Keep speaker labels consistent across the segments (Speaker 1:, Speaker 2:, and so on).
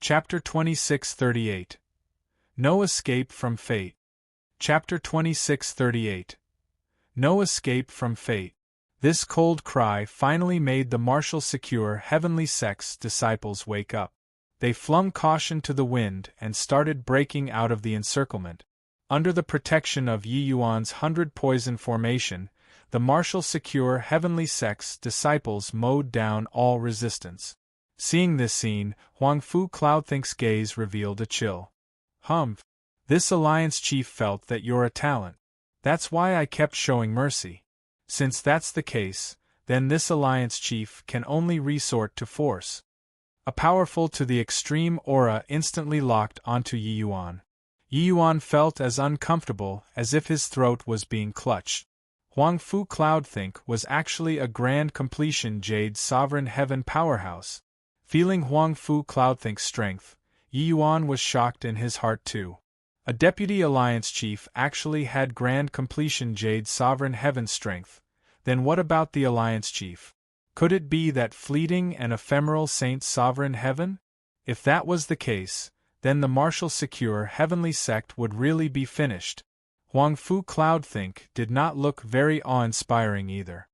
Speaker 1: Chapter 2638. No Escape from Fate. Chapter 2638. No Escape from Fate. This cold cry finally made the Marshal Secure Heavenly Sect's disciples wake up. They flung caution to the wind and started breaking out of the encirclement. Under the protection of Yi Yuan's 100 Poison Formation, the Marshal Secure Heavenly Sect's disciples mowed down all resistance. Seeing this scene, Huang Fu Cloudthink's gaze revealed a chill. Humph. This Alliance Chief felt that you're a talent. That's why I kept showing mercy. Since that's the case, then this Alliance Chief can only resort to force. A powerful to the extreme aura instantly locked onto Yi Yuan. Yi Yuan felt as uncomfortable as if his throat was being clutched. Huang Fu Cloudthink was actually a grand completion Jade Sovereign Heaven powerhouse. Feeling Huang Fu Cloudthink's strength, Yi Yuan was shocked in his heart too. A Deputy Alliance Chief actually had grand completion Jade Sovereign Heaven strength. Then what about the Alliance Chief? Could it be that fleeting and ephemeral Saint Sovereign Heaven? If that was the case, then the Marshal Secure Heavenly Sect would really be finished. Huang Fu Cloudthink did not look very awe-inspiring either.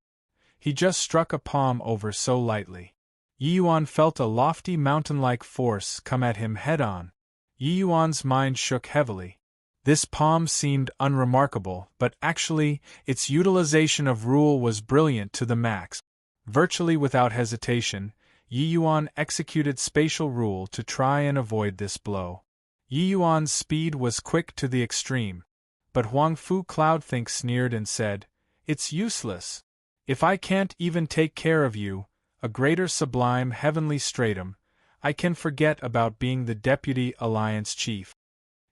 Speaker 1: He just struck a palm over so lightly. Yi Yuan felt a lofty mountain-like force come at him head-on. Yi Yuan's mind shook heavily. This palm seemed unremarkable, but actually, its utilization of rule was brilliant to the max. Virtually without hesitation, Yi Yuan executed spatial rule to try and avoid this blow. Yi Yuan's speed was quick to the extreme, but Huang Fu Cloudthink sneered and said, "It's useless. If I can't even take care of you, a greater sublime heavenly stratum, I can forget about being the Deputy Alliance Chief."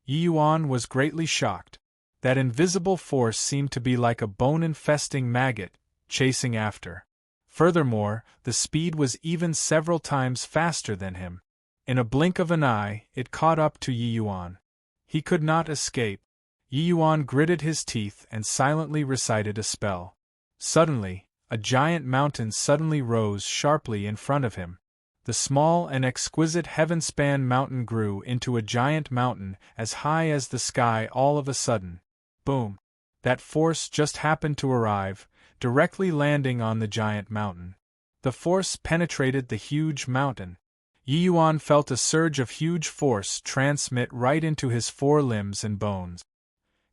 Speaker 1: Yi Yuan was greatly shocked. That invisible force seemed to be like a bone-infesting maggot, chasing after. Furthermore, the speed was even several times faster than him. In a blink of an eye, it caught up to Yi Yuan. He could not escape. Yi Yuan gritted his teeth and silently recited a spell. Suddenly, a giant mountain suddenly rose sharply in front of him. The small and exquisite heaven-span mountain grew into a giant mountain as high as the sky all of a sudden. Boom! That force just happened to arrive, directly landing on the giant mountain. The force penetrated the huge mountain. Yi Yuan felt a surge of huge force transmit right into his forelimbs and bones.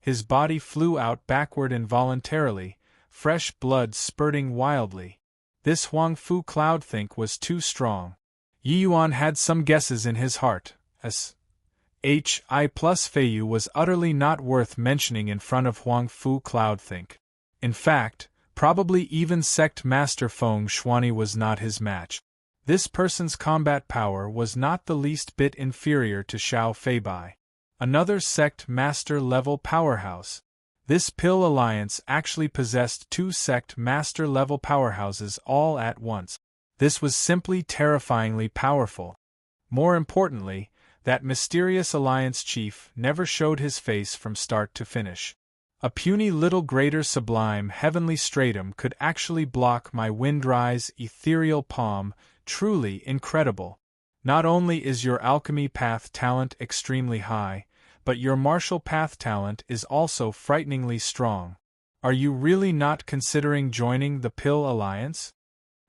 Speaker 1: His body flew out backward involuntarily, fresh blood spurting wildly. This Huang Fu Cloudthink was too strong. Yi Yuan had some guesses in his heart, as Hi plus Feiyu was utterly not worth mentioning in front of Huang Fu Cloudthink. In fact, probably even Sect Master Feng Xuanyi was not his match. This person's combat power was not the least bit inferior to Xiao Feibai, another Sect Master level powerhouse. This Pill Alliance actually possessed two Sect Master level powerhouses all at once. This was simply terrifyingly powerful. More importantly, that mysterious Alliance Chief never showed his face from start to finish. A puny little greater sublime heavenly stratum could actually block my Windrise ethereal palm, truly incredible. Not only is your alchemy path talent extremely high, but your martial path talent is also frighteningly strong. Are you really not considering joining the Pill Alliance?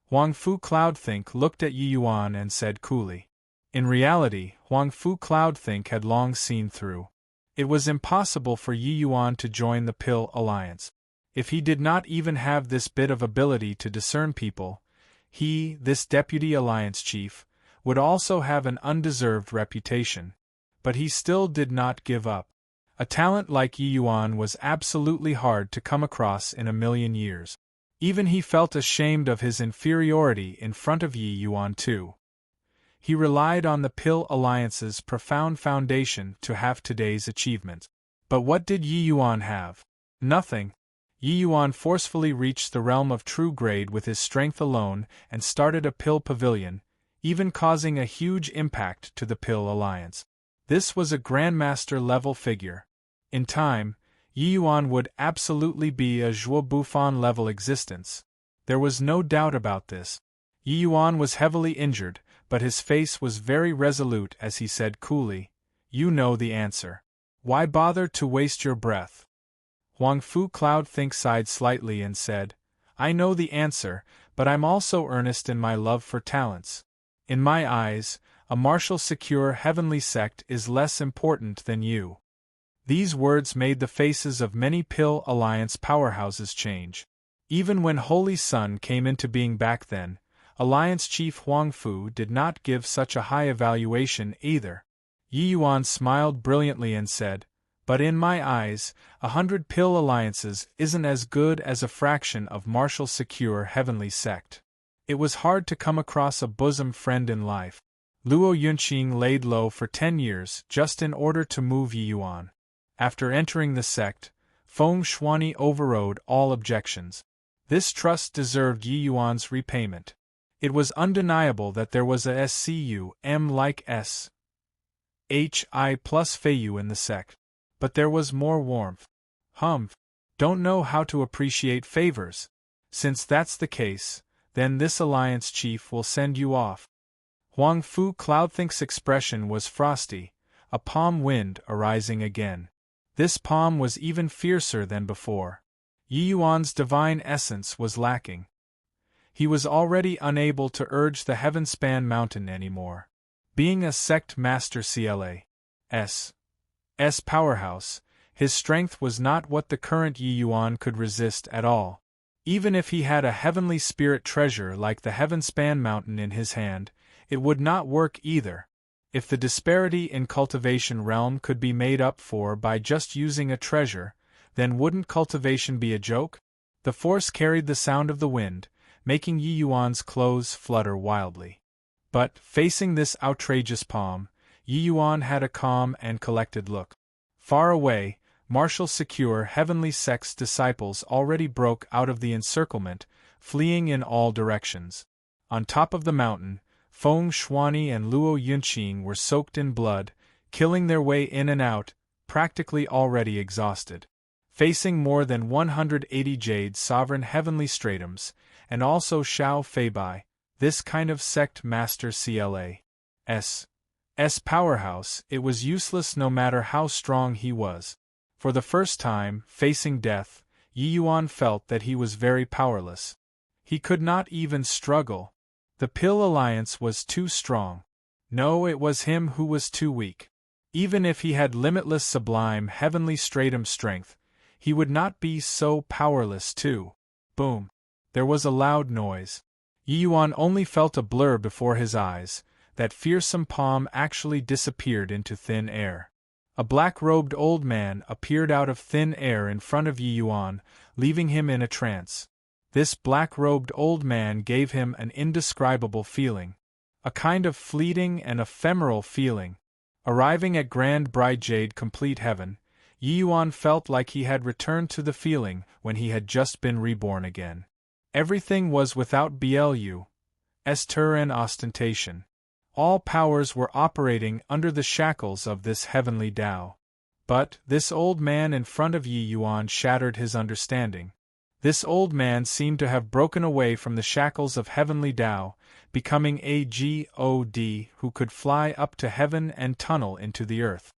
Speaker 1: Huang Fu Cloudthink looked at Yi Yuan and said coolly. In reality, Huang Fu Cloudthink had long seen through. It was impossible for Yi Yuan to join the Pill Alliance. If he did not even have this bit of ability to discern people, he, this Deputy Alliance Chief, would also have an undeserved reputation. But he still did not give up. A talent like Yi Yuan was absolutely hard to come across in a million years. Even he felt ashamed of his inferiority in front of Yi Yuan too. He relied on the Pill Alliance's profound foundation to have today's achievement. But what did Yi Yuan have? Nothing. Yi Yuan forcefully reached the realm of true grade with his strength alone and started a Pill Pavilion, even causing a huge impact to the Pill Alliance. This was a Grandmaster-level figure. In time, Yi Yuan would absolutely be a Zhuo Buffon-level existence. There was no doubt about this. Yi Yuan was heavily injured, but his face was very resolute as he said coolly, "You know the answer. Why bother to waste your breath?" Huang Fu Cloud Think sighed slightly and said, "I know the answer, but I'm also earnest in my love for talents. In my eyes, a martial secure heavenly sect is less important than you." These words made the faces of many Pill Alliance powerhouses change. Even when Holy Sun came into being back then, Alliance Chief Huang Fu did not give such a high evaluation either. Yi Yuan smiled brilliantly and said, "But in my eyes, 100 Pill Alliances isn't as good as a fraction of martial secure heavenly sect. It was hard to come across a bosom friend in life." Luo Yunqing laid low for 10 years just in order to move Yi Yuan. After entering the sect, Feng Shuani overrode all objections. This trust deserved Yi Yuan's repayment. It was undeniable that there was a SCUM like SHI plus Feiyu in the sect. But there was more warmth. Don't know how to appreciate favors. Since that's the case, then this alliance chief will send you off. Huang Fu Cloudthink's expression was frosty, a palm wind arising again. This palm was even fiercer than before. Yi Yuan's divine essence was lacking. He was already unable to urge the Heavenspan Mountain anymore. Being a sect master CLA's powerhouse, his strength was not what the current Yi Yuan could resist at all. Even if he had a heavenly spirit treasure like the Heavenspan Mountain in his hand, it would not work either. If the disparity in cultivation realm could be made up for by just using a treasure, then wouldn't cultivation be a joke? The force carried the sound of the wind, making Yi Yuan's clothes flutter wildly. But, facing this outrageous palm, Yi Yuan had a calm and collected look. Far away, martial secure heavenly sect's disciples already broke out of the encirclement, fleeing in all directions. On top of the mountain, Feng Shuani and Luo Yunqing were soaked in blood, killing their way in and out, practically already exhausted. Facing more than 180 Jade Sovereign Heavenly Stratums, and also Xiao Feibai, this kind of sect master CLA's powerhouse, it was useless no matter how strong he was. For the first time, facing death, Yi Yuan felt that he was very powerless. He could not even struggle. The Pill Alliance was too strong. No, it was him who was too weak. Even if he had limitless sublime heavenly stratum strength, he would not be so powerless too. Boom. There was a loud noise. Yi Yuan only felt a blur before his eyes. That fearsome palm actually disappeared into thin air. A black-robed old man appeared out of thin air in front of Yi Yuan, leaving him in a trance. This black-robed old man gave him an indescribable feeling. A kind of fleeting and ephemeral feeling. Arriving at Grand Bride Jade Complete Heaven, Yi Yuan felt like he had returned to the feeling when he had just been reborn again. Everything was without BLU, stir and ostentation. All powers were operating under the shackles of this heavenly Tao. But this old man in front of Yi Yuan shattered his understanding. This old man seemed to have broken away from the shackles of heavenly Tao, becoming a god who could fly up to heaven and tunnel into the earth.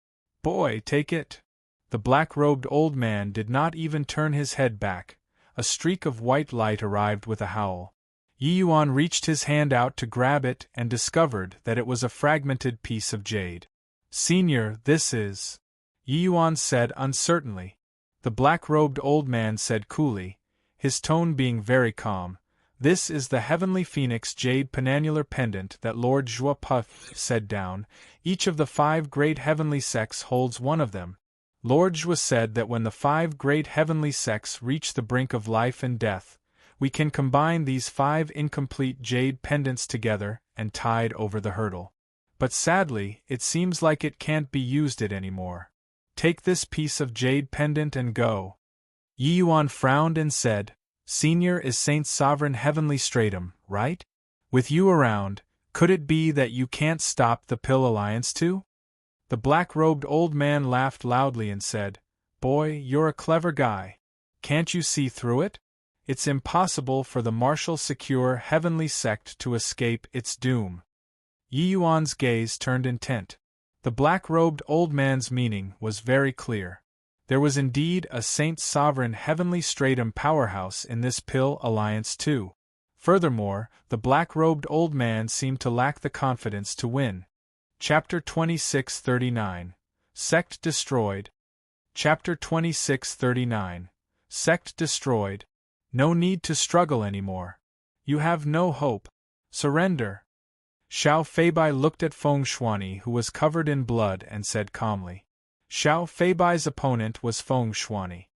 Speaker 1: Boy, take it! The black-robed old man did not even turn his head back. A streak of white light arrived with a howl. Yi Yuan reached his hand out to grab it and discovered that it was a fragmented piece of jade. "Senior, this is..." Yi Yuan said uncertainly. The black-robed old man said coolly, his tone being very calm, "This is the Heavenly Phoenix Jade Penannular Pendant that Lord Zhuo Puff said down. Each of the 5 great heavenly sects holds one of them. Lord Zhuo said that when the 5 great heavenly sects reach the brink of life and death, we can combine these 5 incomplete jade pendants together and tide over the hurdle. But sadly, it seems like it can't be used anymore. Take this piece of jade pendant and go." Yi Yuan frowned and said, "Senior is Saint's sovereign heavenly stratum, right? With you around, could it be that you can't stop the Pill Alliance too?" The black-robed old man laughed loudly and said, "Boy, you're a clever guy. Can't you see through it? It's impossible for the martial secure heavenly sect to escape its doom." Yi Yuan's gaze turned intent. The black-robed old man's meaning was very clear. There was indeed a Saint Sovereign Heavenly Stratum powerhouse in this pill alliance too. Furthermore, the black-robed old man seemed to lack the confidence to win. Chapter 2639. Sect Destroyed. Chapter 2639. Sect Destroyed. No need to struggle anymore. You have no hope. Surrender. Xiao Feibai looked at Feng Shuani, who was covered in blood, and said calmly. Xiao Feibai's opponent was Feng Shuani.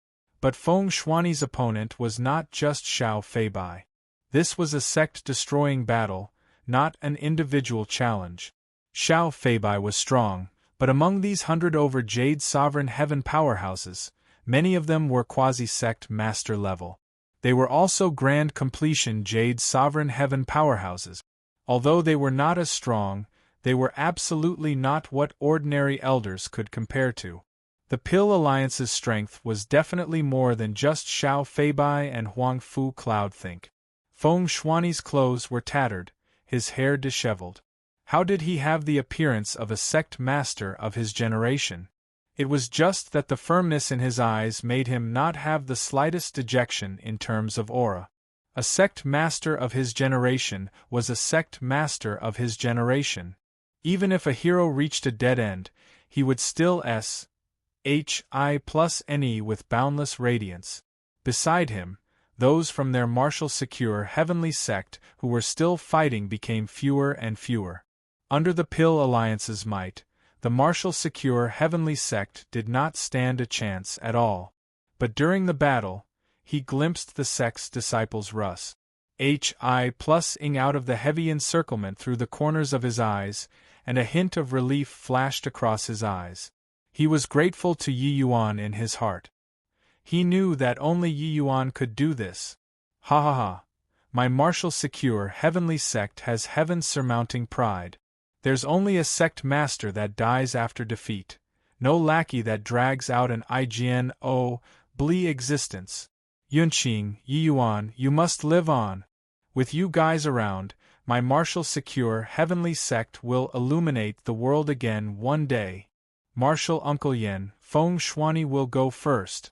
Speaker 1: But Feng Shuani's opponent was not just Xiao Feibai. This was a sect-destroying battle, not an individual challenge. Xiao Feibai was strong, but among these 100 over Jade Sovereign Heaven powerhouses, many of them were quasi-sect master level. They were also Grand Completion Jade Sovereign Heaven powerhouses. Although they were not as strong, they were absolutely not what ordinary elders could compare to. The Pill Alliance's strength was definitely more than just Xiao Feibai and Huang Fu Cloudthink. Feng Shuani's clothes were tattered, his hair disheveled. How did he have the appearance of a sect master of his generation? It was just that the firmness in his eyes made him not have the slightest dejection in terms of aura. A sect master of his generation was a sect master of his generation. Even if a hero reached a dead end, he would still S.H.I. plus NE with boundless radiance. Beside him, those from their martial secure heavenly sect who were still fighting became fewer and fewer. Under the Pill Alliance's might, the martial secure heavenly sect did not stand a chance at all. But during the battle, he glimpsed the sect's disciples Russ. H.I. plus ing out of the heavy encirclement through the corners of his eyes, and a hint of relief flashed across his eyes. He was grateful to Yi Yuan in his heart. He knew that only Yi Yuan could do this. Ha ha ha. My martial secure heavenly sect has heaven's surmounting pride. There's only a sect master that dies after defeat, no lackey that drags out an IGN blee existence. Yunqing, Yi Yuan, you must live on. With you guys around, my martial secure heavenly sect will illuminate the world again one day. Martial Uncle Yen, Feng Shuani will go first.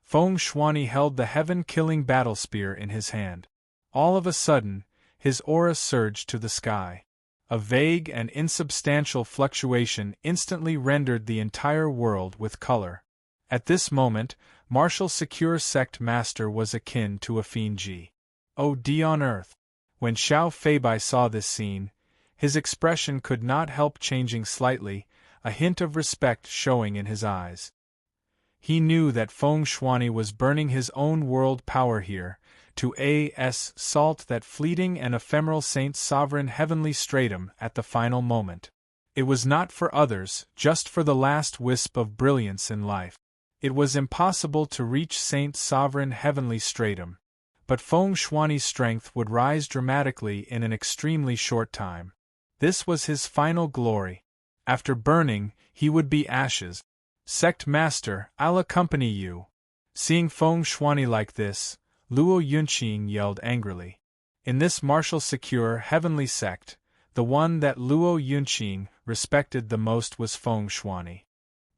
Speaker 1: Feng Shuani held the heaven-killing battle spear in his hand. All of a sudden, his aura surged to the sky. A vague and insubstantial fluctuation instantly rendered the entire world with color. At this moment, martial secure sect master was akin to a fiend God on earth. When Xiao Feibai saw this scene, his expression could not help changing slightly, a hint of respect showing in his eyes. He knew that Feng Shuani was burning his own world power here, to salt that fleeting and ephemeral Saint Sovereign Heavenly Stratum at the final moment. It was not for others, just for the last wisp of brilliance in life. It was impossible to reach Saint Sovereign Heavenly Stratum. But Feng Shuani's strength would rise dramatically in an extremely short time. This was his final glory. After burning, he would be ashes. Sect Master, I'll accompany you. Seeing Feng Shuani like this, Luo Yunqing yelled angrily. In this martial secure heavenly sect, the one that Luo Yunqing respected the most was Feng Shuani.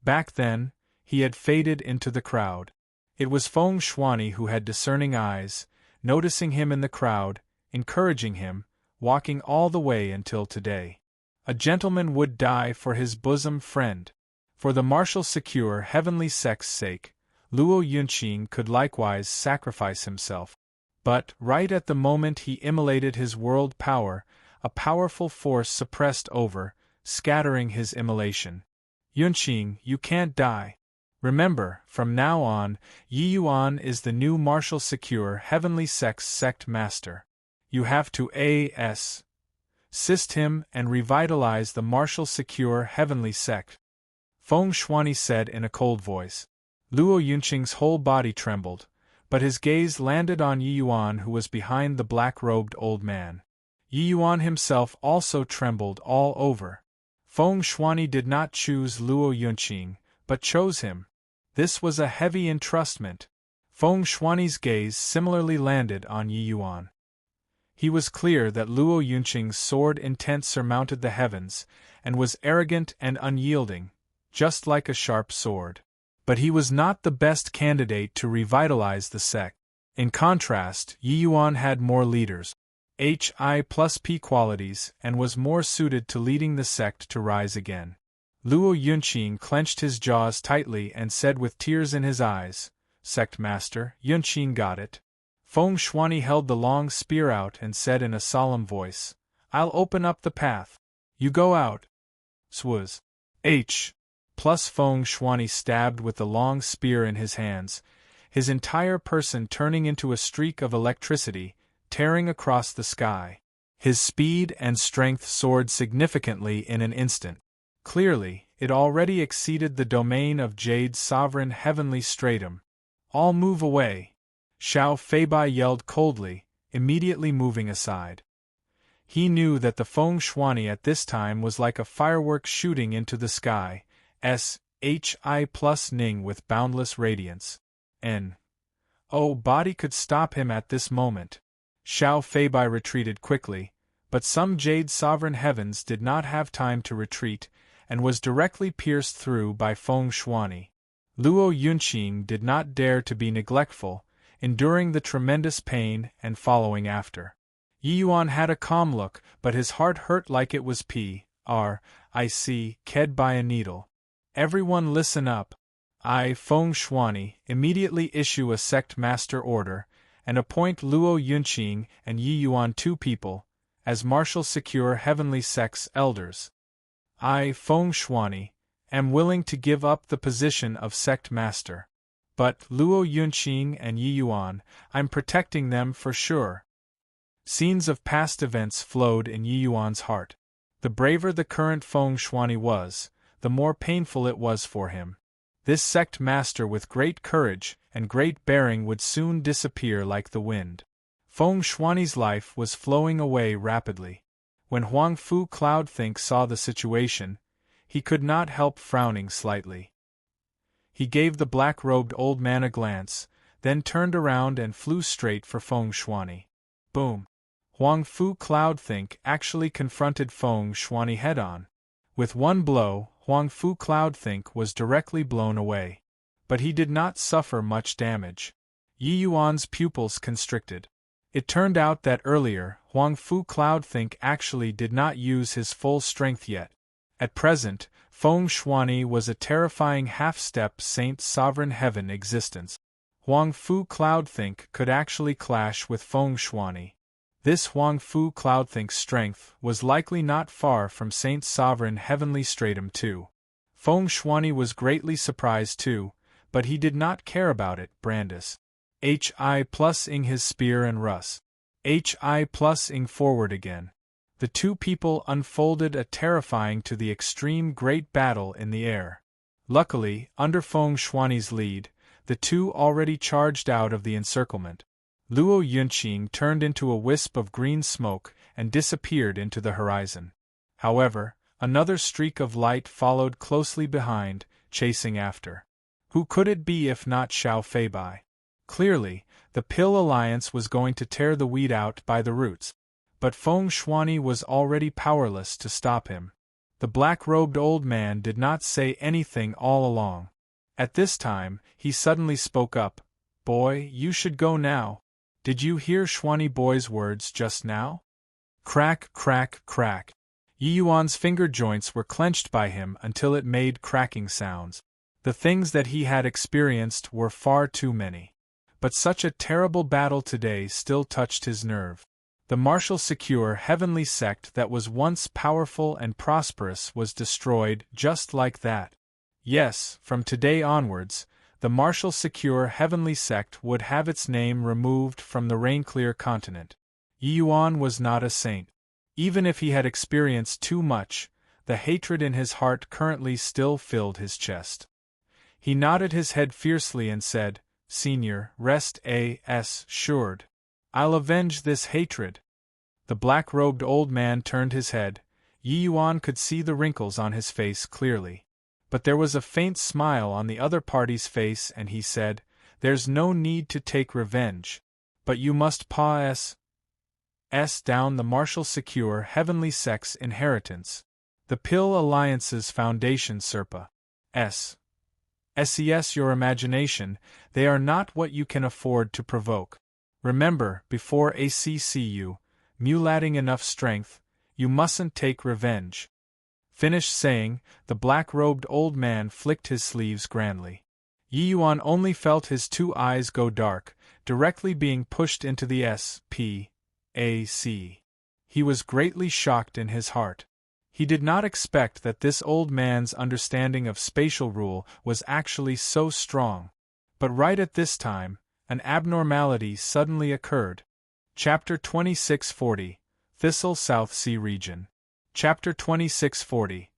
Speaker 1: Back then, he had faded into the crowd. It was Feng Shuani who had discerning eyes, noticing him in the crowd, encouraging him, walking all the way until today. A gentleman would die for his bosom friend. For the martial secure heavenly sect's sake, Luo Yunqing could likewise sacrifice himself. But, right at the moment he immolated his world power, a powerful force suppressed over, scattering his immolation. Yunqing, you can't die. Remember, from now on, Yi Yuan is the new martial secure heavenly sect's sect master. You have to assist him and revitalize the martial secure heavenly sect. Feng Shuani said in a cold voice. Luo Yunqing's whole body trembled, but his gaze landed on Yi Yuan, who was behind the black-robed old man. Yi Yuan himself also trembled all over. Feng Shuani did not choose Luo Yunqing, but chose him. This was a heavy entrustment. Feng Shuani's gaze similarly landed on Yi Yuan. He was clear that Luo Yunqing's sword intent surmounted the heavens, and was arrogant and unyielding, just like a sharp sword. But he was not the best candidate to revitalize the sect. In contrast, Yi Yuan had more leaders, Hi+P qualities, and was more suited to leading the sect to rise again. Luo Yunqing clenched his jaws tightly and said with tears in his eyes, "Sect Master, Yunqing got it." Feng Shuani held the long spear out and said in a solemn voice, "I'll open up the path. You go out." Swaz. Plus Feng Shuani stabbed with the long spear in his hands, his entire person turning into a streak of electricity, tearing across the sky. His speed and strength soared significantly in an instant. Clearly, it already exceeded the domain of Jade's sovereign heavenly stratum. "All move away!" Xiao Feibai yelled coldly, immediately moving aside. He knew that the Feng Shuani at this time was like a firework shooting into the sky, Hi+ Ning with boundless radiance. Body could stop him at this moment. Xiao Feibai retreated quickly, but some Jade Sovereign Heavens did not have time to retreat, and was directly pierced through by Feng Shuani. Luo Yunqing did not dare to be neglectful, enduring the tremendous pain and following after. Yi Yuan had a calm look, but his heart hurt like it was ked by a needle. "Everyone listen up. I, Feng Shuani, immediately issue a sect master order, and appoint Luo Yunqing and Yi Yuan 2 people, as martial secure heavenly sect's elders. I, Feng Shuani, am willing to give up the position of sect master. But, Luo Yunqing and Yi Yuan, I'm protecting them for sure." Scenes of past events flowed in Yi Yuan's heart. The braver the current Feng Shuani was, the more painful it was for him. This sect master with great courage and great bearing would soon disappear like the wind. Feng Shuani's life was flowing away rapidly. When Huang Fu Cloudthink saw the situation, he could not help frowning slightly. He gave the black-robed old man a glance, then turned around and flew straight for Feng Shuani. Boom! Huang Fu Cloudthink actually confronted Feng Shuani head-on. With one blow, Huang Fu Cloudthink was directly blown away. But he did not suffer much damage. Yi Yuan's pupils constricted. It turned out that earlier, Huang Fu Cloudthink actually did not use his full strength yet. At present, Feng Shuani was a terrifying half-step Saint Sovereign Heaven existence. Huang Fu Cloudthink could actually clash with Feng Shuani. This Huang Fu Cloudthink's strength was likely not far from Saint Sovereign Heavenly Stratum too. Feng Shuani was greatly surprised too, but he did not care about it. Brandis. Hi+ing his spear and Russ. Hi+ing forward again. The 2 people unfolded a terrifying to the extreme great battle in the air. Luckily, under Feng Shuani's lead, the 2 already charged out of the encirclement. Luo Yunqing turned into a wisp of green smoke and disappeared into the horizon. However, another streak of light followed closely behind, chasing after. Who could it be if not Xiao Feibai? Clearly, the Pill Alliance was going to tear the weed out by the roots. But Feng Shuani was already powerless to stop him. The black-robed old man did not say anything all along. At this time, he suddenly spoke up. "Boy, you should go now. Did you hear Shuani Boy's words just now?" Crack, crack, crack. Yi Yuan's finger joints were clenched by him until it made cracking sounds. The things that he had experienced were far too many. But such a terrible battle today still touched his nerve. The martial secure heavenly sect that was once powerful and prosperous was destroyed just like that. Yes, from today onwards, the martial secure heavenly sect would have its name removed from the Rainclear continent. Yi Yuan was not a saint. Even if he had experienced too much, the hatred in his heart currently still filled his chest. He nodded his head fiercely and said, "Senior, rest assured. I'll avenge this hatred." The black-robed old man turned his head. Yi Yuan could see the wrinkles on his face clearly. But there was a faint smile on the other party's face and he said, "There's no need to take revenge. But you must pause." down the martial secure heavenly sex inheritance. The Pill Alliance's foundation Serpa. SES your imagination, they are not what you can afford to provoke. Remember, before ACCU, mulating enough strength, you mustn't take revenge. Finished saying, the black-robed old man flicked his sleeves grandly. Yi Yuan only felt his two eyes go dark, directly being pushed into the SPAC. He was greatly shocked in his heart. He did not expect that this old man's understanding of spatial rule was actually so strong. But right at this time, an abnormality suddenly occurred. Chapter 2640, Thistle South Sea Region. Chapter 2640,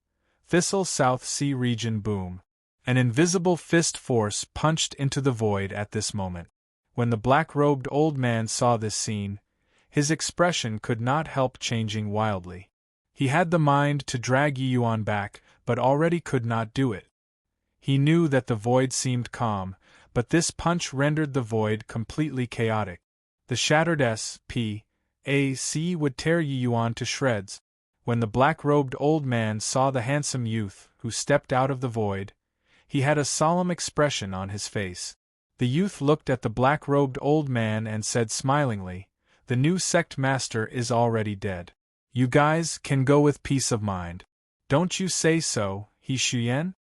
Speaker 1: Thistle South Sea Region. Boom. An invisible fist force punched into the void at this moment. When the black-robed old man saw this scene, his expression could not help changing wildly. He had the mind to drag Yi Yuan back, but already could not do it. He knew that the void seemed calm, but this punch rendered the void completely chaotic. The shattered SPAC would tear Yi Yuan to shreds. When the black-robed old man saw the handsome youth who stepped out of the void, he had a solemn expression on his face. The youth looked at the black-robed old man and said smilingly, "The new sect master is already dead. You guys can go with peace of mind. Don't you say so, He Shuyen?"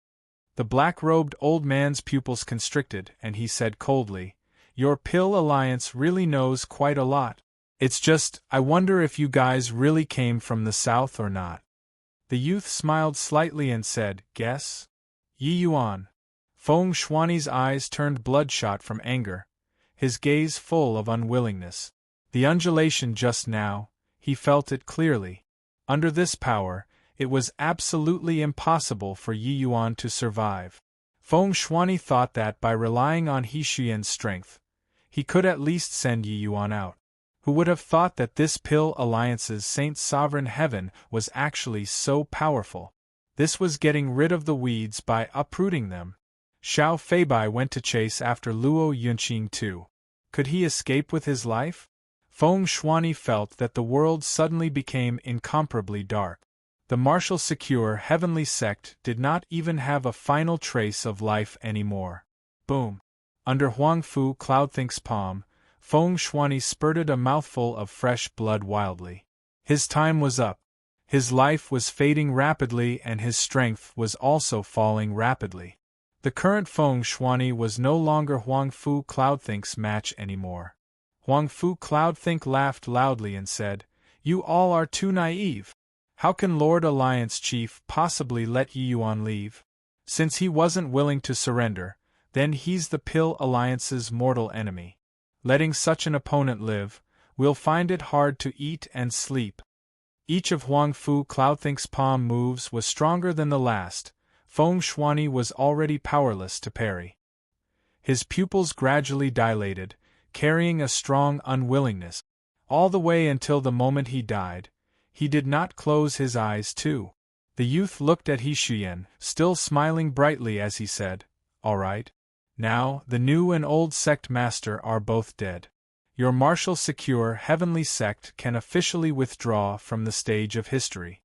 Speaker 1: The black-robed old man's pupils constricted, and he said coldly, "Your Pill Alliance really knows quite a lot. It's just, I wonder if you guys really came from the south or not." The youth smiled slightly and said, "Guess?" Yi Yuan. Feng Shuani's eyes turned bloodshot from anger, his gaze full of unwillingness. The undulation just now, he felt it clearly. Under this power, it was absolutely impossible for Yi Yuan to survive. Feng Shuani thought that by relying on He Xuyan's strength, he could at least send Yi Yuan out. Who would have thought that this Pill Alliance's Saint Sovereign Heaven was actually so powerful? This was getting rid of the weeds by uprooting them. Xiao Feibai went to chase after Luo Yunqing too. Could he escape with his life? Feng Shuani felt that the world suddenly became incomparably dark. The martial secure heavenly sect did not even have a final trace of life anymore. Boom! Under Huangfu Cloudthink's palm, Feng Shuani spurted a mouthful of fresh blood wildly. His time was up. His life was fading rapidly and his strength was also falling rapidly. The current Feng Shuani was no longer Huangfu Cloudthink's match anymore. Huangfu Cloudthink laughed loudly and said, "You all are too naive. How can Lord Alliance Chief possibly let Yi Yuan leave? Since he wasn't willing to surrender, then he's the Pill Alliance's mortal enemy. Letting such an opponent live, we'll find it hard to eat and sleep." Each of Huangfu Cloudthink's palm moves was stronger than the last. Feng Shuani was already powerless to parry. His pupils gradually dilated, carrying a strong unwillingness. All the way until the moment he died, he did not close his eyes too. The youth looked at He Xuyan, still smiling brightly as he said, "All right. Now, the new and old sect master are both dead. Your martial secure heavenly sect can officially withdraw from the stage of history."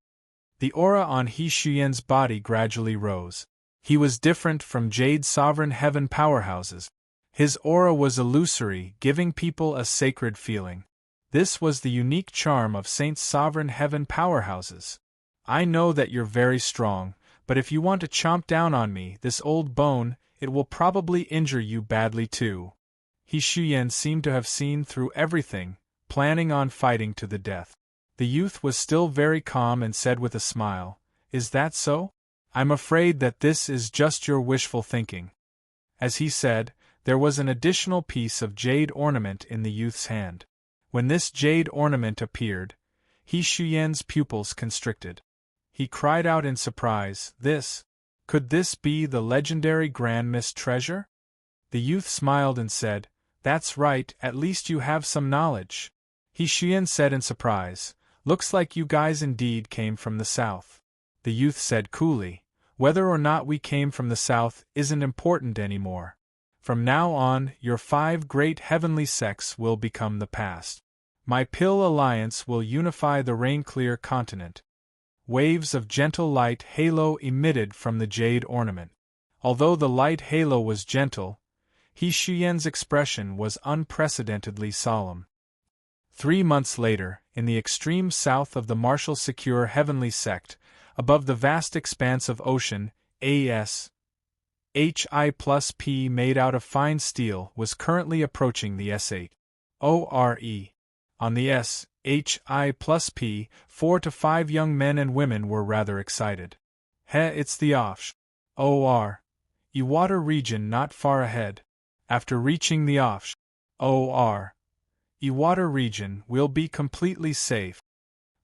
Speaker 1: The aura on He Xuyan's body gradually rose. He was different from Jade Sovereign Heaven powerhouses. His aura was illusory, giving people a sacred feeling. This was the unique charm of Saint Sovereign Heaven powerhouses. "I know that you're very strong, but if you want to chomp down on me, this old bone, it will probably injure you badly too." He Xuyan seemed to have seen through everything, planning on fighting to the death. The youth was still very calm and said with a smile, "Is that so? I'm afraid that this is just your wishful thinking." As he said, there was an additional piece of jade ornament in the youth's hand. When this jade ornament appeared, He Xuyan's pupils constricted. He cried out in surprise, Could this be the legendary Grand Mist treasure?" The youth smiled and said, "That's right, at least you have some knowledge." He Xuyan said in surprise, "Looks like you guys indeed came from the south." The youth said coolly, "Whether or not we came from the south isn't important anymore. From now on, your 5 great heavenly sects will become the past. My pill alliance will unify the rain-clear continent. Waves of gentle light halo emitted from the jade ornament. Although the light halo was gentle, He Xuyan's expression was unprecedentedly solemn. 3 months later, in the extreme south of the Martial Secure Heavenly Sect, above the vast expanse of ocean, A.S. Hi+P made out of fine steel was currently approaching the S8. ORE. On the S.Hi+P, 4 to 5 young men and women were rather excited. It's the OR. Water region not far ahead. After reaching the OR. Water region, we'll be completely safe.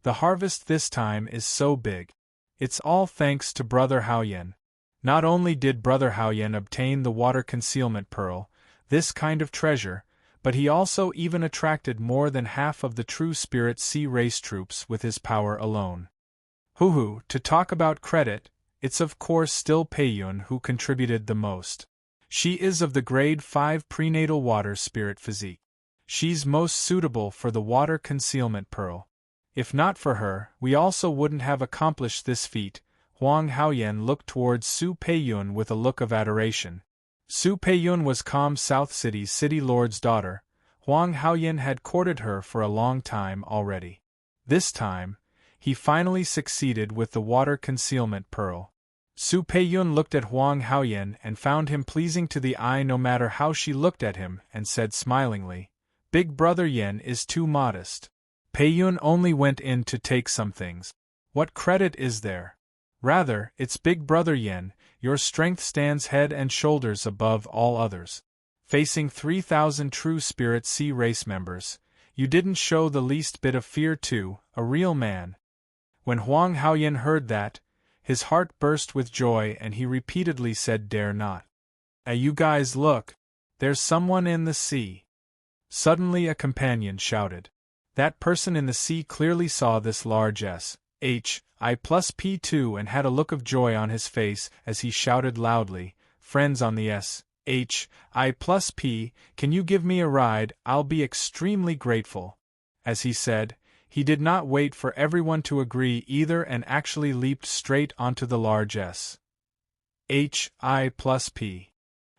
Speaker 1: The harvest this time is so big. It's all thanks to Brother Haoyan. Not only did Brother Haoyan obtain the water concealment pearl, this kind of treasure, but he also even attracted more than half of the true Spirit Sea race troops with his power alone. To talk about credit, it's of course still Peiyun who contributed the most. She is of the grade 5 prenatal water spirit physique. She's most suitable for the water concealment pearl. If not for her, we also wouldn't have accomplished this feat. Huang Haoyan looked towards Su Peiyun with a look of adoration. Su Peiyun was calm South City's city lord's daughter. Huang Haoyan had courted her for a long time already. This time, he finally succeeded with the water concealment pearl. Su Peiyun looked at Huang Haoyan and found him pleasing to the eye no matter how she looked at him, and said smilingly, "Big Brother Yen is too modest. Peiyun only went in to take some things. What credit is there? Rather, it's Big Brother Yen, your strength stands head and shoulders above all others. Facing 3,000 true Spirit Sea race members, you didn't show the least bit of fear too, a real man." When Huang Haoyan heard that, his heart burst with joy and he repeatedly said, "Dare not. You guys look. There's someone in the sea." Suddenly a companion shouted. That person in the sea clearly saw this large S.Hi+P2 and had a look of joy on his face as he shouted loudly, "Friends on the S.Hi+P, can you give me a ride? I'll be extremely grateful." As he said, he did not wait for everyone to agree either and actually leaped straight onto the large S.Hi+P.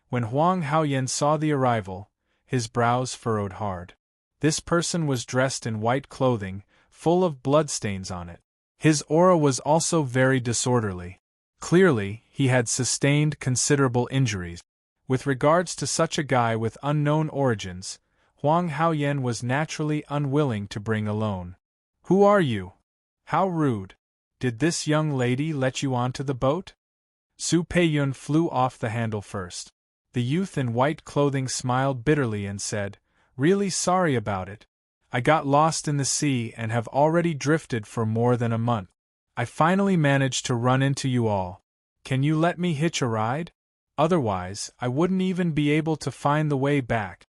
Speaker 1: When Huang Haoyan saw the arrival, his brows furrowed hard. This person was dressed in white clothing, full of bloodstains on it. His aura was also very disorderly. Clearly, he had sustained considerable injuries. With regards to such a guy with unknown origins, Huang Haoyan was naturally unwilling to bring alone. "Who are you? How rude. Did this young lady let you onto the boat?" Su Peiyun flew off the handle first. The youth in white clothing smiled bitterly and said, "Really sorry about it. I got lost in the sea and have already drifted for more than a month. I finally managed to run into you all. Can you let me hitch a ride? Otherwise, I wouldn't even be able to find the way back."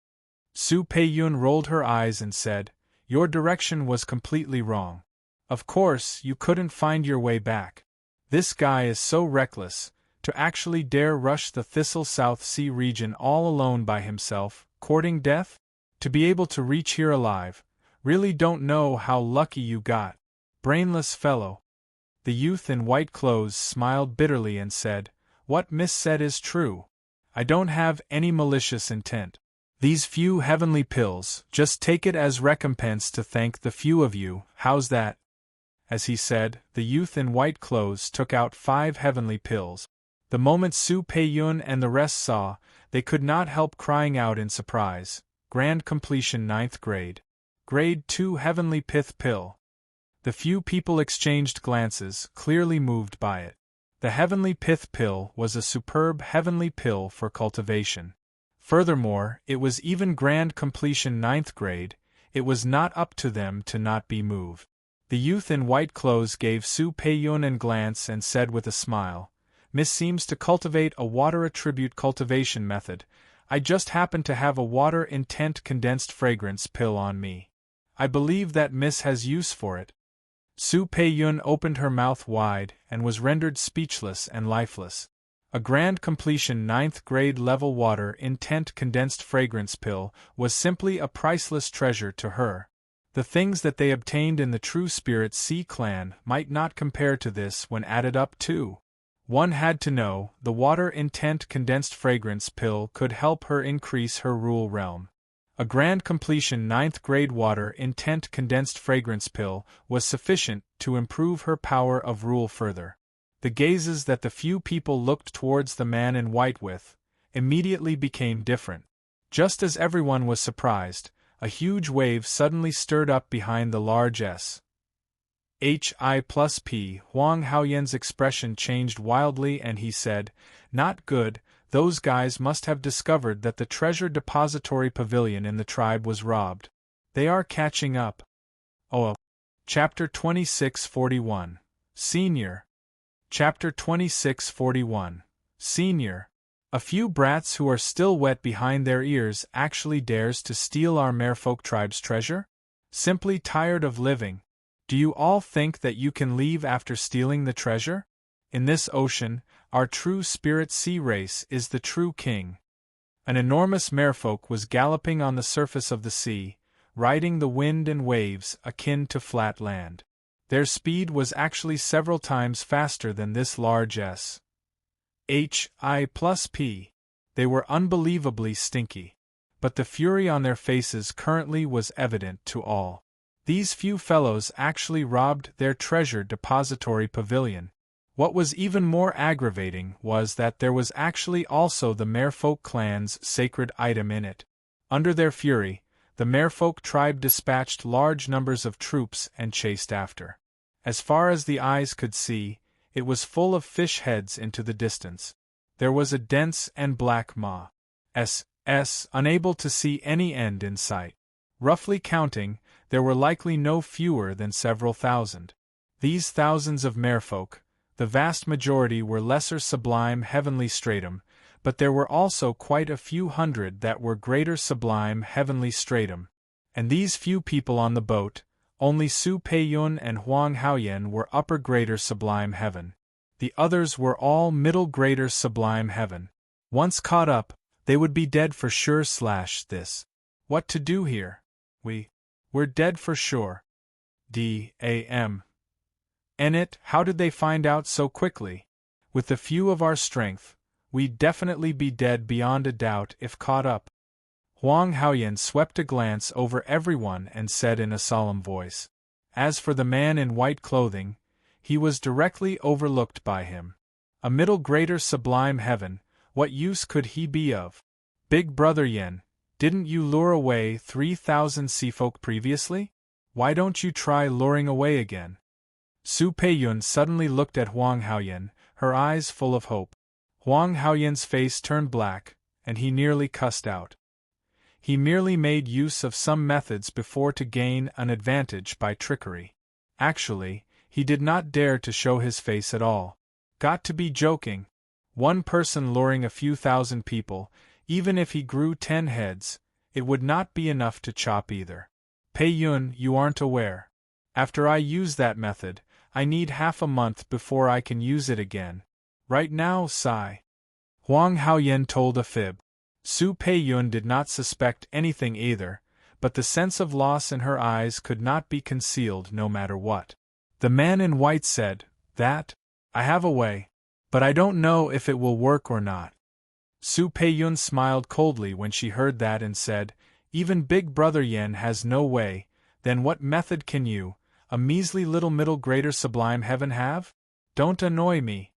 Speaker 1: Su Peiyun rolled her eyes and said, "Your direction was completely wrong. Of course, you couldn't find your way back. This guy is so reckless, to actually dare rush the Thistle South Sea region all alone by himself, courting death? To be able to reach here alive, really don't know how lucky you got. Brainless fellow." The youth in white clothes smiled bitterly and said, "What Miss said is true. I don't have any malicious intent. These few heavenly pills, just take it as recompense to thank the few of you, how's that?" As he said, the youth in white clothes took out 5 heavenly pills. The moment Su Peiyun and the rest saw, they could not help crying out in surprise. Grand completion 9th grade. Grade 2 heavenly pith pill. The few people exchanged glances, clearly moved by it. The heavenly pith pill was a superb heavenly pill for cultivation. Furthermore, it was even grand completion 9th grade, it was not up to them to not be moved. The youth in white clothes gave Su Peiyun a glance and said with a smile, "Miss seems to cultivate a water attribute cultivation method. I just happen to have a water intent condensed fragrance pill on me. I believe that Miss has use for it." Su Peiyun opened her mouth wide and was rendered speechless and lifeless. A grand completion 9th grade level water intent condensed fragrance pill was simply a priceless treasure to her. The things that they obtained in the True Spirit Sea clan might not compare to this when added up too. One had to know, the water intent condensed fragrance pill could help her increase her rule realm. A grand completion 9th grade water intent condensed fragrance pill was sufficient to improve her power of rule further. The gazes that the few people looked towards the man in white with immediately became different. Just as everyone was surprised, a huge wave suddenly stirred up behind the large S. H.I.P. Huang Haoyan's expression changed wildly and he said, "Not good, those guys must have discovered that the treasure depository pavilion in the tribe was robbed. They are catching up." Oh. Chapter 2641. Senior. Chapter 2641. Senior. A few brats who are still wet behind their ears actually dares to steal our merfolk tribe's treasure? Simply tired of living. Do you all think that you can leave after stealing the treasure? In this ocean, our true spirit sea race is the true king. An enormous merfolk was galloping on the surface of the sea, riding the wind and waves akin to flat land. Their speed was actually several times faster than this large S. H.I.P. They were unbelievably stinky. But the fury on their faces currently was evident to all. These few fellows actually robbed their treasure depository pavilion. What was even more aggravating was that there was actually also the merfolk clan's sacred item in it. Under their fury, the merfolk tribe dispatched large numbers of troops and chased after. As far as the eyes could see, it was full of fish heads into the distance. There was a dense and black maw. Unable to see any end in sight. Roughly counting, there were likely no fewer than several thousand. These thousands of merfolk, the vast majority were lesser sublime heavenly stratum, but there were also quite a few hundred that were greater sublime heavenly stratum. And these few people on the boat, only Su Peiyun and Huang Haoyan were upper greater sublime heaven. The others were all middle greater sublime heaven. Once caught up, they would be dead for sure. This. What to do here? We're dead for sure. D.A.M. It, how did they find out so quickly? With the few of our strength, we'd definitely be dead beyond a doubt if caught up. Huang Haoyan swept a glance over everyone and said in a solemn voice. As for the man in white clothing, he was directly overlooked by him. A middle greater sublime heaven, what use could he be of? Big Brother Yen, didn't you lure away 3,000 seafolk previously? Why don't you try luring away again? Su Peiyun suddenly looked at Huang Haoyan, her eyes full of hope. Huang Haoyan's face turned black, and he nearly cussed out. He merely made use of some methods before to gain an advantage by trickery. Actually, he did not dare to show his face at all. Got to be joking. One person luring a few thousand people, even if he grew 10 heads, it would not be enough to chop either. Peiyun, you aren't aware. After I use that method, I need half a month before I can use it again. Right now, sigh. Huang Haoyan told a fib. Su Peiyun did not suspect anything either, but the sense of loss in her eyes could not be concealed no matter what. The man in white said, "That? I have a way. But I don't know if it will work or not." Su Peiyun smiled coldly when she heard that and said, "Even Big Brother Yen has no way, then what method can you, a measly little middle greater sublime heaven, have? Don't annoy me."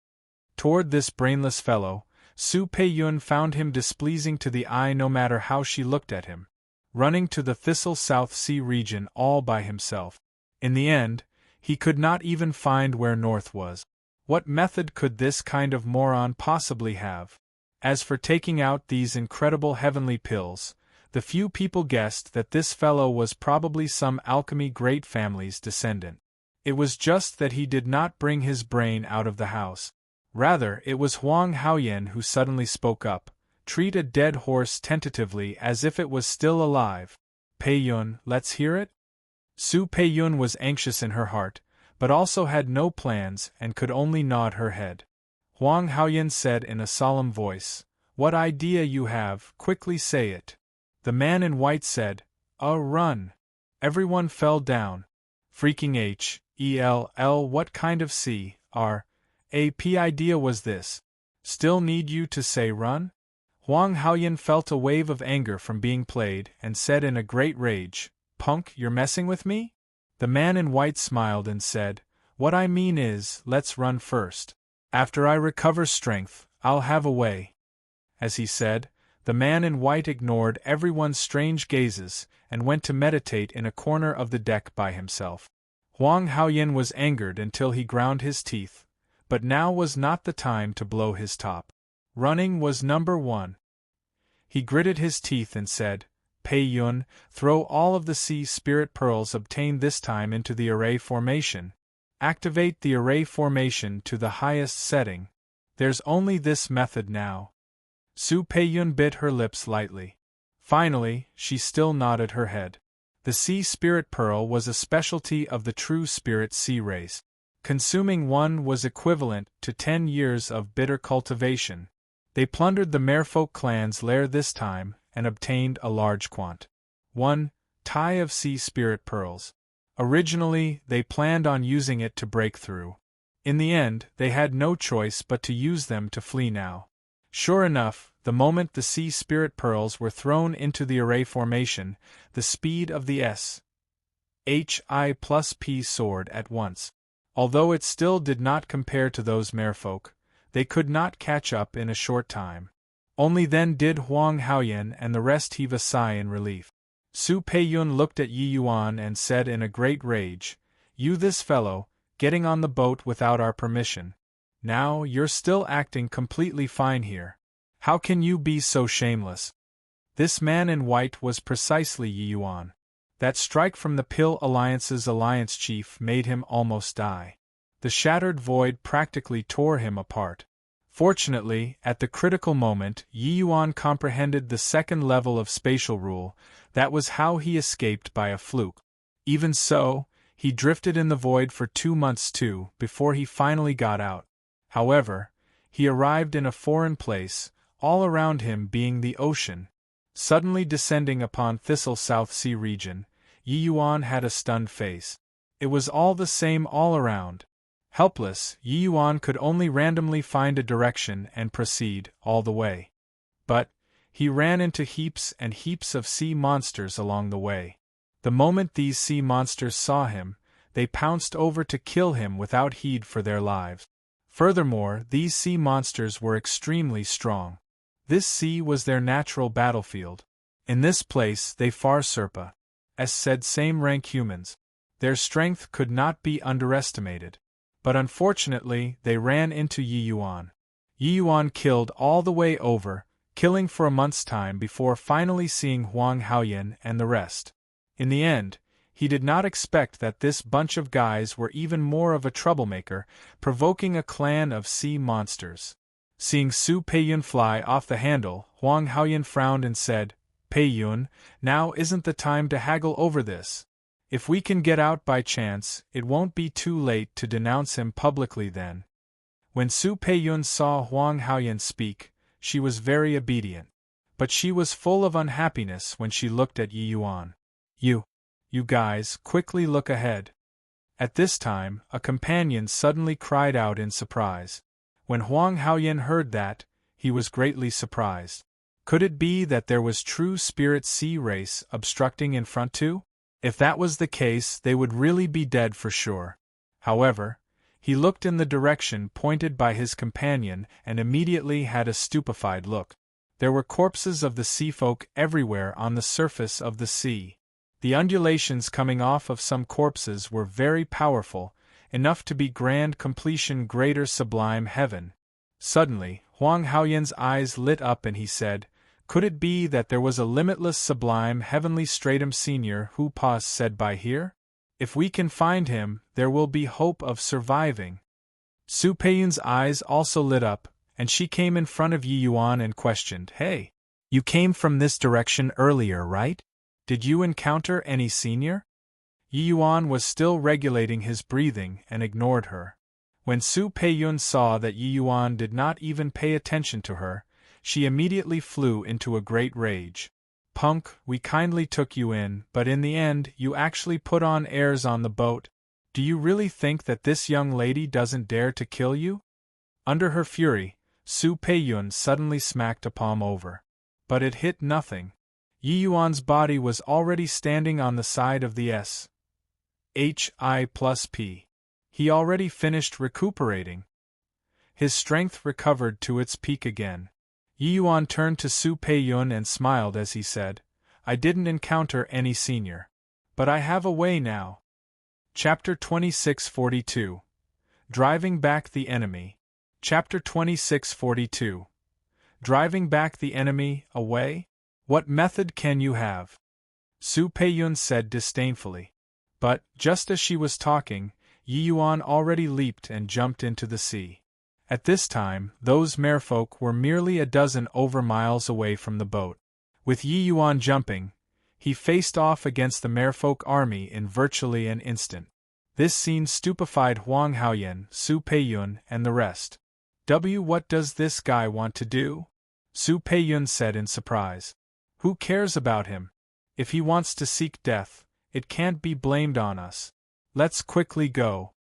Speaker 1: Toward this brainless fellow, Su Peiyun found him displeasing to the eye no matter how she looked at him. Running to the Thistle South Sea region all by himself. In the end, he could not even find where north was. What method could this kind of moron possibly have? As for taking out these incredible heavenly pills, the few people guessed that this fellow was probably some alchemy great family's descendant. It was just that he did not bring his brain out of the house. Rather, it was Huang Haoyan who suddenly spoke up. Treat a dead horse tentatively as if it was still alive. Peiyun, let's hear it? Su Peiyun was anxious in her heart, but also had no plans and could only nod her head. Huang Haoyan said in a solemn voice, "What idea you have, quickly say it." The man in white said, "Run." Everyone fell down. Freaking H-E-L-L, what kind of C-R-A-P idea was this? Still need you to say run? Huang Haoyan felt a wave of anger from being played and said in a great rage, "Punk, you're messing with me?" The man in white smiled and said, "What I mean is, let's run first. After I recover strength, I'll have a way." As he said, the man in white ignored everyone's strange gazes and went to meditate in a corner of the deck by himself. Huang Haoyan was angered until he ground his teeth, but now was not the time to blow his top. Running was number one. He gritted his teeth and said, "Pei Yun, throw all of the sea spirit pearls obtained this time into the array formation. Activate the array formation to the highest setting. There's only this method now." Su Peiyun bit her lips lightly. Finally, she still nodded her head. The sea spirit pearl was a specialty of the true spirit sea race. Consuming one was equivalent to 10 years of bitter cultivation. They plundered the merfolk clan's lair this time and obtained a large quant. 1 tie of sea spirit pearls. Originally, they planned on using it to break through. In the end, they had no choice but to use them to flee now. Sure enough, the moment the sea spirit pearls were thrown into the array formation, the speed of the S-H-I+P soared at once. Although it still did not compare to those merfolk, they could not catch up in a short time. Only then did Huang Haoyan and the rest heave a sigh in relief. Su Peiyun looked at Yi Yuan and said in a great rage, "You this fellow, getting on the boat without our permission. Now you're still acting completely fine here. How can you be so shameless?" This man in white was precisely Yi Yuan. That strike from the Pill Alliance's alliance chief made him almost die. The shattered void practically tore him apart. Fortunately, at the critical moment, Yi Yuan comprehended the second level of spatial rule. That was how he escaped by a fluke. Even so, he drifted in the void for 2 months too, before he finally got out. However, he arrived in a foreign place, all around him being the ocean. Suddenly descending upon Thistle South Sea region, Yi Yuan had a stunned face. It was all the same all around. Helpless, Yi Yuan could only randomly find a direction and proceed all the way. But he ran into heaps and heaps of sea monsters along the way. The moment these sea monsters saw him, they pounced over to kill him without heed for their lives. Furthermore, these sea monsters were extremely strong. This sea was their natural battlefield. In this place they far surpassed said same-rank humans. Their strength could not be underestimated. But unfortunately, they ran into Yi Yuan. Yi Yuan killed all the way over, killing for a month's time before finally seeing Huang Haoyan and the rest. In the end, he did not expect that this bunch of guys were even more of a troublemaker, provoking a clan of sea monsters. Seeing Su Peiyun fly off the handle, Huang Haoyan frowned and said, "Peiyun, now isn't the time to haggle over this. If we can get out by chance, it won't be too late to denounce him publicly then." When Su Peiyun saw Huang Haoyan speak, she was very obedient. But she was full of unhappiness when she looked at Yi Yuan. You guys, quickly look ahead." At this time, a companion suddenly cried out in surprise. When Huang Haoyan heard that, he was greatly surprised. Could it be that there was true spirit sea race obstructing in front too? If that was the case, they would really be dead for sure. However, he looked in the direction pointed by his companion and immediately had a stupefied look. There were corpses of the sea folk everywhere on the surface of the sea. The undulations coming off of some corpses were very powerful, enough to be grand completion greater sublime heaven. Suddenly, Huang Haoyan's eyes lit up and he said, "Could it be that there was a limitless sublime heavenly stratum senior who said by here? If we can find him, there will be hope of surviving." Su Peiyun's eyes also lit up, and she came in front of Yi Yuan and questioned, "Hey, you came from this direction earlier, right? Did you encounter any senior?" Yi Yuan was still regulating his breathing and ignored her. When Su Peiyun saw that Yi Yuan did not even pay attention to her, she immediately flew into a great rage. Punk, we kindly took you in, but in the end you actually put on airs on the boat. Do you really think that this young lady doesn't dare to kill you? Under her fury, Su Peiyun suddenly smacked a palm over. But it hit nothing. Yi Yuan's body was already standing on the side of the S.H.I+P. He already finished recuperating. His strength recovered to its peak again. Yi Yuan turned to Su Peiyun and smiled as he said, I didn't encounter any senior. But I have a way now. Chapter 2642. Driving Back the Enemy. Chapter 2642. Driving back the enemy, away? What method can you have? Su Peiyun said disdainfully. But, just as she was talking, Yi Yuan already leaped and jumped into the sea. At this time, those merfolk were merely a dozen miles away from the boat. With Yi Yuan jumping, he faced off against the merfolk army in virtually an instant. This scene stupefied Huang Haoyan, Su Peiyun, and the rest. What does this guy want to do? Su Peiyun said in surprise. Who cares about him? If he wants to seek death, it can't be blamed on us. Let's quickly go.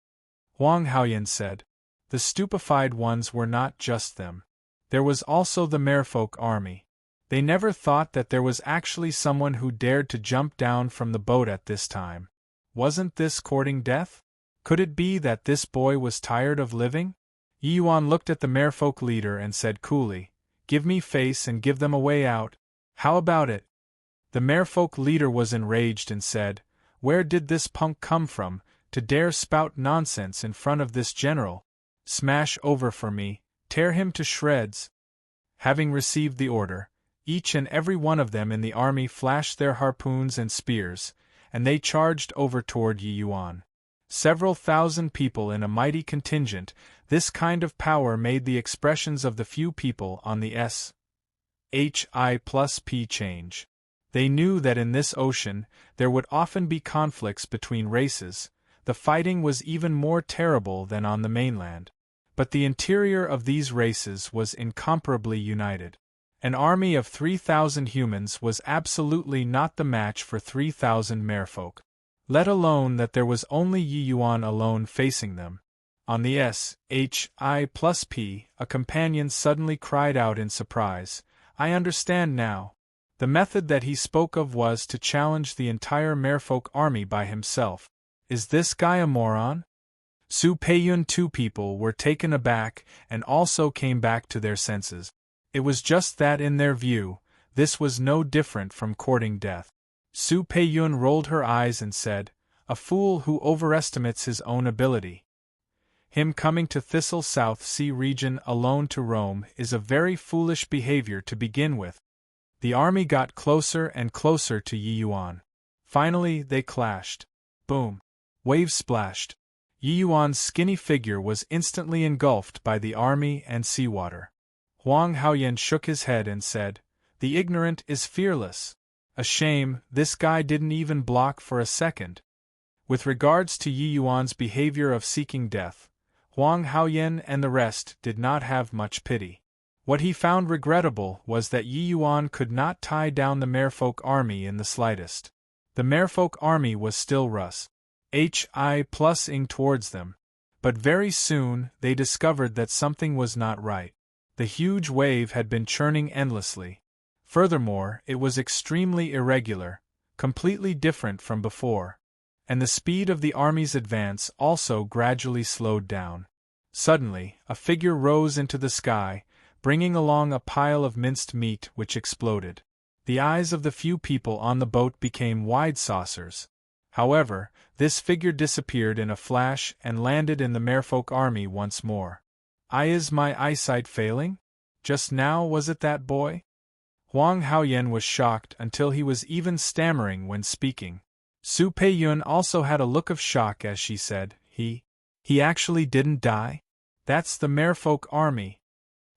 Speaker 1: Huang Haoyan said. The stupefied ones were not just them. There was also the merfolk army. They never thought that there was actually someone who dared to jump down from the boat at this time. Wasn't this courting death? Could it be that this boy was tired of living? Yi Yuan looked at the merfolk leader and said coolly, Give me face and give them a way out. How about it? The merfolk leader was enraged and said, Where did this punk come from, to dare spout nonsense in front of this general? Smash over for me, tear him to shreds. Having received the order, each and every one of them in the army flashed their harpoons and spears, and they charged over toward Yi Yuan. Several thousand people in a mighty contingent, this kind of power made the expressions of the few people on the S.H.I+P change. They knew that in this ocean, there would often be conflicts between races. The fighting was even more terrible than on the mainland. But the interior of these races was incomparably united. An army of 3,000 humans was absolutely not the match for 3,000 merfolk. Let alone that there was only Yi Yuan alone facing them. On the S.H.I+P, a companion suddenly cried out in surprise, I understand now. The method that he spoke of was to challenge the entire merfolk army by himself. Is this guy a moron? Su Peiyun two people were taken aback and also came back to their senses. It was just that in their view, this was no different from courting death. Su Peiyun rolled her eyes and said, A fool who overestimates his own ability. Him coming to Thistle South Sea region alone to roam is a very foolish behavior to begin with. The army got closer and closer to Yi Yuan. Finally they clashed. Boom. Waves splashed. Yi Yuan's skinny figure was instantly engulfed by the army and seawater. Huang Haoyan shook his head and said, The ignorant is fearless. A shame, this guy didn't even block for a second. With regards to Yi Yuan's behavior of seeking death, Huang Haoyan and the rest did not have much pity. What he found regrettable was that Yi Yuan could not tie down the merfolk army in the slightest. The merfolk army was still rushing towards them. But very soon they discovered that something was not right. The huge wave had been churning endlessly. Furthermore, it was extremely irregular, completely different from before. And the speed of the army's advance also gradually slowed down. Suddenly, a figure rose into the sky, bringing along a pile of minced meat which exploded. The eyes of the few people on the boat became wide saucers. However, this figure disappeared in a flash and landed in the merfolk army once more. Is my eyesight failing? Just now was it that boy? Huang Haoyan was shocked until he was even stammering when speaking. Su Peiyun also had a look of shock as she said, He actually didn't die? That's the merfolk army.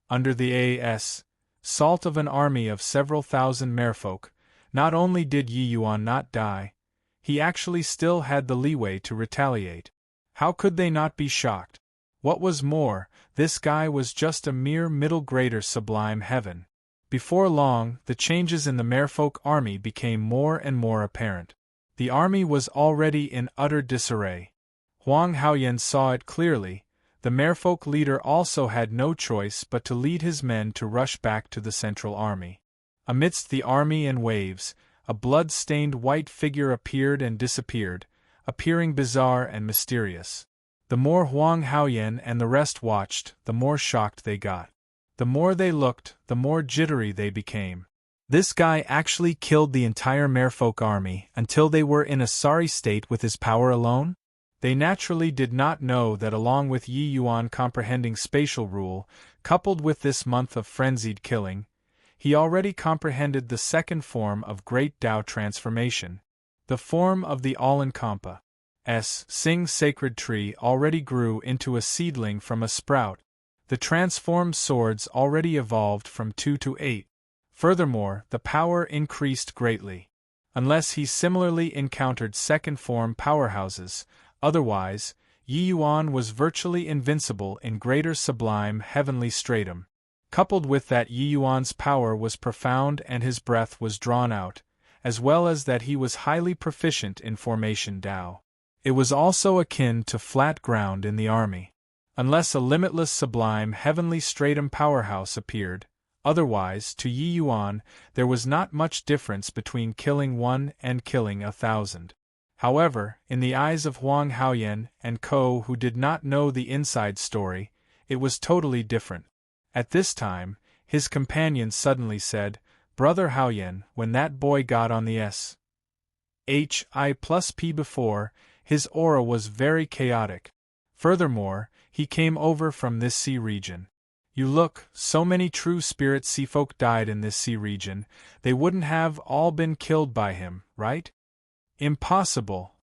Speaker 1: Under the assault of an army of several thousand merfolk, not only did Yi Yuan not die, he actually still had the leeway to retaliate. How could they not be shocked? What was more, this guy was just a mere middle grader sublime heaven. Before long, the changes in the merfolk army became more and more apparent. The army was already in utter disarray. Huang Haoyan saw it clearly. The merfolk leader also had no choice but to lead his men to rush back to the central army. Amidst the army and waves, a blood-stained white figure appeared and disappeared, appearing bizarre and mysterious. The more Huang Haoyan and the rest watched, the more shocked they got. The more they looked, the more jittery they became. This guy actually killed the entire merfolk army until they were in a sorry state with his power alone? They naturally did not know that along with Yi Yuan comprehending spatial rule, coupled with this month of frenzied killing, he already comprehended the second form of great Tao transformation. The form of the All-Encompassing sacred tree already grew into a seedling from a sprout. The transformed swords already evolved from 2 to 8. Furthermore, the power increased greatly. Unless he similarly encountered second-form powerhouses, otherwise, Yi Yuan was virtually invincible in greater sublime heavenly stratum. Coupled with that, Yi Yuan's power was profound and his breath was drawn out, as well as that he was highly proficient in formation Tao. It was also akin to flat ground in the army. Unless a limitless sublime heavenly stratum powerhouse appeared, otherwise, to Yi Yuan, there was not much difference between killing one and killing 1,000. However, in the eyes of Huang Haoyan and Co., who did not know the inside story, it was totally different. At this time, his companion suddenly said, "Brother Haoyan, when that boy got on the SHI+P before, his aura was very chaotic. Furthermore, he came over from this sea region. You look, so many true spirit sea folk died in this sea region, they wouldn't have all been killed by him, right?" "Impossible."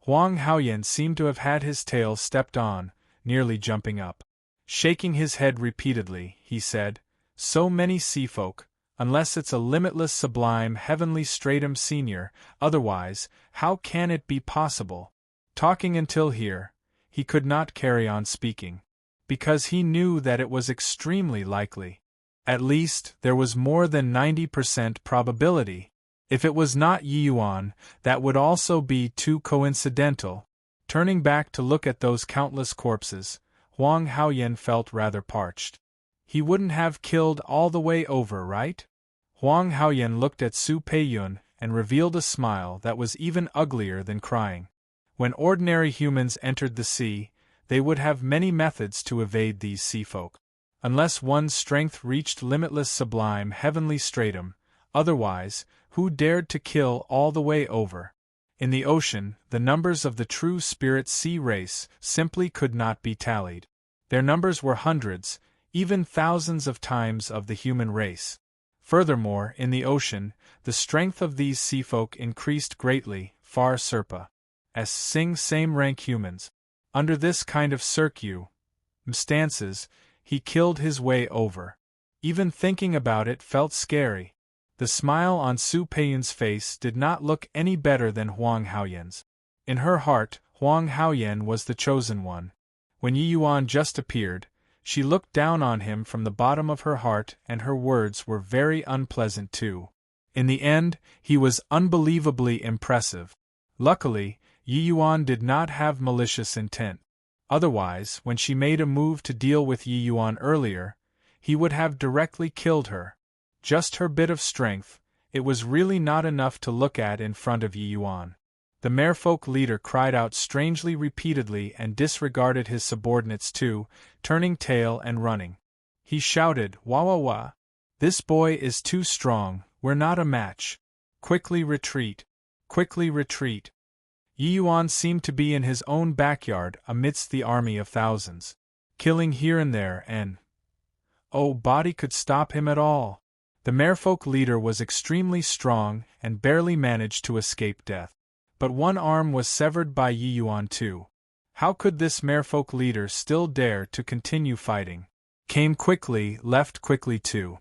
Speaker 1: Huang Haoyan seemed to have had his tail stepped on, nearly jumping up. Shaking his head repeatedly, he said, "So many sea folk, unless it's a limitless sublime heavenly stratum senior, otherwise, how can it be possible?" Talking until here, he could not carry on speaking, because he knew that it was extremely likely. At least, there was more than 90% probability. If it was not Yi Yuan, that would also be too coincidental. Turning back to look at those countless corpses, Huang Haoyan felt rather parched. He wouldn't have killed all the way over, right? Huang Haoyan looked at Su Peiyun and revealed a smile that was even uglier than crying. When ordinary humans entered the sea, they would have many methods to evade these sea folk. Unless one's strength reached limitless sublime heavenly stratum, otherwise, who dared to kill all the way over? In the ocean, the numbers of the true spirit sea race simply could not be tallied. Their numbers were hundreds, even thousands of times of the human race. Furthermore, in the ocean, the strength of these sea folk increased greatly, far surpassing same rank humans. Under this kind of circumstances, he killed his way over. Even thinking about it felt scary. The smile on Su Peiyun's face did not look any better than Huang Haoyan's. In her heart, Huang Haoyan was the chosen one. When Yi Yuan just appeared, she looked down on him from the bottom of her heart, and her words were very unpleasant too. In the end, he was unbelievably impressive. Luckily, Yi Yuan did not have malicious intent. Otherwise, when she made a move to deal with Yi Yuan earlier, he would have directly killed her. Just her bit of strength, it was really not enough to look at in front of Yi Yuan. The merfolk leader cried out strangely repeatedly and disregarded his subordinates too, turning tail and running. He shouted, "Wah wah wah! This boy is too strong, we're not a match. Quickly retreat! Quickly retreat!" Yi Yuan seemed to be in his own backyard amidst the army of thousands, killing here and there, and nobody could stop him at all. The merfolk leader was extremely strong and barely managed to escape death. But one arm was severed by Yi Yuan too. How could this merfolk leader still dare to continue fighting? Came quickly, left quickly too.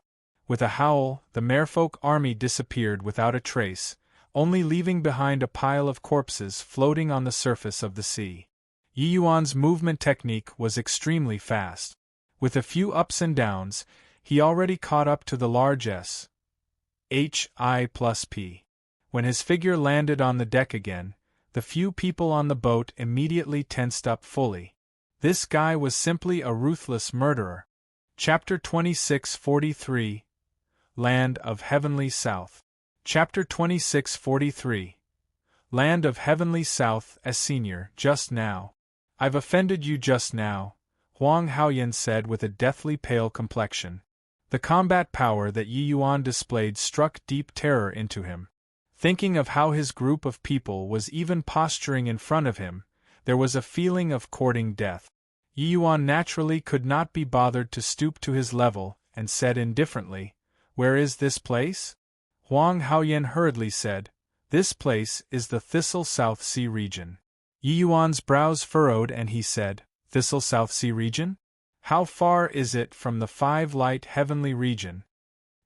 Speaker 1: With a howl, the merfolk army disappeared without a trace, only leaving behind a pile of corpses floating on the surface of the sea. Yi Yuan's movement technique was extremely fast. With a few ups and downs, He already caught up to the large S, H, I plus P. When his figure landed on the deck again, the few people on the boat immediately tensed up fully. This guy was simply a ruthless murderer. Chapter 2643 Land of Heavenly South. Chapter 2643 Land of Heavenly South. As senior, just now. I've offended you just now, Huang Haoyan said with a deathly pale complexion. The combat power that Yi Yuan displayed struck deep terror into him. Thinking of how his group of people was even posturing in front of him, there was a feeling of courting death. Yi Yuan naturally could not be bothered to stoop to his level, and said indifferently, "Where is this place?" Huang Haoyan hurriedly said, "This place is the Thistle South Sea region." Yi Yuan's brows furrowed and he said, "Thistle South Sea region? How far is it from the Five Light Heavenly region?"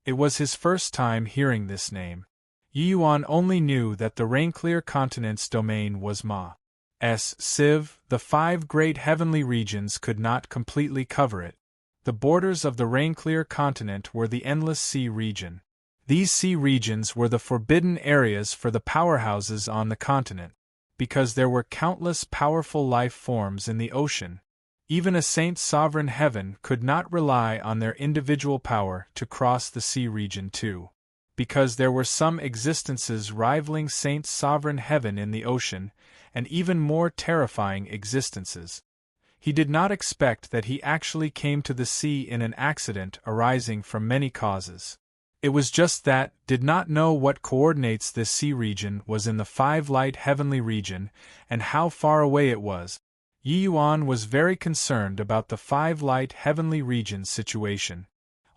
Speaker 1: It was his first time hearing this name. Yi Yuan only knew that the Rainclear Continent's domain was Ma''s Civ. The five great heavenly regions could not completely cover it. The borders of the Rainclear Continent were the Endless Sea region. These sea regions were the forbidden areas for the powerhouses on the continent, because there were countless powerful life forms in the ocean. Even a saint's sovereign heaven could not rely on their individual power to cross the sea region too. Because there were some existences rivaling Saint's sovereign heaven in the ocean, and even more terrifying existences. He did not expect that he actually came to the sea in an accident arising from many causes. It was just that, did not know what coordinates this sea region was in the Five Light Heavenly region, and how far away it was. Yi Yuan was very concerned about the Five Light Heavenly region's situation.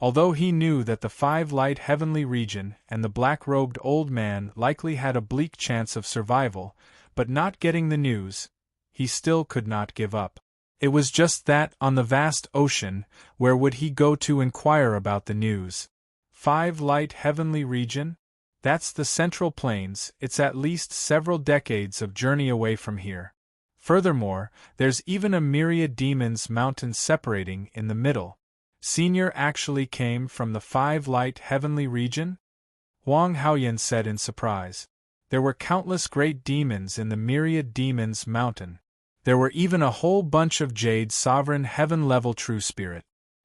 Speaker 1: Although he knew that the Five Light Heavenly region and the black-robed old man likely had a bleak chance of survival, but not getting the news, he still could not give up. It was just that, on the vast ocean, where would he go to inquire about the news? Five Light Heavenly region? That's the Central Plains. It's at least several decades of journey away from here. Furthermore, there's even a myriad demons mountain separating in the middle. Senior actually came from the Five Light Heavenly region? Huang Haoyan said in surprise. There were countless great demons in the myriad demons mountain. There were even a whole bunch of Jade Sovereign Heaven-level True Spirit.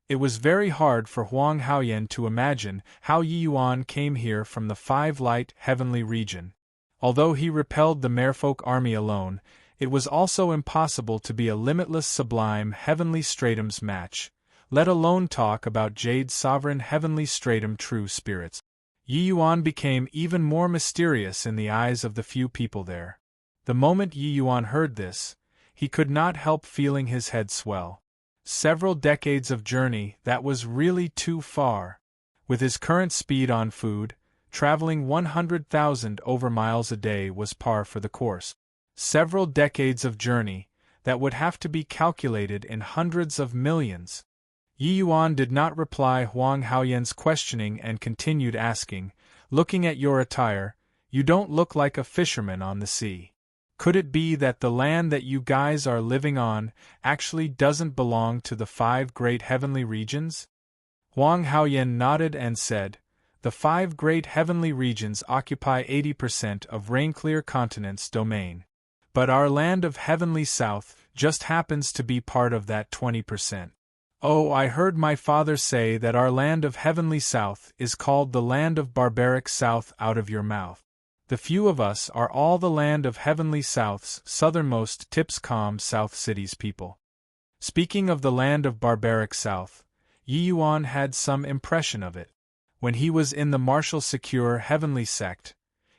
Speaker 1: It was very hard for Huang Haoyan to imagine how Yi Yuan came here from the Five Light Heavenly region. Although he repelled the Merfolk army alone, it was also impossible to be a limitless sublime Heavenly Stratums match, let alone talk about Jade Sovereign Heavenly Stratum True Spirits. Yi Yuan became even more mysterious in the eyes of the few people there. The moment Yi Yuan heard this, he could not help feeling his head swell. Several decades of journey, that was really too far. With his current speed on food, traveling 100,000 over miles a day was par for the course. Several decades of journey, that would have to be calculated in hundreds of millions. Yi Yuan did not reply Huang Haoyan's questioning and continued asking, "Looking at your attire, you don't look like a fisherman on the sea. Could it be that the land that you guys are living on actually doesn't belong to the five great heavenly regions?" Huang Haoyan nodded and said, "The five great heavenly regions occupy 80% of Rainclear Continent's domain. But our land of Heavenly South just happens to be part of that 20%. Oh, I heard my father say that our land of Heavenly South is called the land of Barbaric South out of your mouth. The few of us are all the land of Heavenly South's southernmost tips South City's people." Speaking of the land of Barbaric South, Yi Yuan had some impression of it. When he was in the Martial Secure Heavenly Sect,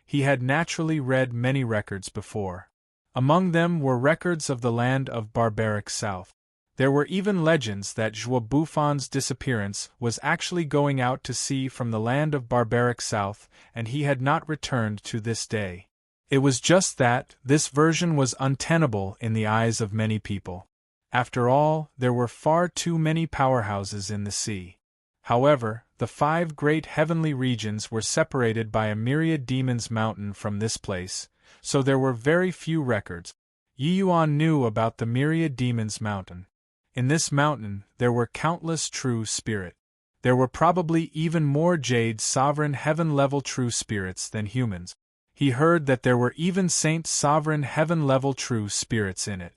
Speaker 1: he had naturally read many records before. Among them were records of the land of Barbaric South. There were even legends that Zhou Bufon's disappearance was actually going out to sea from the land of Barbaric South, and he had not returned to this day. It was just that this version was untenable in the eyes of many people. After all, there were far too many powerhouses in the sea. However, the five great heavenly regions were separated by a myriad demons mountain from this place, so there were very few records. Yi Yuan knew about the myriad demons mountain. In this mountain, there were countless true spirit. There were probably even more Jade Sovereign Heaven-level true spirits than humans. He heard that there were even Saint Sovereign Heaven-level true spirits in it.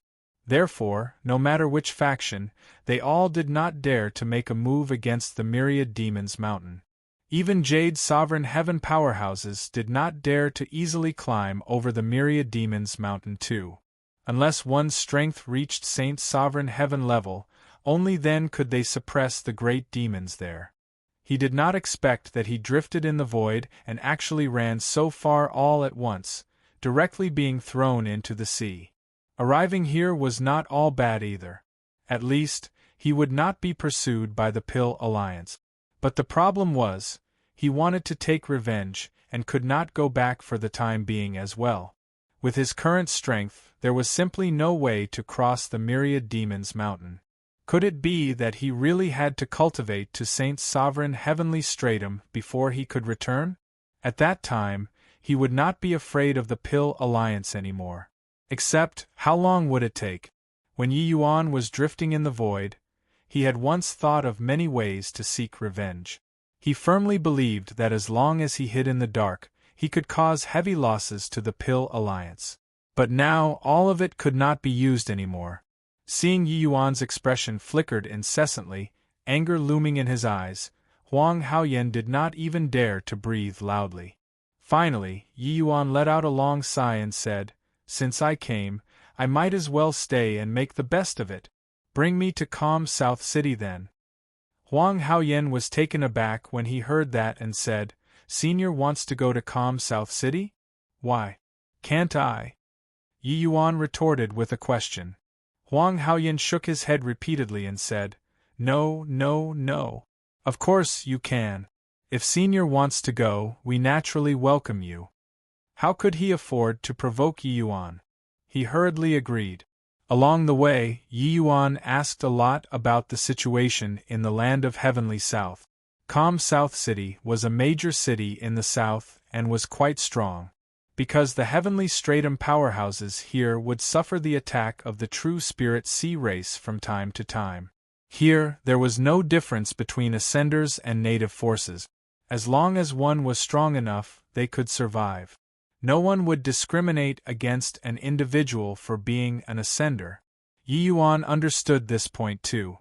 Speaker 1: Therefore, no matter which faction, they all did not dare to make a move against the myriad demons mountain. Even Jade Sovereign Heaven powerhouses did not dare to easily climb over the myriad demons mountain too. Unless one's strength reached Saint Sovereign Heaven level, only then could they suppress the great demons there. He did not expect that he drifted in the void and actually ran so far all at once, directly being thrown into the sea. Arriving here was not all bad either. At least, he would not be pursued by the Pill Alliance. But the problem was, he wanted to take revenge, and could not go back for the time being as well. With his current strength, there was simply no way to cross the myriad demons mountain. Could it be that he really had to cultivate to Saint Sovereign Heavenly Stratum before he could return? At that time, he would not be afraid of the Pill Alliance anymore. Except, how long would it take? When Yi Yuan was drifting in the void, he had once thought of many ways to seek revenge. He firmly believed that as long as he hid in the dark, he could cause heavy losses to the Pill Alliance. But now all of it could not be used anymore. Seeing Yi Yuan's expression flickered incessantly, anger looming in his eyes, Huang Haoyan did not even dare to breathe loudly. Finally, Yi Yuan let out a long sigh and said, "Since I came, I might as well stay and make the best of it. Bring me to calm South City then." Huang Haoyan was taken aback when he heard that and said, "Senior wants to go to calm South City? Why can't I?" Yi Yuan retorted with a question. Huang Haoyan shook his head repeatedly and said, "No, no, no. Of course you can. If Senior wants to go, we naturally welcome you." How could he afford to provoke Yi Yuan? He hurriedly agreed. Along the way, Yi Yuan asked a lot about the situation in the land of Heavenly South. Calm South City was a major city in the south and was quite strong. Because the Heavenly Stratum powerhouses here would suffer the attack of the true Spirit Sea race from time to time. Here, there was no difference between ascenders and native forces. As long as one was strong enough, they could survive. No one would discriminate against an individual for being an ascender. Yi Yuan understood this point too.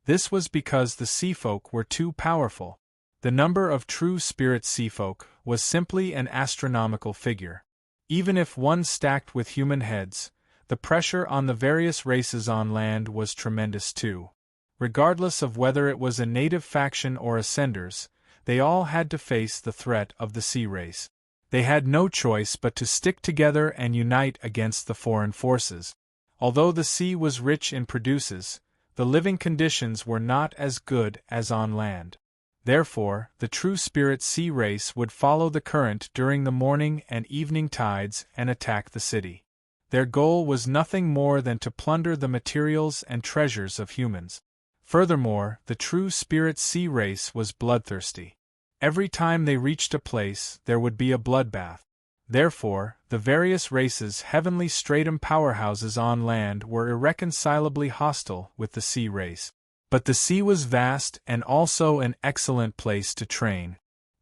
Speaker 1: This was because the Seafolk were too powerful. The number of true Spirit Seafolk was simply an astronomical figure. Even if one stacked with human heads, the pressure on the various races on land was tremendous too. Regardless of whether it was a native faction or ascenders, they all had to face the threat of the sea race. They had no choice but to stick together and unite against the foreign forces. Although the sea was rich in produces, the living conditions were not as good as on land. Therefore, the true Spirit Sea race would follow the current during the morning and evening tides and attack the city. Their goal was nothing more than to plunder the materials and treasures of humans. Furthermore, the true Spirit Sea race was bloodthirsty. Every time they reached a place, there would be a bloodbath. Therefore, the various races' Heavenly Stratum powerhouses on land were irreconcilably hostile with the sea race. But the sea was vast and also an excellent place to train.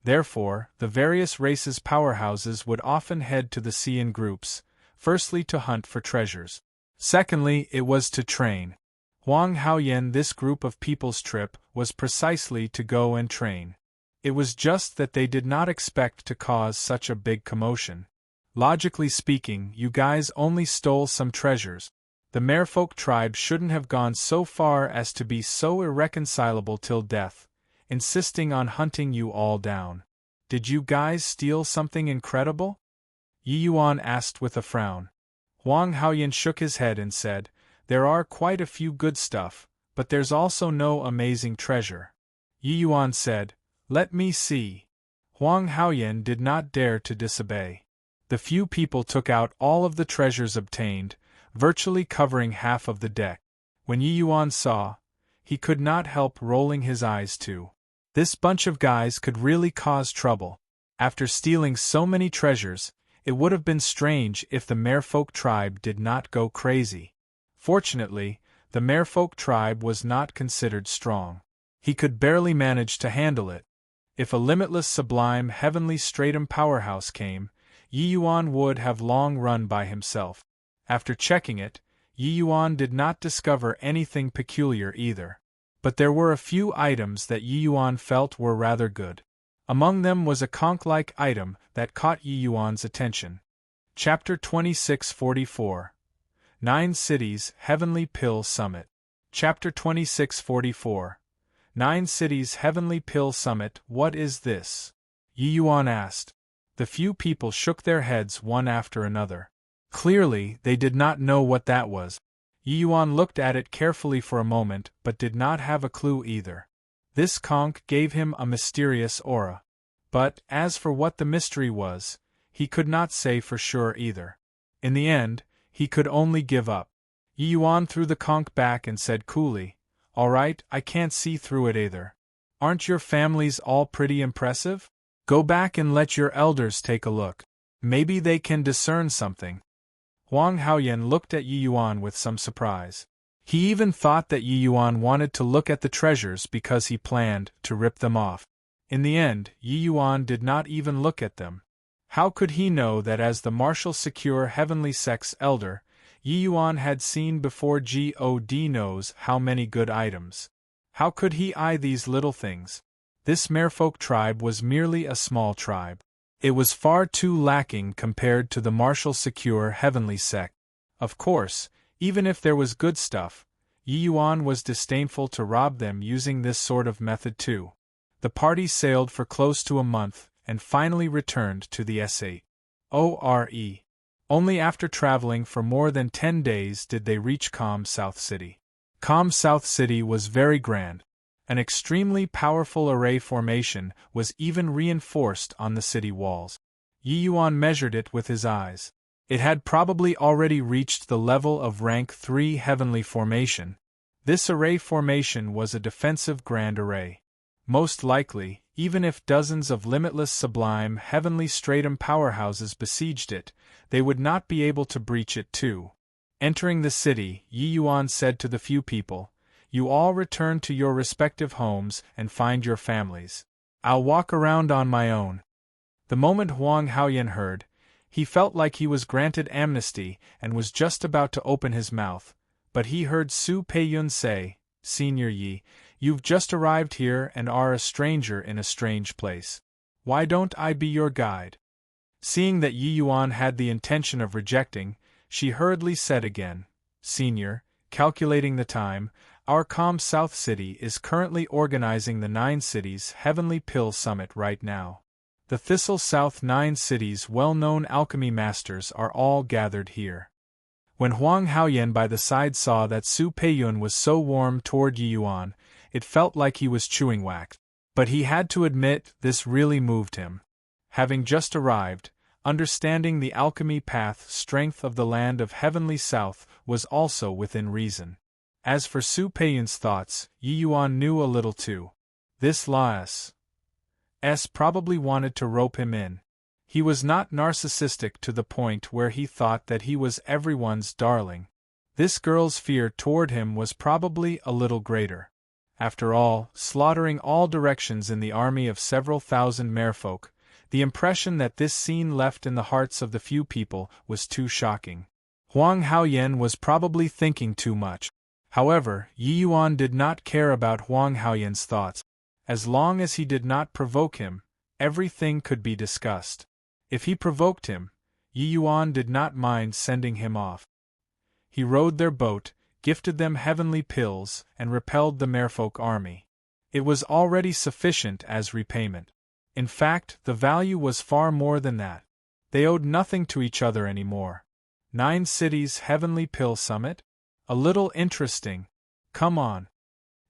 Speaker 1: Therefore, the various races' powerhouses would often head to the sea in groups, firstly to hunt for treasures. Secondly, it was to train. Huang Haoyan, this group of people's trip, was precisely to go and train. It was just that they did not expect to cause such a big commotion. Logically speaking, you guys only stole some treasures. The Merfolk tribe shouldn't have gone so far as to be so irreconcilable till death, insisting on hunting you all down. Did you guys steal something incredible? Yi Yuan asked with a frown. Huang Haoyan shook his head and said, "There are quite a few good stuff, but there's also no amazing treasure." Yi Yuan said, "Let me see." Huang Haoyan did not dare to disobey. The few people took out all of the treasures obtained, virtually covering half of the deck. When Yi Yuan saw, he could not help rolling his eyes too. This bunch of guys could really cause trouble. After stealing so many treasures, it would have been strange if the Merfolk tribe did not go crazy. Fortunately, the Merfolk tribe was not considered strong. He could barely manage to handle it. If a limitless sublime heavenly stratum powerhouse came, Yi Yuan would have long run by himself. After checking it, Yi Yuan did not discover anything peculiar either. But there were a few items that Yi Yuan felt were rather good. Among them was a conch-like item that caught Yi Yuan's attention. Chapter 2644. 9 Cities Heavenly Pill Summit. Chapter 2644. 9 Cities Heavenly Pill Summit. What is this? Yi Yuan asked. The few people shook their heads one after another. Clearly, they did not know what that was. Yi Yuan looked at it carefully for a moment but did not have a clue either. This conch gave him a mysterious aura. But, as for what the mystery was, he could not say for sure either. In the end, he could only give up. Yi Yuan threw the conch back and said coolly, "All right, I can't see through it either. Aren't your families all pretty impressive? Go back and let your elders take a look. Maybe they can discern something." Huang Haoyan looked at Yi Yuan with some surprise. He even thought that Yi Yuan wanted to look at the treasures because he planned to rip them off. In the end, Yi Yuan did not even look at them. How could he know that as the martial secure heavenly sex elder, Yi Yuan had seen before God knows how many good items? How could he eye these little things? This merfolk tribe was merely a small tribe. It was far too lacking compared to the martial secure heavenly sect. Of course, even if there was good stuff, Yi Yuan was disdainful to rob them using this sort of method too. The party sailed for close to a month and finally returned to the Sore. Only after traveling for more than 10 days did they reach Calm South City. Calm South City was very grand. An extremely powerful array formation was even reinforced on the city walls. Yi Yuan measured it with his eyes. It had probably already reached the level of rank 3 heavenly formation. This array formation was a defensive grand array. Most likely, even if dozens of limitless sublime heavenly stratum powerhouses besieged it, they would not be able to breach it too. Entering the city, Yi Yuan said to the few people, "You all return to your respective homes and find your families. I'll walk around on my own." The moment Huang Haoyan heard, he felt like he was granted amnesty and was just about to open his mouth, but he heard Su Peiyun say, "Senior Yi, you've just arrived here and are a stranger in a strange place. Why don't I be your guide?" Seeing that Yi Yuan had the intention of rejecting, she hurriedly said again, "Senior, calculating the time, our Calm South City is currently organizing the 9 Cities Heavenly Pill Summit right now. The Thistle South 9 Cities well-known alchemy masters are all gathered here." When Huang Haoyan by the side saw that Su Peiyun was so warm toward Yi Yuan, it felt like he was chewing wax. But he had to admit this really moved him. Having just arrived, understanding the alchemy path strength of the land of Heavenly South was also within reason. As for Su Peiyun's thoughts, Yi Yuan knew a little too. This Laos probably wanted to rope him in. He was not narcissistic to the point where he thought that he was everyone's darling. This girl's fear toward him was probably a little greater. After all, slaughtering all directions in the army of several thousand merfolk, the impression that this scene left in the hearts of the few people was too shocking. Huang Haoyan was probably thinking too much. However, Yi Yuan did not care about Huang Haoyan's thoughts. As long as he did not provoke him, everything could be discussed. If he provoked him, Yi Yuan did not mind sending him off. He rowed their boat, gifted them heavenly pills, and repelled the merfolk army. It was already sufficient as repayment. In fact, the value was far more than that. They owed nothing to each other anymore. 9 Cities Heavenly Pill Summit? A little interesting. Come on.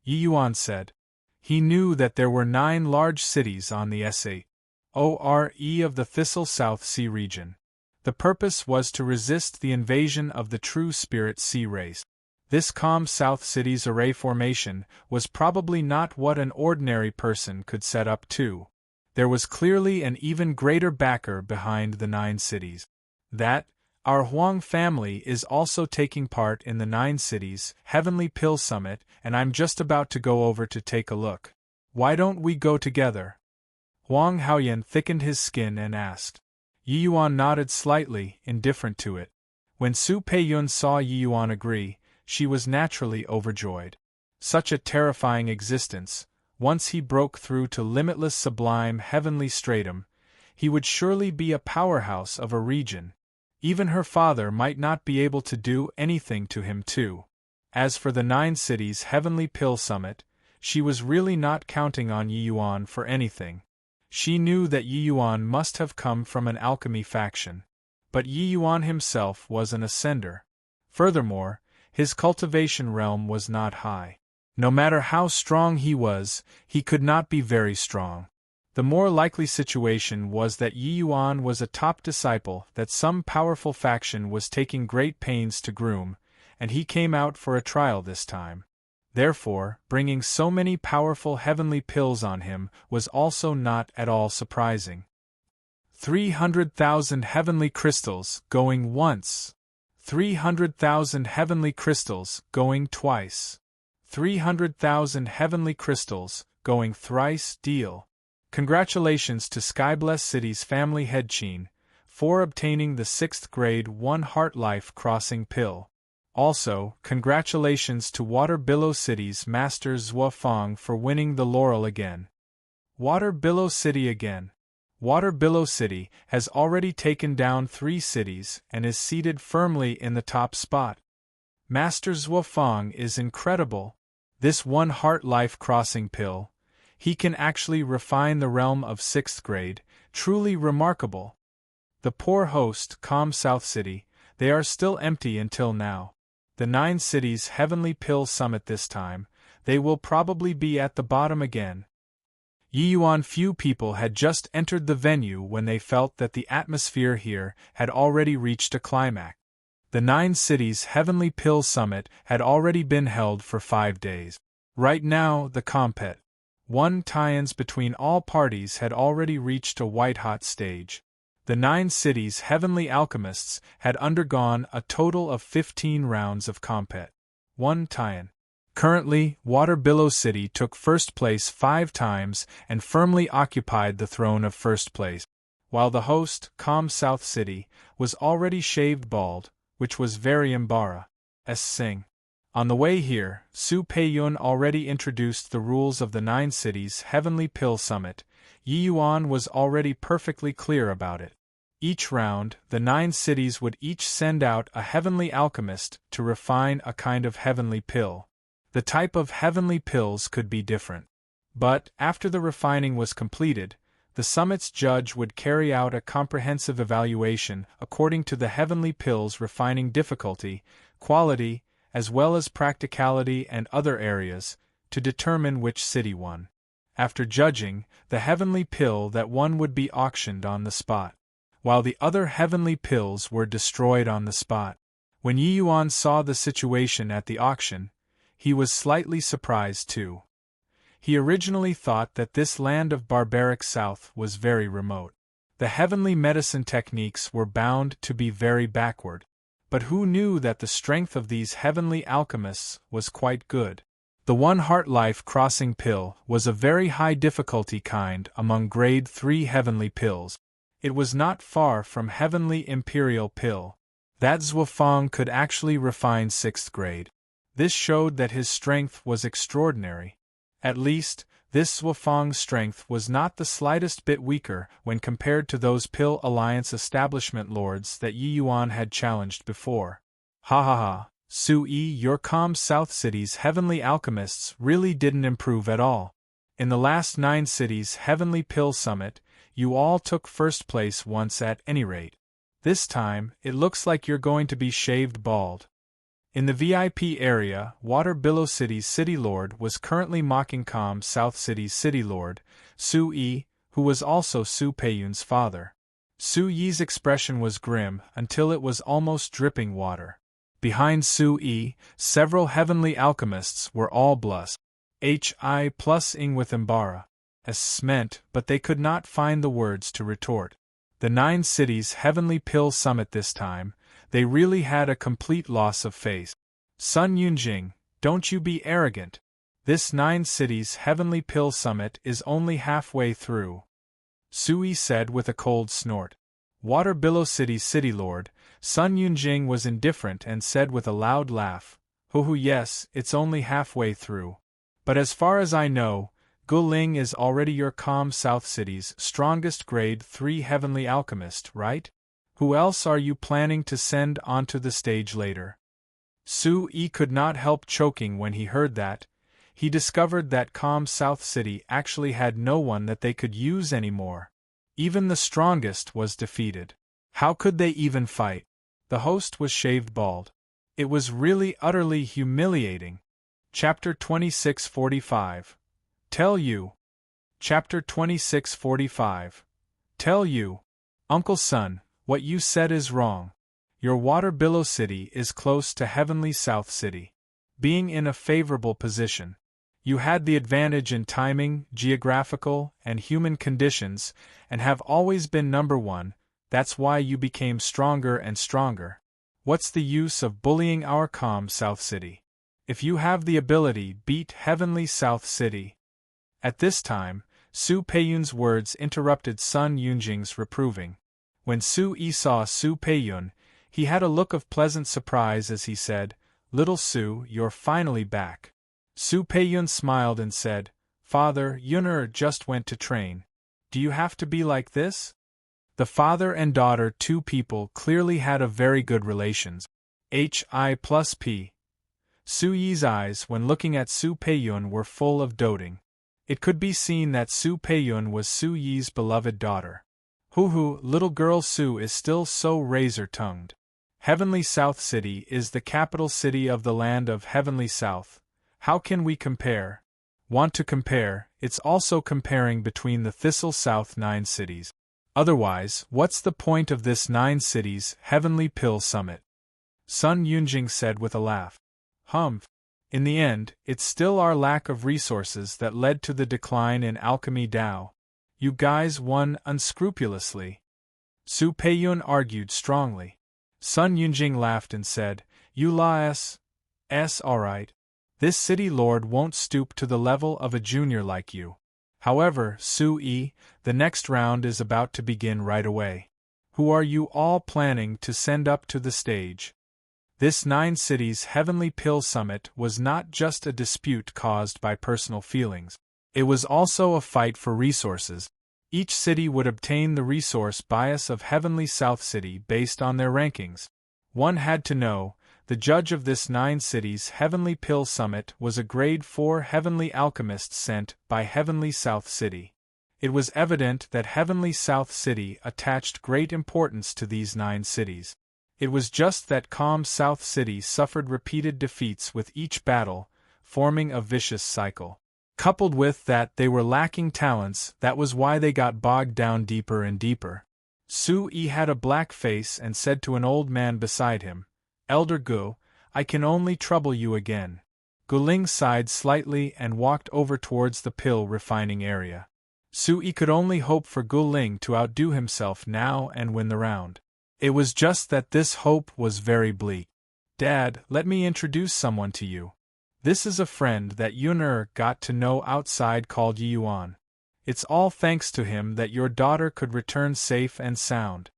Speaker 1: Yi Yuan said. He knew that there were 9 large cities on the Sore of the Thistle South Sea region. The purpose was to resist the invasion of the true spirit sea race. This Calm South City's array formation was probably not what an ordinary person could set up too. There was clearly an even greater backer behind the 9 cities. That, Our Huang family is also taking part in the 9 Cities Heavenly Pill Summit, and I'm just about to go over to take a look. Why don't we go together? Huang Haoyan thickened his skin and asked. Yi Yuan nodded slightly, indifferent to it. When Su Peiyun saw Yi Yuan agree, she was naturally overjoyed. Such a terrifying existence, once he broke through to limitless sublime heavenly stratum, he would surely be a powerhouse of a region. Even her father might not be able to do anything to him too. As for the 9 Cities Heavenly Pill Summit, she was really not counting on Yi Yuan for anything. She knew that Yi Yuan must have come from an alchemy faction. But Yi Yuan himself was an ascender. Furthermore, his cultivation realm was not high. No matter how strong he was, he could not be very strong. The more likely situation was that Yi Yuan was a top disciple that some powerful faction was taking great pains to groom, and he came out for a trial this time. Therefore, bringing so many powerful heavenly pills on him was also not at all surprising. 300,000 heavenly crystals going once. 300,000 heavenly crystals going twice. 300,000 heavenly crystals going thrice. Deal. Congratulations to Skybless City's family head Qin for obtaining the 6th grade 1 Heart Life Crossing pill. Also, congratulations to Water Billow City's Master Zhuo Fang for winning the laurel again. Water Billow City again. Water Billow City has already taken down 3 cities and is seated firmly in the top spot. Master Zhuo Fang is incredible. This 1 Heart Life Crossing pill, he can actually refine the realm of 6th grade, truly remarkable. The poor host, Calm South City, they are still empty until now. The 9 Cities Heavenly Pill Summit this time, they will probably be at the bottom again. Yi Yuan few people had just entered the venue when they felt that the atmosphere here had already reached a climax. The 9 Cities Heavenly Pill Summit had already been held for 5 days. Right now, the compet. 1 tie-ins between all parties had already reached a white-hot stage. The 9 Cities Heavenly Alchemists had undergone a total of 15 rounds of compet. 1 tie-in. Currently, Water Billow City took first place 5 times and firmly occupied the throne of first place, while the host, Calm South City, was already shaved bald, which was very embarrassing. On the way here, Su Peiyun already introduced the rules of the 9 Cities Heavenly Pill Summit. Yi Yuan was already perfectly clear about it. Each round, the 9 cities would each send out a heavenly alchemist to refine a kind of heavenly pill. The type of heavenly pills could be different. But, after the refining was completed, the summit's judge would carry out a comprehensive evaluation according to the heavenly pill's refining difficulty, quality, as well as practicality and other areas, to determine which city won. After judging, the heavenly pill that won would be auctioned on the spot, while the other heavenly pills were destroyed on the spot. When Yi Yuan saw the situation at the auction, he was slightly surprised too. He originally thought that this land of barbaric south was very remote. The heavenly medicine techniques were bound to be very backward. But who knew that the strength of these heavenly alchemists was quite good? The 1 Heart Life Crossing pill was a very high difficulty kind among grade 3 heavenly pills. It was not far from heavenly imperial pill. That Zhuo Fang could actually refine 6th grade. This showed that his strength was extraordinary. At least, this Zhuo Fang's strength was not the slightest bit weaker when compared to those Pill Alliance establishment lords that Yi Yuan had challenged before. Ha ha ha, Su Yi, your Calm South City's heavenly alchemists really didn't improve at all. In the last 9 Cities Heavenly Pill Summit, you all took first place once at any rate. This time, it looks like you're going to be shaved bald. In the VIP area, Water Billow City's City Lord was currently mocking Calm South City's City Lord, Su Yi, who was also Su Peiyun's father. Su Yi's expression was grim until it was almost dripping water. Behind Su Yi, several heavenly alchemists were all hi+ing with embarrassment, but they could not find the words to retort. The 9 Cities Heavenly Pill Summit this time, They really had a complete loss of faith. Sun Yunjing, don't you be arrogant. This 9 cities heavenly pill summit is only halfway through. Sui said with a cold snort. Water Billow City Lord, Sun Yunjing was indifferent and said with a loud laugh, Hoo yes, it's only halfway through. But as far as I know, Guling is already your calm South City's strongest grade 3 heavenly alchemist, right? Who else are you planning to send onto the stage later? Sui could not help choking when he heard that. He discovered that calm South City actually had no one that they could use anymore. Even the strongest was defeated. How could they even fight? The host was shaved bald. It was really utterly humiliating. Chapter 2645. Tell you. Chapter 2645. Tell you. Uncle Sun, what you said is wrong. Your Water Billow City is close to Heavenly South City. Being in a favorable position. You had the advantage in timing, geographical, and human conditions, and have always been number 1, that's why you became stronger and stronger. What's the use of bullying our calm South City? If you have the ability, beat Heavenly South City. At this time, Su Peiyun's words interrupted Sun Yunjing's reproving. When Sui saw Su Peiyun, he had a look of pleasant surprise as he said, Little Su, you're finally back. Su Peiyun smiled and said, Father, Yun'er just went to train. Do you have to be like this? The father and daughter, 2 people, clearly had a very good relations. Hi+P. Su Yi's eyes when looking at Su Peiyun were full of doting. It could be seen that Su Peiyun was Su Yi's beloved daughter. Hoo, little girl Su is still so razor-tongued. Heavenly South City is the capital city of the land of Heavenly South. How can we compare? Want to compare, it's also comparing between the Thistle South 9 cities. Otherwise, what's the point of this 9 cities Heavenly Pill Summit? Sun Yunjing said with a laugh. In the end, it's still our lack of resources that led to the decline in Alchemy Dao. You guys won unscrupulously. Su Peiyun argued strongly. Sun Yunjing laughed and said, You la alright. This city lord won't stoop to the level of a junior like you. However, Sui, the next round is about to begin right away. Who are you all planning to send up to the stage? This 9 cities Heavenly Pill Summit was not just a dispute caused by personal feelings. It was also a fight for resources. Each city would obtain the resource bias of Heavenly South City based on their rankings. One had to know, the judge of this 9 cities Heavenly Pill Summit was a grade 4 Heavenly Alchemist sent by Heavenly South City. It was evident that Heavenly South City attached great importance to these 9 cities. It was just that calm South City suffered repeated defeats with each battle, forming a vicious cycle. Coupled with that they were lacking talents, that was why they got bogged down deeper and deeper. Sui had a black face and said to an old man beside him, Elder Gu, I can only trouble you again. Guling sighed slightly and walked over towards the pill refining area. Sui could only hope for Guling to outdo himself now and win the round. It was just that this hope was very bleak. Dad, let me introduce someone to you. This is a friend that Yun'er got to know outside called Yuan. It's all thanks to him that your daughter could return safe and sound.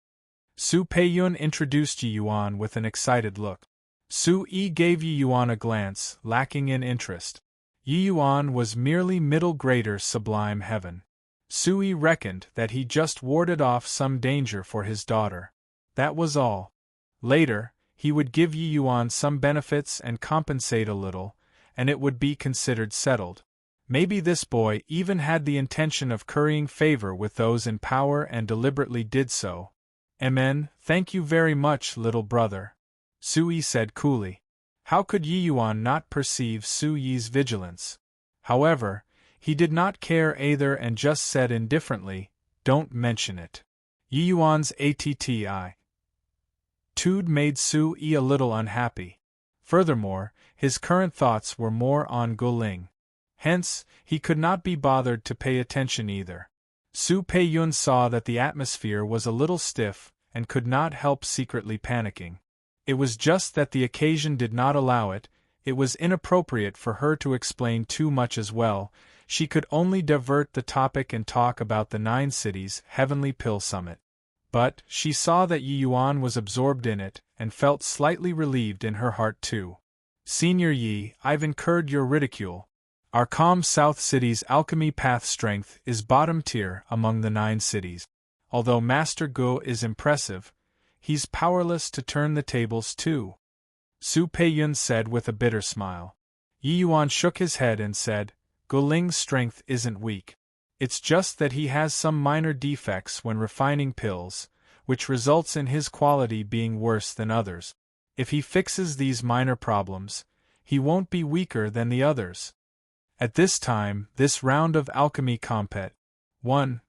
Speaker 1: Su Peiyun introduced Yuan with an excited look. Sui gave Yuan a glance, lacking in interest. Yuan was merely middle grader sublime heaven. Sui reckoned that he just warded off some danger for his daughter. That was all. Later, he would give Yuan some benefits and compensate a little, and it would be considered settled. Maybe this boy even had the intention of currying favor with those in power and deliberately did so. Amen, thank you very much, little brother. Sui said coolly. How could Yuan not perceive Sui's vigilance? However, he did not care either and just said indifferently, Don't mention it. Yuan's attitude made Sui a little unhappy. Furthermore, his current thoughts were more on Guling. Hence, he could not be bothered to pay attention either. Su Peiyun saw that the atmosphere was a little stiff, and could not help secretly panicking. It was just that the occasion did not allow it. It was inappropriate for her to explain too much as well. She could only divert the topic and talk about the 9 cities Heavenly Pill Summit. But she saw that Yi Yuan was absorbed in it, and felt slightly relieved in her heart too. Senior Yi, I've incurred your ridicule. Our calm South City's alchemy path strength is bottom tier among the 9 cities. Although Master Gu is impressive, he's powerless to turn the tables too. Su Peiyun said with a bitter smile. Yi Yuan shook his head and said, Gu Ling's strength isn't weak. It's just that he has some minor defects when refining pills, which results in his quality being worse than others. If he fixes these minor problems, he won't be weaker than the others. At this time, this round of alchemy compet 1.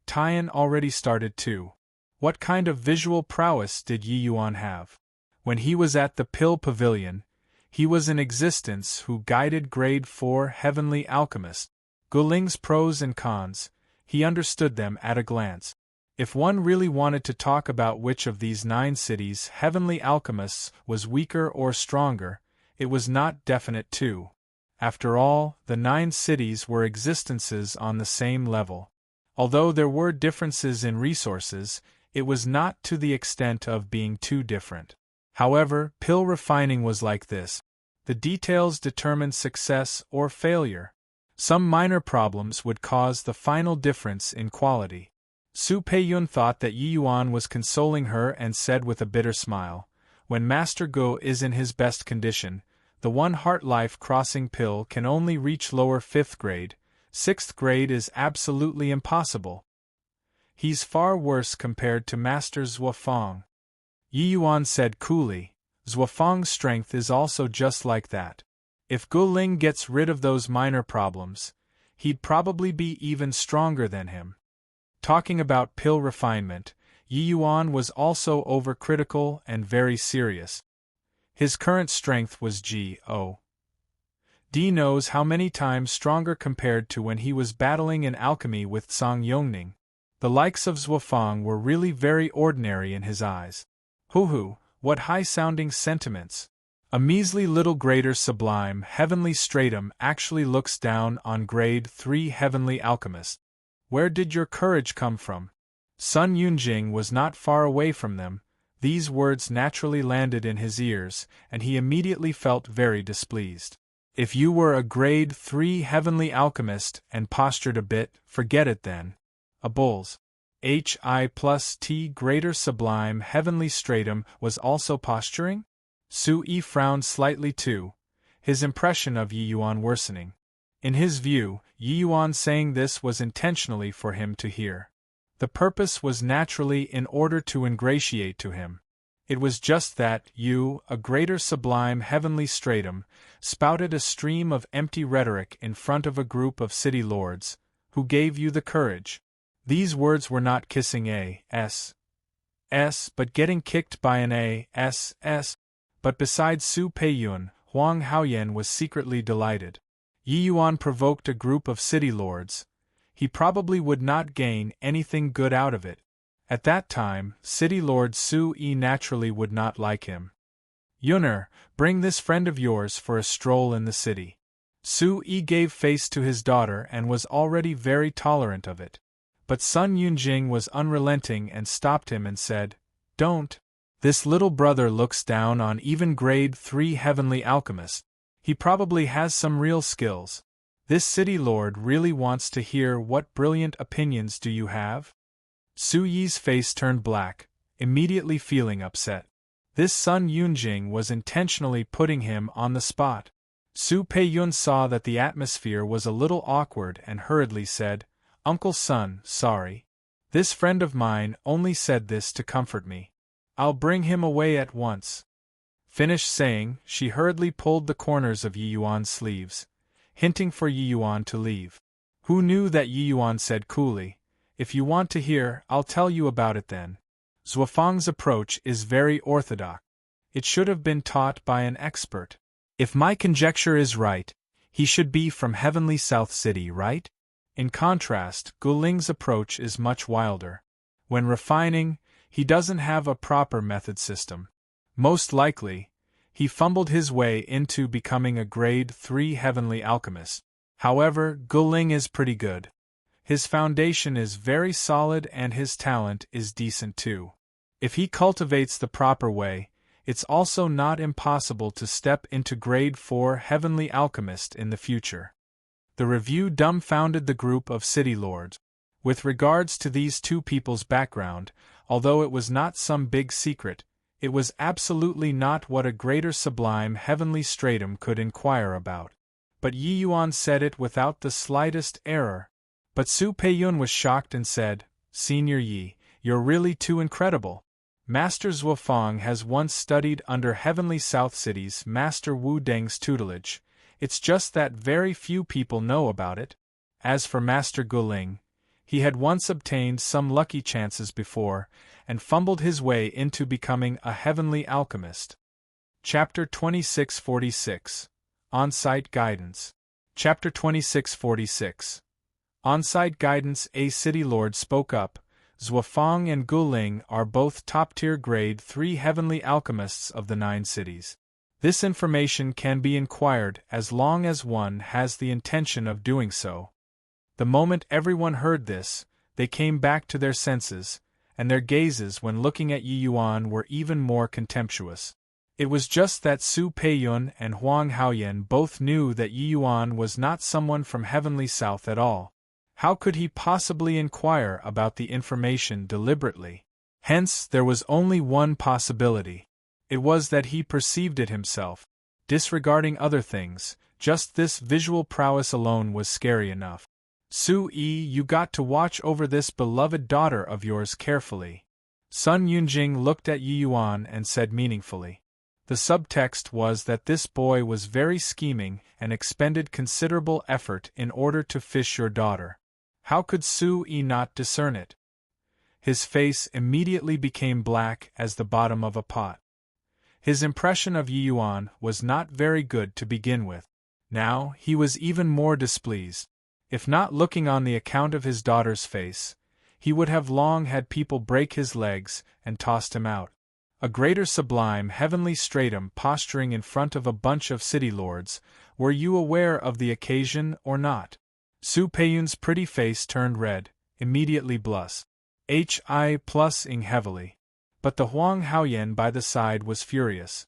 Speaker 1: Tian already started too. What kind of visual prowess did Yi Yuan have? When he was at the Pill Pavilion, he was in existence who guided Grade 4 Heavenly Alchemist. Gu Ling's pros and cons, he understood them at a glance. If one really wanted to talk about which of these 9 cities Heavenly Alchemists was weaker or stronger, it was not definite too. After all, the 9 cities were existences on the same level. Although there were differences in resources, it was not to the extent of being too different. However, pill refining was like this. The details determined success or failure. Some minor problems would cause the final difference in quality. Su Peiyun thought that Yi Yuan was consoling her and said with a bitter smile, when Master Gu is in his best condition, the one heart life crossing pill can only reach lower 5th grade, 6th grade is absolutely impossible. He's far worse compared to Master Zhuofang. Yi Yuan said coolly, Zhuofang's strength is also just like that. If Gu Ling gets rid of those minor problems, he'd probably be even stronger than him. Talking about pill refinement, Yi Yuan was also overcritical and very serious. His current strength was G.O. D knows how many times stronger compared to when he was battling in alchemy with Song Yongning. The likes of Zhuofang were really very ordinary in his eyes. Hoo-hoo, what high-sounding sentiments! A measly little greater sublime heavenly stratum actually looks down on grade 3 heavenly alchemist. Where did your courage come from? Sun Yunjing was not far away from them. These words naturally landed in his ears, and he immediately felt very displeased. If you were a grade 3 heavenly alchemist and postured a bit, forget it then. A bull's Hi+T greater sublime heavenly stratum was also posturing? Su Yi frowned slightly too, his impression of Yi Yuan worsening. In his view, Yi Yuan saying this was intentionally for him to hear. The purpose was naturally in order to ingratiate to him. It was just that you, a greater sublime heavenly stratum, spouted a stream of empty rhetoric in front of a group of city lords, who gave you the courage. These words were not kissing a.s. but getting kicked by an a.s. But besides Su Peiyun, Huang Haoyan was secretly delighted. Yi Yuan provoked a group of city lords. He probably would not gain anything good out of it. At that time, city lord Su Yi naturally would not like him. Yuner, bring this friend of yours for a stroll in the city. Su Yi gave face to his daughter and was already very tolerant of it. But Sun Yunjing was unrelenting and stopped him and said, Don't. This little brother looks down on even grade 3 heavenly alchemist. He probably has some real skills. This city lord really wants to hear what brilliant opinions do you have? Su Yi's face turned black, immediately feeling upset. This Sun Yunjing was intentionally putting him on the spot. Su Peiyun saw that the atmosphere was a little awkward and hurriedly said, Uncle Sun, sorry. This friend of mine only said this to comfort me. I'll bring him away at once. Finished saying, she hurriedly pulled the corners of Yi Yuan's sleeves, hinting for Yi Yuan to leave. Who knew that Yi Yuan said coolly, If you want to hear, I'll tell you about it then. Zhuofang's approach is very orthodox. It should have been taught by an expert. If my conjecture is right, he should be from heavenly South City, right? In contrast, Gu Ling's approach is much wilder. When refining, he doesn't have a proper method system. Most likely, he fumbled his way into becoming a grade 3 heavenly alchemist. However, Guling is pretty good. His foundation is very solid and his talent is decent too. If he cultivates the proper way, it's also not impossible to step into grade 4 heavenly alchemist in the future. The review dumbfounded the group of city lords. With regards to these two people's background, although it was not some big secret, it was absolutely not what a greater sublime heavenly stratum could inquire about. But Yi Yuan said it without the slightest error. But Su Peiyun was shocked and said, "Senior Yi, you're really too incredible. Master Zhuofang has once studied under Heavenly South City's Master Wu Deng's tutelage. It's just that very few people know about it. As for Master Guling, he had once obtained some lucky chances before, and fumbled his way into becoming a heavenly alchemist." Chapter 2646. On-Site Guidance. Chapter 2646. On-Site Guidance. A city lord spoke up. Zhuofang and Guling are both top-tier grade 3 heavenly alchemists of the 9 cities. This information can be inquired as long as one has the intention of doing so. The moment everyone heard this, they came back to their senses, and their gazes when looking at Yi Yuan were even more contemptuous. It was just that Su Peiyun and Huang Haoyan both knew that Yi Yuan was not someone from Heavenly South at all. How could he possibly inquire about the information deliberately? Hence, there was only one possibility. It was that he perceived it himself. Disregarding other things, just this visual prowess alone was scary enough. Su-yi, you got to watch over this beloved daughter of yours carefully. Sun Yunjing looked at Yi Yuan and said meaningfully. The subtext was that this boy was very scheming and expended considerable effort in order to fish your daughter. How could Su-yi not discern it? His face immediately became black as the bottom of a pot. His impression of Yi Yuan was not very good to begin with. Now, he was even more displeased. If not looking on the account of his daughter's face, he would have long had people break his legs and tossed him out. A greater sublime heavenly stratum posturing in front of a bunch of city lords, were you aware of the occasion or not? Su Peiyun's pretty face turned red, immediately blushing heavily. But the Huang Haoyan by the side was furious.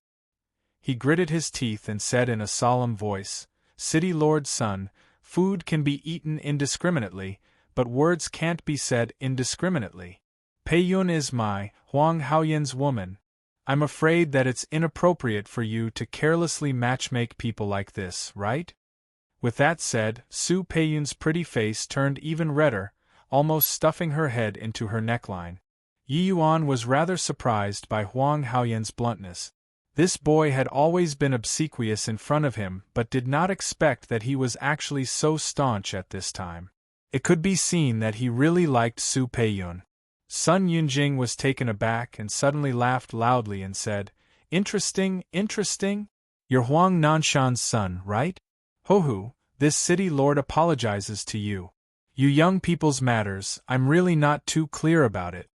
Speaker 1: He gritted his teeth and said in a solemn voice, "City Lord's son, food can be eaten indiscriminately, but words can't be said indiscriminately. Peiyun is my, Huang Haoyan's woman. I'm afraid that it's inappropriate for you to carelessly matchmake people like this, right?" With that said, Su Peiyun's pretty face turned even redder, almost stuffing her head into her neckline. Yi Yuan was rather surprised by Huang Haoyan's bluntness. This boy had always been obsequious in front of him but did not expect that he was actually so staunch at this time. It could be seen that he really liked Su Peiyun. Sun Yunjing was taken aback and suddenly laughed loudly and said, "Interesting, interesting? You're Huang Nanshan's son, right? Ho-hoo, this city lord apologizes to you. You young people's matters, I'm really not too clear about it."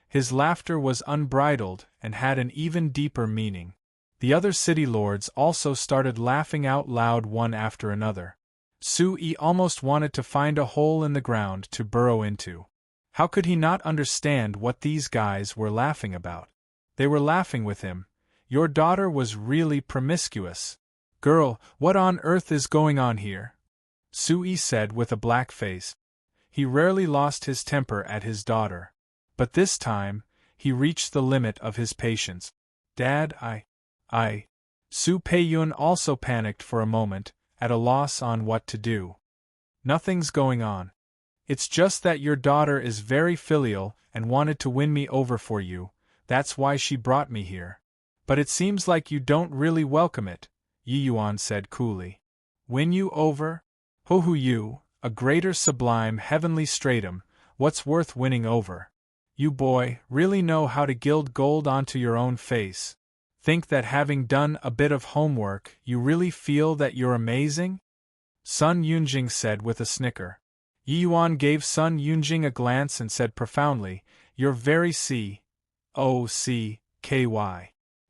Speaker 1: His laughter was unbridled and had an even deeper meaning. The other city lords also started laughing out loud one after another. Su-yi almost wanted to find a hole in the ground to burrow into. How could he not understand what these guys were laughing about? They were laughing with him. Your daughter was really promiscuous. "Girl, what on earth is going on here?" Su-yi said with a black face. He rarely lost his temper at his daughter. But this time, he reached the limit of his patience. "Dad, I. Su Peiyun also panicked for a moment, at a loss on what to do. "Nothing's going on. It's just that your daughter is very filial and wanted to win me over for you, that's why she brought me here. But it seems like you don't really welcome it," Yi Yuan said coolly. "Win you over? Ho-hoo you, a greater sublime heavenly stratum, what's worth winning over? You boy, really know how to gild gold onto your own face. Think that having done a bit of homework, you really feel that you're amazing?" Sun Yunjing said with a snicker. Yi Yuan gave Sun Yunjing a glance and said profoundly, "You're very C-O-C-K-Y.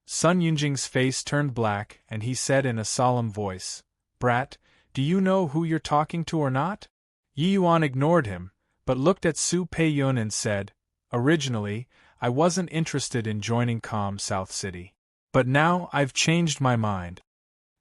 Speaker 1: Sun Yunjing's face turned black and he said in a solemn voice, "Brat, do you know who you're talking to or not?" Yi Yuan ignored him, but looked at Su Peiyun and said, "Originally, I wasn't interested in joining Com South City. But now I've changed my mind."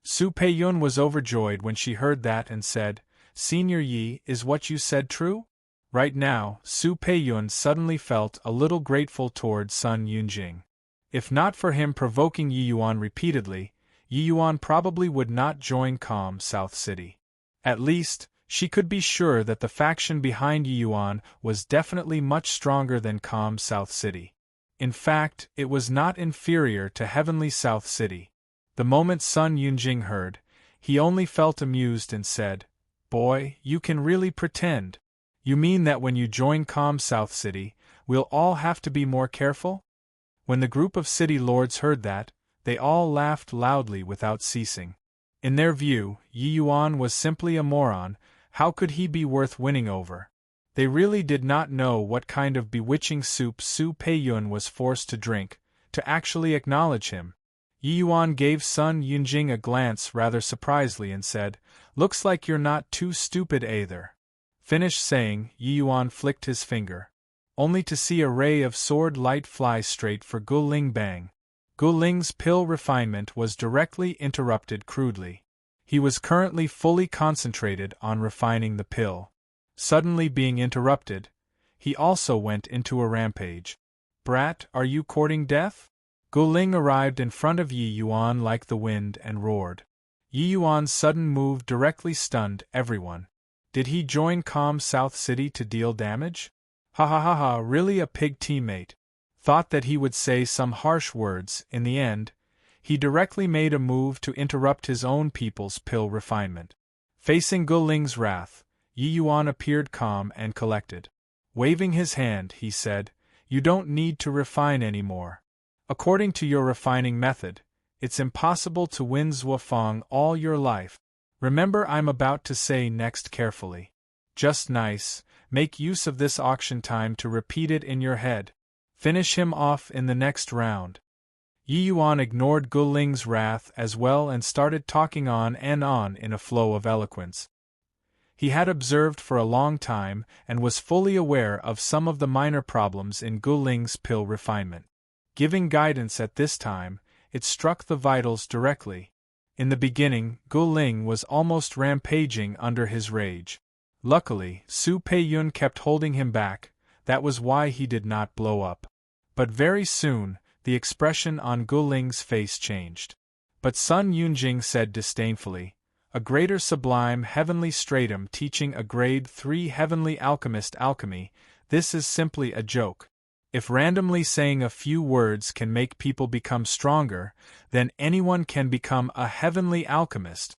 Speaker 1: Su Peiyun was overjoyed when she heard that and said, "Senior Yi, is what you said true?" Right now, Su Peiyun suddenly felt a little grateful toward Sun Yunjing. If not for him provoking Yi Yuan repeatedly, Yi Yuan probably would not join Com South City. At least, she could be sure that the faction behind Yi Yuan was definitely much stronger than Com South City. In fact, it was not inferior to Heavenly South City. The moment Sun Yunjing heard, he only felt amused and said, "Boy, you can really pretend. You mean that when you join Com South City, we'll all have to be more careful?" When the group of city lords heard that, they all laughed loudly without ceasing. In their view, Yi Yuan was simply a moron. How could he be worth winning over? They really did not know what kind of bewitching soup Su Peiyun was forced to drink, to actually acknowledge him. Yi Yuan gave Sun Yunjing a glance rather surprisedly and said, "Looks like you're not too stupid either." Finished saying, Yi Yuan flicked his finger, only to see a ray of sword light fly straight for Gu Ling Bang. Gu Ling's pill refinement was directly interrupted crudely. He was currently fully concentrated on refining the pill. Suddenly being interrupted, he also went into a rampage. "Brat, are you courting death?" Gu Ling arrived in front of Yi Yuan like the wind and roared. Yi Yuan's sudden move directly stunned everyone. Did he join Com South City to deal damage? Ha ha ha ha, really a pig teammate. Thought that he would say some harsh words. In the end, he directly made a move to interrupt his own people's pill refinement. Facing Gu Ling's wrath, Yi Yuan appeared calm and collected. Waving his hand, he said, "You don't need to refine anymore. According to your refining method, it's impossible to win Zuofeng all your life. Remember, I'm about to say next carefully. Just nice, make use of this auction time to repeat it in your head. Finish him off in the next round." Yi Yuan ignored Gu Ling's wrath as well and started talking on and on in a flow of eloquence. He had observed for a long time and was fully aware of some of the minor problems in Gu Ling's pill refinement. Giving guidance at this time, it struck the vitals directly. In the beginning, Gu Ling was almost rampaging under his rage. Luckily, Su Peiyun kept holding him back. That was why he did not blow up. But very soon, the expression on Gu Ling's face changed. But Sun Yunjing said disdainfully, "A greater sublime heavenly stratum teaching a grade 3 heavenly alchemist alchemy, this is simply a joke. If randomly saying a few words can make people become stronger, then anyone can become a heavenly alchemist."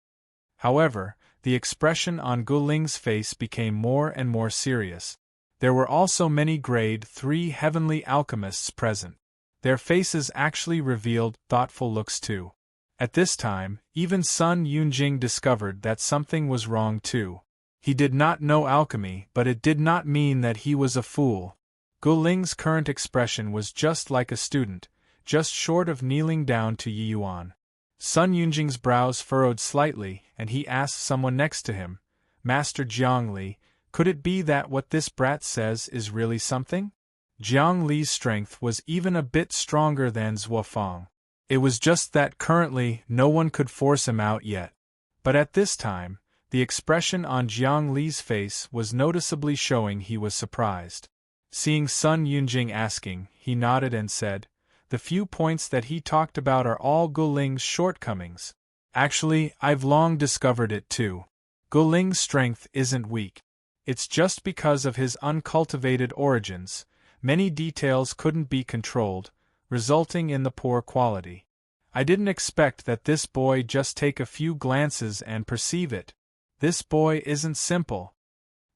Speaker 1: However, the expression on Gu Ling's face became more and more serious. There were also many grade 3 heavenly alchemists present. Their faces actually revealed thoughtful looks too. At this time, even Sun Yunjing discovered that something was wrong too. He did not know alchemy, but it did not mean that he was a fool. Gu Ling's current expression was just like a student, just short of kneeling down to Yi Yuan. Sun Yunjing's brows furrowed slightly, and he asked someone next to him, "Master Jiang Li, could it be that what this brat says is really something?" Jiang Li's strength was even a bit stronger than Zuofeng. It was just that currently no one could force him out yet. But at this time, the expression on Jiang Li's face was noticeably showing he was surprised. Seeing Sun Yunjing asking, he nodded and said, "The few points that he talked about are all Gu Ling's shortcomings. Actually, I've long discovered it too. Gu Ling's strength isn't weak. It's just because of his uncultivated origins, many details couldn't be controlled, resulting in the poor quality. I didn't expect that this boy just take a few glances and perceive it. This boy isn't simple."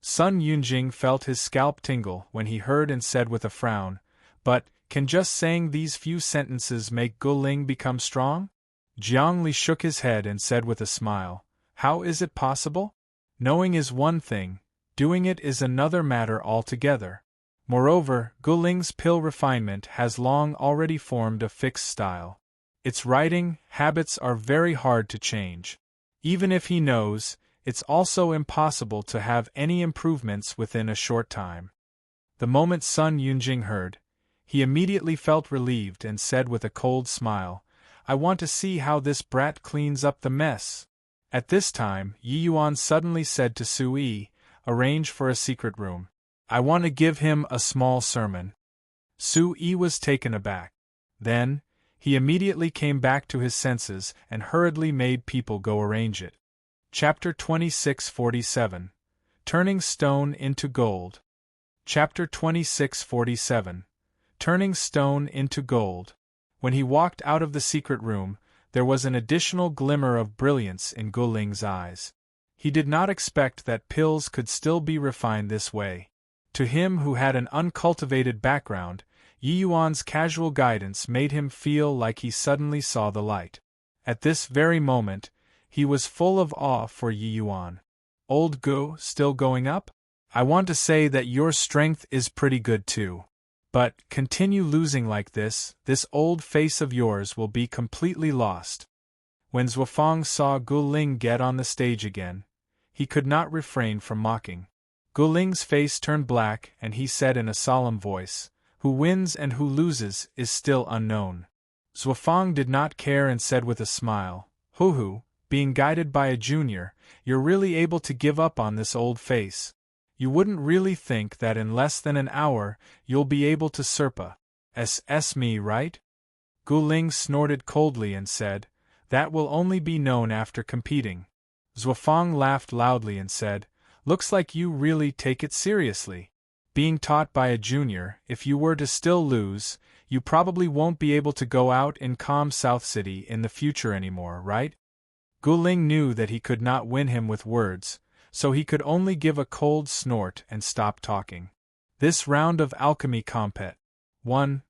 Speaker 1: Sun Yunjing felt his scalp tingle when he heard and said with a frown, "But, can just saying these few sentences make Gu Ling become strong?" Jiang Li shook his head and said with a smile, "How is it possible? Knowing is one thing, doing it is another matter altogether. Moreover, Gu Ling's pill refinement has long already formed a fixed style. Its writing habits are very hard to change. Even if he knows, it's also impossible to have any improvements within a short time. The moment Sun Yunjing heard, he immediately felt relieved and said with a cold smile, "I want to see how this brat cleans up the mess." At this time, Yi Yuan suddenly said to Su Yi, "Arrange for a secret room. I want to give him a small sermon." Su Yi was taken aback. Then, he immediately came back to his senses and hurriedly made people go arrange it. Chapter 2647. Turning Stone into Gold. Chapter 2647. Turning Stone into Gold. When he walked out of the secret room, there was an additional glimmer of brilliance in Guling's eyes. He did not expect that pills could still be refined this way. To him who had an uncultivated background, Yi Yuan's casual guidance made him feel like he suddenly saw the light. At this very moment, he was full of awe for Yi Yuan. "Old Gu, still going up? I want to say that your strength is pretty good too. But, continue losing like this old face of yours will be completely lost." When Zuofang saw Guling get on the stage again, he could not refrain from mocking. Guling's face turned black and he said in a solemn voice, "Who wins and who loses is still unknown." Zuofang did not care and said with a smile, "Hu, being guided by a junior, you're really able to give up on this old face. You wouldn't really think that in less than an hour you'll be able to surpass me, right?" Guling snorted coldly and said, "That will only be known after competing." Zuofang laughed loudly and said, "Looks like you really take it seriously. Being taught by a junior, if you were to still lose, you probably won't be able to go out in calm South City in the future anymore, right?" Guling knew that he could not win him with words, so he could only give a cold snort and stop talking. This round of alchemy compet. 1.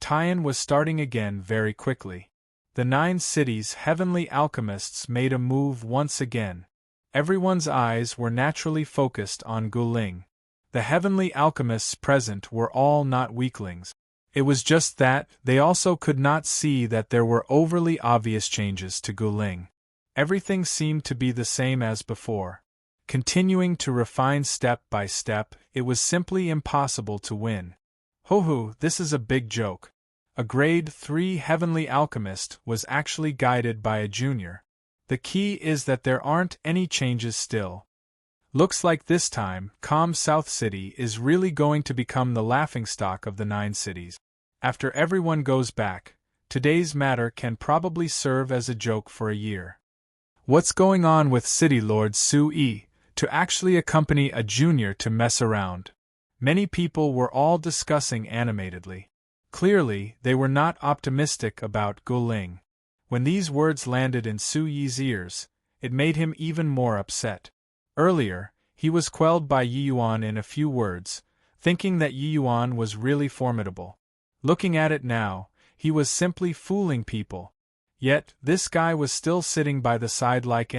Speaker 1: Tian was starting again very quickly. The 9 cities' heavenly alchemists made a move once again. Everyone's eyes were naturally focused on Guling. The heavenly alchemists present were all not weaklings. It was just that they also could not see that there were overly obvious changes to Guling. Everything seemed to be the same as before. Continuing to refine step by step, it was simply impossible to win. Ho, this is a big joke. A grade 3 heavenly alchemist was actually guided by a junior. The key is that there aren't any changes still. Looks like this time, calm South City is really going to become the laughingstock of the 9 cities. After everyone goes back, today's matter can probably serve as a joke for a year. What's going on with City Lord Su Yi to actually accompany a junior to mess around? Many people were all discussing animatedly. Clearly, they were not optimistic about Guling. When these words landed in Su Yi's ears, it made him even more upset. Earlier, he was quelled by Yi Yuan in a few words, thinking that Yi Yuan was really formidable. Looking at it now, he was simply fooling people. Yet, this guy was still sitting by the side like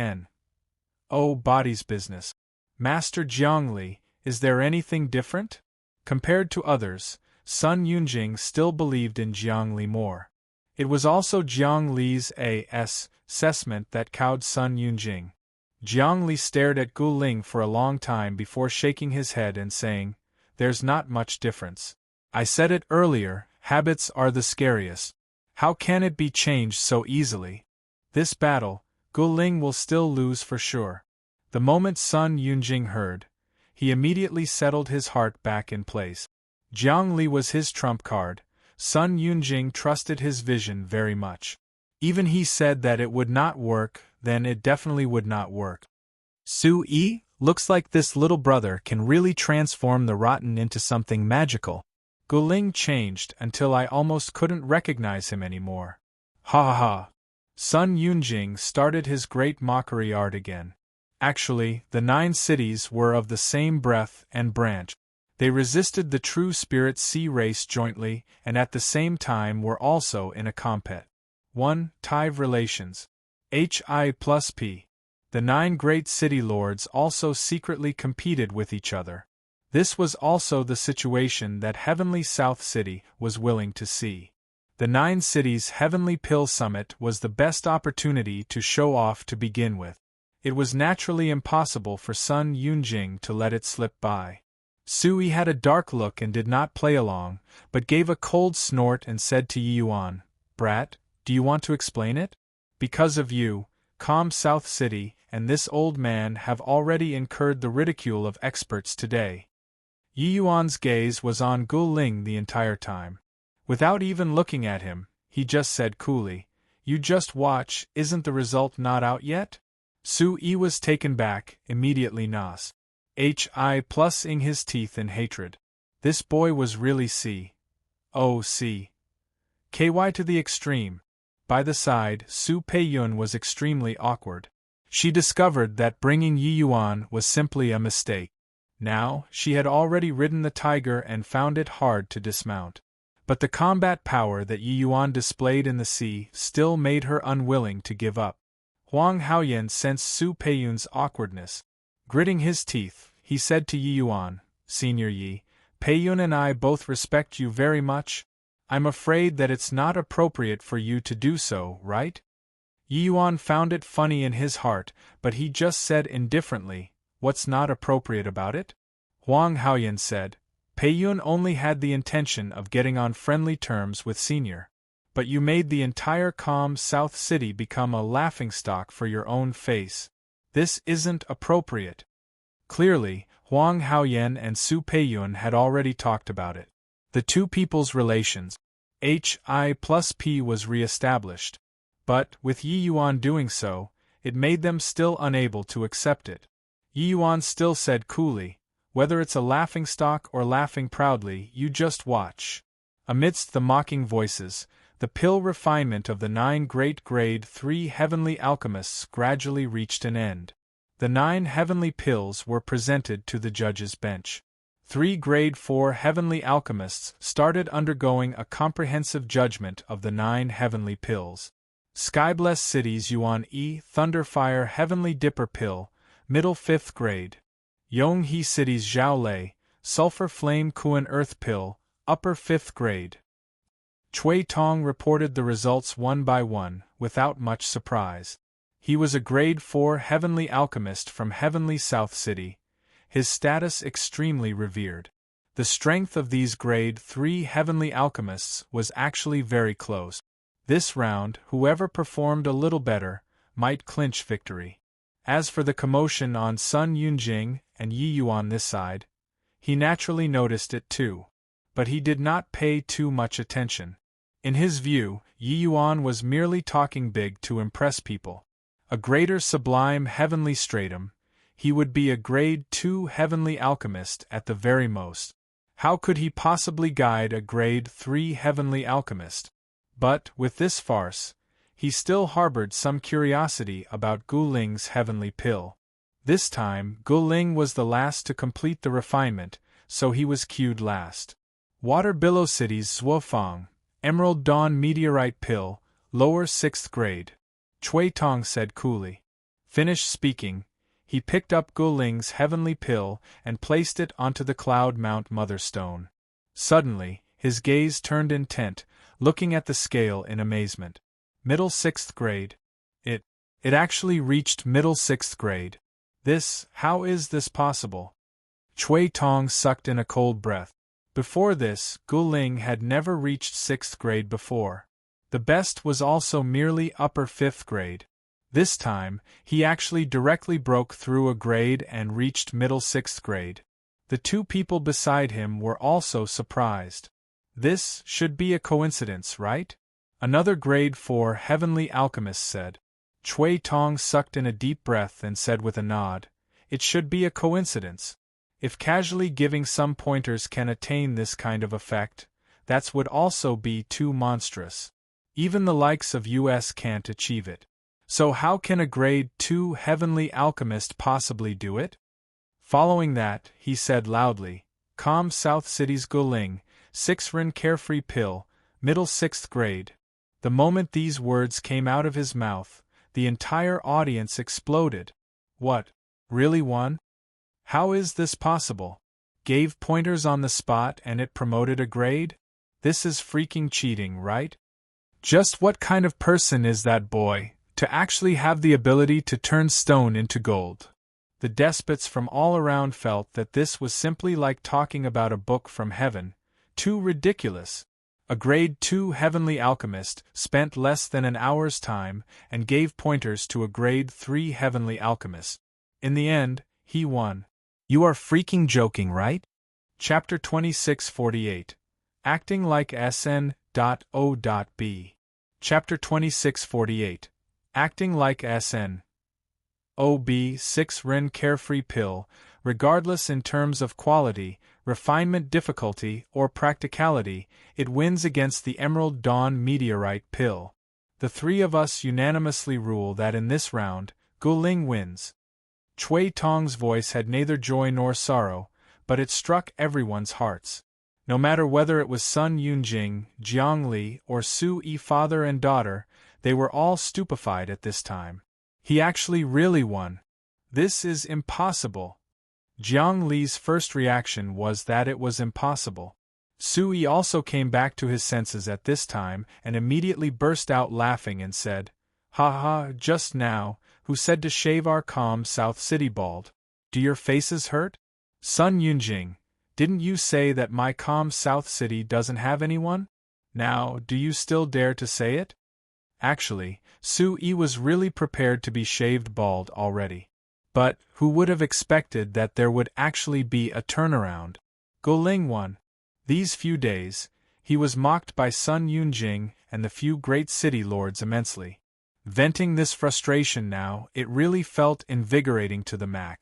Speaker 1: body's business. Master Jiangli, is there anything different? Compared to others, Sun Yunjing still believed in Jiangli more. It was also Jiangli's assessment that cowed Sun Yunjing. Jiangli stared at Guling for a long time before shaking his head and saying, "There's not much difference. I said it earlier, habits are the scariest. How can it be changed so easily? This battle, Guling will still lose for sure." The moment Sun Yunjing heard, he immediately settled his heart back in place. Jiangli was his trump card. Sun Yunjing trusted his vision very much. Even he said that it would not work, then it definitely would not work. Su Yi, looks like this little brother can really transform the rotten into something magical. Guling changed until I almost couldn't recognize him anymore. Ha ha ha. Sun Yunjing started his great mockery art again. Actually, the 9 cities were of the same breath and branch. They resisted the true spirit sea race jointly and at the same time were also in a compet. 1. Tive relations. Hi+P. The 9 great city lords also secretly competed with each other. This was also the situation that Heavenly South City was willing to see. The 9 Cities Heavenly Pill Summit was the best opportunity to show off to begin with. It was naturally impossible for Sun Yunjing to let it slip by. Sui had a dark look and did not play along, but gave a cold snort and said to Yi Yuan, "Brat, do you want to explain it? Because of you, calm South City and this old man have already incurred the ridicule of experts today." Yi Yuan's gaze was on Gu Ling the entire time. Without even looking at him, he just said coolly, "You just watch, isn't the result not out yet?" Sui was taken back, immediately nos. Hi plussing his teeth in hatred. This boy was really KY to the extreme. By the side, Su Peiyun was extremely awkward. She discovered that bringing Yi Yuan was simply a mistake. Now, she had already ridden the tiger and found it hard to dismount. But the combat power that Yi Yuan displayed in the sea still made her unwilling to give up. Huang Haoyan sensed Su Peiyun's awkwardness. Gritting his teeth, he said to Yi Yuan, "Senior Yi, Peiyun and I both respect you very much. I'm afraid that it's not appropriate for you to do so, right?" Yi Yuan found it funny in his heart, but he just said indifferently, "What's not appropriate about it?" Huang Haoyan said, "Peiyun only had the intention of getting on friendly terms with Senior. But you made the entire calm South City become a laughingstock for your own face. This isn't appropriate." Clearly, Huang Haoyan and Su Peiyun had already talked about it. The two people's relations, Hi plus P, was re-established. But, with Yi Yuan doing so, it made them still unable to accept it. Yi Yuan still said coolly, "Whether it's a laughingstock or laughing proudly, you just watch." Amidst the mocking voices, the pill refinement of the 9 great Grade 3 heavenly alchemists gradually reached an end. The 9 heavenly pills were presented to the judge's bench. 3 Grade 4 heavenly alchemists started undergoing a comprehensive judgment of the 9 heavenly pills. Skyblessed Cities Yuan E Thunderfire Heavenly Dipper Pill, Middle 5th Grade. Yonghe Cities Zhao Lei Sulfur Flame Kuan Earth Pill, Upper 5th Grade. Cui Tong reported the results one by one, without much surprise. He was a Grade 4 heavenly alchemist from Heavenly South City, his status extremely revered. The strength of these Grade 3 heavenly alchemists was actually very close. This round, whoever performed a little better might clinch victory. As for the commotion on Sun Yunjing and Yi Yuan this side, he naturally noticed it too. But he did not pay too much attention. In his view, Yi Yuan was merely talking big to impress people. A greater sublime heavenly stratum, he would be a Grade 2 heavenly alchemist at the very most. How could he possibly guide a Grade 3 heavenly alchemist? But, with this farce, he still harbored some curiosity about Gu Ling's heavenly pill. This time, Gu Ling was the last to complete the refinement, so he was queued last. Water Billow Cities Zhuofang, Emerald Dawn Meteorite Pill, Lower 6th Grade. Cui Tong said coolly. Finished speaking, he picked up Gu Ling's heavenly pill and placed it onto the Cloud Mount Mother Stone. Suddenly, his gaze turned intent, looking at the scale in amazement. Middle 6th Grade. It actually reached Middle 6th Grade. How is this possible? Cui Tong sucked in a cold breath. Before this, Gu Ling had never reached 6th Grade before. The best was also merely upper 5th Grade. This time, he actually directly broke through a grade and reached Middle 6th Grade. The two people beside him were also surprised. This should be a coincidence, right? Another Grade 4 heavenly alchemist said. Cui Tong sucked in a deep breath and said with a nod, "It should be a coincidence. If casually giving some pointers can attain this kind of effect, that would also be too monstrous. Even the likes of US can't achieve it. So how can a Grade 2 heavenly alchemist possibly do it?" Following that, he said loudly, "Calm South City's Gu Ling, 6 Ren Carefree Pill, Middle 6th Grade." The moment these words came out of his mouth, the entire audience exploded. What? Really won? How is this possible? Gave pointers on the spot and it promoted a grade? This is freaking cheating, right? Just what kind of person is that boy, to actually have the ability to turn stone into gold? The despots from all around felt that this was simply like talking about a book from heaven, too ridiculous. A grade 2 heavenly alchemist spent less than an hour's time and gave pointers to a grade 3 heavenly alchemist. In the end, he won. You are freaking joking, right? Chapter 2648. Acting like SN.O.B. Chapter 2648. Acting like SN.O.B. 6 Ren carefree pill, regardless in terms of quality, refinement, difficulty, or practicality, it wins against the Emerald Dawn meteorite pill. The three of us unanimously rule that in this round, Guling wins. Cui Tong's voice had neither joy nor sorrow, but it struck everyone's hearts. No matter whether it was Sun Yunjing, Jiang Li, or Su Yi, father and daughter, they were all stupefied at this time. He actually really won. This is impossible. Jiang Li's first reaction was that it was impossible. Su Yi also came back to his senses at this time and immediately burst out laughing and said, "Ha ha, just now, who said to shave our calm South City bald? Do your faces hurt? Sun Yunjing, didn't you say that my calm South City doesn't have anyone? Now, do you still dare to say it?" Actually, Su Yi was really prepared to be shaved bald already. But who would have expected that there would actually be a turnaround? Guling won. These few days, he was mocked by Sun Yunjing and the few great city lords immensely. Venting this frustration now, it really felt invigorating to the max.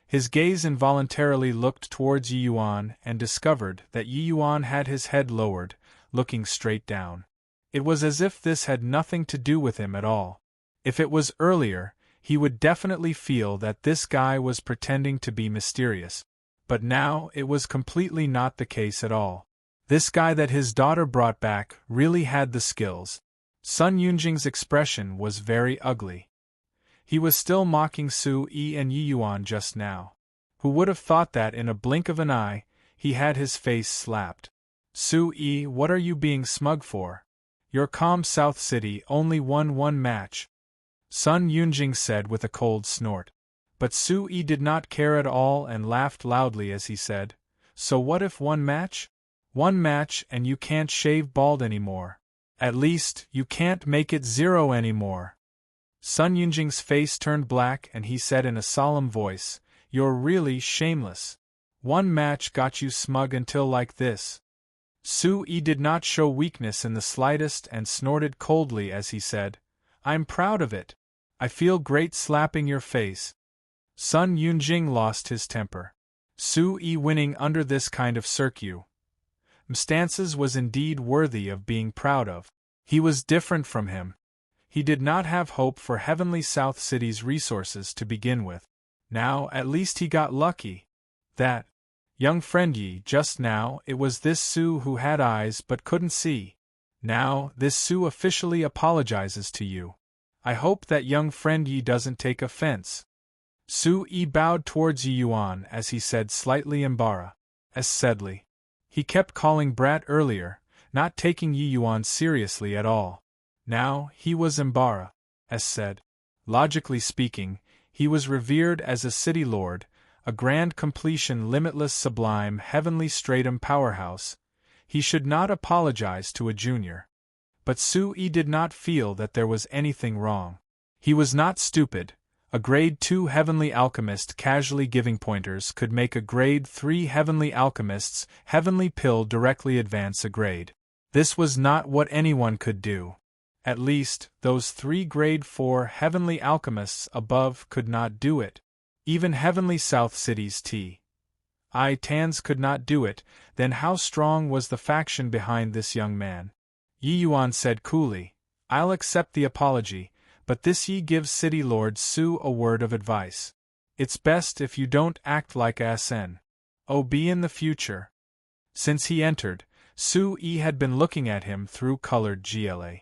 Speaker 1: His gaze involuntarily looked towards Yi Yuan and discovered that Yi Yuan had his head lowered, looking straight down. It was as if this had nothing to do with him at all. If it was earlier, he would definitely feel that this guy was pretending to be mysterious. But now it was completely not the case at all. This guy that his daughter brought back really had the skills. Sun Yunjing's expression was very ugly. He was still mocking Su Yi and Yi Yuan just now. Who would have thought that in a blink of an eye, he had his face slapped? Su Yi, what are you being smug for? Your calm South City only won one match. Sun Yunjing said with a cold snort. But Su Yi did not care at all and laughed loudly as he said, "So what if one match? One match and you can't shave bald anymore. At least, you can't make it 0 anymore." Sun Yunjing's face turned black and he said in a solemn voice, "You're really shameless. One match got you smug until like this." Su Yi did not show weakness in the slightest and snorted coldly as he said, "I'm proud of it. I feel great slapping your face." Sun Yunjing lost his temper. Su Yi winning under this kind of circumstances was indeed worthy of being proud of. He was different from him. He did not have hope for Heavenly South City's resources to begin with. Now, at least he got lucky. That young friend Yi, just now, it was this Su who had eyes but couldn't see. Now, this Su officially apologizes to you. I hope that young friend Yi doesn't take offense. Su Yi bowed towards Yi Yuan as he said slightly embarrassingly. He kept calling brat earlier, not taking Yi Yuan seriously at all. Now, he was embarrassed. Logically speaking, he was revered as a city lord, a grand completion, limitless, sublime, heavenly stratum powerhouse. He should not apologize to a junior. But Su Yi did not feel that there was anything wrong. He was not stupid. A grade 2 heavenly alchemist casually giving pointers could make a grade 3 heavenly alchemist's heavenly pill directly advance a grade. This was not what anyone could do. At least, those 3 grade 4 heavenly alchemists above could not do it. Even Heavenly South City's Tans could not do it. Then how strong was the faction behind this young man? Yi Yuan said coolly, "I'll accept the apology, but this Yi gives City Lord Su a word of advice. It's best if you don't act like SN.O.B. in the future." Since he entered, Su Yi had been looking at him through colored glasses.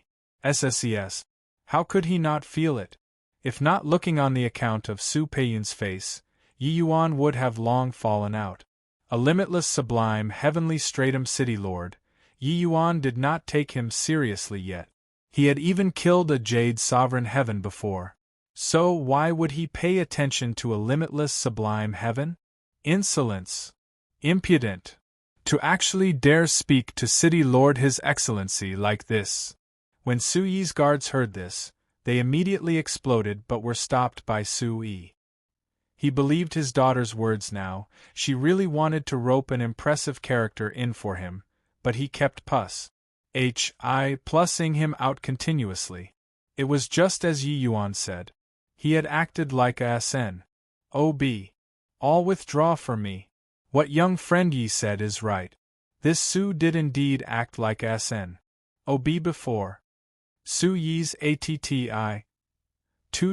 Speaker 1: How could he not feel it? If not looking on the account of Su Peiyun's face, Yi Yuan would have long fallen out. A limitless, sublime, heavenly stratum city lord, Yi Yuan did not take him seriously yet. He had even killed a Jade Sovereign Heaven before. So why would he pay attention to a limitless sublime heaven? Insolence! Impudent! To actually dare speak to City Lord His Excellency like this! When Su Yi's guards heard this, they immediately exploded but were stopped by Su Yi. He believed his daughter's words now. She really wanted to rope an impressive character in for him, but he kept plussing him out continuously. It was just as Yi Yuan said. He had acted like a SN. All withdraw from me. What young friend Yi said is right. This Su did indeed act like SN. Before. Su Yi's attitude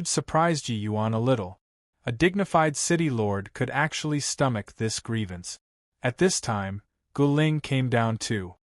Speaker 1: surprised Yi Yuan a little. A dignified city lord could actually stomach this grievance. At this time, Gu Ling came down too.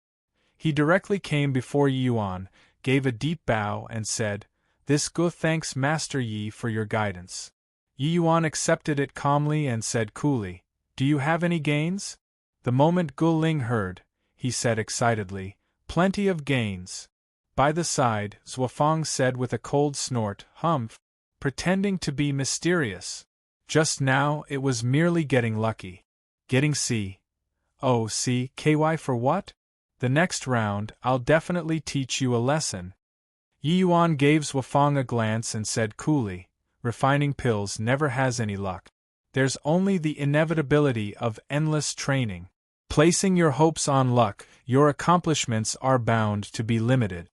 Speaker 1: He directly came before Yi Yuan, gave a deep bow and said, "This Gu thanks Master Yi for your guidance." Yi Yuan accepted it calmly and said coolly, "Do you have any gains?" The moment Gu Ling heard, he said excitedly, "Plenty of gains." By the side, Zuofang said with a cold snort, "Humph," pretending to be mysterious. Just now it was merely getting lucky. Getting CKY for what? The next round, I'll definitely teach you a lesson. Yi Yuan gave Zuofang a glance and said coolly, "Refining pills never has any luck. There's only the inevitability of endless training. Placing your hopes on luck, your accomplishments are bound to be limited."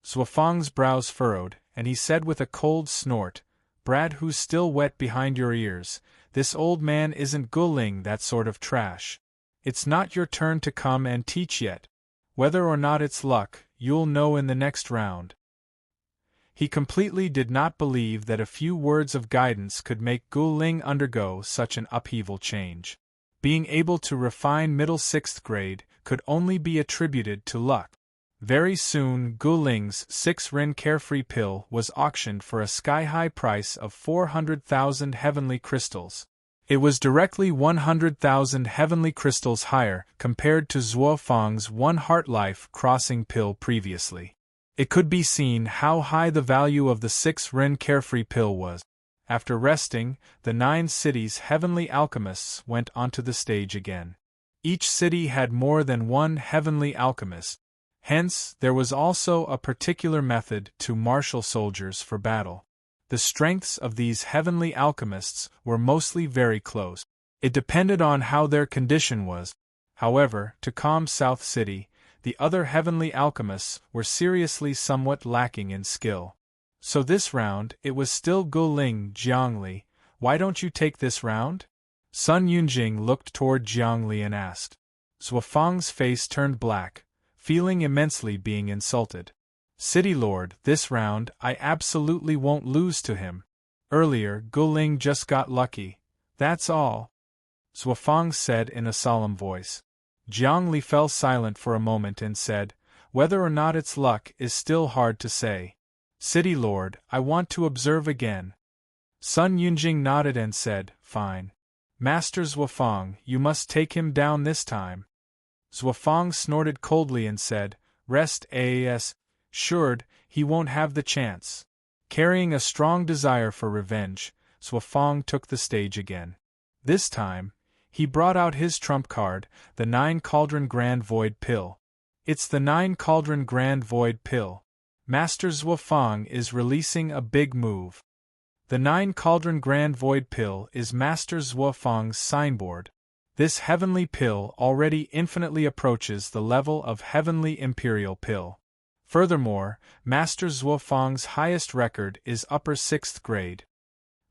Speaker 1: Zuofang's brows furrowed, and he said with a cold snort, "Brad, who's still wet behind your ears, this old man isn't gulling that sort of trash. It's not your turn to come and teach yet. Whether or not it's luck, you'll know in the next round." He completely did not believe that a few words of guidance could make Gu Ling undergo such an upheaval change. Being able to refine middle 6th grade could only be attributed to luck. Very soon Gu Ling's 6 Ren Carefree pill was auctioned for a sky-high price of 400,000 heavenly crystals. It was directly 100,000 heavenly crystals higher compared to Zuofang's 1 Heart Life Crossing pill previously. It could be seen how high the value of the 6 Ren Carefree pill was. After resting, the 9 cities' heavenly alchemists went onto the stage again. Each city had more than one heavenly alchemist. Hence, there was also a particular method to marshal soldiers for battle. The strengths of these heavenly alchemists were mostly very close. It depended on how their condition was. However, to calm South City, the other heavenly alchemists were seriously somewhat lacking in skill. So this round, it was still Gu Ling. "Jiangli, why don't you take this round?" Sun Yunjing looked toward Jiangli and asked. Zuofang's face turned black, feeling immensely being insulted. "City Lord, this round, I absolutely won't lose to him. Earlier, Gu Ling just got lucky. That's all," Zuofang said in a solemn voice. Jiangli fell silent for a moment and said, "Whether or not it's luck is still hard to say. City Lord, I want to observe again." Sun Yunjing nodded and said, "Fine. Master Zuofang, you must take him down this time." Zuofang snorted coldly and said, "Rest assured, he won't have the chance." Carrying a strong desire for revenge, Zuofang took the stage again. This time, he brought out his trump card, the 9 Cauldron Grand Void pill. It's the 9 Cauldron Grand Void pill. Master Zuofang is releasing a big move. The 9 Cauldron Grand Void pill is Master Zuofang's signboard. This heavenly pill already infinitely approaches the level of heavenly imperial pill. Furthermore, Master Zuofang's highest record is upper 6th grade.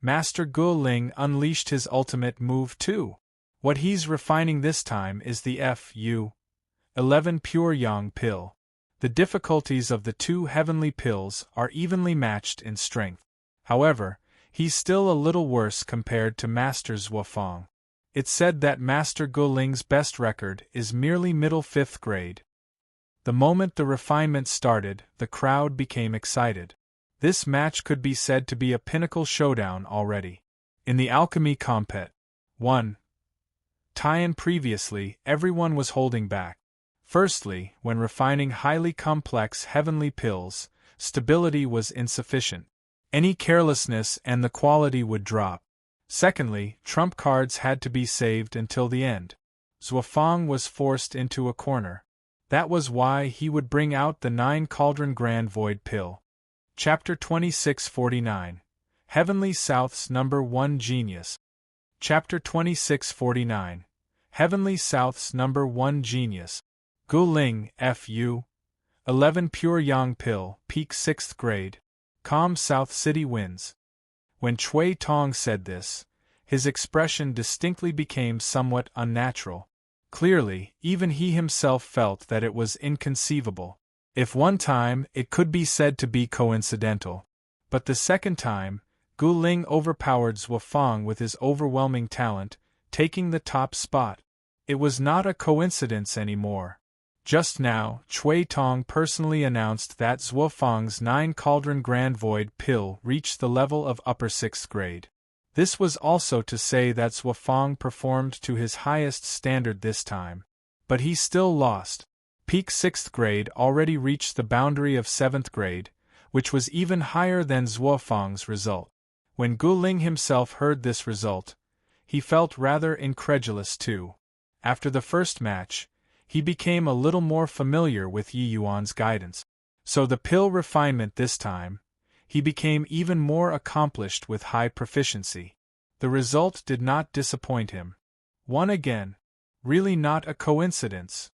Speaker 1: Master Gu Ling unleashed his ultimate move too. What he's refining this time is the Fu-11 Pure Yang pill. The difficulties of the 2 heavenly pills are evenly matched in strength. However, he's still a little worse compared to Master Zuofang. It's said that Master Gu Ling's best record is merely middle 5th grade. The moment the refinement started, the crowd became excited. This match could be said to be a pinnacle showdown already. In the alchemy compet. 1. Tian previously, everyone was holding back. Firstly, when refining highly complex heavenly pills, stability was insufficient. Any carelessness and the quality would drop. Secondly, trump cards had to be saved until the end. Xuefeng was forced into a corner. That was why he would bring out the 9-cauldron Grand Void pill. Chapter 2649. Heavenly South's Number 1 Genius. Chapter 2649. Heavenly South's Number 1 Genius. Guling, Fu. 11 Pure Yang Pill, Peak 6th Grade. Calm South City Winds. When Chui Tong said this, his expression distinctly became somewhat unnatural. Clearly, even he himself felt that it was inconceivable. If one time, it could be said to be coincidental. But the second time, Gu Ling overpowered Xuefeng with his overwhelming talent, taking the top spot. It was not a coincidence anymore. Just now, Chui Tong personally announced that Xuefeng's 9-cauldron Grand Void pill reached the level of upper 6th grade. This was also to say that Xuefeng performed to his highest standard this time. But he still lost. Peak 6th grade already reached the boundary of 7th grade, which was even higher than Xuefeng's result. When Gu Ling himself heard this result, he felt rather incredulous too. After the first match, he became a little more familiar with Yi Yuan's guidance. So the pill refinement this time, he became even more accomplished with high proficiency. The result did not disappoint him. Won again. Really not a coincidence.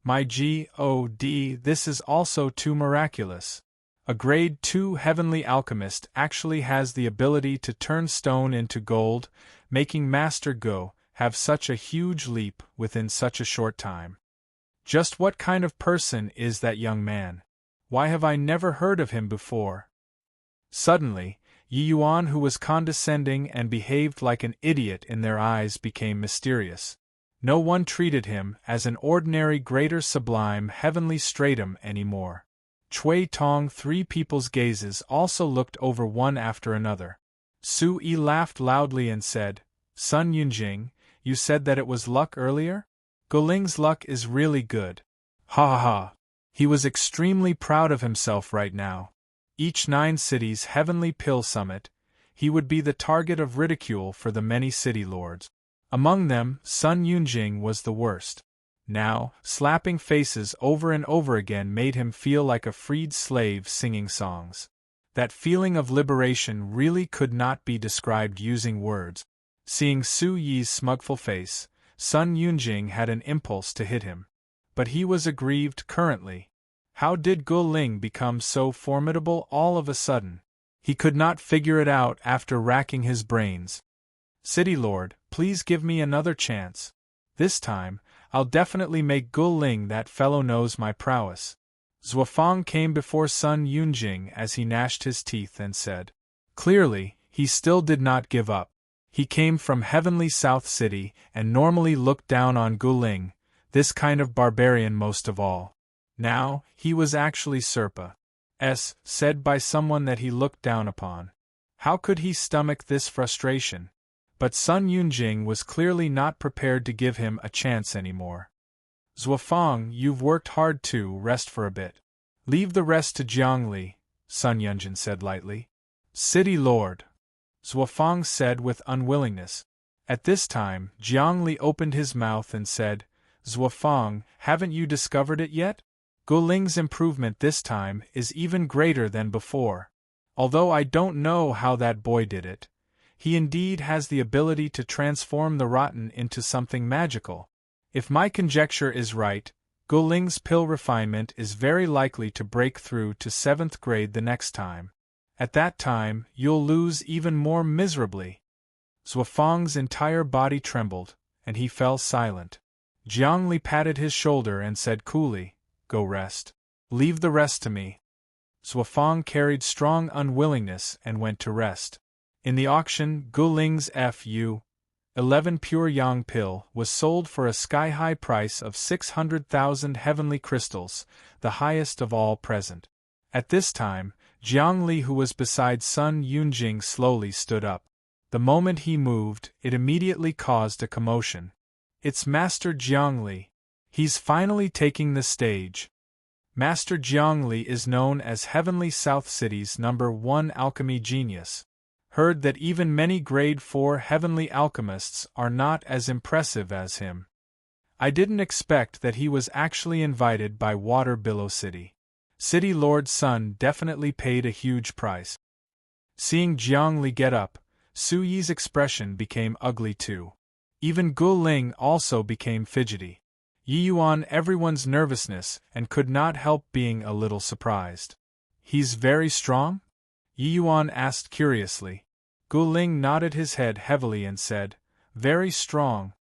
Speaker 1: My God, this is also too miraculous. A grade 2 heavenly alchemist actually has the ability to turn stone into gold, making Master Go have such a huge leap within such a short time. Just what kind of person is that young man? Why have I never heard of him before? Suddenly, Yi Yuan, who was condescending and behaved like an idiot in their eyes, became mysterious. No one treated him as an ordinary greater sublime heavenly stratum anymore. Chui Tong, 3 people's gazes also looked over one after another. Su Yi laughed loudly and said, Sun Yunjing, you said that it was luck earlier? Guling's luck is really good. Ha ha ha. He was extremely proud of himself right now. Each 9 cities' heavenly pill summit, he would be the target of ridicule for the many city lords. Among them, Sun Yunjing was the worst. Now, slapping faces over and over again made him feel like a freed slave singing songs. That feeling of liberation really could not be described using words. Seeing Su Yi's smugful face, Sun Yunjing had an impulse to hit him. But he was aggrieved currently. How did Gu Ling become so formidable all of a sudden? He could not figure it out after racking his brains. City Lord, please give me another chance. This time, I'll definitely make Gu Ling that fellow knows my prowess. Xuefeng came before Sun Yunjing as he gnashed his teeth and said. Clearly, he still did not give up. He came from heavenly South City and normally looked down on Gu Ling, this kind of barbarian most of all. Now, he was actually Serpa. Said by someone that he looked down upon. How could he stomach this frustration? But Sun Yunjing was clearly not prepared to give him a chance anymore. Xuefeng, you've worked hard too, rest for a bit. Leave the rest to Jiangli, Sun Yunjin said lightly. City Lord, Xuefeng said with unwillingness. At this time, Jiangli opened his mouth and said, Xuefeng, haven't you discovered it yet? Gu Ling's improvement this time is even greater than before. Although I don't know how that boy did it, he indeed has the ability to transform the rotten into something magical. If my conjecture is right, Gu Ling's pill refinement is very likely to break through to 7th grade the next time. At that time, you'll lose even more miserably. Xuefeng's entire body trembled, and he fell silent. Jiangli patted his shoulder and said coolly, Go rest. Leave the rest to me. Xuefeng carried strong unwillingness and went to rest. In the auction, Gu Ling's Fu. 11 Pure Yang pill was sold for a sky-high price of 600,000 heavenly crystals, the highest of all present. At this time, Jiangli, who was beside Sun Yunjing, slowly stood up. The moment he moved, it immediately caused a commotion. It's Master Jiangli. He's finally taking the stage. Master Jiangli is known as Heavenly South City's #1 alchemy genius. Heard that even many grade 4 heavenly alchemists are not as impressive as him. I didn't expect that he was actually invited by Water Billow City. City Lord's son definitely paid a huge price. Seeing Jiangli get up, Su Yi's expression became ugly too. Even Gu Ling also became fidgety. Yi Yuan everyone's nervousness and could not help being a little surprised. He's very strong? Yi Yuan asked curiously. Gu Ling nodded his head heavily and said, very strong.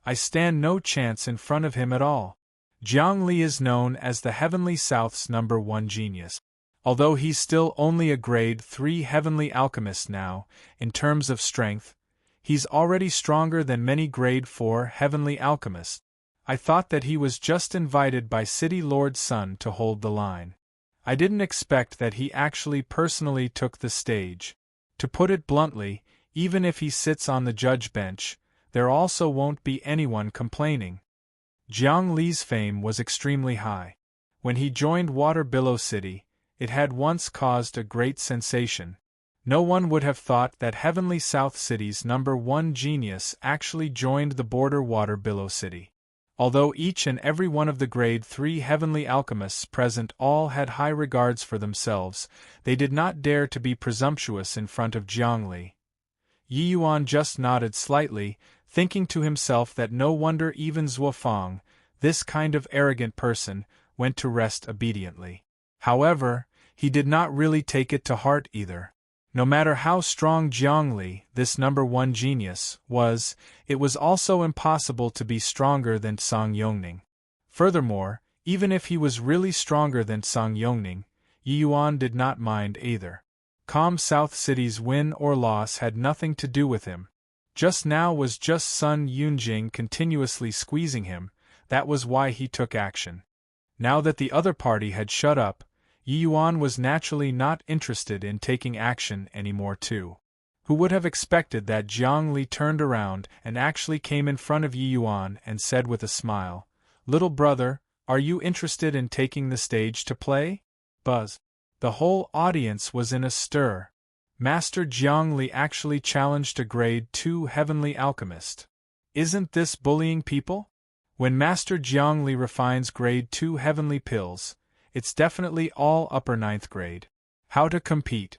Speaker 1: I stand no chance in front of him at all. Jiang Li is known as the Heavenly South's #1 genius. Although he's still only a grade 3 heavenly alchemist now, in terms of strength, he's already stronger than many grade 4 heavenly alchemists. I thought that he was just invited by City Lord's son to hold the line. I didn't expect that he actually personally took the stage. To put it bluntly, even if he sits on the judge bench, there also won't be anyone complaining. Jiang Li's fame was extremely high. When he joined Water Billow City, it had once caused a great sensation. No one would have thought that Heavenly South City's #1 genius actually joined the border Water Billow City. Although each and every one of the grade 3 heavenly alchemists present all had high regards for themselves, they did not dare to be presumptuous in front of Jiang Li. Yi Yuan just nodded slightly, thinking to himself that no wonder even Zuofang, this kind of arrogant person, went to rest obediently. However, he did not really take it to heart either. No matter how strong Jiang Li, this #1 genius, was, it was also impossible to be stronger than Song Yongning. Furthermore, even if he was really stronger than Song Yongning, Yi Yuan did not mind either. Calm South City's win or loss had nothing to do with him. Just now was just Sun Yunjing continuously squeezing him, that was why he took action. Now that the other party had shut up, Yi Yuan was naturally not interested in taking action anymore too. Who would have expected that Jiang Li turned around and actually came in front of Yi Yuan and said with a smile, "Little brother, are you interested in taking the stage to play?" Buzz. The whole audience was in a stir. Master Jiang Li actually challenged a grade 2 heavenly alchemist. Isn't this bullying people? When Master Jiang Li refines grade 2 heavenly pills, it's definitely all upper 9th grade. How to compete?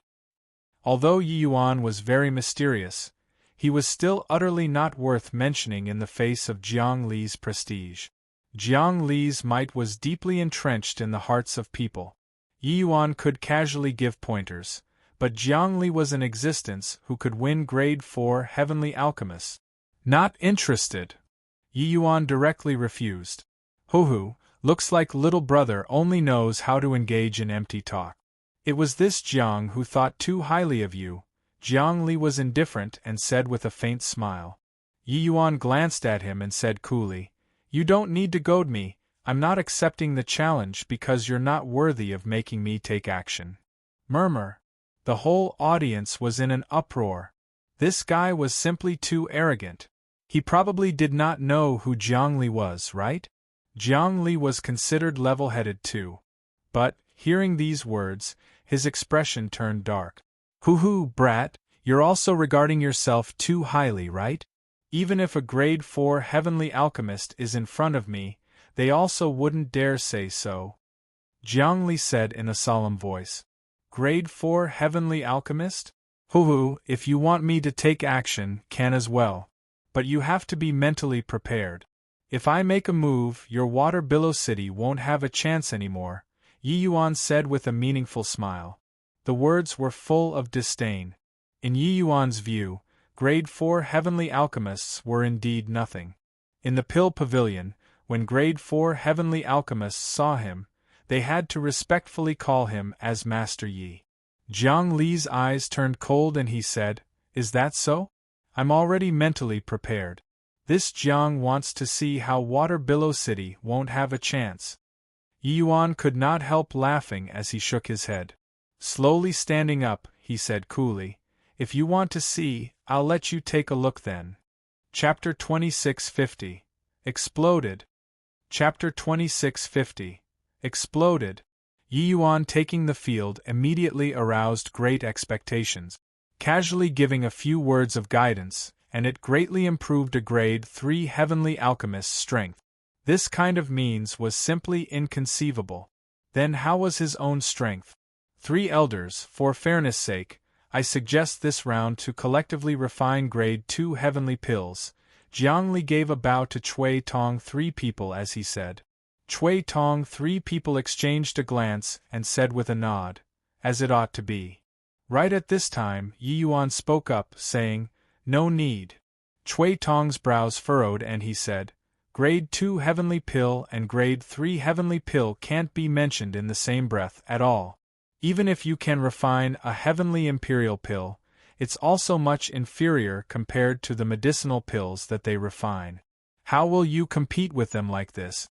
Speaker 1: Although Yi Yuan was very mysterious, he was still utterly not worth mentioning in the face of Jiang Li's prestige. Jiang Li's might was deeply entrenched in the hearts of people. Yi Yuan could casually give pointers, but Jiang Li was in existence who could win grade 4 heavenly alchemists. Not interested. Yi Yuan directly refused. Hoo-hoo, looks like little brother only knows how to engage in empty talk. It was this Jiang who thought too highly of you. Jiang Li was indifferent and said with a faint smile. Yi Yuan glanced at him and said coolly, "You don't need to goad me, I'm not accepting the challenge because you're not worthy of making me take action." Murmur. The whole audience was in an uproar. This guy was simply too arrogant. He probably did not know who Jiang Li was, right? Jiang Li was considered level-headed too. But, hearing these words, his expression turned dark. Hoo-hoo, brat, you're also regarding yourself too highly, right? Even if a grade 4 heavenly alchemist is in front of me, they also wouldn't dare say so. Jiang Li said in a solemn voice. Grade 4 heavenly alchemist? Hoo-hoo, if you want me to take action, can as well. But you have to be mentally prepared. If I make a move, your Water Billow City won't have a chance anymore, Yi Yuan said with a meaningful smile. The words were full of disdain. In Yi Yuan's view, grade 4 heavenly alchemists were indeed nothing. In the Pill Pavilion, when grade 4 heavenly alchemists saw him, they had to respectfully call him as Master Yi. Jiang Li's eyes turned cold and he said, "Is that so? I'm already mentally prepared. This Jiang wants to see how Water Billow City won't have a chance." Yi Yuan could not help laughing as he shook his head. Slowly standing up, he said coolly, "If you want to see, I'll let you take a look then." Chapter 2650. Exploded. Chapter 2650. Exploded. Yi Yuan taking the field immediately aroused great expectations. Casually giving a few words of guidance, and it greatly improved a grade 3 heavenly alchemist's strength. This kind of means was simply inconceivable. Then how was his own strength? 3 elders, for fairness' sake, I suggest this round to collectively refine grade 2 heavenly pills. Jiangli gave a bow to Cui Tong. 3 people as he said. Cui Tong. 3 people exchanged a glance and said with a nod, as it ought to be. Right at this time, Yi Yuan spoke up, saying, no need. Cui Tong's brows furrowed and he said, grade 2 heavenly pill and grade 3 heavenly pill can't be mentioned in the same breath at all. Even if you can refine a heavenly imperial pill, it's also much inferior compared to the medicinal pills that they refine. How will you compete with them like this?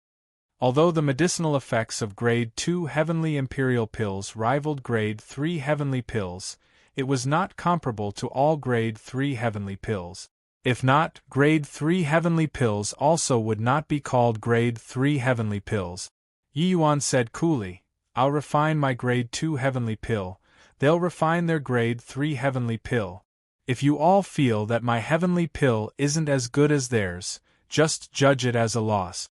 Speaker 1: Although the medicinal effects of grade 2 heavenly imperial pills rivaled grade 3 heavenly pills, it was not comparable to all grade 3 heavenly pills. If not, grade 3 heavenly pills also would not be called grade 3 heavenly pills. Yi Yuan said coolly, I'll refine my grade 2 heavenly pill, they'll refine their grade 3 heavenly pill. If you all feel that my heavenly pill isn't as good as theirs, just judge it as a loss.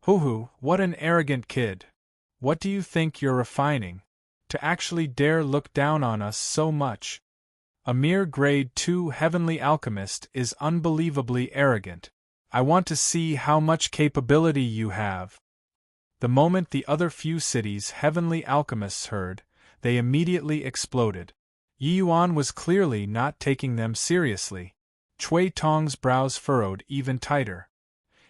Speaker 1: Hoo-hoo, what an arrogant kid. What do you think you're refining? To actually dare look down on us so much. A mere grade 2 heavenly alchemist is unbelievably arrogant. I want to see how much capability you have. The moment the other few cities' heavenly alchemists heard, they immediately exploded. Yi Yuan was clearly not taking them seriously. Cui Tong's brows furrowed even tighter.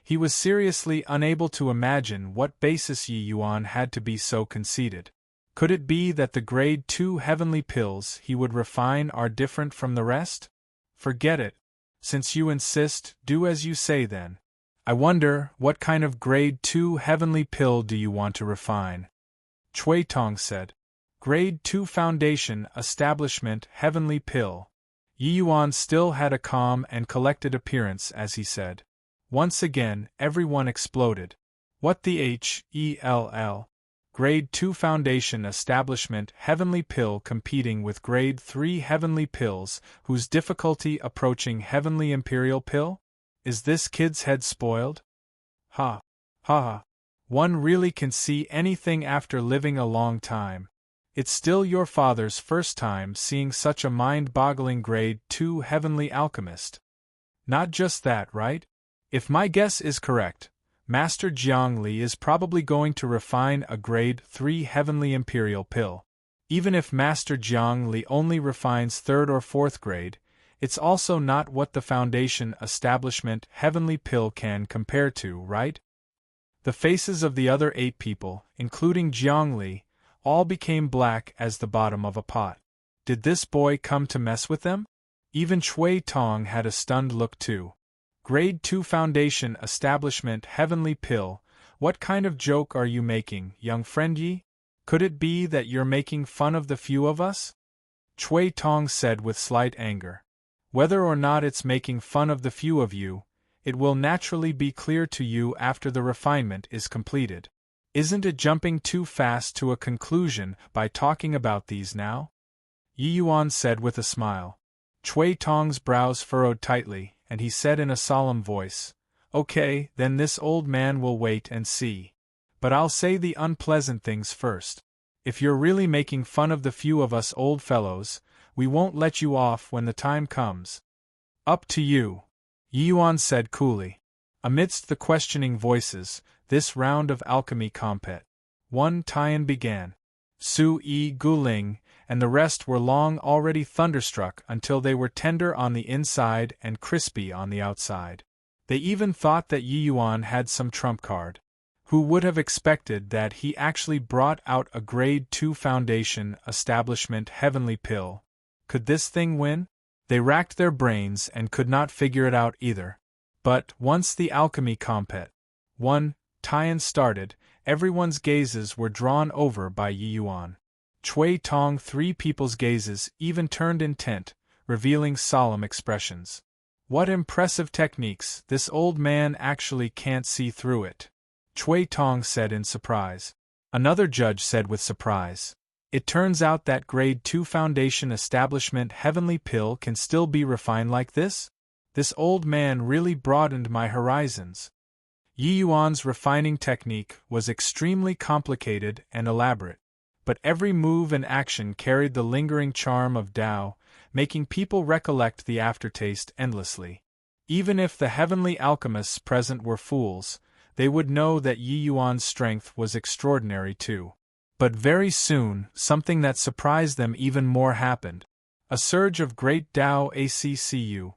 Speaker 1: He was seriously unable to imagine what basis Yi Yuan had to be so conceited. Could it be that the grade 2 heavenly pills he would refine are different from the rest? Forget it. Since you insist, do as you say then. I wonder, what kind of grade 2 heavenly pill do you want to refine? Cui Tong said. Grade 2 Foundation Establishment Heavenly Pill. Yi Yuan still had a calm and collected appearance as he said. Once again, everyone exploded. What the hell? Grade 2 Foundation Establishment Heavenly Pill competing with Grade 3 Heavenly Pills, whose difficulty approaching Heavenly Imperial Pill? Is this kid's head spoiled? Ha. Ha ha. One really can see anything after living a long time. It's still your father's first time seeing such a mind-boggling Grade 2 Heavenly Alchemist. Not just that, right? If my guess is correct, Master Jiangli is probably going to refine a Grade 3 Heavenly Imperial Pill. Even if Master Jiangli only refines 3rd or 4th grade, it's also not what the Foundation Establishment Heavenly Pill can compare to, right? The faces of the other 8 people, including Jiangli, all became black as the bottom of a pot. Did this boy come to mess with them? Even Cui Tong had a stunned look too. Grade 2 Foundation Establishment Heavenly Pill, what kind of joke are you making, young friend Yi? Could it be that you're making fun of the few of us? Cui Tong said with slight anger. Whether or not it's making fun of the few of you, it will naturally be clear to you after the refinement is completed. Isn't it jumping too fast to a conclusion by talking about these now? Yi Yuan said with a smile. Cui Tong's brows furrowed tightly, and he said in a solemn voice, Okay, then this old man will wait and see. But I'll say the unpleasant things first. If you're really making fun of the few of us old fellows, we won't let you off when the time comes. Up to you, Yi Yuan said coolly. Amidst the questioning voices, this round of alchemy compet. One Tian began. Su-yi Guling, and the rest were long already thunderstruck until they were tender on the inside and crispy on the outside. They even thought that Yi Yuan had some trump card. Who would have expected that he actually brought out a Grade 2 Foundation Establishment Heavenly Pill? Could this thing win? They racked their brains and could not figure it out either. But, once the alchemy compet, one Tian started, everyone's gazes were drawn over by Yi Yuan. Cui Tong 3 people's gazes even turned intent, revealing solemn expressions. What impressive techniques, this old man actually can't see through it. Chui Tong said in surprise. Another judge said with surprise, "It turns out that Grade 2 Foundation Establishment Heavenly Pill can still be refined like this? This old man really broadened my horizons." Yi Yuan's refining technique was extremely complicated and elaborate, but every move and action carried the lingering charm of Tao, making people recollect the aftertaste endlessly. Even if the heavenly alchemists present were fools, they would know that Yi Yuan's strength was extraordinary too. But very soon, something that surprised them even more happened. A surge of great Tao accu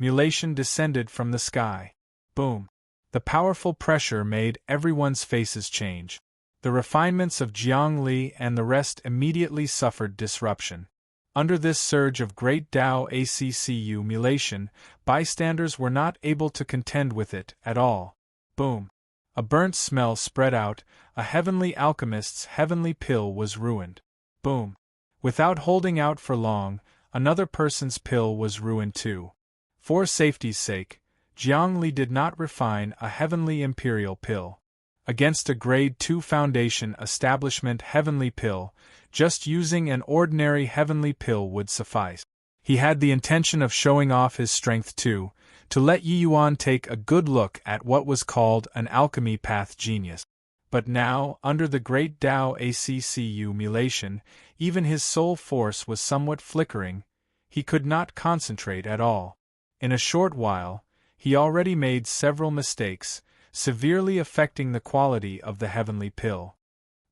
Speaker 1: mulation descended from the sky. Boom! The powerful pressure made everyone's faces change. The refinements of Jiang Li and the rest immediately suffered disruption. Under this surge of great Tao accu mulation, bystanders were not able to contend with it at all. Boom! A burnt smell spread out, a heavenly alchemist's heavenly pill was ruined. Boom! Without holding out for long, another person's pill was ruined too. For safety's sake, Jiang Li did not refine a heavenly imperial pill. Against a Grade 2 Foundation Establishment heavenly pill, just using an ordinary heavenly pill would suffice. He had the intention of showing off his strength too, to let Yi Yuan take a good look at what was called an alchemy path genius. But now, under the great Tao accu mulation, even his soul force was somewhat flickering. He could not concentrate at all. In a short while, he already made several mistakes, severely affecting the quality of the heavenly pill.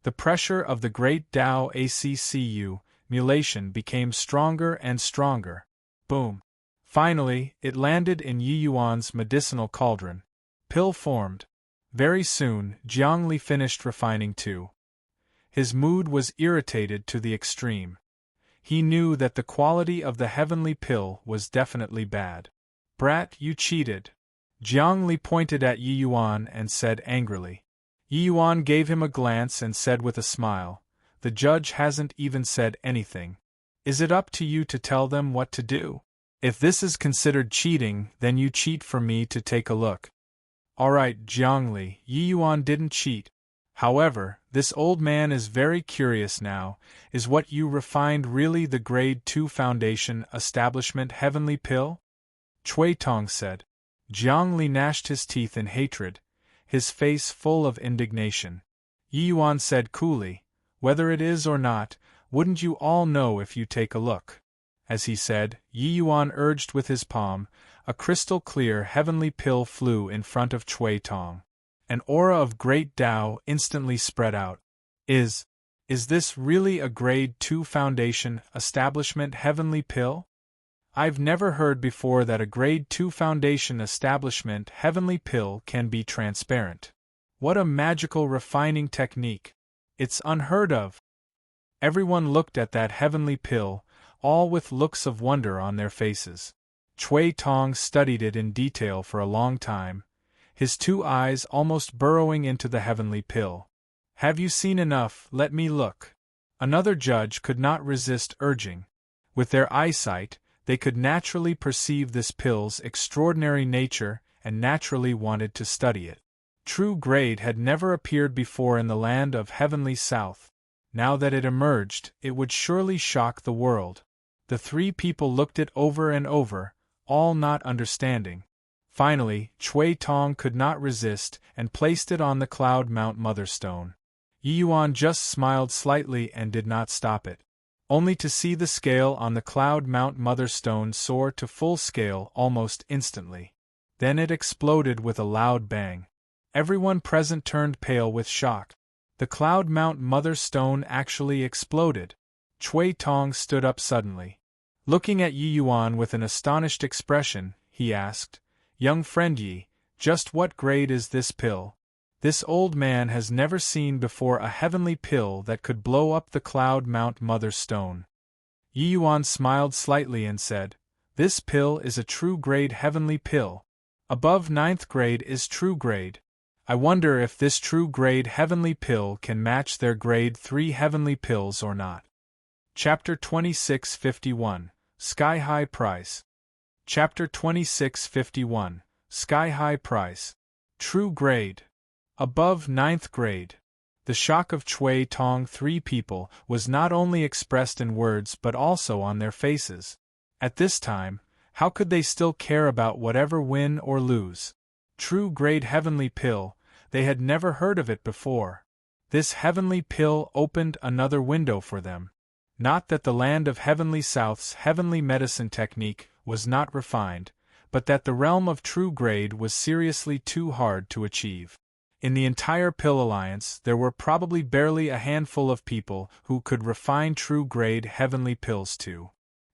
Speaker 1: The pressure of the great Tao accu mulation became stronger and stronger. Boom! Finally, it landed in Yi Yuan's medicinal cauldron. Pill formed. Very soon, Jiang Li finished refining too. His mood was irritated to the extreme. He knew that the quality of the heavenly pill was definitely bad. "Brat, you cheated." Jiang Li pointed at Yi Yuan and said angrily. Yi Yuan gave him a glance and said with a smile, "The judge hasn't even said anything. Is it up to you to tell them what to do? If this is considered cheating, then you cheat for me to take a look." "Alright, Jiang Li, Yi Yuan didn't cheat. However, this old man is very curious now. Is what you refined really the Grade 2 Foundation Establishment Heavenly Pill?" Chui Tong said. Jiang Li gnashed his teeth in hatred, his face full of indignation. Yi Yuan said coolly, "Whether it is or not, wouldn't you all know if you take a look?" As he said, Yi Yuan urged with his palm, a crystal-clear heavenly pill flew in front of Chui Tong. An aura of great Tao instantly spread out. Is this really a Grade 2 Foundation Establishment Heavenly Pill? I've never heard before that a Grade 2 Foundation Establishment Heavenly Pill can be transparent. What a magical refining technique! It's unheard of. Everyone looked at that heavenly pill, all with looks of wonder on their faces. Chui Tong studied it in detail for a long time, his two eyes almost burrowing into the heavenly pill. "Have you seen enough? Let me look." Another judge could not resist urging. With their eyesight, they could naturally perceive this pill's extraordinary nature and naturally wanted to study it. True grade had never appeared before in the land of heavenly south. Now that it emerged, it would surely shock the world. The three people looked it over and over, all not understanding. Finally, Chui Tong could not resist and placed it on the Cloud Mount Mother Stone. Yi Yuan just smiled slightly and did not stop it, only to see the scale on the Cloud Mount Mother Stone soar to full scale almost instantly. Then it exploded with a loud bang. Everyone present turned pale with shock. The Cloud Mount Mother Stone actually exploded. Chui Tong stood up suddenly. Looking at Yi Yuan with an astonished expression, he asked, "Young friend Yi, just what grade is this pill?" This old man has never seen before a heavenly pill that could blow up the Cloud Mount Mother Stone. Yi Yuan smiled slightly and said, "This pill is a true grade heavenly pill. Above 9th grade is true grade. I wonder if this true grade heavenly pill can match their grade 3 heavenly pills or not." Chapter 2651, Sky High Price. Chapter 2651, Sky High Price. True grade. Above ninth grade. The shock of Chui Tong three people was not only expressed in words but also on their faces. At this time, how could they still care about whatever win or lose? True grade heavenly pill, they had never heard of it before. This heavenly pill opened another window for them. Not that the land of Heavenly South's heavenly medicine technique was not refined, but that the realm of true grade was seriously too hard to achieve. In the entire Pill Alliance, there were probably barely a handful of people who could refine true grade heavenly pills too.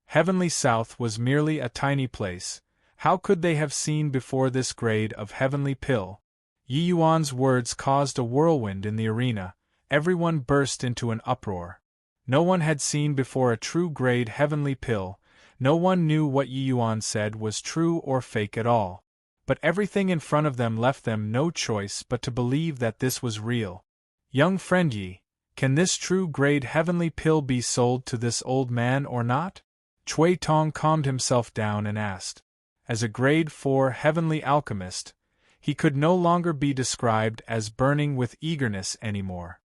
Speaker 1: Heavenly South was merely a tiny place. How could they have seen before this grade of heavenly pill? Yi Yuan's words caused a whirlwind in the arena. Everyone burst into an uproar. No one had seen before a true grade heavenly pill. No one knew what Yi Yuan said was true or fake at all. But everything in front of them left them no choice but to believe that this was real. Young friend Yi, can this true grade heavenly pill be sold to this old man or not? Chui Tong calmed himself down and asked. As a grade 4 heavenly alchemist, he could no longer be described as burning with eagerness anymore.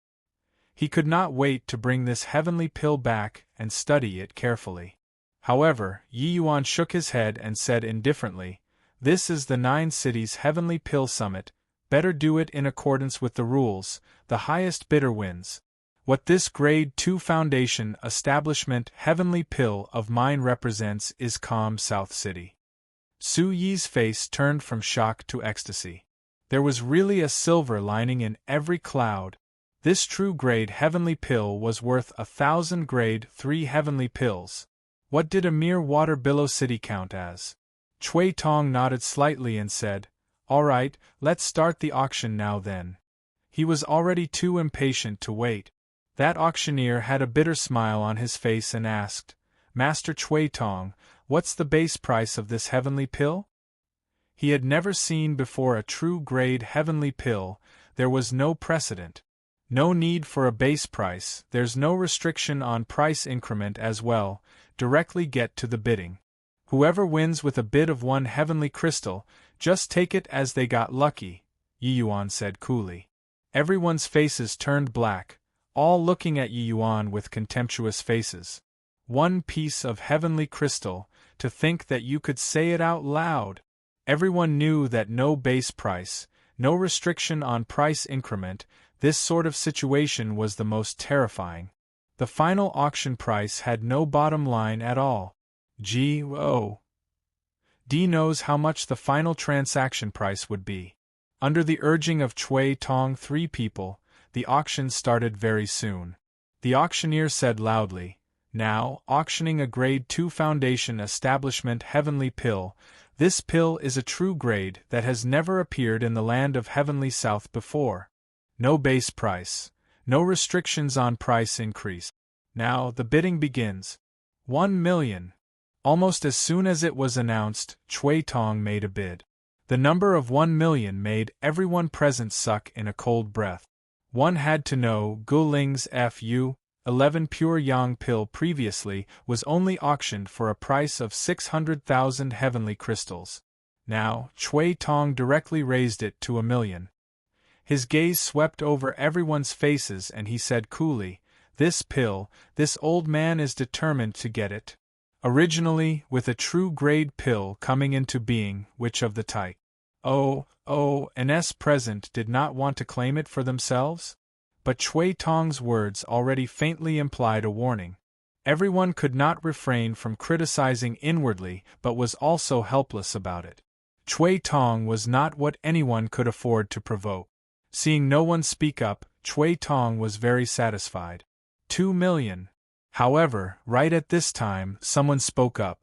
Speaker 1: He could not wait to bring this heavenly pill back and study it carefully. However, Yi Yuan shook his head and said indifferently, "This is the 9 Cities Heavenly Pill Summit, better do it in accordance with the rules, the highest bidder wins." What this Grade 2 Foundation Establishment Heavenly Pill of mine represents is calm South City. Su Yi's face turned from shock to ecstasy. There was really a silver lining in every cloud. This true grade heavenly pill was worth 1,000 grade 3 heavenly pills. What did a mere water billow city count as? Chui Tong nodded slightly and said, "All right, let's start the auction now then." He was already too impatient to wait. That auctioneer had a bitter smile on his face and asked, "Master Chui Tong, what's the base price of this heavenly pill?" He had never seen before a true grade heavenly pill. There was no precedent. No need for a base price, there's no restriction on price increment as well, directly get to the bidding. Whoever wins with a bid of 1 heavenly crystal, just take it as they got lucky, Yi Yuan said coolly. Everyone's faces turned black, all looking at Yi Yuan with contemptuous faces. 1 piece of heavenly crystal, to think that you could say it out loud. Everyone knew that no base price, no restriction on price increment, this sort of situation was the most terrifying. The final auction price had no bottom line at all. G.O.D. knows how much the final transaction price would be. Under the urging of Chui Tong 3 people, the auction started very soon. The auctioneer said loudly, "Now, auctioning a Grade 2 Foundation Establishment Heavenly Pill. This pill is a true grade that has never appeared in the land of Heavenly South before. No base price, no restrictions on price increase. Now, the bidding begins. 1 million. Almost as soon as it was announced, Chui Tong made a bid. The number of 1 million made everyone present suck in a cold breath. One had to know Guling's Fu 11 pure yang pill previously was only auctioned for a price of 600,000 heavenly crystals. Now, Chui Tong directly raised it to 1 million. His gaze swept over everyone's faces and he said coolly, "This pill, this old man is determined to get it." Originally, with a true grade pill coming into being, which of the type? NS present did not want to claim it for themselves? But Chui Tong's words already faintly implied a warning. Everyone could not refrain from criticizing inwardly but was also helpless about it. Chui Tong was not what anyone could afford to provoke. Seeing no one speak up, Chui Tong was very satisfied. 2 million. However, right at this time, someone spoke up.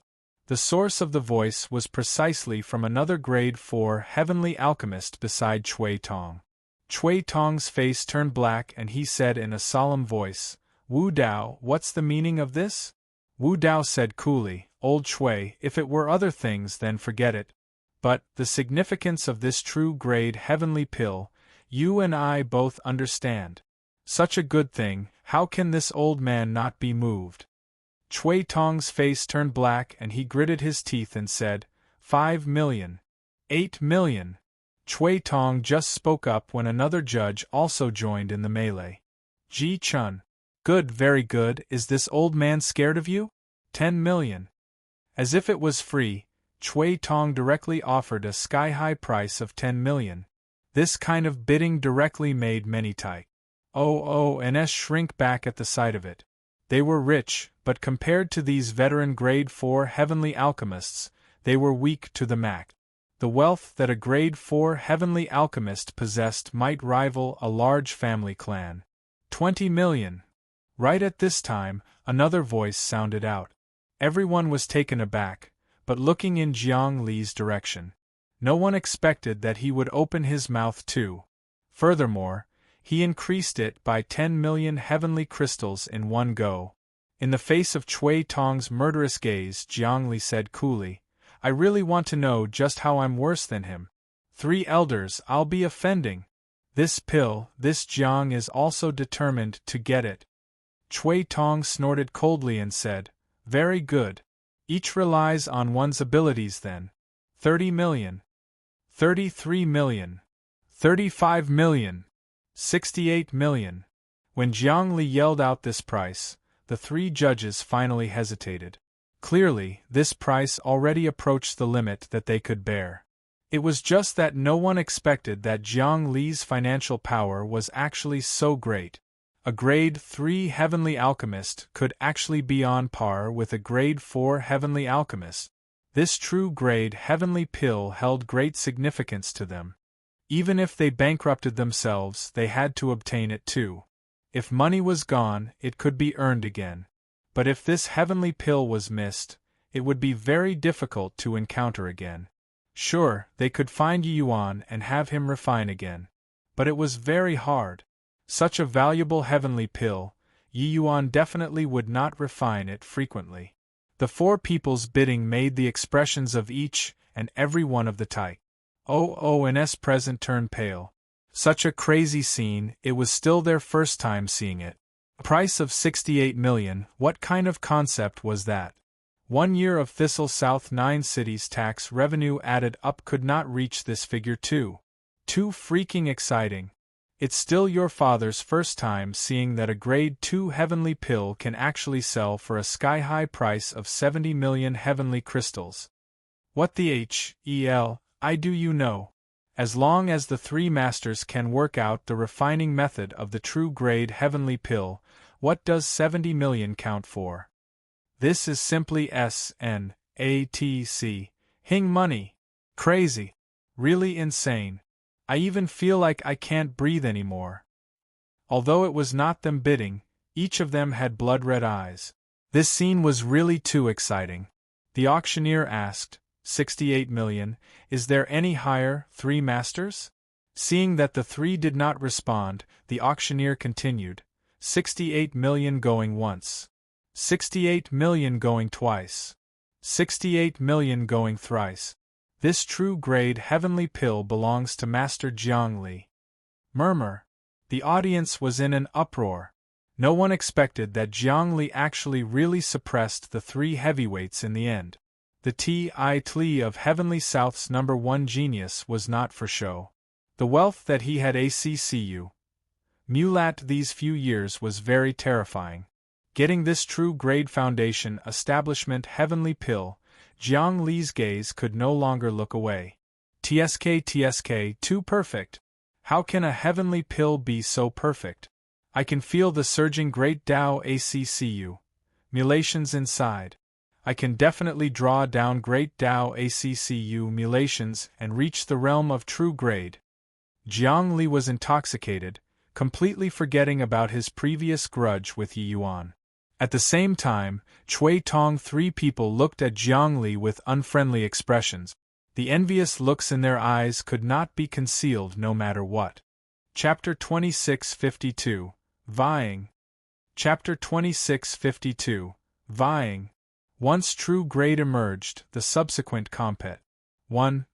Speaker 1: The source of the voice was precisely from another Grade 4 heavenly alchemist beside Chui Tong. Chui Tong's face turned black and he said in a solemn voice, "Wu Dao, what's the meaning of this?" Wu Dao said coolly, "Old Chui, if it were other things then forget it. But, the significance of this true grade heavenly pill, you and I both understand. Such a good thing, how can this old man not be moved?" Chui Tong's face turned black and he gritted his teeth and said, 5 million. 8 million. Chui Tong just spoke up when another judge also joined in the melee. Ji Chun. Good, very good. Is this old man scared of you? 10 million. As if it was free, Chui Tong directly offered a sky-high price of 10 million. This kind of bidding directly made many Tai OONs shrink back at the sight of it. They were rich, but compared to these veteran Grade 4 heavenly alchemists, they were weak to the max. The wealth that a Grade 4 heavenly alchemist possessed might rival a large family clan. 20 million. Right at this time, another voice sounded out. Everyone was taken aback, but looking in Jiang Li's direction. No one expected that he would open his mouth too. Furthermore, he increased it by 10 million heavenly crystals in one go. In the face of Chui Tong's murderous gaze, Jiang Li said coolly, I really want to know just how I'm worse than him. 3 elders, I'll be offending. This pill, this Jiang is also determined to get it. Chui Tong snorted coldly and said, Very good. Each relies on one's abilities then. 30 million. 33 million. 35 million. 68 million. When Jiang Li yelled out this price, the 3 judges finally hesitated. Clearly, this price already approached the limit that they could bear. It was just that no one expected that Jiang Li's financial power was actually so great. A Grade 3 heavenly alchemist could actually be on par with a Grade 4 heavenly alchemist. This true grade heavenly pill held great significance to them. Even if they bankrupted themselves, they had to obtain it too. If money was gone, it could be earned again. But if this heavenly pill was missed, it would be very difficult to encounter again. Sure, they could find Yuan and have him refine again. But it was very hard. Such a valuable heavenly pill, Yuan definitely would not refine it frequently. The 4 people's bidding made the expressions of each and every one of the Tai OONs present turn pale. Such a crazy scene, it was still their first time seeing it. Price of 68 million, what kind of concept was that? 1 year of Thistle South 9 cities tax revenue added up could not reach this figure too. Too freaking exciting. It's still your father's first time seeing that a Grade 2 heavenly pill can actually sell for a sky-high price of 70 million heavenly crystals. What the hell, I do you know? As long as the 3 masters can work out the refining method of the true grade heavenly pill, what does 70 million count for? This is simply SNATC. Hing money. Crazy. Really insane. I even feel like I can't breathe anymore. Although it was not them bidding, each of them had blood-red eyes. This scene was really too exciting. The auctioneer asked, 68 million, is there any higher, 3 masters? Seeing that the 3 did not respond, the auctioneer continued, 68 million going once. 68 million going twice. 68 million going thrice. This true grade heavenly pill belongs to Master Jiang Li. Murmur. The audience was in an uproar. No one expected that Jiang Li actually really suppressed the 3 heavyweights in the end. The Tli of Heavenly South's #1 genius was not for show. The wealth that he had accu mulat these few years was very terrifying. Getting this true grade foundation establishment heavenly pill, Jiang Li's gaze could no longer look away. TSK, too perfect. How can a heavenly pill be so perfect? I can feel the surging great Tao accu mulations inside. I can definitely draw down great Tao accu mulations and reach the realm of true grade. Jiang Li was intoxicated, completely forgetting about his previous grudge with Yi Yuan. At the same time, Chui Tong 3 people looked at Jiang Li with unfriendly expressions. The envious looks in their eyes could not be concealed no matter what. Chapter 2652. Vying. Chapter 2652. Vying. Once true grade emerged, the subsequent compet. 1.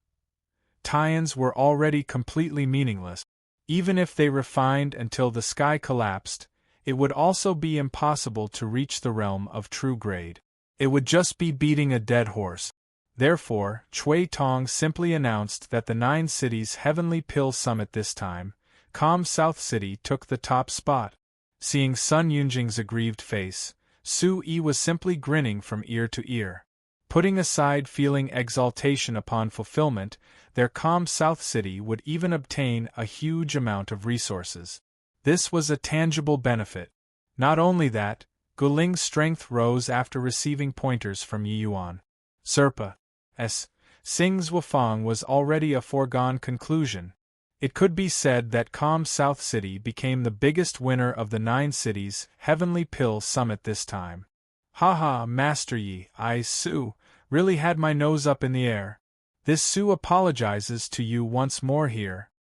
Speaker 1: Tie-ins were already completely meaningless. Even if they refined until the sky collapsed, it would also be impossible to reach the realm of true grade. It would just be beating a dead horse. Therefore, Chui Tong simply announced that the 9 cities Heavenly Pill Summit this time, Calm South City took the top spot. Seeing Sun Yunjing's aggrieved face, Su Yi was simply grinning from ear to ear. Putting aside feeling exaltation upon fulfillment, their Calm South City would even obtain a huge amount of resources. This was a tangible benefit. Not only that, Guling's strength rose after receiving pointers from Yi Yuan. Serpa S. Sing's Wufang was already a foregone conclusion. It could be said that Calm South City became the biggest winner of the 9 cities Heavenly Pill Summit this time. Haha, Master Yi, I, Su, really had my nose up in the air. This Su apologizes to you once more here.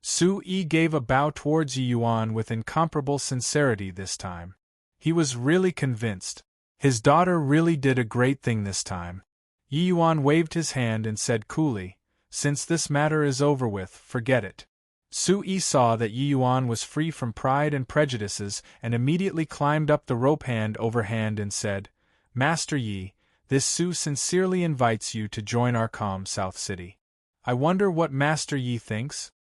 Speaker 1: Su Yi gave a bow towards Yi Yuan with incomparable sincerity this time. He was really convinced. His daughter really did a great thing this time. Yi Yuan waved his hand and said coolly, "Since this matter is over with, forget it." Su Yi saw that Yi Yuan was free from pride and prejudices and immediately climbed up the rope hand over hand and said, "Master Yi, this Su sincerely invites you to join our Calm South City. I wonder what Master Yi thinks?"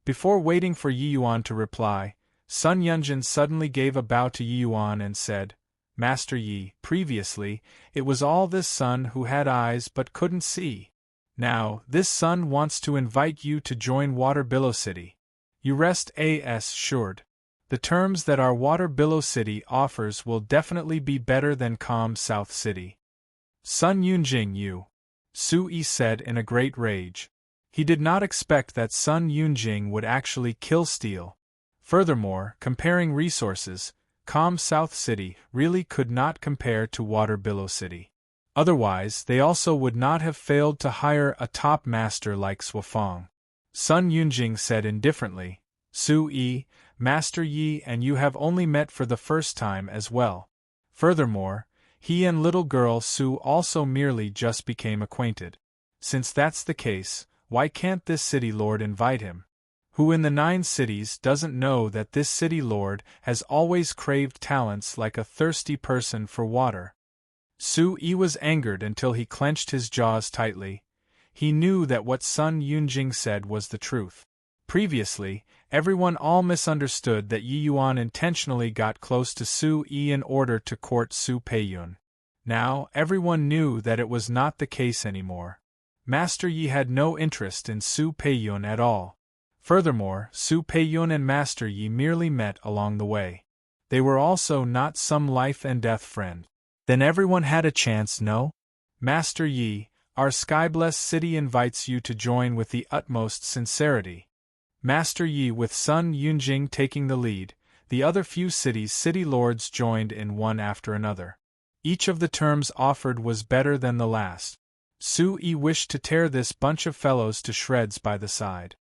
Speaker 1: Before waiting for Yi Yuan to reply, Sun Yunjin suddenly gave a bow to Yi Yuan and said, "Master Yi, previously, it was all this Sun who had eyes but couldn't see. Now, this Sun wants to invite you to join Water Billow City. You rest assured. The terms that our Water Billow City offers will definitely be better than Calm South City." Sun Yunjing, you! Su Yi said in a great rage. He did not expect that Sun Yunjing would actually kill Steel. Furthermore, comparing resources, Calm South City really could not compare to Water Billow City. Otherwise, they also would not have failed to hire a top master like Swafong. Sun Yunjing said indifferently, "Su Yi, Master Yi and you have only met for the first time as well. Furthermore, he and little girl Su also merely just became acquainted. Since that's the case, why can't this city lord invite him? Who in the 9 cities doesn't know that this city lord has always craved talents like a thirsty person for water?" Su Yi was angered until he clenched his jaws tightly. He knew that what Sun Yunjing said was the truth. Previously, everyone all misunderstood that Yi Yuan intentionally got close to Su Yi in order to court Su Peiyun. Now, everyone knew that it was not the case anymore. Master Yi had no interest in Su Peiyun at all. Furthermore, Su Peiyun and Master Yi merely met along the way. They were also not some life-and-death friend. Then everyone had a chance, no? Master Yi, our sky-blessed city invites you to join with the utmost sincerity. Master Yi with Sun Yunjing taking the lead, the other few cities' city lords joined in one after another. Each of the terms offered was better than the last. Su Yi wished to tear this bunch of fellows to shreds by the side.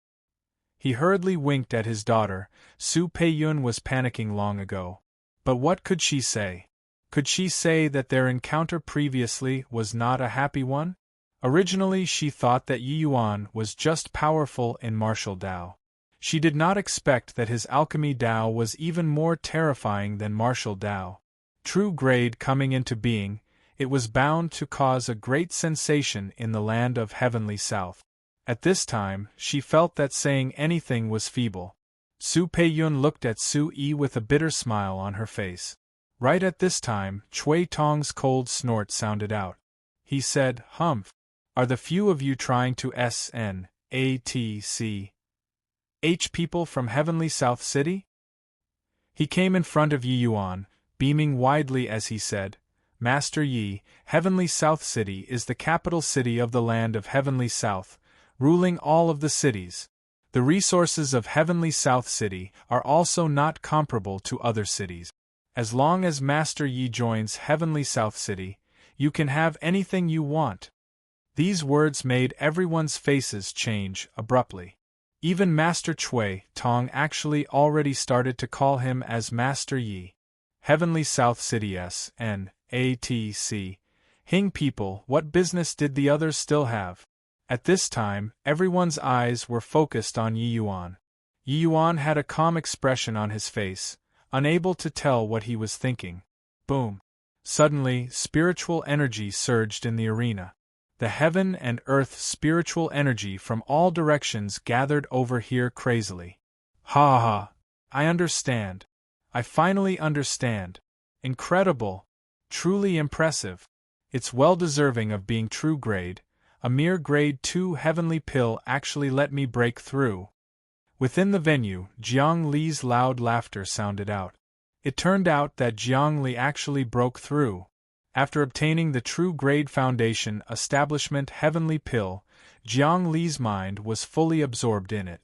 Speaker 1: He hurriedly winked at his daughter. Su Peiyun was panicking long ago. But what could she say? Could she say that their encounter previously was not a happy one? Originally she thought that Yi Yuan was just powerful in martial Dao. She did not expect that his alchemy Dao was even more terrifying than martial Dao. True grade coming into being, it was bound to cause a great sensation in the land of Heavenly South. At this time, she felt that saying anything was feeble. Su Peiyun looked at Su Yi with a bitter smile on her face. Right at this time, Chui Tong's cold snort sounded out. He said, "Humph. Are the few of you trying to snatch people from Heavenly South City?" He came in front of Yi Yuan, beaming widely as he said, "Master Yi, Heavenly South City is the capital city of the land of Heavenly South, ruling all of the cities. The resources of Heavenly South City are also not comparable to other cities. As long as Master Yi joins Heavenly South City, you can have anything you want." These words made everyone's faces change abruptly. Even Master Chui Tong actually already started to call him as Master Yi. Heavenly South City snatch. Hing people, what business did the others still have? At this time, everyone's eyes were focused on Yi Yuan. Yi Yuan had a calm expression on his face, unable to tell what he was thinking. Boom! Suddenly, spiritual energy surged in the arena. The heaven and earth spiritual energy from all directions gathered over here crazily. Ha ha! I understand. I finally understand. Incredible. Truly impressive. It's well deserving of being true grade. A mere grade 2 heavenly pill actually let me break through. Within the venue, Jiang Li's loud laughter sounded out. It turned out that Jiang Li actually broke through. After obtaining the true grade foundation establishment heavenly pill, Jiang Li's mind was fully absorbed in it.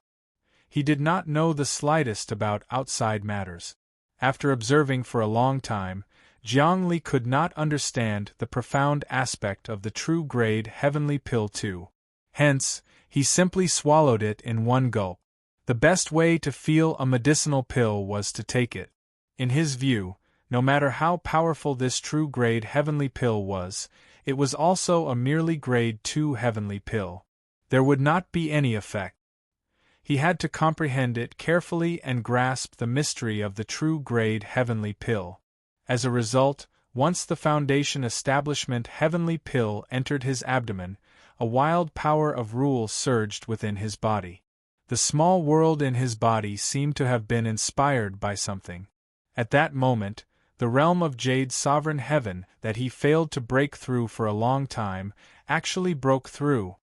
Speaker 1: He did not know the slightest about outside matters. After observing for a long time, Jiang Li could not understand the profound aspect of the true grade heavenly pill too. Hence, he simply swallowed it in one gulp. The best way to feel a medicinal pill was to take it. In his view, no matter how powerful this true grade heavenly pill was, it was also a merely grade 2 heavenly pill. There would not be any effect. He had to comprehend it carefully and grasp the mystery of the true grade heavenly pill. As a result, once the foundation establishment heavenly pill entered his abdomen, a wild power of rule surged within his body. The small world in his body seemed to have been inspired by something. At that moment, the realm of Jade's sovereign heaven that he failed to break through for a long time actually broke through.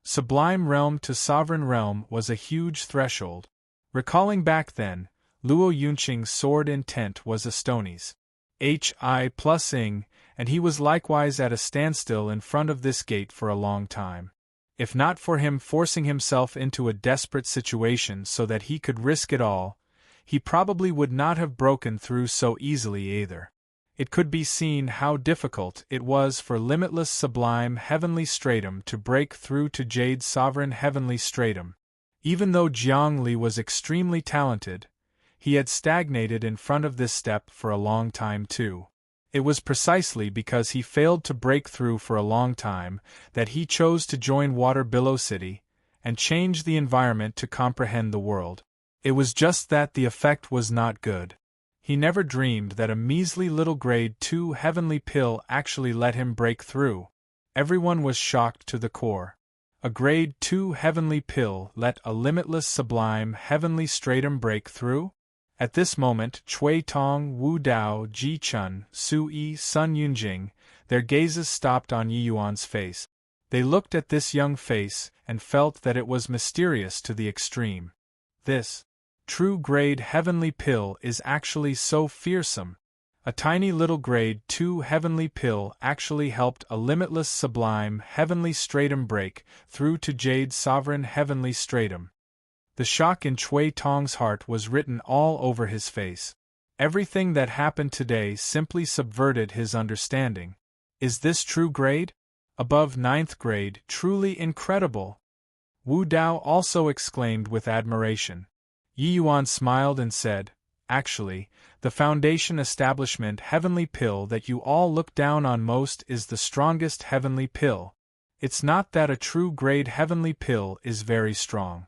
Speaker 1: Sublime realm to sovereign realm was a huge threshold. Recalling back then, Luo Yunqing's sword intent was a stonies. Hi+ing, and he was likewise at a standstill in front of this gate for a long time. If not for him forcing himself into a desperate situation so that he could risk it all, he probably would not have broken through so easily either. It could be seen how difficult it was for limitless sublime heavenly stratum to break through to Jade's sovereign heavenly stratum. Even though Jiang Li was extremely talented, he had stagnated in front of this step for a long time too. It was precisely because he failed to break through for a long time that he chose to join Water Billow City and change the environment to comprehend the world. It was just that the effect was not good. He never dreamed that a measly little grade 2 heavenly pill actually let him break through. Everyone was shocked to the core. A grade 2 heavenly pill let a limitless sublime heavenly stratum break through? At this moment, Cui Tong, Wu Dao, Ji Chun, Su Yi, Sun Yunjing, their gazes stopped on Yi Yuan's face. They looked at this young face and felt that it was mysterious to the extreme. This true grade heavenly pill is actually so fearsome. A tiny little grade 2 heavenly pill actually helped a limitless sublime heavenly stratum break through to Jade's sovereign heavenly stratum. The shock in Cui Tong's heart was written all over his face. Everything that happened today simply subverted his understanding. Is this true grade? Above 9th grade, truly incredible! Wu Dao also exclaimed with admiration. Yi Yuan smiled and said, Actually, the foundation establishment heavenly pill that you all look down on most is the strongest heavenly pill. It's not that a true grade heavenly pill is very strong.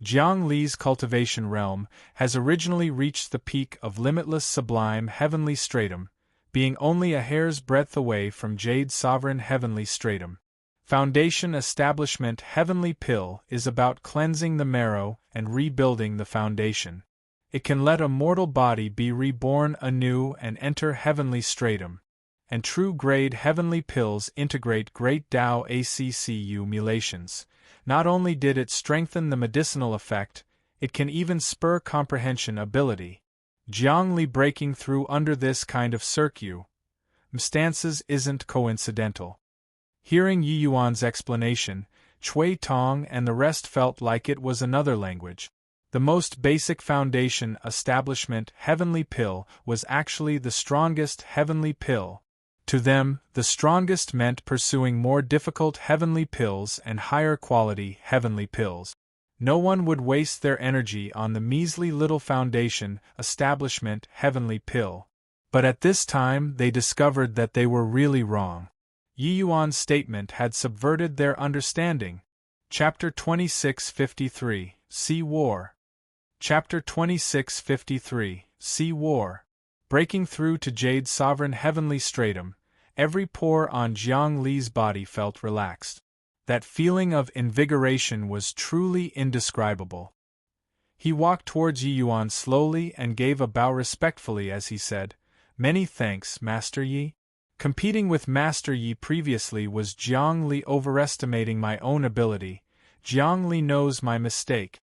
Speaker 1: Jiang Li's cultivation realm has originally reached the peak of limitless sublime heavenly stratum, being only a hair's breadth away from Jade's sovereign heavenly stratum. Foundation establishment heavenly pill is about cleansing the marrow and rebuilding the foundation. It can let a mortal body be reborn anew and enter heavenly stratum. And true grade heavenly pills integrate great Tao ACCU mulations. Not only did it strengthen the medicinal effect, it can even spur comprehension ability. Jiang Li breaking through under this kind of circumstances isn't coincidental. Hearing Yi Yuan's explanation, Cui Tong and the rest felt like it was another language. The most basic foundation establishment heavenly pill was actually the strongest heavenly pill. To them, the strongest meant pursuing more difficult heavenly pills and higher quality heavenly pills. No one would waste their energy on the measly little foundation establishment heavenly pill. But at this time they discovered that they were really wrong. Yi Yuan's statement had subverted their understanding. Chapter 2653, See War. Chapter 2653, See War. Breaking through to Jade's sovereign heavenly stratum, Every pore on Jiang Li's body felt relaxed. That feeling of invigoration was truly indescribable. He walked towards Yi Yuan slowly and gave a bow respectfully as he said, "Many thanks, Master Yi." Competing with Master Yi previously was Jiang Li overestimating my own ability. Jiang Li knows my mistake.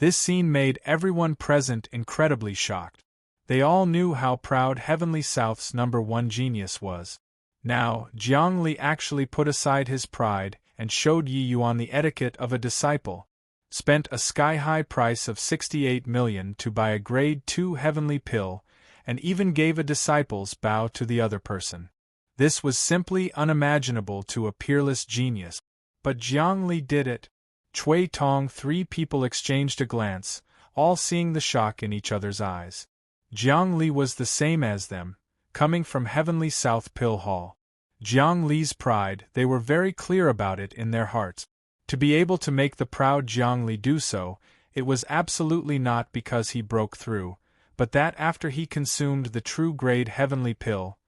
Speaker 1: This scene made everyone present incredibly shocked. They all knew how proud Heavenly South's #1 genius was. Now, Jiang Li actually put aside his pride and showed Yi Yuan the etiquette of a disciple. Spent a sky-high price of 68 million to buy a grade 2 heavenly pill, and even gave a disciple's bow to the other person. This was simply unimaginable to a peerless genius. But Jiang Li did it. Cui Tong, 3 people exchanged a glance, all seeing the shock in each other's eyes. Jiang Li was the same as them, coming from Heavenly South Pill Hall. Jiang Li's pride, they were very clear about it in their hearts. To be able to make the proud Jiang Li do so, it was absolutely not because he broke through, but that after he consumed the true grade heavenly pill,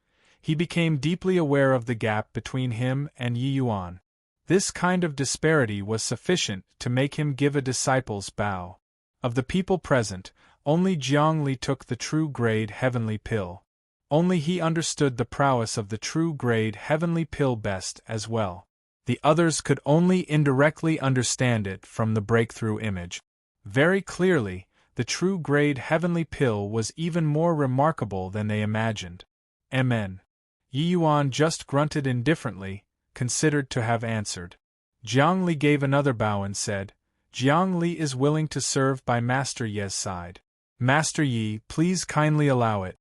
Speaker 1: he became deeply aware of the gap between him and Yi Yuan. This kind of disparity was sufficient to make him give a disciple's bow. Of the people present, only Jiang Li took the true grade heavenly pill. Only he understood the prowess of the true grade heavenly pill best as well. The others could only indirectly understand it from the breakthrough image. Very clearly, the true grade heavenly pill was even more remarkable than they imagined. Amen. Yi Yuan just grunted indifferently, considered to have answered. Jiang Li gave another bow and said, "Jiang Li is willing to serve by Master Yi's side. Master Yi, please kindly allow it."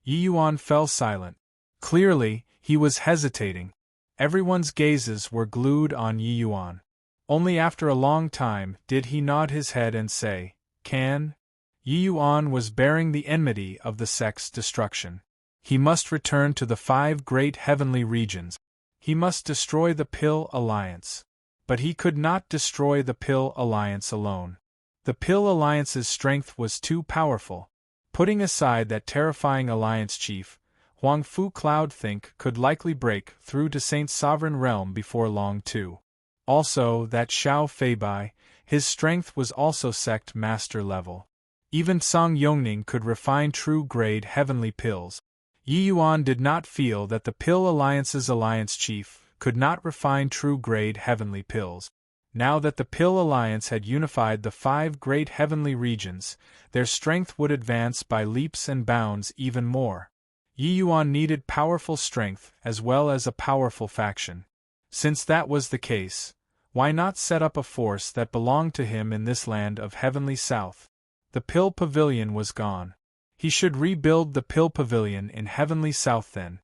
Speaker 1: Yi Yuan fell silent. Clearly, he was hesitating. Everyone's gazes were glued on Yi Yuan. Only after a long time did he nod his head and say, "Can?" Yi Yuan was bearing the enmity of the sect's destruction. He must return to the 5 great heavenly regions. He must destroy the Pill Alliance. But he could not destroy the Pill Alliance alone. The Pill Alliance's strength was too powerful. Putting aside that terrifying alliance chief, Huang Fu Cloudthink could likely break through to Saint's sovereign realm before long too. Also, that Xiao Feibai, his strength was also sect master level. Even Song Yongning could refine true grade heavenly pills. Yi Yuan did not feel that the Pill Alliance's alliance chief could not refine true grade heavenly pills. Now that the Pill Alliance had unified the 5 great heavenly regions, their strength would advance by leaps and bounds even more. Yi Yuan needed powerful strength as well as a powerful faction. Since that was the case, why not set up a force that belonged to him in this land of Heavenly South? The Pill Pavilion was gone. He should rebuild the Pill Pavilion in Heavenly South then.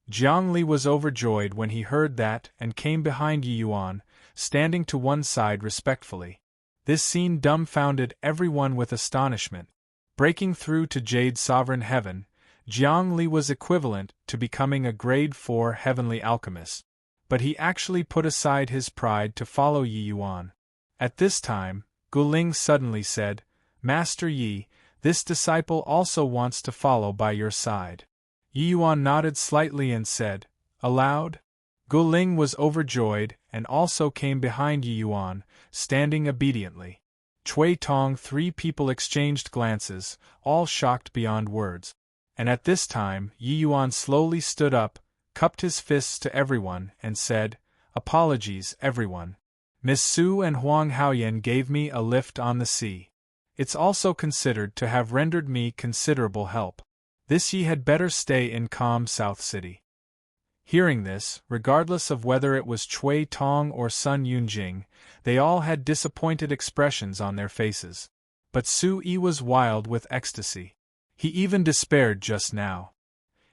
Speaker 1: Jiang Li was overjoyed when he heard that and came behind Yi Yuan, standing to one side respectfully. This scene dumbfounded everyone with astonishment. Breaking through to Jade Sovereign Heaven, Jiang Li was equivalent to becoming a grade 4 heavenly alchemist. But he actually put aside his pride to follow Yi Yuan. At this time, Guling suddenly said, "Master Yi, this disciple also wants to follow by your side." Yi Yuan nodded slightly and said, "Aloud?" Guling was overjoyed and also came behind Yi Yuan, standing obediently. Cui Tong, 3 people exchanged glances, all shocked beyond words. And at this time, Yi Yuan slowly stood up, cupped his fists to everyone, and said, "Apologies, everyone. Miss Su and Huang Haoyan gave me a lift on the sea. It's also considered to have rendered me considerable help. This ye had better stay in calm South City." Hearing this, regardless of whether it was Cui Tong or Sun Yunjing, they all had disappointed expressions on their faces. But Su Yi was wild with ecstasy. He even despaired just now.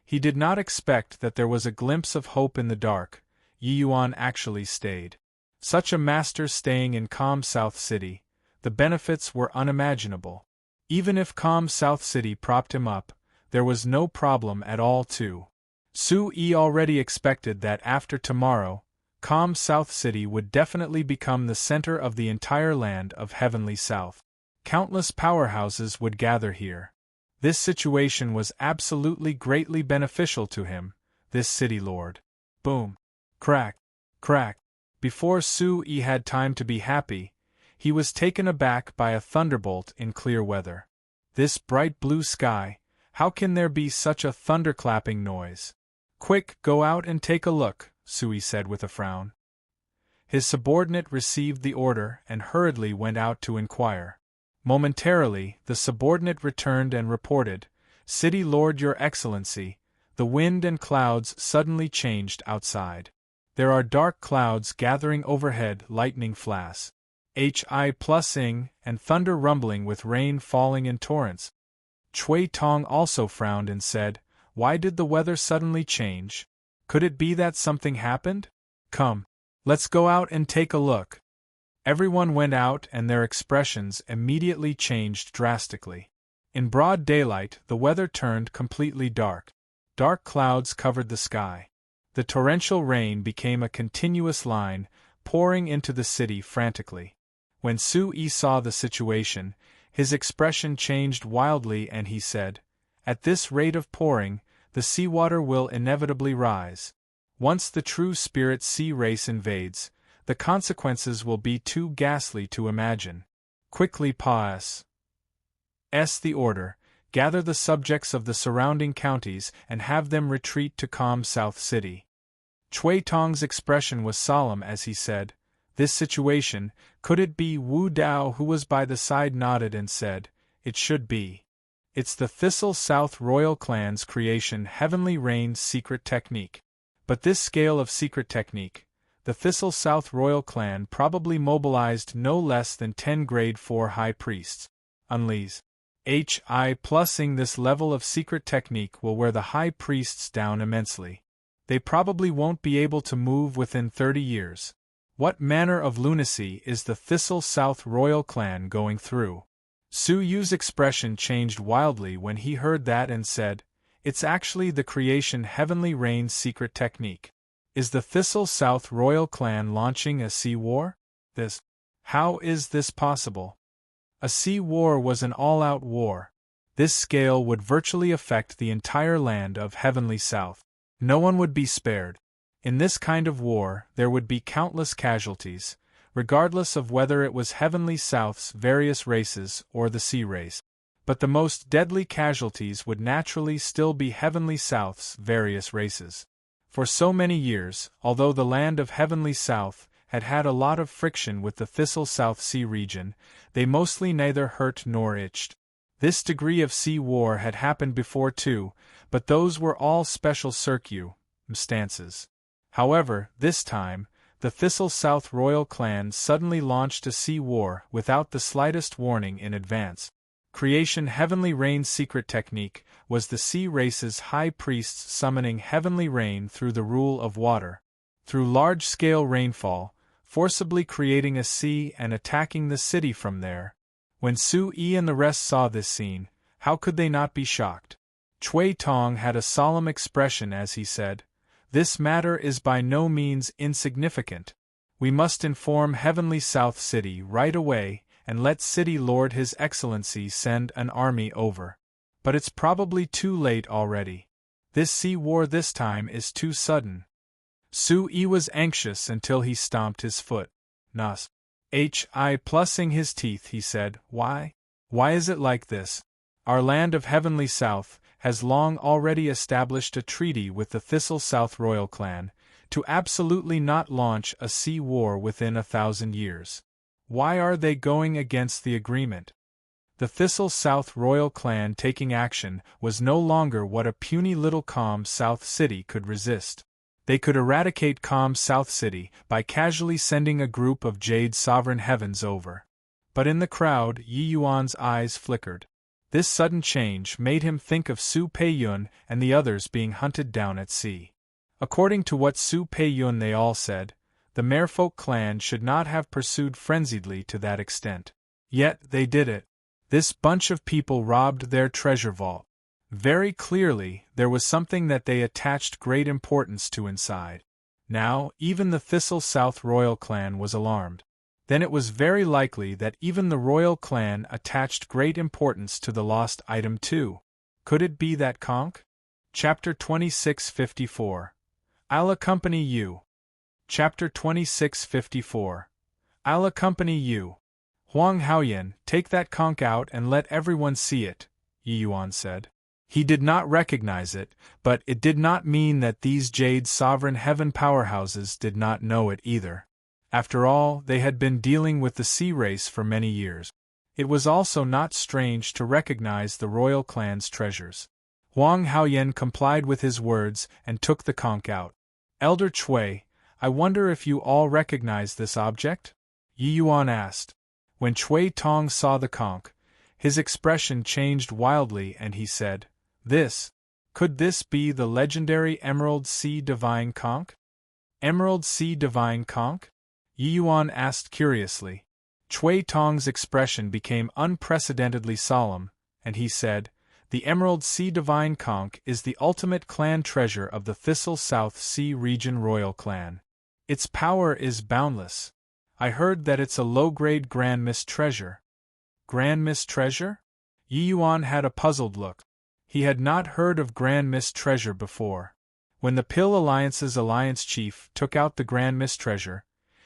Speaker 1: He did not expect that there was a glimpse of hope in the dark. Yi Yuan actually stayed. Such a master staying in calm South City, the benefits were unimaginable. Even if calm South City propped him up, there was no problem at all too. Su Yi already expected that after tomorrow, calm South City would definitely become the center of the entire land of Heavenly South. Countless powerhouses would gather here. This situation was absolutely greatly beneficial to him, this city lord. Boom. Crack. Crack. Before Sui had time to be happy, he was taken aback by a thunderbolt in clear weather. This bright blue sky, how can there be such a thunderclapping noise? Quick, go out and take a look, Sui said with a frown. His subordinate received the order and hurriedly went out to inquire. Momentarily, the subordinate returned and reported, City Lord, Your Excellency, the wind and clouds suddenly changed outside. There are dark clouds gathering overhead, lightning flash. Hi+ing, and thunder rumbling with rain falling in torrents. Chui Tong also frowned and said, Why did the weather suddenly change? Could it be that something happened? Come, let's go out and take a look. Everyone went out and their expressions immediately changed drastically. In broad daylight, the weather turned completely dark. Dark clouds covered the sky. The torrential rain became a continuous line, pouring into the city frantically. When Sui saw the situation, his expression changed wildly and he said, At this rate of pouring, the seawater will inevitably rise. Once the true spirit sea race invades, the consequences will be too ghastly to imagine. Quickly pass the order, gather the subjects of the surrounding counties and have them retreat to calm South City. Chui Tong's expression was solemn as he said, This situation, could it be? Wu Dao, who was by the side, nodded and said, It should be. It's the Thistle South Royal Clan's creation, Heavenly Rain's secret technique. But this scale of secret technique, the Thistle South Royal Clan probably mobilized no less than 10 grade 4 high priests. Unleash. Hi+ing this level of secret technique will wear the high priests down immensely. They probably won't be able to move within 30 years. What manner of lunacy is the Thistle South Royal Clan going through? Su Yu's expression changed wildly when he heard that and said, It's actually the creation Heavenly Rain's secret technique. Is the Thistle South Royal Clan launching a sea war? How is this possible? A sea war was an all-out war. This scale would virtually affect the entire land of Heavenly South. No one would be spared. In this kind of war, there would be countless casualties, regardless of whether it was Heavenly South's various races or the sea race. But the most deadly casualties would naturally still be Heavenly South's various races. For so many years, although the land of Heavenly South had had a lot of friction with the Thistle South Sea region, they mostly neither hurt nor itched. This degree of sea war had happened before too, but those were all special circumstances. However, this time, the Thistle South Royal Clan suddenly launched a sea war without the slightest warning in advance. Creation Heavenly Rain's secret technique was the sea race's high priests summoning heavenly rain through the rule of water, through large-scale rainfall, forcibly creating a sea and attacking the city from there. When Sui and the rest saw this scene, how could they not be shocked? Chui Tong had a solemn expression as he said, This matter is by no means insignificant. We must inform Heavenly South City right away and let City Lord His Excellency send an army over. But it's probably too late already. This sea war this time is too sudden. Sui was anxious until he stomped his foot. Nas. Hi+ing his teeth, he said, Why? Why is it like this? Our land of Heavenly South has long already established a treaty with the Thistle South Royal Clan, to absolutely not launch a sea war within 1,000 years. Why are they going against the agreement? The Thistle South Royal Clan taking action was no longer what a puny little calm South City could resist. They could eradicate calm South City by casually sending a group of Jade Sovereign Heavens over. But in the crowd, Yi Yuan's eyes flickered. This sudden change made him think of Su Peiyun and the others being hunted down at sea. According to what Su Peiyun they all said, the Merfolk clan should not have pursued frenziedly to that extent. Yet they did it. This bunch of people robbed their treasure vault. Very clearly, there was something that they attached great importance to inside. Now, even the Thistle South Royal Clan was alarmed. Then it was very likely that even the Royal Clan attached great importance to the lost item too. Could it be that conch? Chapter 2654. I'll accompany you. Chapter 2654. I'll accompany you. Huang Haoyan, take that conch out and let everyone see it, Yi Yuan said. He did not recognize it, but it did not mean that these Jade Sovereign Heaven powerhouses did not know it either. After all, they had been dealing with the sea race for many years. It was also not strange to recognize the royal clan's treasures. Huang Haoyan complied with his words and took the conch out. Elder Cui, I wonder if you all recognize this object? Yi Yuan asked. When Cui Tong saw the conch, his expression changed wildly and he said, Could this be the legendary Emerald Sea Divine Conch? Emerald Sea Divine Conch? Yi Yuan asked curiously. Cui Tong's expression became unprecedentedly solemn, and he said, The Emerald Sea Divine Conch is the ultimate clan treasure of the Thistle South Sea Region Royal Clan. Its power is boundless. I heard that it's a low-grade Grand Miss treasure. Grand Miss treasure? Yi Yuan had a puzzled look. He had not heard of Grand Miss treasure before. When the Pill Alliance's alliance chief took out the Grand Miss treasure,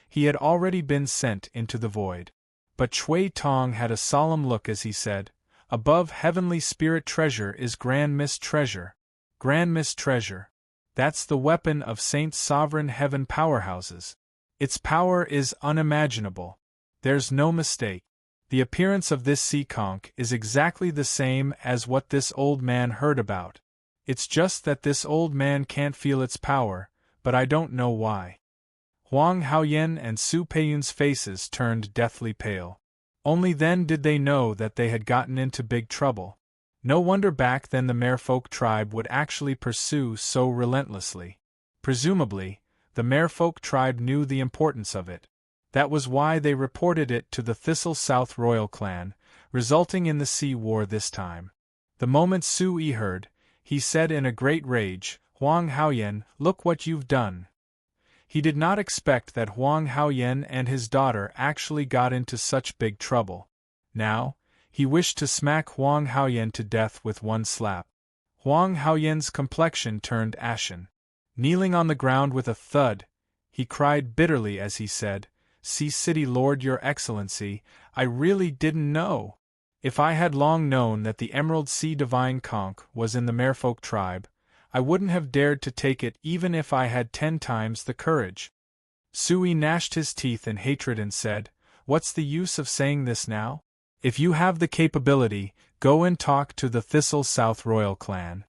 Speaker 1: he had already been sent into the void. But Cui Tong had a solemn look as he said, Above Heavenly Spirit treasure is Grand Miss treasure. Grand Miss treasure. That's the weapon of Saint Sovereign Heaven powerhouses. Its power is unimaginable. There's no mistake. The appearance of this sea conch is exactly the same as what this old man heard about. It's just that this old man can't feel its power, but I don't know why. Huang Haoyan and Su Peiyun's faces turned deathly pale. Only then did they know that they had gotten into big trouble. No wonder back then the Merfolk tribe would actually pursue so relentlessly. Presumably, the Merfolk tribe knew the importance of it. That was why they reported it to the Thistle South Royal Clan, resulting in the sea war this time. The moment Su Yi heard, he said in a great rage, Huang Haoyan, look what you've done. He did not expect that Huang Haoyan and his daughter actually got into such big trouble. Now, he wished to smack Huang Haoyan to death with one slap. Huang Haoyan's complexion turned ashen. Kneeling on the ground with a thud, he cried bitterly as he said, Sea City Lord Your Excellency, I really didn't know. If I had long known that the Emerald Sea Divine Conch was in the Merfolk tribe, I wouldn't have dared to take it even if I had 10 times the courage. Sui gnashed his teeth in hatred and said, What's the use of saying this now? If you have the capability, go and talk to the Thistle South Royal Clan.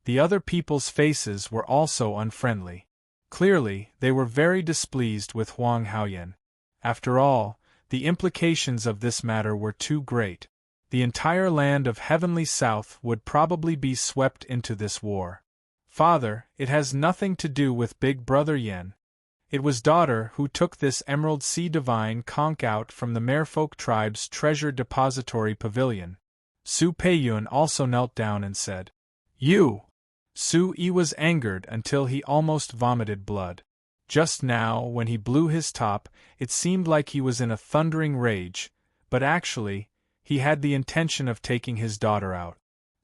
Speaker 1: The other people's faces were also unfriendly. Clearly, they were very displeased with Huang Haoyan. After all, the implications of this matter were too great. The entire land of Heavenly South would probably be swept into this war. Father, it has nothing to do with Big Brother Yen. It was daughter who took this Emerald Sea Divine Conch out from the Merfolk tribe's treasure depository pavilion. Su Peiyun also knelt down and said, You! Su Yi was angered until he almost vomited blood. Just now, when he blew his top, it seemed like he was in a thundering rage, but actually, he had the intention of taking his daughter out.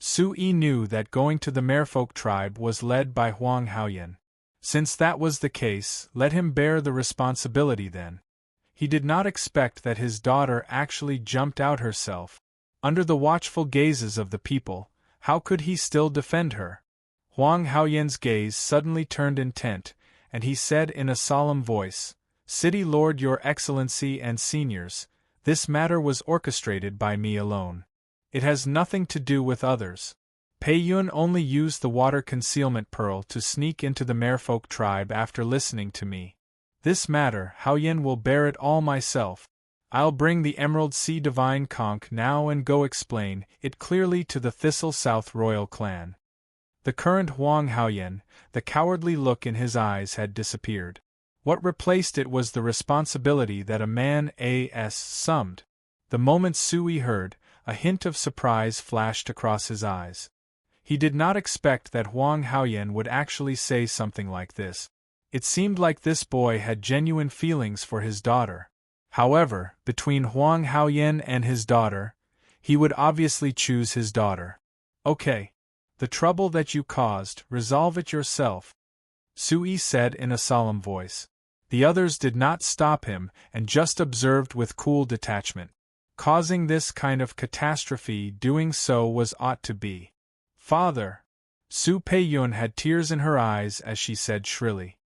Speaker 1: Su Yi knew that going to the Merfolk tribe was led by Huang Haoyan. Since that was the case, let him bear the responsibility then. He did not expect that his daughter actually jumped out herself. Under the watchful gazes of the people, how could he still defend her? Huang Haoyan's gaze suddenly turned intent, and he said in a solemn voice, City Lord Your Excellency and seniors, this matter was orchestrated by me alone. It has nothing to do with others. Peiyun only used the water concealment pearl to sneak into the Merfolk tribe after listening to me. This matter, Haoyan will bear it all myself. I'll bring the Emerald Sea Divine Conch now and go explain it clearly to the Thistle South Royal Clan. The current Huang Haoyan, the cowardly look in his eyes had disappeared. What replaced it was the responsibility that a man summed. The moment Sui heard, a hint of surprise flashed across his eyes. He did not expect that Huang Haoyan would actually say something like this. It seemed like this boy had genuine feelings for his daughter. However, between Huang Haoyan and his daughter, he would obviously choose his daughter. Okay. The trouble that you caused, resolve it yourself, Sui said in a solemn voice. The others did not stop him and just observed with cool detachment. Causing this kind of catastrophe, doing so was ought to be. Father! Su Peiyun had tears in her eyes as she said shrilly.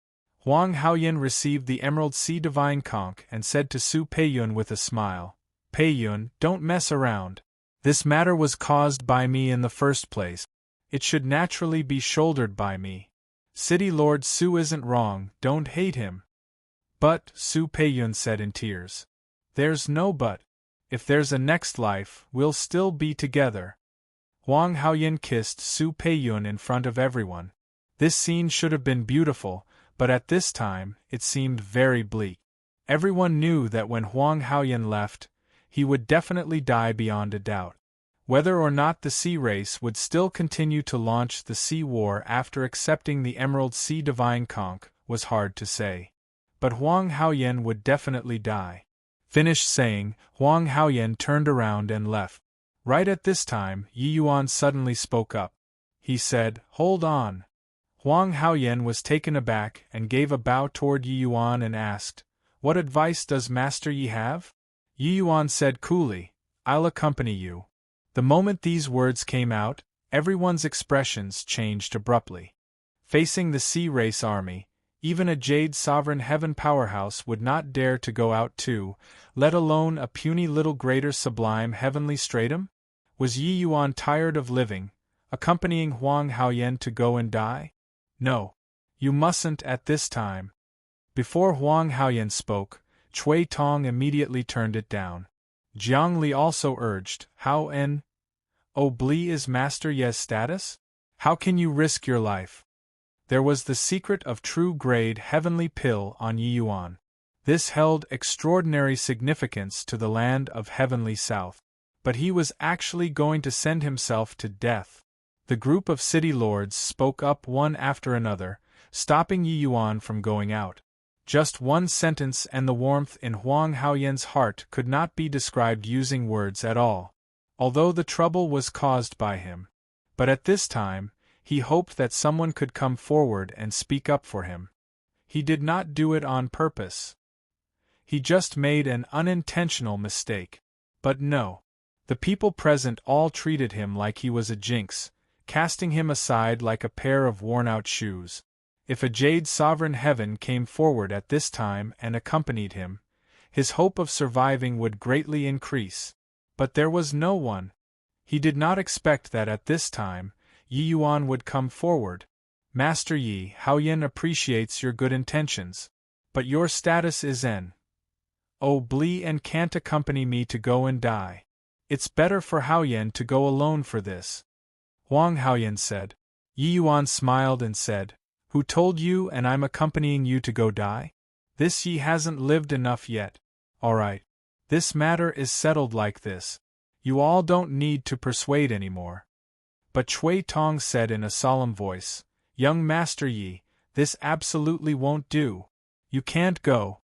Speaker 1: Huang Haoyan received the Emerald Sea Divine Conch and said to Su Peiyun with a smile, Peiyun, don't mess around. This matter was caused by me in the first place. It should naturally be shouldered by me. City Lord Su isn't wrong, don't hate him. But, Su Peiyun said in tears. There's no but. If there's a next life, we'll still be together. Huang Haoyan kissed Su Peiyun in front of everyone. This scene should have been beautiful, but at this time, it seemed very bleak. Everyone knew that when Huang Haoyan left, he would definitely die beyond a doubt. Whether or not the sea race would still continue to launch the sea war after accepting the Emerald Sea Divine Conch was hard to say. But Huang Haoyan would definitely die. Finished saying, Huang Haoyan turned around and left. Right at this time, Yi Yuan suddenly spoke up. He said, Hold on. Huang Haoyan was taken aback and gave a bow toward Yi Yuan and asked, What advice does Master Yi have? Yi Yuan said coolly, I'll accompany you. The moment these words came out, everyone's expressions changed abruptly. Facing the Sea Race army, even a Jade Sovereign Heaven powerhouse would not dare to go out too, let alone a puny little greater sublime heavenly stratum? Was Yi Yuan tired of living, accompanying Huang Haoyan to go and die? No. You mustn't at this time. Before Huang Haoyan spoke, Cui Tong immediately turned it down. Jiang Li also urged, How en? Bli is Master Ye's status? How can you risk your life? There was the secret of true grade heavenly pill on Yi Yuan. This held extraordinary significance to the land of heavenly south. But he was actually going to send himself to death. The group of city lords spoke up one after another, stopping Yi Yuan from going out. Just one sentence and the warmth in Huang Haoyan's heart could not be described using words at all. Although the trouble was caused by him. But at this time, he hoped that someone could come forward and speak up for him. He did not do it on purpose. He just made an unintentional mistake. But no. The people present all treated him like he was a jinx, casting him aside like a pair of worn-out shoes. If a Jade Sovereign Heaven came forward at this time and accompanied him, his hope of surviving would greatly increase. But there was no one. He did not expect that at this time, Yi Yuan would come forward. Master Yi, Haoyan appreciates your good intentions. But your status is Bli and can't accompany me to go and die. It's better for Haoyan to go alone for this. Huang Haoyan said. Yi Yuan smiled and said, Who told you and I'm accompanying you to go die? This Yi hasn't lived enough yet. Alright. This matter is settled like this. You all don't need to persuade anymore. But Cui Tong said in a solemn voice, Young Master Yi, this absolutely won't do. You can't go.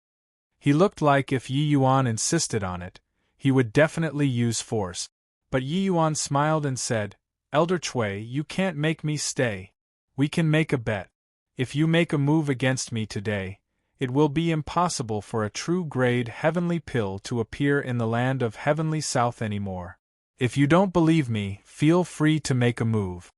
Speaker 1: He looked like if Yi Yuan insisted on it, he would definitely use force. But Yi Yuan smiled and said, Elder Cui, you can't make me stay. We can make a bet. If you make a move against me today, it will be impossible for a true grade heavenly pill to appear in the land of heavenly south anymore. If you don't believe me, feel free to make a move.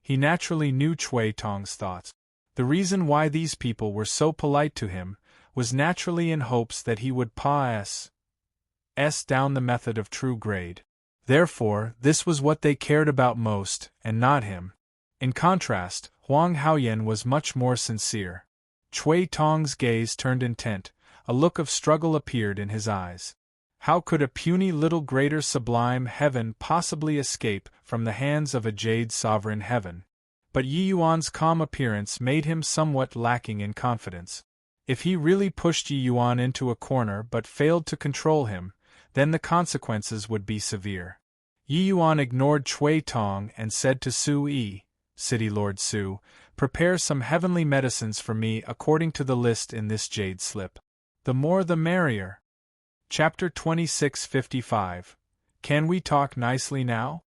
Speaker 1: He naturally knew Cui Tong's thoughts. The reason why these people were so polite to him was naturally in hopes that he would pass down the method of true grade. Therefore, this was what they cared about most, and not him. In contrast, Huang Haoyan was much more sincere. Cui Tong's gaze turned intent, a look of struggle appeared in his eyes. How could a puny little greater sublime heaven possibly escape from the hands of a Jade Sovereign Heaven? But Yi Yuan's calm appearance made him somewhat lacking in confidence. If he really pushed Yi Yuan into a corner but failed to control him, then the consequences would be severe. Yi Yuan ignored Cui Tong and said to Sui, City Lord Su, prepare some heavenly medicines for me according to the list in this jade slip. The more the merrier. Chapter 26:55. Can we talk nicely now?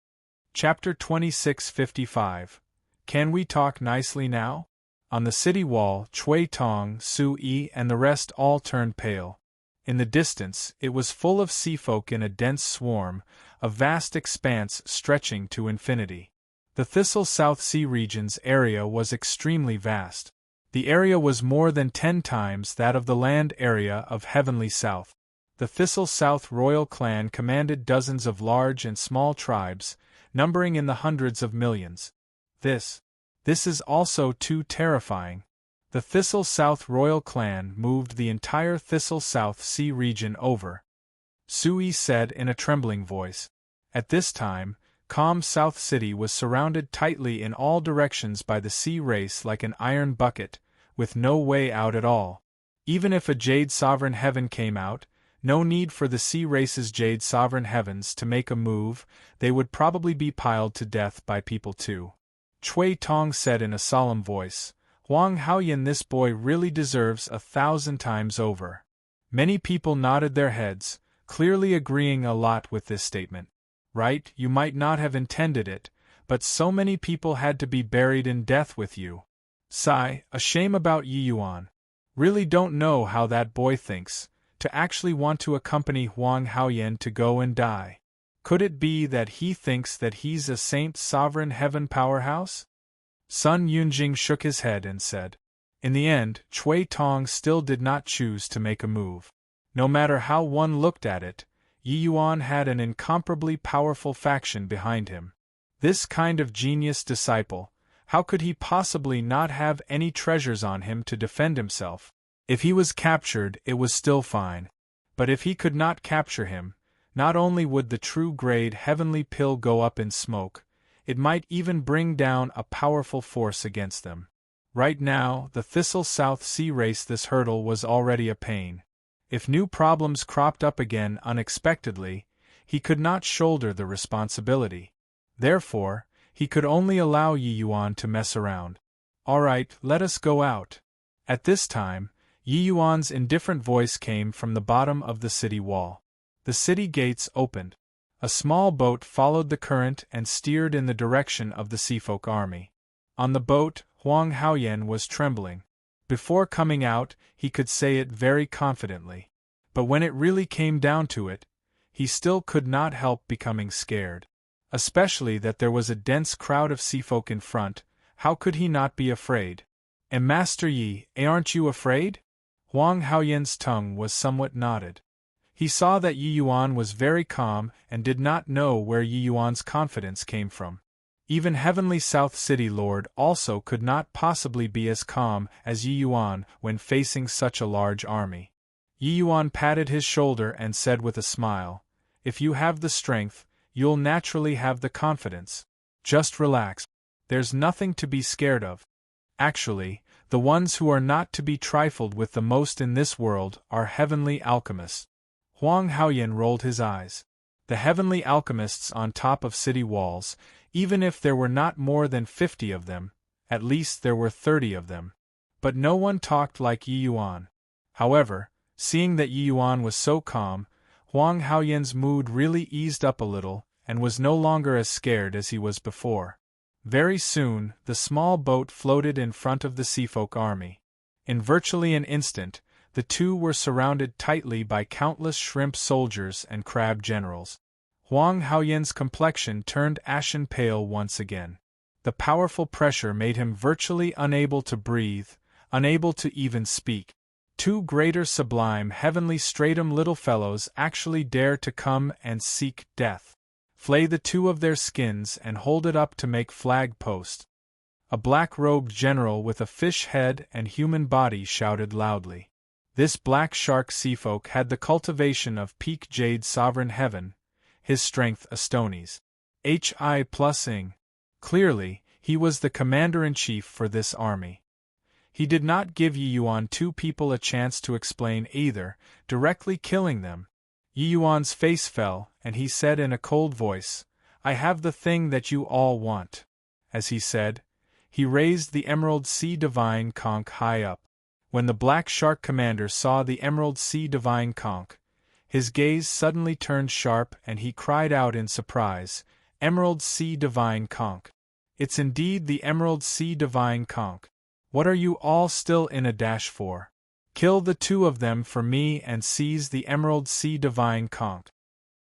Speaker 1: Chapter 2655. Can we talk nicely now? On the city wall, Chui Tong, Su Yi, and the rest all turned pale. In the distance, it was full of sea folk in a dense swarm, a vast expanse stretching to infinity. The Thistle South Sea region's area was extremely vast. The area was more than 10 times that of the land area of Heavenly South. The Thistle South royal clan commanded dozens of large and small tribes, numbering in the hundreds of millions. This is also too terrifying. The Thistle South royal clan moved the entire Thistle South Sea region over, Sui said in a trembling voice. At this time, calm South City was surrounded tightly in all directions by the sea race like an iron bucket, with no way out at all. Even if a Jade Sovereign Heaven came out, no need for the sea race's Jade Sovereign Heavens to make a move, they would probably be piled to death by people too. Chui Tong said in a solemn voice, Huang Haoyan, this boy really deserves 1,000 times over. Many people nodded their heads, clearly agreeing a lot with this statement. Right, you might not have intended it, but so many people had to be buried in death with you. Sigh, a shame about Yi Yuan. Really don't know how that boy thinks, to actually want to accompany Huang Haoyan to go and die. Could it be that he thinks that he's a Saint Sovereign Heaven powerhouse? Sun Yunjing shook his head and said. In the end, Chui Tong still did not choose to make a move. No matter how one looked at it, Yi Yuan had an incomparably powerful faction behind him. This kind of genius disciple, how could he possibly not have any treasures on him to defend himself? If he was captured, it was still fine. But if he could not capture him, not only would the true grade heavenly pill go up in smoke, it might even bring down a powerful force against them. Right now, the Thistle South Sea race, this hurdle was already a pain. If new problems cropped up again unexpectedly, he could not shoulder the responsibility. Therefore, he could only allow Yi Yuan to mess around. All right, let us go out. At this time, Yi Yuan's indifferent voice came from the bottom of the city wall. The city gates opened. A small boat followed the current and steered in the direction of the Seafolk army. On the boat, Huang Haoyan was trembling. Before coming out, he could say it very confidently. But when it really came down to it, he still could not help becoming scared. Especially that there was a dense crowd of seafolk in front, how could he not be afraid? And Master Yi, aren't you afraid? Huang Haoyan's tongue was somewhat knotted. He saw that Yi Yuan was very calm and did not know where Yi Yuan's confidence came from. Even Heavenly South City Lord also could not possibly be as calm as Yi Yuan when facing such a large army. Yi Yuan patted his shoulder and said with a smile, If you have the strength, you'll naturally have the confidence. Just relax. There's nothing to be scared of. Actually, the ones who are not to be trifled with the most in this world are heavenly alchemists. Huang Haoyan rolled his eyes. The heavenly alchemists on top of city walls, even if there were not more than 50 of them, at least there were 30 of them. But no one talked like Yi Yuan. However, seeing that Yi Yuan was so calm, Huang Haoyan's mood really eased up a little, and was no longer as scared as he was before. Very soon, the small boat floated in front of the Seafolk army. In virtually an instant, the two were surrounded tightly by countless shrimp soldiers and crab generals. Huang Haoyan's complexion turned ashen pale once again. The powerful pressure made him virtually unable to breathe, unable to even speak. Two greater sublime heavenly stratum little fellows actually dare to come and seek death. Flay the two of their skins and hold it up to make flag post. A black-robed general with a fish head and human body shouted loudly. This black shark seafolk had the cultivation of peak Jade Sovereign Heaven, his strength a stonies. Hi+ing. Clearly, he was the commander-in-chief for this army. He did not give Yi Yuan two people a chance to explain either, directly killing them. Yi Yuan's face fell, and he said in a cold voice, I have the thing that you all want. As he said, he raised the Emerald Sea Divine Conch high up. When the Black Shark commander saw the Emerald Sea Divine Conch, his gaze suddenly turned sharp and he cried out in surprise, Emerald Sea Divine Conch. It's indeed the Emerald Sea Divine Conch. What are you all still in a dash for? Kill the two of them for me and seize the Emerald Sea Divine Conch.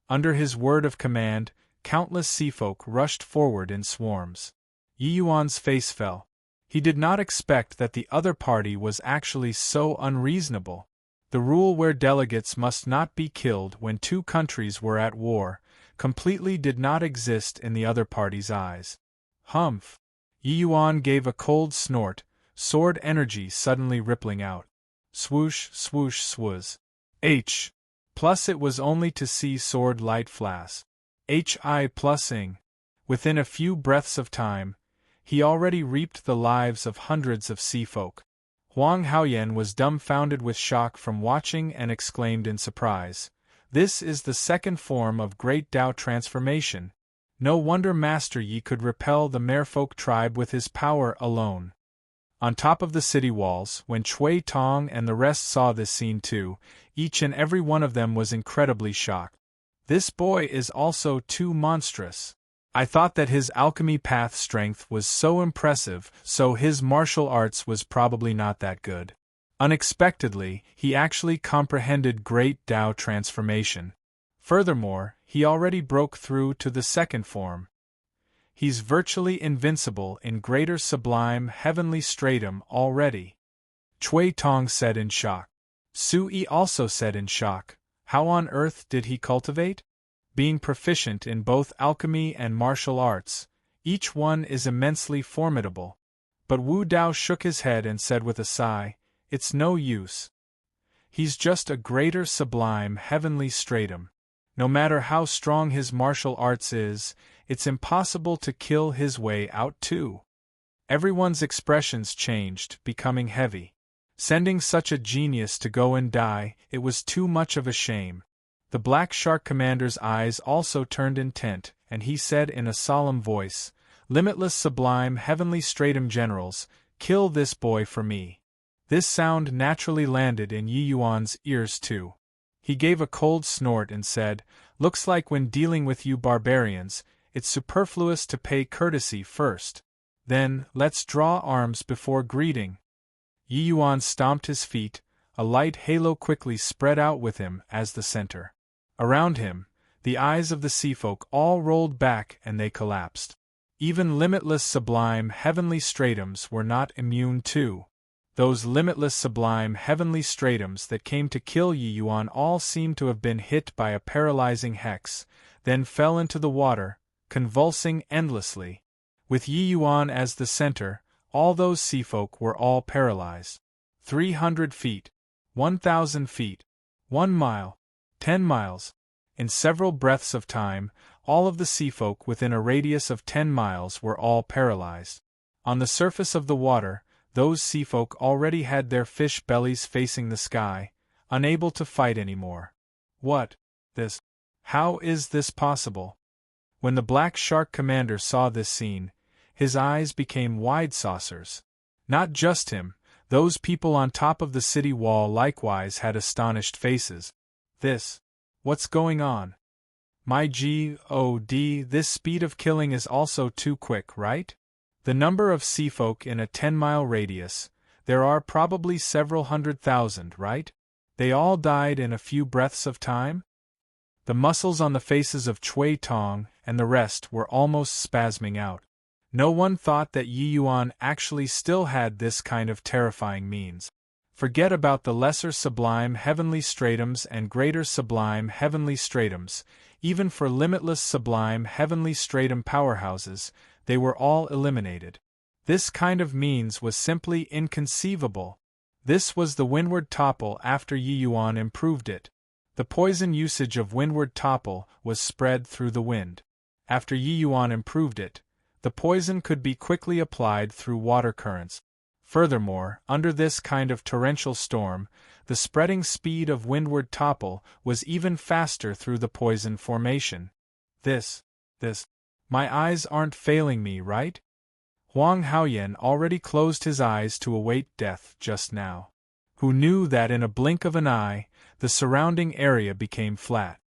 Speaker 1: Under his word of command, countless seafolk rushed forward in swarms. Yi Yuan's face fell. He did not expect that the other party was actually so unreasonable. The rule where delegates must not be killed when two countries were at war completely did not exist in the other party's eyes. Humph! Yi Yuan gave a cold snort, sword energy suddenly rippling out. Swoosh, swoosh, swoosh. Plus it was only to see sword light flash. Hi+ing. Within a few breaths of time, he already reaped the lives of hundreds of seafolk. Huang Haoyan was dumbfounded with shock from watching and exclaimed in surprise, "This is the second form of Great Tao transformation. No wonder Master Yi could repel the merfolk tribe with his power alone." On top of the city walls, when Cui Tong and the rest saw this scene too, each and every one of them was incredibly shocked. This boy is also too monstrous. I thought that his alchemy path strength was so impressive, so his martial arts was probably not that good. Unexpectedly, he actually comprehended Great Tao transformation. Furthermore, he already broke through to the second form. He's virtually invincible in Greater Sublime Heavenly Stratum already. Cui Tong said in shock. Sui also said in shock, how on earth did he cultivate? Being proficient in both alchemy and martial arts, each one is immensely formidable. But Wu Dao shook his head and said with a sigh, it's no use. He's just a Greater Sublime Heavenly Stratum. No matter how strong his martial arts is, it's impossible to kill his way out too. Everyone's expressions changed, becoming heavy. Sending such a genius to go and die, it was too much of a shame. The Black Shark Commander's eyes also turned intent, and he said in a solemn voice, Limitless Sublime Heavenly Stratum Generals, kill this boy for me. This sound naturally landed in Yi Yuan's ears too. He gave a cold snort and said, looks like when dealing with you barbarians, it's superfluous to pay courtesy first. Then, let's draw arms before greeting. Yi Yuan stomped his feet, a light halo quickly spread out with him as the center. Around him, the eyes of the seafolk all rolled back and they collapsed. Even limitless sublime heavenly stratums were not immune too. Those limitless sublime heavenly stratums that came to kill Yi Yuan all seemed to have been hit by a paralyzing hex, then fell into the water, convulsing endlessly. With Yi Yuan as the center, all those seafolk were all paralyzed. 300 feet, 1,000 feet, 1 mile, 10 miles. In several breaths of time, all of the seafolk within a radius of 10 miles were all paralyzed. On the surface of the water, those seafolk already had their fish bellies facing the sky, unable to fight anymore. What? This? How is this possible? When the Black Shark Commander saw this scene, his eyes became wide saucers. Not just him, those people on top of the city wall likewise had astonished faces. What's going on? My God, this speed of killing is also too quick, right? The number of seafolk in a 10-mile radius, there are probably several 100,000, right? They all died in a few breaths of time? The muscles on the faces of Cui Tong and the rest were almost spasming out. No one thought that Yi Yuan actually still had this kind of terrifying means. Forget about the lesser sublime heavenly stratums and greater sublime heavenly stratums, even for limitless sublime heavenly stratum powerhouses, they were all eliminated. This kind of means was simply inconceivable. This was the windward topple after Yi Yuan improved it. The poison usage of windward topple was spread through the wind. After Yi Yuan improved it, the poison could be quickly applied through water currents. Furthermore, under this kind of torrential storm, the spreading speed of windward topple was even faster through the poison formation. My eyes aren't failing me, right? Huang Haoyan already closed his eyes to await death just now. Who knew that in a blink of an eye, the surrounding area became flat.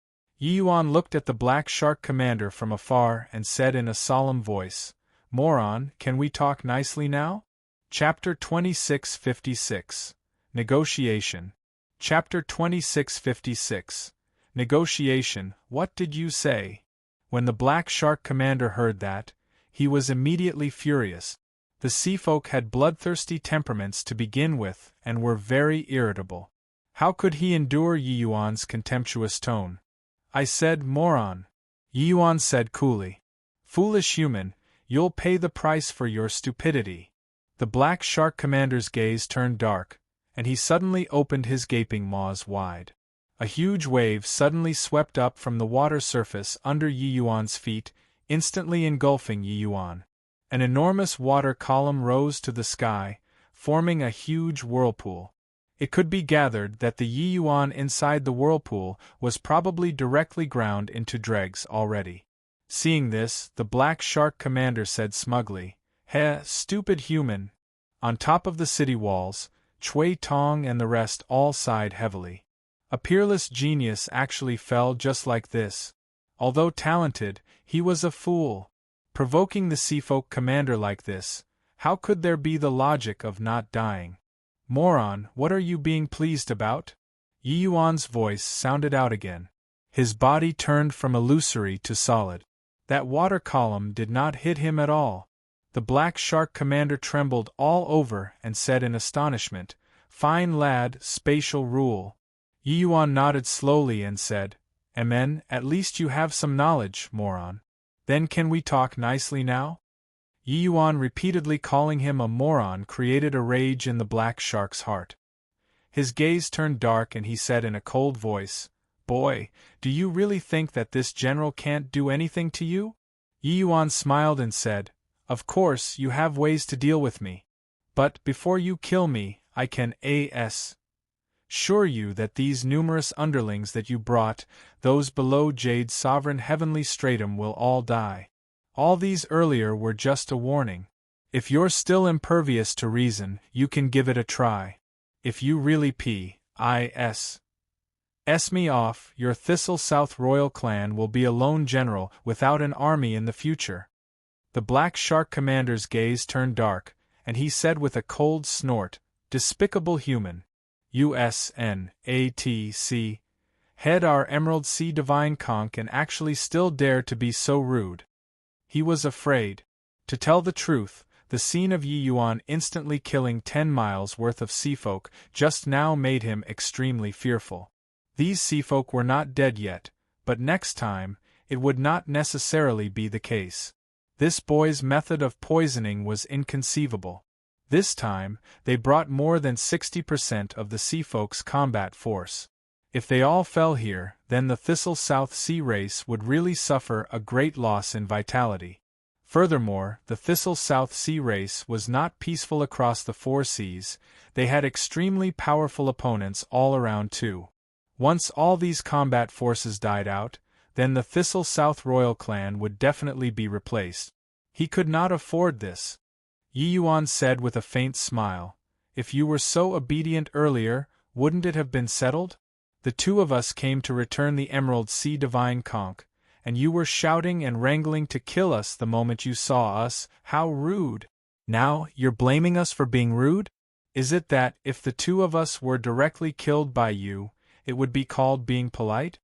Speaker 1: Yi Yuan looked at the Black Shark commander from afar and said in a solemn voice, "Moron, can we talk nicely now?" Chapter 2656. Negotiation. Chapter 2656. Negotiation. What did you say? When the Black Shark commander heard that, he was immediately furious. The sea folk had bloodthirsty temperaments to begin with and were very irritable. How could he endure Yi Yuan's contemptuous tone? "I said moron," Yi Yuan said coolly. "Foolish human, you'll pay the price for your stupidity." The Black Shark commander's gaze turned dark, and he suddenly opened his gaping maws wide. A huge wave suddenly swept up from the water surface under Yi Yuan's feet, instantly engulfing Yi Yuan. An enormous water column rose to the sky, forming a huge whirlpool. It could be gathered that the Yi Yuan inside the whirlpool was probably directly ground into dregs already. Seeing this, the Black Shark commander said smugly, "Heh, stupid human." On top of the city walls, Cui Tong and the rest all sighed heavily. A peerless genius actually fell just like this. Although talented, he was a fool. Provoking the seafolk commander like this, how could there be the logic of not dying? "Moron, what are you being pleased about?" Yi Yuan's voice sounded out again. His body turned from illusory to solid. That water column did not hit him at all. The Black Shark commander trembled all over and said in astonishment, "Fine lad, spatial rule." Yi Yuan nodded slowly and said, "Amen, at least you have some knowledge, moron. Then can we talk nicely now?" Yi Yuan repeatedly calling him a moron created a rage in the Black Shark's heart. His gaze turned dark and he said in a cold voice, "Boy, do you really think that this general can't do anything to you?" Yi Yuan smiled and said, "Of course you have ways to deal with me. But before you kill me, I can assure you that these numerous underlings that you brought, those below Jade's sovereign heavenly stratum, will all die. All these earlier were just a warning. If you're still impervious to reason, you can give it a try. If you really piss me off, your Thistle South royal clan will be a lone general without an army in the future." The Black Shark commander's gaze turned dark, and he said with a cold snort, "Despicable human. USNATC. Head our Emerald Sea Divine Conch and actually still dare to be so rude." He was afraid. To tell the truth, the scene of Yi Yuan instantly killing 10 miles worth of seafolk just now made him extremely fearful. These seafolk were not dead yet, but next time, it would not necessarily be the case. This boy's method of poisoning was inconceivable. This time, they brought more than 60% of the seafolk's combat force. If they all fell here, then the Thistle South Sea race would really suffer a great loss in vitality. Furthermore, the Thistle South Sea race was not peaceful across the 4 seas, they had extremely powerful opponents all around too. Once all these combat forces died out, then the Thistle South royal clan would definitely be replaced. He could not afford this. Yi Yuan said with a faint smile, "If you were so obedient earlier, wouldn't it have been settled? The 2 of us came to return the Emerald Sea Divine Conch, and you were shouting and wrangling to kill us the moment you saw us. How rude! Now, you're blaming us for being rude? Is it that, if the 2 of us were directly killed by you, it would be called being polite?"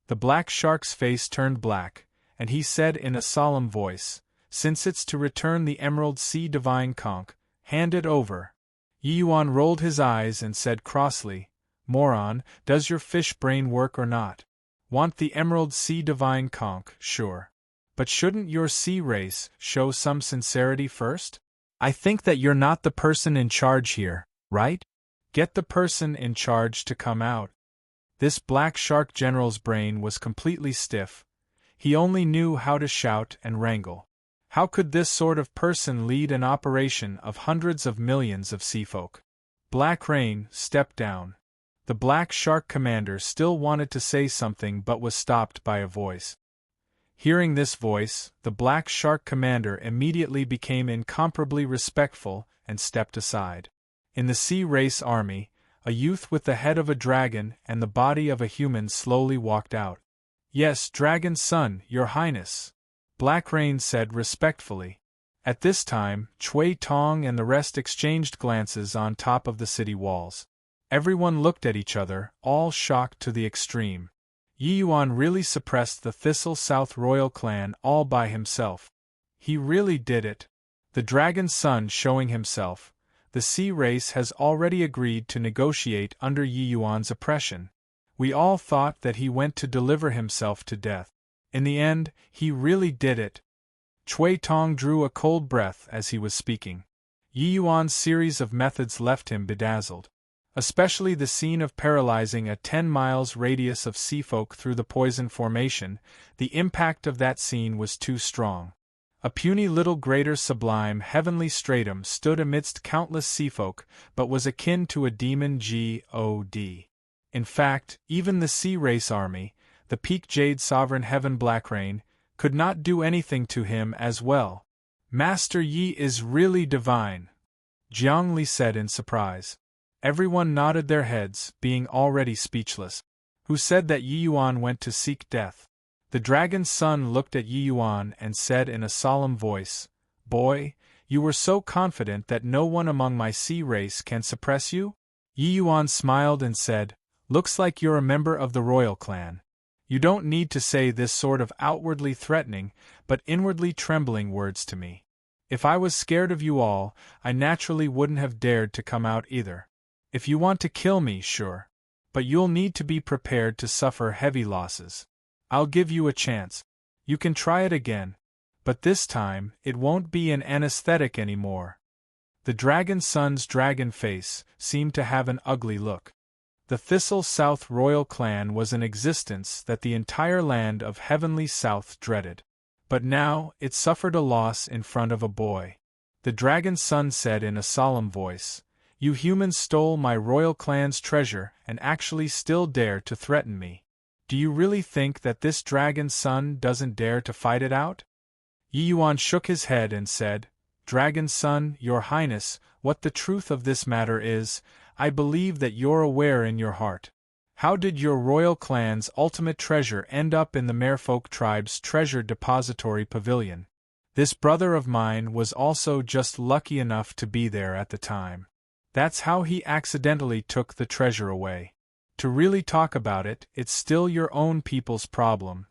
Speaker 1: The Black Shark's face turned black, and he said in a solemn voice, "Since it's to return the Emerald Sea Divine Conch, hand it over." Yi Yuan rolled his eyes and said crossly, "Moron, does your fish brain work or not? Want the Emerald Sea Divine Conch, sure. But shouldn't your sea race show some sincerity first? I think that you're not the person in charge here, right? Get the person in charge to come out." This Black Shark general's brain was completely stiff. He only knew how to shout and wrangle. How could this sort of person lead an operation of hundreds of millions of seafolk? Black Rain, step down. The Black Shark commander still wanted to say something but was stopped by a voice. Hearing this voice, the Black Shark commander immediately became incomparably respectful and stepped aside. In the Sea Race army, a youth with the head of a dragon and the body of a human slowly walked out. Yes, Dragon's son, your highness, Black Rain said respectfully. At this time, Chui Tong and the rest exchanged glances on top of the city walls. Everyone looked at each other, all shocked to the extreme. Yi Yuan really suppressed the Thistle South royal clan all by himself. He really did it. The Dragon's son showing himself. The sea race has already agreed to negotiate under Yi Yuan's oppression. We all thought that he went to deliver himself to death. In the end, he really did it. Chui Tong drew a cold breath as he was speaking. Yi Yuan's series of methods left him bedazzled. Especially the scene of paralyzing a 10 miles radius of seafolk through the poison formation. The impact of that scene was too strong. A puny little greater sublime heavenly stratum stood amidst countless seafolk, but was akin to a demon god. In fact, even the sea race army, the peak jade sovereign heaven Blackrain, could not do anything to him as well. Master Yi is really divine, Jiang Li said in surprise. Everyone nodded their heads, being already speechless. Who said that Yi Yuan went to seek death? The Dragon's son looked at Yi Yuan and said in a solemn voice, Boy, you were so confident that no one among my sea race can suppress you? Yi Yuan smiled and said, Looks like you're a member of the royal clan. You don't need to say this sort of outwardly threatening, but inwardly trembling words to me. If I was scared of you all, I naturally wouldn't have dared to come out either. If you want to kill me, sure. But you'll need to be prepared to suffer heavy losses. I'll give you a chance. You can try it again. But this time, it won't be an anesthetic anymore. The Dragon's son's dragon face seemed to have an ugly look. The Thistle South royal clan was an existence that the entire land of Heavenly South dreaded. But now, it suffered a loss in front of a boy. The Dragon's son said in a solemn voice, You humans stole my royal clan's treasure and actually still dare to threaten me. Do you really think that this Dragon's son doesn't dare to fight it out? Yi Yuan shook his head and said, Dragon's son, your highness, what the truth of this matter is, I believe that you're aware in your heart. How did your royal clan's ultimate treasure end up in the Merfolk tribe's treasure depository pavilion? This brother of mine was also just lucky enough to be there at the time. That's how he accidentally took the treasure away. To really talk about it, it's still your own people's problem.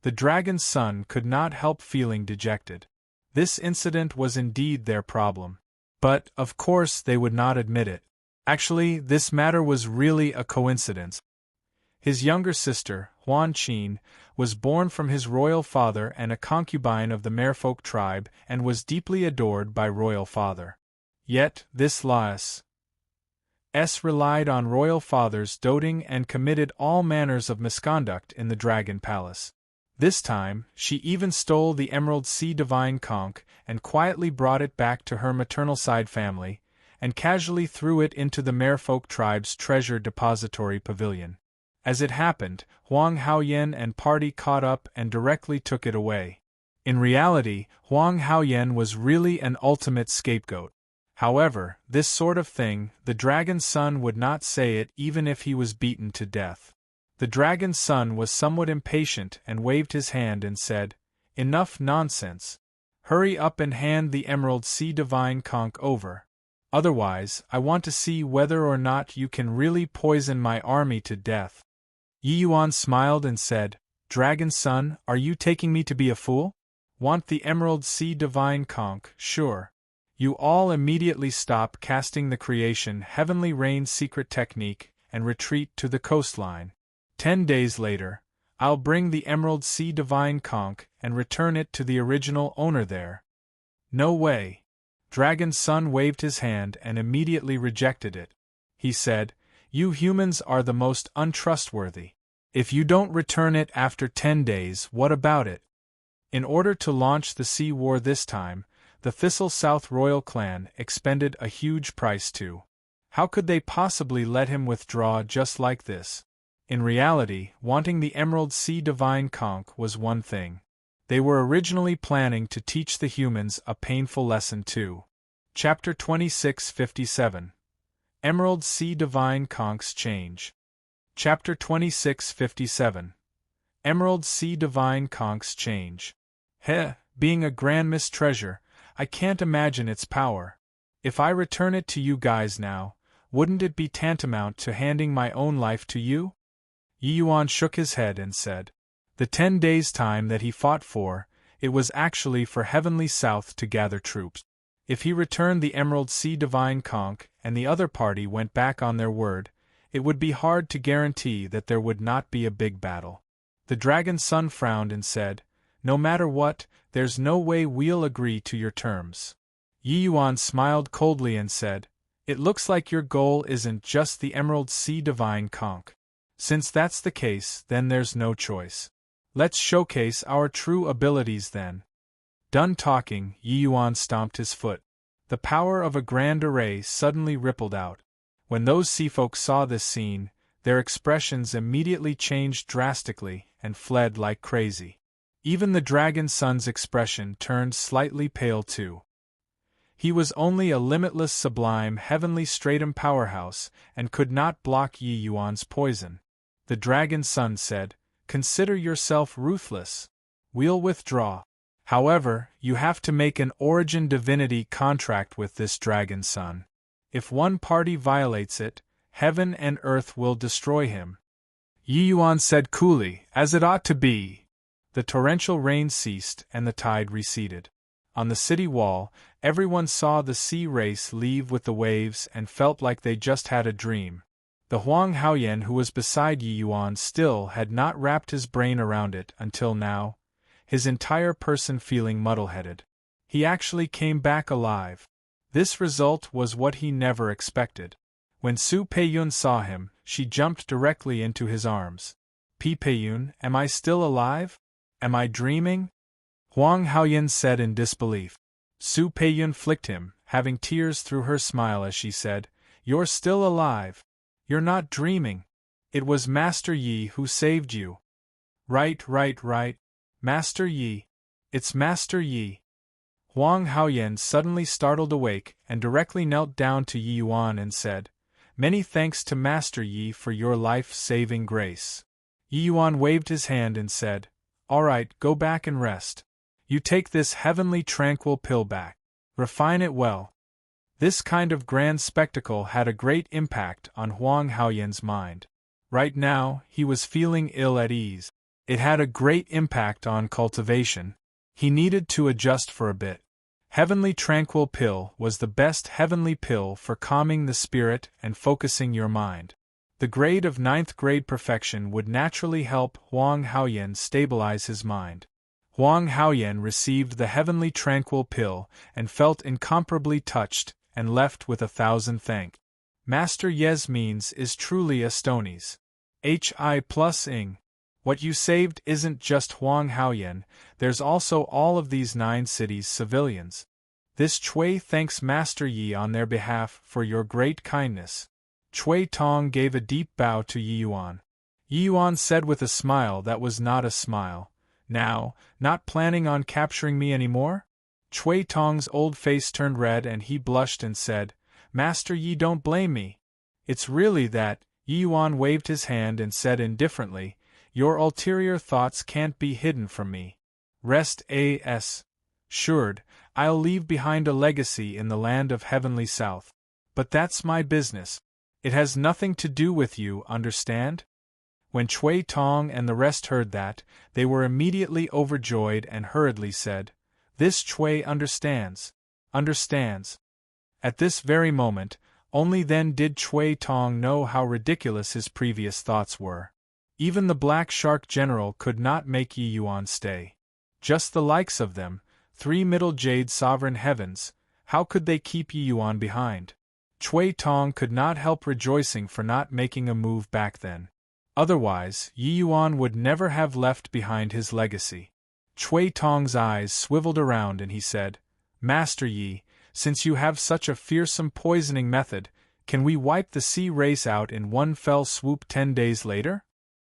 Speaker 1: The Dragon's son could not help feeling dejected. This incident was indeed their problem. But, of course, they would not admit it. Actually, this matter was really a coincidence. His younger sister, Huan Qin, was born from his royal father and a concubine of the Merfolk tribe and was deeply adored by royal father. Yet, this Laus relied on royal father's doting and committed all manners of misconduct in the Dragon Palace. This time, she even stole the Emerald Sea Divine Conch and quietly brought it back to her maternal side family, and casually threw it into the Merfolk tribe's treasure depository pavilion. As it happened, Huang Haoyan and party caught up and directly took it away. In reality, Huang Haoyan was really an ultimate scapegoat. However, this sort of thing, the Dragon's son would not say it even if he was beaten to death. The Dragon's son was somewhat impatient and waved his hand and said, Enough nonsense. Hurry up and hand the Emerald Sea Divine Conch over. Otherwise, I want to see whether or not you can really poison my army to death. Yi Yuan smiled and said, Dragon's son, are you taking me to be a fool? Want the Emerald Sea Divine Conch, sure. You all immediately stop casting the creation Heavenly Rain secret technique and retreat to the coastline. 10 days later, I'll bring the Emerald Sea Divine Conch and return it to the original owner there. No way. Dragon's son waved his hand and immediately rejected it. He said, You humans are the most untrustworthy. If you don't return it after 10 days, what about it? In order to launch the sea war this time, the Thistle South royal clan expended a huge price too. How could they possibly let him withdraw just like this? In reality, wanting the Emerald Sea Divine Conch was one thing. They were originally planning to teach the humans a painful lesson too. Chapter 2657. Emerald Sea Divine Conch's Change. Chapter 2657. Emerald Sea Divine Conch's change. Heh, being a Grandmiss treasure, I can't imagine its power. If I return it to you guys now, wouldn't it be tantamount to handing my own life to you? Yi Yuan shook his head and said, the 10 days' time that he fought for, it was actually for Heavenly South to gather troops. If he returned the Emerald Sea Divine Conch and the other party went back on their word, it would be hard to guarantee that there would not be a big battle. The Dragon's son frowned and said, no matter what, there's no way we'll agree to your terms. Yi Yuan smiled coldly and said, it looks like your goal isn't just the Emerald Sea Divine Conch. Since that's the case, then there's no choice. Let's showcase our true abilities then. Done talking, Yi Yuan stomped his foot. The power of a grand array suddenly rippled out. When those sea folk saw this scene, their expressions immediately changed drastically and fled like crazy. Even the Dragon's son's expression turned slightly pale too. He was only a limitless sublime heavenly stratum powerhouse and could not block Yi Yuan's poison. The Dragon's son said, consider yourself ruthless. We'll withdraw. However, you have to make an origin divinity contract with this Dragon's son. If one party violates it, heaven and earth will destroy him. Yi Yuan said coolly, as it ought to be. The torrential rain ceased and the tide receded. On the city wall, everyone saw the sea race leave with the waves and felt like they just had a dream. The Huang Haoyan who was beside Yi Yuan still had not wrapped his brain around it until now, his entire person feeling muddle-headed. He actually came back alive. This result was what he never expected. When Su Peiyun saw him, she jumped directly into his arms. Peiyun, am I still alive? Am I dreaming? Huang Haoyan said in disbelief. Su Peiyun flicked him, having tears through her smile as she said, you're still alive. You're not dreaming. It was Master Yi who saved you. Right. Master Yi. It's Master Yi. Huang Haoyan suddenly startled awake and directly knelt down to Yi Yuan and said, many thanks to Master Yi for your life-saving grace. Yi Yuan waved his hand and said, all right, go back and rest. You take this heavenly tranquil pill back. Refine it well. This kind of grand spectacle had a great impact on Huang Haoyan's mind. Right now, he was feeling ill at ease. It had a great impact on cultivation. He needed to adjust for a bit. Heavenly Tranquil Pill was the best heavenly pill for calming the spirit and focusing your mind. The grade of 9th grade perfection would naturally help Huang Haoyan stabilize his mind. Huang Haoyan received the Heavenly Tranquil Pill and felt incomparably touched and left with 1,000 thanks. Master Ye's means is truly astonies. Hi plus ing. What you saved isn't just Huang Haoyan, there's also all of these 9 cities' civilians. This Chui thanks Master Yi on their behalf for your great kindness. Chui Tong gave a deep bow to Yi Yuan. Yi Yuan said with a smile that was not a smile, now, not planning on capturing me anymore? Chui Tong's old face turned red and he blushed and said, Master Yi, don't blame me. It's really that. Yi Yuan waved his hand and said indifferently, your ulterior thoughts can't be hidden from me. Rest assured, I'll leave behind a legacy in the land of Heavenly South. But that's my business. It has nothing to do with you, understand? When Chui Tong and the rest heard that, they were immediately overjoyed and hurriedly said, this Chui understands. At this very moment, only then did Chui Tong know how ridiculous his previous thoughts were. Even the Black Shark General could not make Yi Yuan stay. Just the likes of them, 3 Middle Jade Sovereign Heavens, how could they keep Yi Yuan behind? Chui Tong could not help rejoicing for not making a move back then. Otherwise, Yi Yuan would never have left behind his legacy. Chui Tong's eyes swiveled around and he said, Master Yi, since you have such a fearsome poisoning method, can we wipe the sea race out in one fell swoop 10 days later?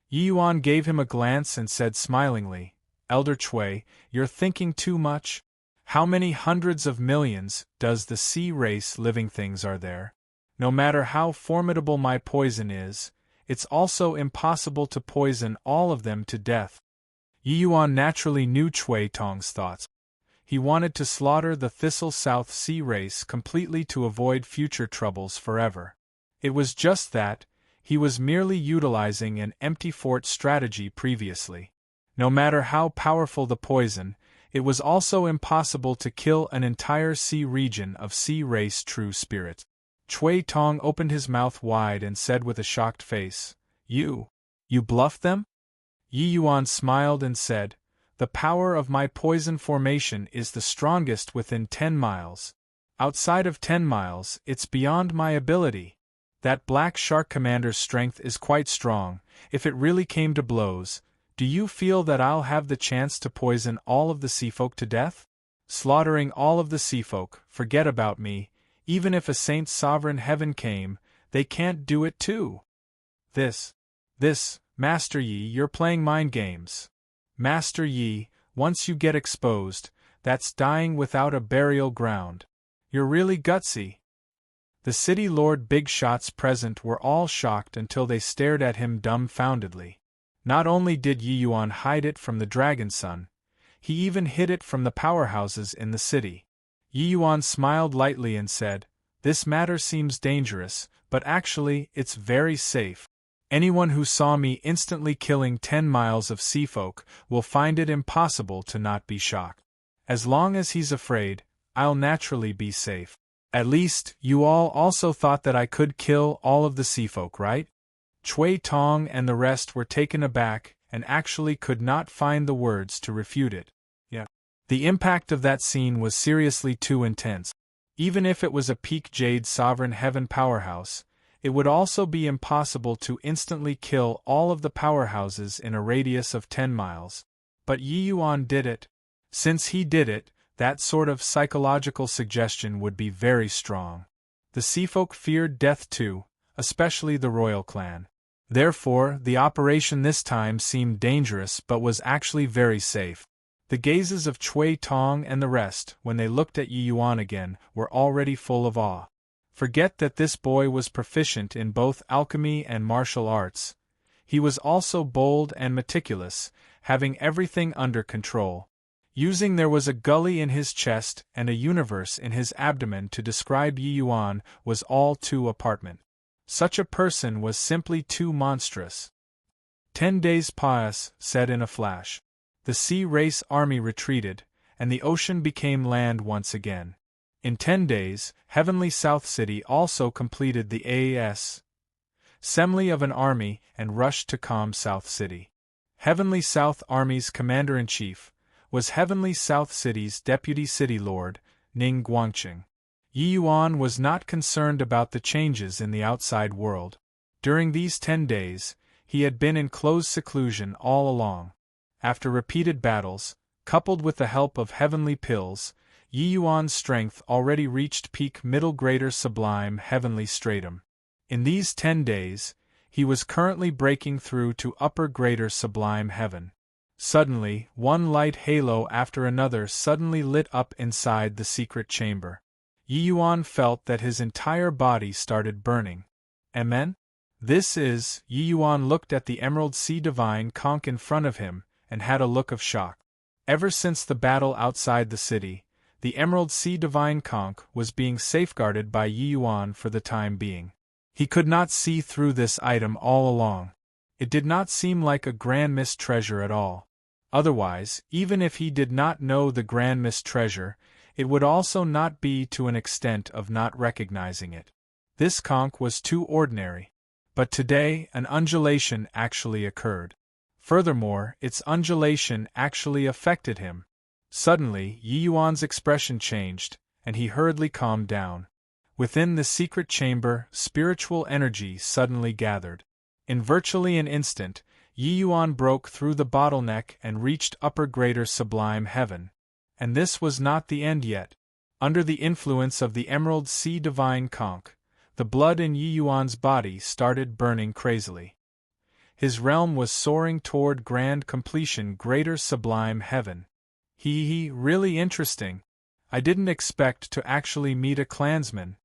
Speaker 1: Yi Yuan gave him a glance and said smilingly, Elder Chui, you're thinking too much. How many hundreds of millions does the sea race living things are there? No matter how formidable my poison is, it's also impossible to poison all of them to death. Yi Yuan naturally knew Cui Tong's thoughts. He wanted to slaughter the Thistle South Sea race completely to avoid future troubles forever. It was just that, he was merely utilizing an empty fort strategy previously. No matter how powerful the poison, it was also impossible to kill an entire sea region of sea race true spirits. Cui Tong opened his mouth wide and said with a shocked face, You bluffed them? Yi Yuan smiled and said, The power of my poison formation is the strongest within 10 miles. Outside of 10 miles, it's beyond my ability. That Black Shark Commander's strength is quite strong. If it really came to blows, do you feel that I'll have the chance to poison all of the seafolk to death? Slaughtering all of the seafolk, forget about me. Even if a Saint Sovereign Heaven came, they can't do it too. This, Master Yi, you're playing mind games. Master Yi, once you get exposed, that's dying without a burial ground. You're really gutsy. The city lord big shots present were all shocked until they stared at him dumbfoundedly. Not only did Yi Yuan hide it from the Dragon Sun, he even hid it from the powerhouses in the city. Yi Yuan smiled lightly and said, This matter seems dangerous, but actually it's very safe. Anyone who saw me instantly killing 10 miles of seafolk will find it impossible to not be shocked. As long as he's afraid, I'll naturally be safe. At least, you all also thought that I could kill all of the seafolk, right? Cui Tong and the rest were taken aback and actually could not find the words to refute it. The impact of that scene was seriously too intense. Even if it was a peak Jade Sovereign Heaven powerhouse, it would also be impossible to instantly kill all of the powerhouses in a radius of 10 miles. But Yi Yuan did it. Since he did it, that sort of psychological suggestion would be very strong. The seafolk feared death too, especially the royal clan. Therefore, the operation this time seemed dangerous but was actually very safe. The gazes of Cui Tong and the rest, when they looked at Yi Yuan again, were already full of awe. Forget that this boy was proficient in both alchemy and martial arts. He was also bold and meticulous, having everything under control. There was a gully in his chest and a universe in his abdomen to describe Yi Yuan was all too apartment. Such a person was simply too monstrous. 10 days passed, said in a flash. The sea race army retreated, and the ocean became land once again. In 10 days, Heavenly South City also completed the assembly of an army and rushed to calm South City. Heavenly South Army's commander-in-chief was Heavenly South City's deputy city lord, Ning Guangqing. Yi Yuan was not concerned about the changes in the outside world. During these 10 days, he had been in close seclusion all along. After repeated battles, coupled with the help of heavenly pills, Yi Yuan's strength already reached peak middle greater sublime heavenly stratum. In these 10 days, he was currently breaking through to upper greater sublime heaven. Suddenly, one light halo after another suddenly lit up inside the secret chamber. Yi Yuan felt that his entire body started burning. Amen? Yi Yuan looked at the Emerald Sea Divine conch in front of him, and had a look of shock. Ever since the battle outside the city, the Emerald Sea Divine conch was being safeguarded by Yi Yuan for the time being. He could not see through this item all along. It did not seem like a grand missed treasure at all. Otherwise, even if he did not know the grand missed treasure, it would also not be to an extent of not recognizing it. This conch was too ordinary. But today, an undulation actually occurred. Furthermore, its undulation actually affected him. Suddenly, Yi Yuan's expression changed, and he hurriedly calmed down. Within the secret chamber, spiritual energy suddenly gathered. In virtually an instant, Yi Yuan broke through the bottleneck and reached upper greater sublime heaven. And this was not the end yet. Under the influence of the Emerald Sea Divine conch, the blood in Yi Yuan's body started burning crazily. His realm was soaring toward grand completion greater sublime heaven. Really interesting. I didn't expect to actually meet a clansman.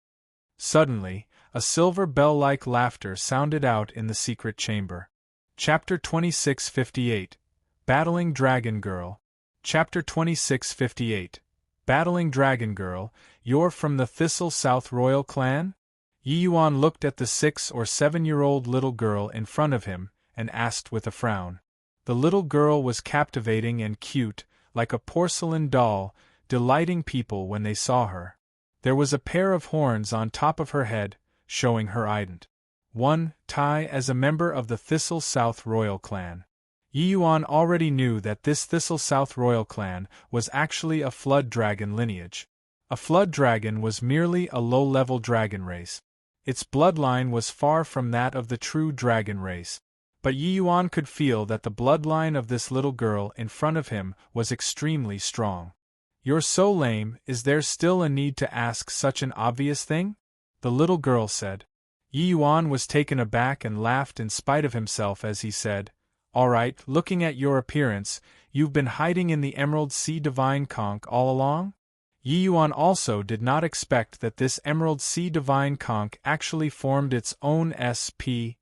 Speaker 1: Suddenly, a silver bell-like laughter sounded out in the secret chamber. Chapter 2658. Battling Dragon Girl. Chapter 2658. Battling Dragon Girl, you're from the Thistle South royal clan? Yi Yuan looked at the 6 or 7-year-old little girl in front of him, and asked with a frown. The little girl was captivating and cute, like a porcelain doll, delighting people when they saw her. There was a pair of horns on top of her head, showing her ident. 1. Tai as a member of the Thistle South royal clan. Yi Yuan already knew that this Thistle South royal clan was actually a flood dragon lineage. A flood dragon was merely a low-level dragon race. Its bloodline was far from that of the true dragon race. But Yi Yuan could feel that the bloodline of this little girl in front of him was extremely strong. You're so lame, is there still a need to ask such an obvious thing? The little girl said. Yi Yuan was taken aback and laughed in spite of himself as he said, "All right, looking at your appearance, you've been hiding in the Emerald Sea Divine Conch all along?" Yi Yuan also did not expect that this Emerald Sea Divine Conch actually formed its own SPAC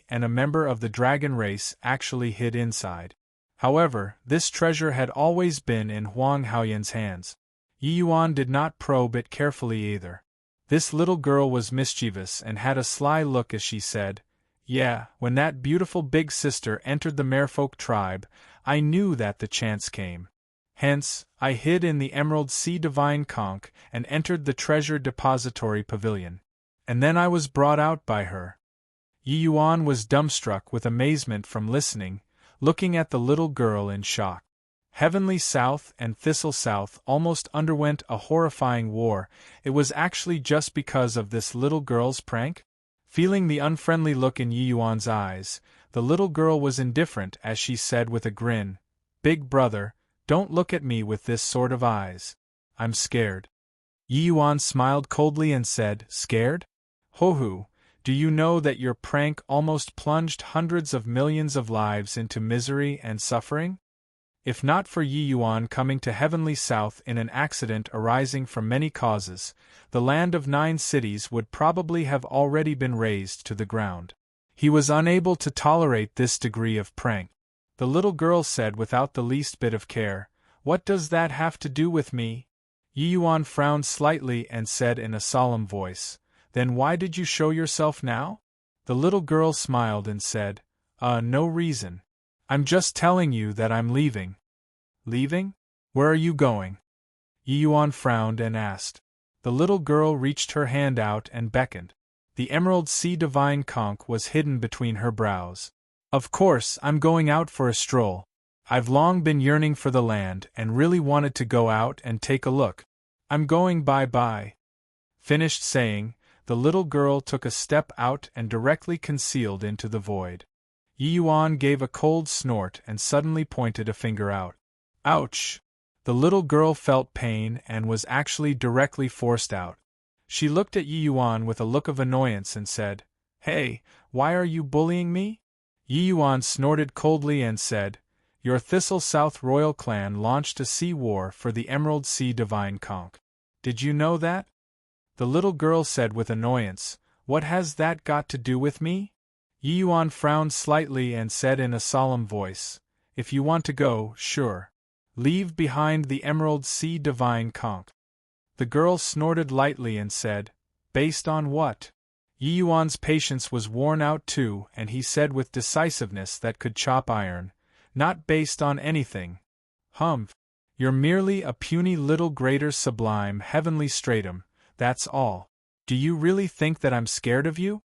Speaker 1: and a member of the dragon race actually hid inside. However, this treasure had always been in Huang Haoyan's hands. Yi Yuan did not probe it carefully either. This little girl was mischievous and had a sly look as she said, "Yeah, when that beautiful big sister entered the Merfolk tribe, I knew that the chance came. Hence, I hid in the Emerald Sea Divine Conch and entered the treasure depository pavilion. And then I was brought out by her." Yi Yuan was dumbstruck with amazement from listening, looking at the little girl in shock. Heavenly South and Thistle South almost underwent a horrifying war. It was actually just because of this little girl's prank? Feeling the unfriendly look in Yi Yuan's eyes, the little girl was indifferent as she said with a grin, "Big brother, don't look at me with this sort of eyes. I'm scared." Yi Yuan smiled coldly and said, "Scared? Hohu, do you know that your prank almost plunged hundreds of millions of lives into misery and suffering? If not for Yi Yuan coming to Heavenly South in an accident arising from many causes, the land of 9 cities would probably have already been razed to the ground. He was unable to tolerate this degree of prank." The little girl said without the least bit of care, "What does that have to do with me?" Yi Yuan frowned slightly and said in a solemn voice, "Then why did you show yourself now?" The little girl smiled and said, No reason. I'm just telling you that I'm leaving." "Leaving? Where are you going?" Yi Yuan frowned and asked. The little girl reached her hand out and beckoned. The Emerald Sea Divine Conch was hidden between her brows. "Of course, I'm going out for a stroll. I've long been yearning for the land and really wanted to go out and take a look. I'm going bye-bye." Finished saying, the little girl took a step out and directly concealed into the void. Yi Yuan gave a cold snort and suddenly pointed a finger out. "Ouch!" The little girl felt pain and was actually directly forced out. She looked at Yi Yuan with a look of annoyance and said, "Hey, why are you bullying me?" Yi Yuan snorted coldly and said, "Your Thistle South royal clan launched a sea war for the Emerald Sea Divine Conch. Did you know that?" The little girl said with annoyance, "What has that got to do with me?" Yi Yuan frowned slightly and said in a solemn voice, "If you want to go, sure. Leave behind the Emerald Sea Divine Conch." The girl snorted lightly and said, "Based on what?" Yi Yuan's patience was worn out too, and he said with decisiveness that could chop iron, "Not based on anything. Humph. You're merely a puny little greater sublime heavenly stratum, that's all. Do you really think that I'm scared of you?"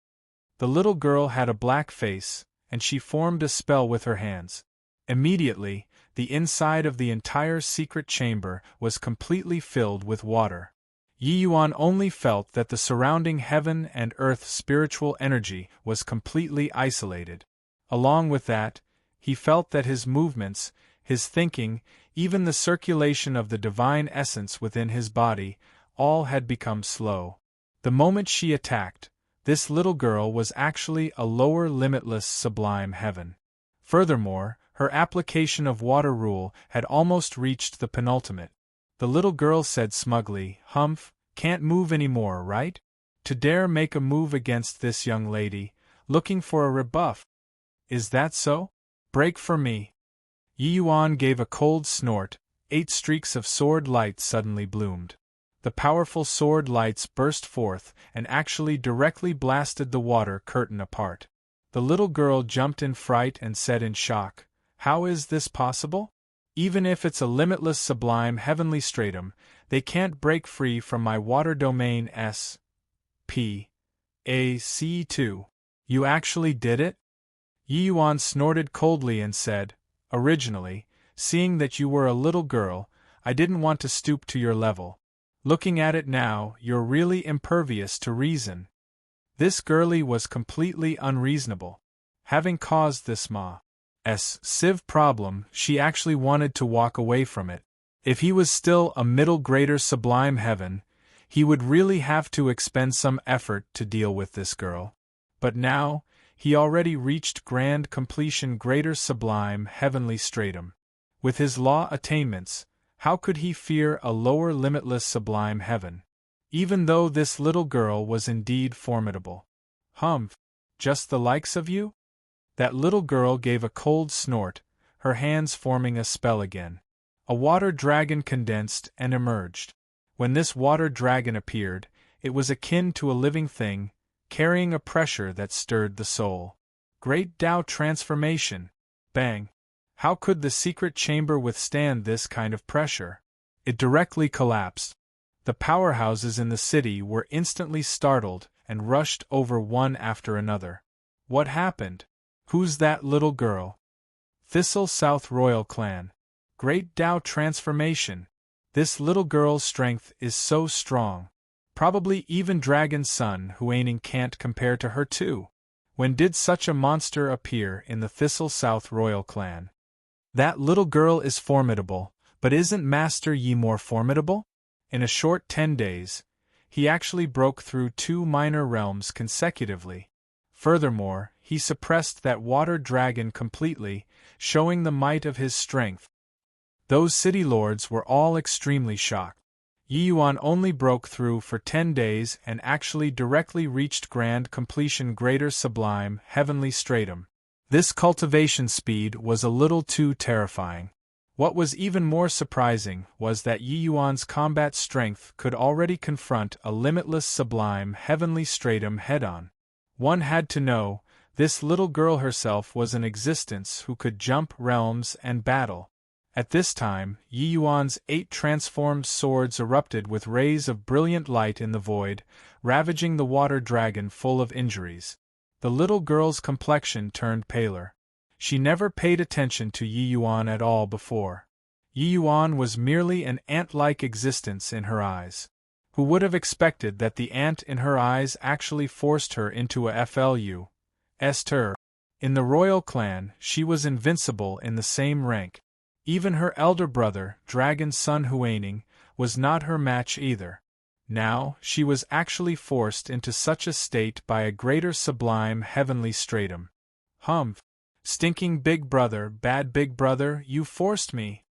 Speaker 1: The little girl had a black face, and she formed a spell with her hands. Immediately, the inside of the entire secret chamber was completely filled with water. Yi Yuan only felt that the surrounding heaven and earth spiritual energy was completely isolated. Along with that, he felt that his movements, his thinking, even the circulation of the divine essence within his body, all had become slow. The moment she attacked, this little girl was actually a lower limitless sublime heaven. Furthermore, her application of water rule had almost reached the penultimate. The little girl said smugly, "Humph, can't move anymore, right? To dare make a move against this young lady, looking for a rebuff. Is that so?" Break for me. Yi Yuan gave a cold snort. 8 streaks of sword light suddenly bloomed. The powerful sword lights burst forth and actually directly blasted the water curtain apart. The little girl jumped in fright and said in shock, "How is this possible? Even if it's a limitless sublime heavenly stratum, they can't break free from my water domain S.P.A.C.2. You actually did it?" Yi Yuan snorted coldly and said, "Originally, seeing that you were a little girl, I didn't want to stoop to your level. Looking at it now, you're really impervious to reason." This girlie was completely unreasonable. Having caused this Civ problem, she actually wanted to walk away from it. If he was still a middle greater sublime heaven, he would really have to expend some effort to deal with this girl. But now, he already reached grand completion greater sublime heavenly stratum. With his law attainments, how could he fear a lower limitless sublime heaven? Even though this little girl was indeed formidable. Just the likes of you? That little girl gave a cold snort, her hands forming a spell again. A water dragon condensed and emerged. When this water dragon appeared, it was akin to a living thing, carrying a pressure that stirred the soul. Great Tao transformation! Bang! How could the secret chamber withstand this kind of pressure? It directly collapsed. The powerhouses in the city were instantly startled and rushed over one after another. What happened? Who's that little girl? Thistle South Royal Clan. Great Tao transformation. This little girl's strength is so strong. Probably even Dragon Son Huaning can't compare to her too. When did such a monster appear in the Thistle South Royal Clan? That little girl is formidable, but isn't Master Yi more formidable? In a short 10 days, he actually broke through 2 minor realms consecutively. Furthermore, he suppressed that water dragon completely, showing the might of his strength. Those city lords were all extremely shocked. Yi Yuan only broke through for 10 days and actually directly reached grand completion greater sublime heavenly stratum. This cultivation speed was a little too terrifying. What was even more surprising was that Yi Yuan's combat strength could already confront a limitless sublime heavenly stratum head-on. One had to know, this little girl herself was an existence who could jump realms and battle. At this time, Yi Yuan's 8 transformed swords erupted with rays of brilliant light in the void, ravaging the water dragon full of injuries. The little girl's complexion turned paler. She never paid attention to Yi Yuan at all before. Yi Yuan was merely an ant-like existence in her eyes. Who would have expected that the ant in her eyes actually forced her into a FLU? In the royal clan, she was invincible in the same rank. Even her elder brother, Dragon Son Huaning, was not her match either. Now, she was actually forced into such a state by a greater sublime heavenly stratum. Stinking big brother, bad big brother, you forced me!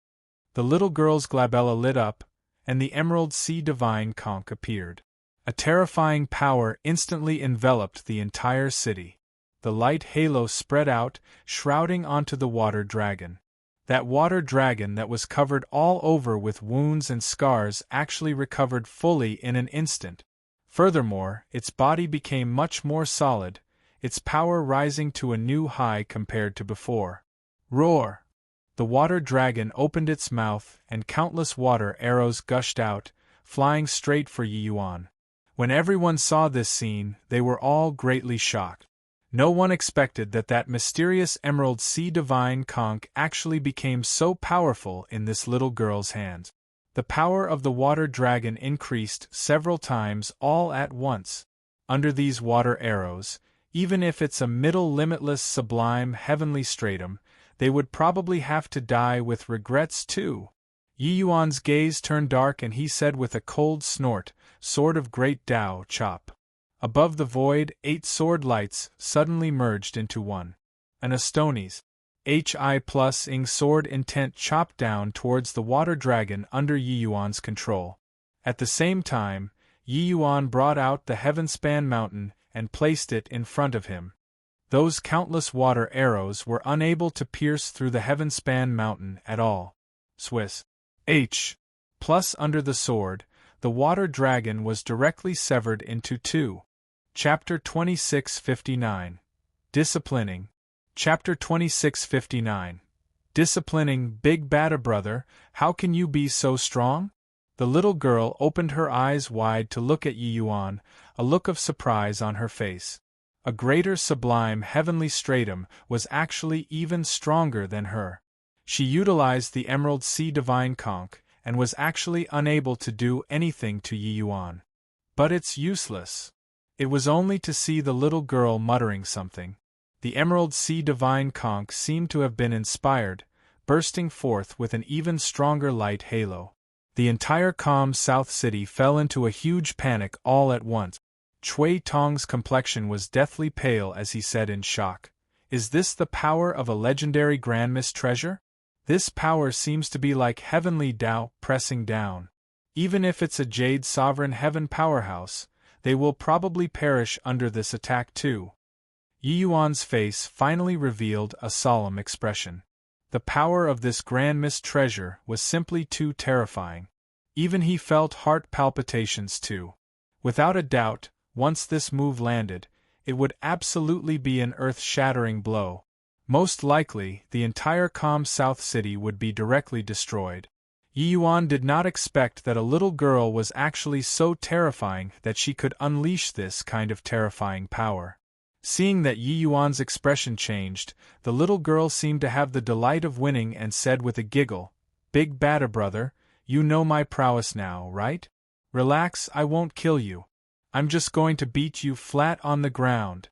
Speaker 1: The little girl's glabella lit up, and the Emerald Sea Divine Conch appeared. A terrifying power instantly enveloped the entire city. The light halo spread out, shrouding onto the water dragon. That water dragon that was covered all over with wounds and scars actually recovered fully in an instant. Furthermore, its body became much more solid, its power rising to a new high compared to before. Roar! The water dragon opened its mouth and countless water arrows gushed out, flying straight for Yi Yuan. When everyone saw this scene, they were all greatly shocked. No one expected that mysterious Emerald Sea Divine Conch actually became so powerful in this little girl's hands. The power of the water dragon increased several times all at once. Under these water arrows, even if it's a middle limitless sublime heavenly stratum, they would probably have to die with regrets too. Yi Yuan's gaze turned dark and he said with a cold snort, "Sword of Great Tao, chop." Above the void, 8 sword lights suddenly merged into one. An Astonis HI+ing sword intent chopped down towards the water dragon under Yi Yuan's control. At the same time, Yi Yuan brought out the Heavenspan Mountain and placed it in front of him. Those countless water arrows were unable to pierce through the heaven-span mountain at all. Swiss. H. Plus under the sword, the water dragon was directly severed into two. Chapter 2659. Disciplining. Chapter 2659. Disciplining. Big Bada Brother, how can you be so strong? The little girl opened her eyes wide to look at Yi Yuan, a look of surprise on her face. A greater sublime heavenly stratum was actually even stronger than her. She utilized the Emerald Sea Divine Conch, and was actually unable to do anything to Yi Yuan. But it's useless. It was only to see the little girl muttering something. The Emerald Sea Divine Conch seemed to have been inspired, bursting forth with an even stronger light halo. The entire calm South City fell into a huge panic all at once. Chui Tong's complexion was deathly pale as he said in shock, "Is this the power of a legendary Grandmiss treasure? This power seems to be like heavenly Tao pressing down. Even if it's a Jade Sovereign Heaven powerhouse, they will probably perish under this attack too." Yi Yuan's face finally revealed a solemn expression. The power of this Grandmiss treasure was simply too terrifying. Even he felt heart palpitations too. Without a doubt, once this move landed, it would absolutely be an earth-shattering blow. Most likely, the entire calm South City would be directly destroyed. Yi Yuan did not expect that a little girl was actually so terrifying that she could unleash this kind of terrifying power. Seeing that Yi Yuan's expression changed, the little girl seemed to have the delight of winning and said with a giggle, "Big Bada Brother, you know my prowess now, right? Relax, I won't kill you. I'm just going to beat you flat on the ground."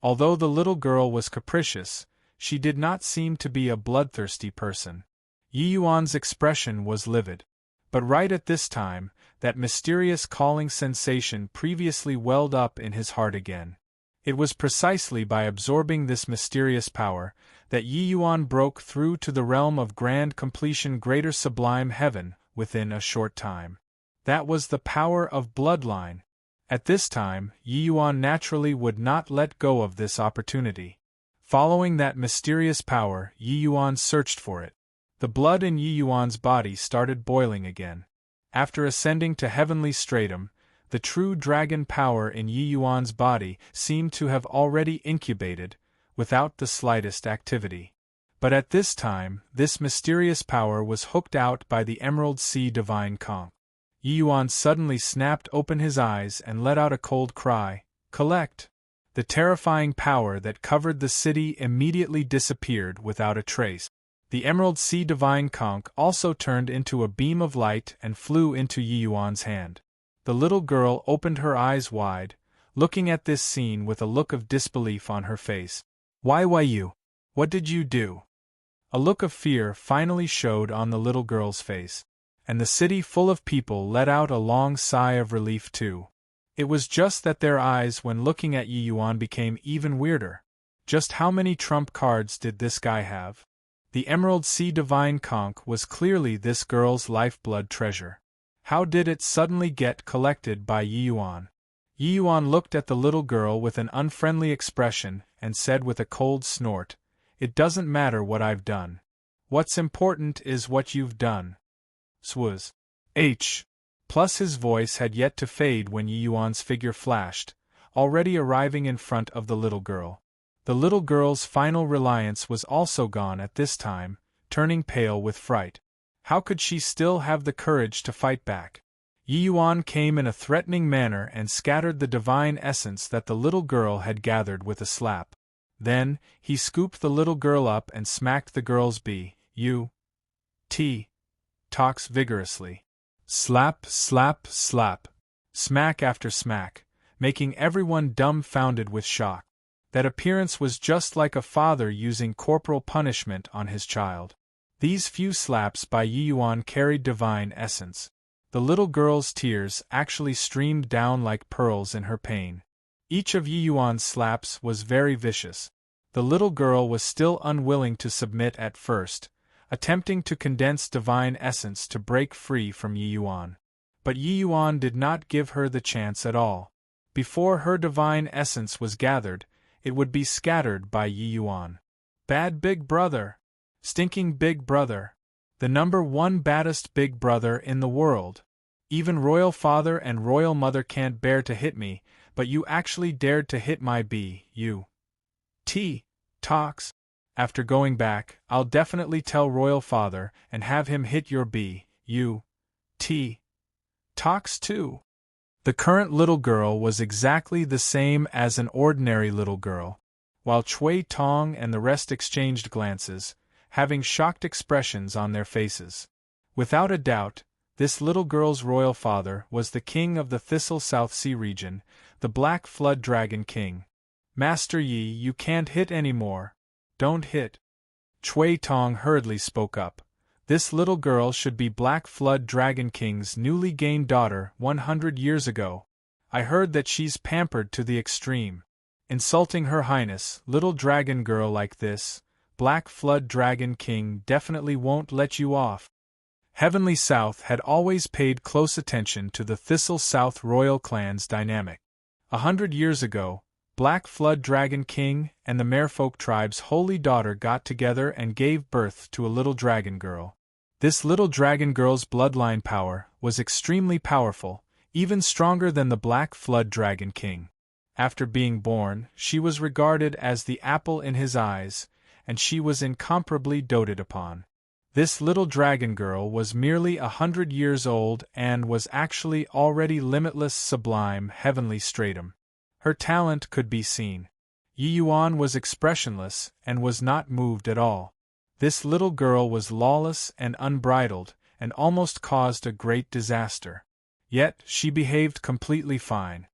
Speaker 1: Although the little girl was capricious, she did not seem to be a bloodthirsty person. Yi Yuan's expression was livid. But right at this time, that mysterious calling sensation previously welled up in his heart again. It was precisely by absorbing this mysterious power that Yi Yuan broke through to the realm of grand completion, greater sublime heaven, within a short time. That was the power of bloodline. At this time, Yi Yuan naturally would not let go of this opportunity. Following that mysterious power, Yi Yuan searched for it. The blood in Yi Yuan's body started boiling again. After ascending to heavenly stratum, the true dragon power in Yi Yuan's body seemed to have already incubated, without the slightest activity. But at this time, this mysterious power was hooked out by the Emerald Sea Divine Conch. Yi Yuan suddenly snapped open his eyes and let out a cold cry, "Collect!" The terrifying power that covered the city immediately disappeared without a trace. The Emerald Sea Divine Conch also turned into a beam of light and flew into Yi Yuan's hand. The little girl opened her eyes wide, looking at this scene with a look of disbelief on her face. Why you? What did you do?" A look of fear finally showed on the little girl's face. And the city full of people let out a long sigh of relief too. It was just that their eyes when looking at Yi Yuan became even weirder. Just how many trump cards did this guy have? The Emerald Sea Divine Conch was clearly this girl's lifeblood treasure. How did it suddenly get collected by Yi Yuan? Yi Yuan looked at the little girl with an unfriendly expression and said with a cold snort, "It doesn't matter what I've done. What's important is what you've done." Swaz. H. Plus his voice had yet to fade when Yi Yuan's figure flashed, already arriving in front of the little girl. The little girl's final reliance was also gone at this time, turning pale with fright. How could she still have the courage to fight back? Yi Yuan came in a threatening manner and scattered the divine essence that the little girl had gathered with a slap. Then, he scooped the little girl up and smacked the girl's talks vigorously. Slap, slap, slap. Smack after smack, making everyone dumbfounded with shock. That appearance was just like a father using corporal punishment on his child. These few slaps by Yi Yuan carried divine essence. The little girl's tears actually streamed down like pearls in her pain. Each of Yi Yuan's slaps was very vicious. The little girl was still unwilling to submit at first, attempting to condense divine essence to break free from Yi Yuan. But Yi Yuan did not give her the chance at all. Before her divine essence was gathered, it would be scattered by Yi Yuan. Bad big brother! Stinking big brother! The #1 baddest big brother in the world! Even royal father and royal mother can't bear to hit me, but you actually dared to hit my talks. After going back, I'll definitely tell royal father and have him hit your talks too. The current little girl was exactly the same as an ordinary little girl, while Chui Tong and the rest exchanged glances, having shocked expressions on their faces. Without a doubt, this little girl's royal father was the king of the Thistle South Sea region, the Black Flood Dragon King. Master Yi, you can't hit anymore. Don't hit. Chui Tong hurriedly spoke up. This little girl should be Black Flood Dragon King's newly gained daughter 100 years ago. I heard that she's pampered to the extreme. Insulting Her Highness, little dragon girl like this, Black Flood Dragon King definitely won't let you off. Heavenly South had always paid close attention to the Thistle South royal clan's dynamic. 100 years ago, Black Flood Dragon King and the Merfolk tribe's holy daughter got together and gave birth to a little dragon girl. This little dragon girl's bloodline power was extremely powerful, even stronger than the Black Flood Dragon King. After being born, she was regarded as the apple in his eyes, and she was incomparably doted upon. This little dragon girl was merely 100 years old and was actually already limitless sublime heavenly stratum. Her talent could be seen. Yi Yuan was expressionless and was not moved at all. This little girl was lawless and unbridled, and almost caused a great disaster. Yet she behaved completely fine.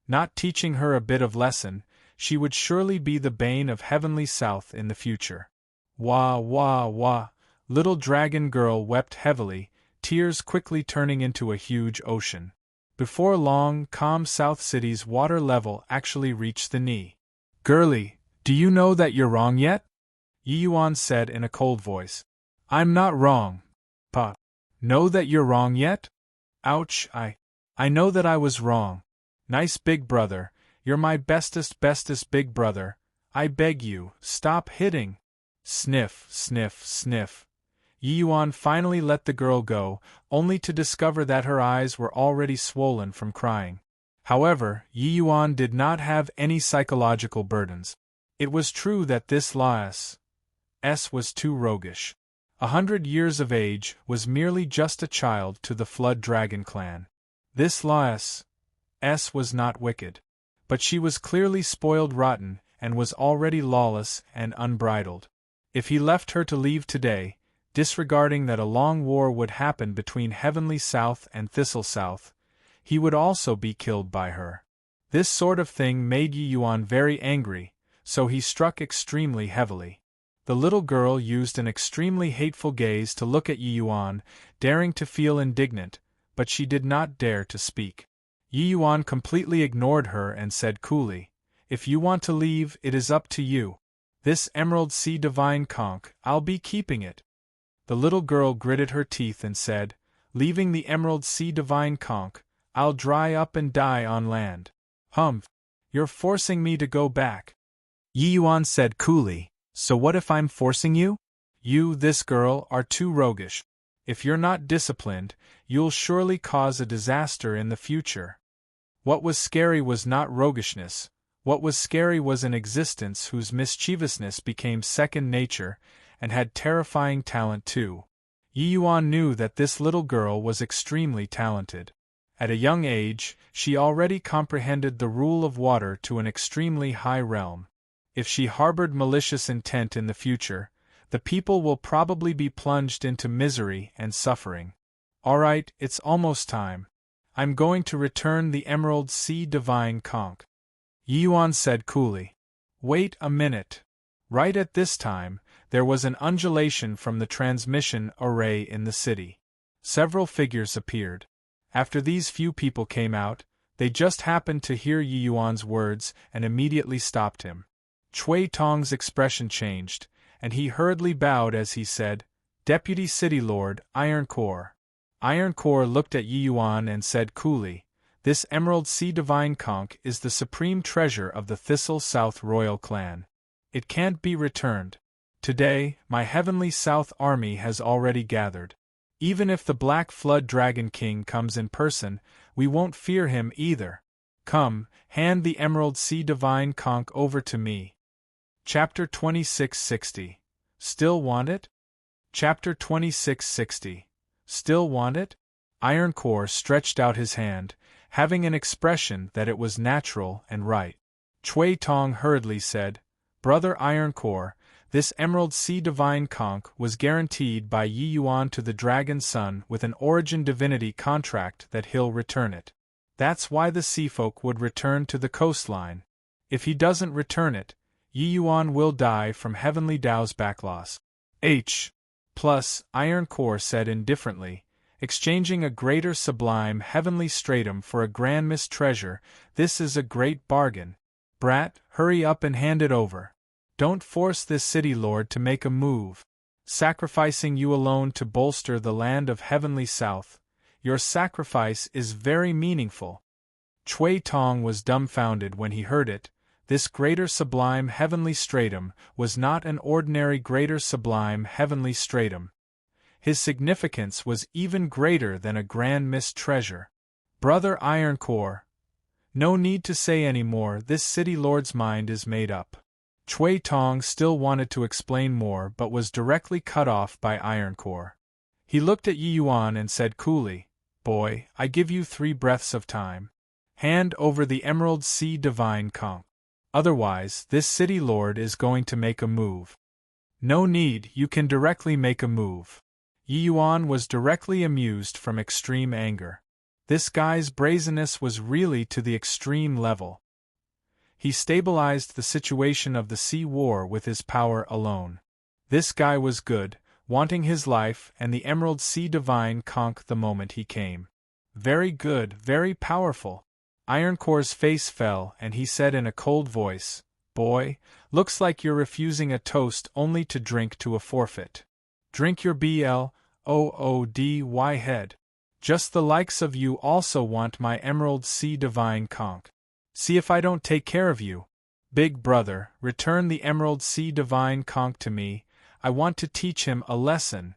Speaker 1: Not teaching her a bit of lesson, she would surely be the bane of Heavenly South in the future. Wah wah wah! Little dragon girl wept heavily, tears quickly turning into a huge ocean. Before long, calm South City's water level actually reached the knee. Girlie, do you know that you're wrong yet? Yi Yuan said in a cold voice. I'm not wrong, Pa. Know that you're wrong yet? Ouch, I know that I was wrong. Nice big brother, you're my bestest big brother. I beg you, stop hitting. Sniff, sniff, sniff. Yi Yuan finally let the girl go, only to discover that her eyes were already swollen from crying. However, Yi Yuan did not have any psychological burdens. It was true that this Lass was too roguish. 100 years of age was merely just a child to the Flood Dragon clan. This Lass was not wicked. But she was clearly spoiled rotten and was already lawless and unbridled. If he left her to leave today, disregarding that a long war would happen between Heavenly South and Thistle South, he would also be killed by her. This sort of thing made Yi Yuan very angry, so he struck extremely heavily. The little girl used an extremely hateful gaze to look at Yi Yuan, daring to feel indignant, but she did not dare to speak. Yi Yuan completely ignored her and said coolly, If you want to leave, it is up to you. This Emerald Sea Divine Conch, I'll be keeping it. The little girl gritted her teeth and said, Leaving the Emerald Sea Divine Conch, I'll dry up and die on land. Humph! You're forcing me to go back. Yi Yuan said coolly, So what if I'm forcing you? You, this girl, are too roguish. If you're not disciplined, you'll surely cause a disaster in the future. What was scary was not roguishness. What was scary was an existence whose mischievousness became second nature, and had terrifying talent too. Yi Yuan knew that this little girl was extremely talented. At a young age, she already comprehended the rule of water to an extremely high realm. If she harbored malicious intent in the future, the people will probably be plunged into misery and suffering. Alright, it's almost time. I'm going to return the Emerald Sea Divine Conch. Yi Yuan said coolly. Wait a minute. Right at this time, there was an undulation from the transmission array in the city. Several figures appeared. After these few people came out, they just happened to hear Yi Yuan's words and immediately stopped him. Chui Tong's expression changed, and he hurriedly bowed as he said, Deputy City Lord, Iron Core. Iron Core looked at Yi Yuan and said coolly, this Emerald Sea Divine Conch is the supreme treasure of the Thistle South royal clan. It can't be returned. Today, my heavenly South army has already gathered. Even if the Black Flood Dragon King comes in person, we won't fear him either. Come, hand the Emerald Sea Divine Conch over to me. Chapter 2660. Still want it? Chapter 2660. Still want it? Ironcore stretched out his hand, having an expression that it was natural and right. Chui Tong hurriedly said, Brother Ironcore, this Emerald Sea Divine Conch was guaranteed by Yi Yuan to the Dragon Son with an Origin Divinity contract that he'll return it. That's why the Seafolk would return to the coastline. If he doesn't return it, Yi Yuan will die from Heavenly Dao's backloss. Plus, Ironcore said indifferently, exchanging a greater sublime heavenly stratum for a grandest treasure, this is a great bargain. Brat, hurry up and hand it over. Don't force this city lord to make a move. Sacrificing you alone to bolster the land of heavenly South, your sacrifice is very meaningful. Chui Tong was dumbfounded when he heard it. This greater sublime heavenly stratum was not an ordinary greater sublime heavenly stratum. His significance was even greater than a grand mist treasure. Brother Ironcore. No need to say any more, this city lord's mind is made up. Chui Tong still wanted to explain more but was directly cut off by Ironcore. He looked at Yi Yuan and said coolly, Boy, I give you 3 breaths of time. Hand over the Emerald Sea Divine Conch. Otherwise, this city lord is going to make a move. No need, you can directly make a move. Yi Yuan was directly amused from extreme anger. This guy's brazenness was really to the extreme level. He stabilized the situation of the sea war with his power alone. This guy was good, wanting his life and the Emerald Sea Divine Conch the moment he came. Very good, very powerful. Ironcore's face fell and he said in a cold voice, Boy, looks like you're refusing a toast only to drink to a forfeit. Drink your BLOODY head. Just the likes of you also want my Emerald Sea Divine Conch. See if I don't take care of you. Big brother, return the Emerald Sea Divine Conch to me, I want to teach him a lesson.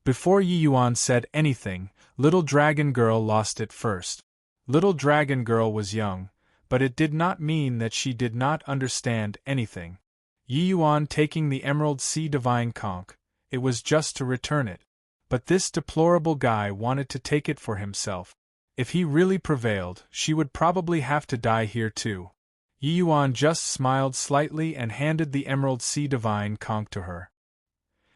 Speaker 1: Before Yi Yuan said anything, Little Dragon Girl lost it first. Little Dragon Girl was young, but it did not mean that she did not understand anything. Yi Yuan taking the Emerald Sea Divine Conch, it was just to return it. But this deplorable guy wanted to take it for himself. If he really prevailed, she would probably have to die here too. Yi Yuan just smiled slightly and handed the Emerald Sea Divine Conch to her.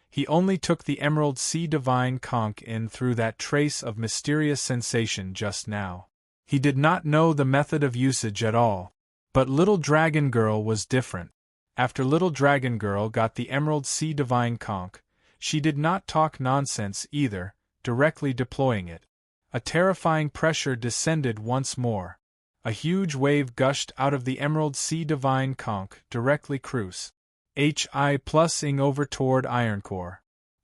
Speaker 1: He only took the Emerald Sea Divine Conch in through that trace of mysterious sensation just now. He did not know the method of usage at all. But Little Dragon Girl was different. After Little Dragon Girl got the Emerald Sea Divine Conch, she did not talk nonsense either, directly deploying it. A terrifying pressure descended once more. A huge wave gushed out of the Emerald Sea Divine Conch, directly cruising over toward Ironcore.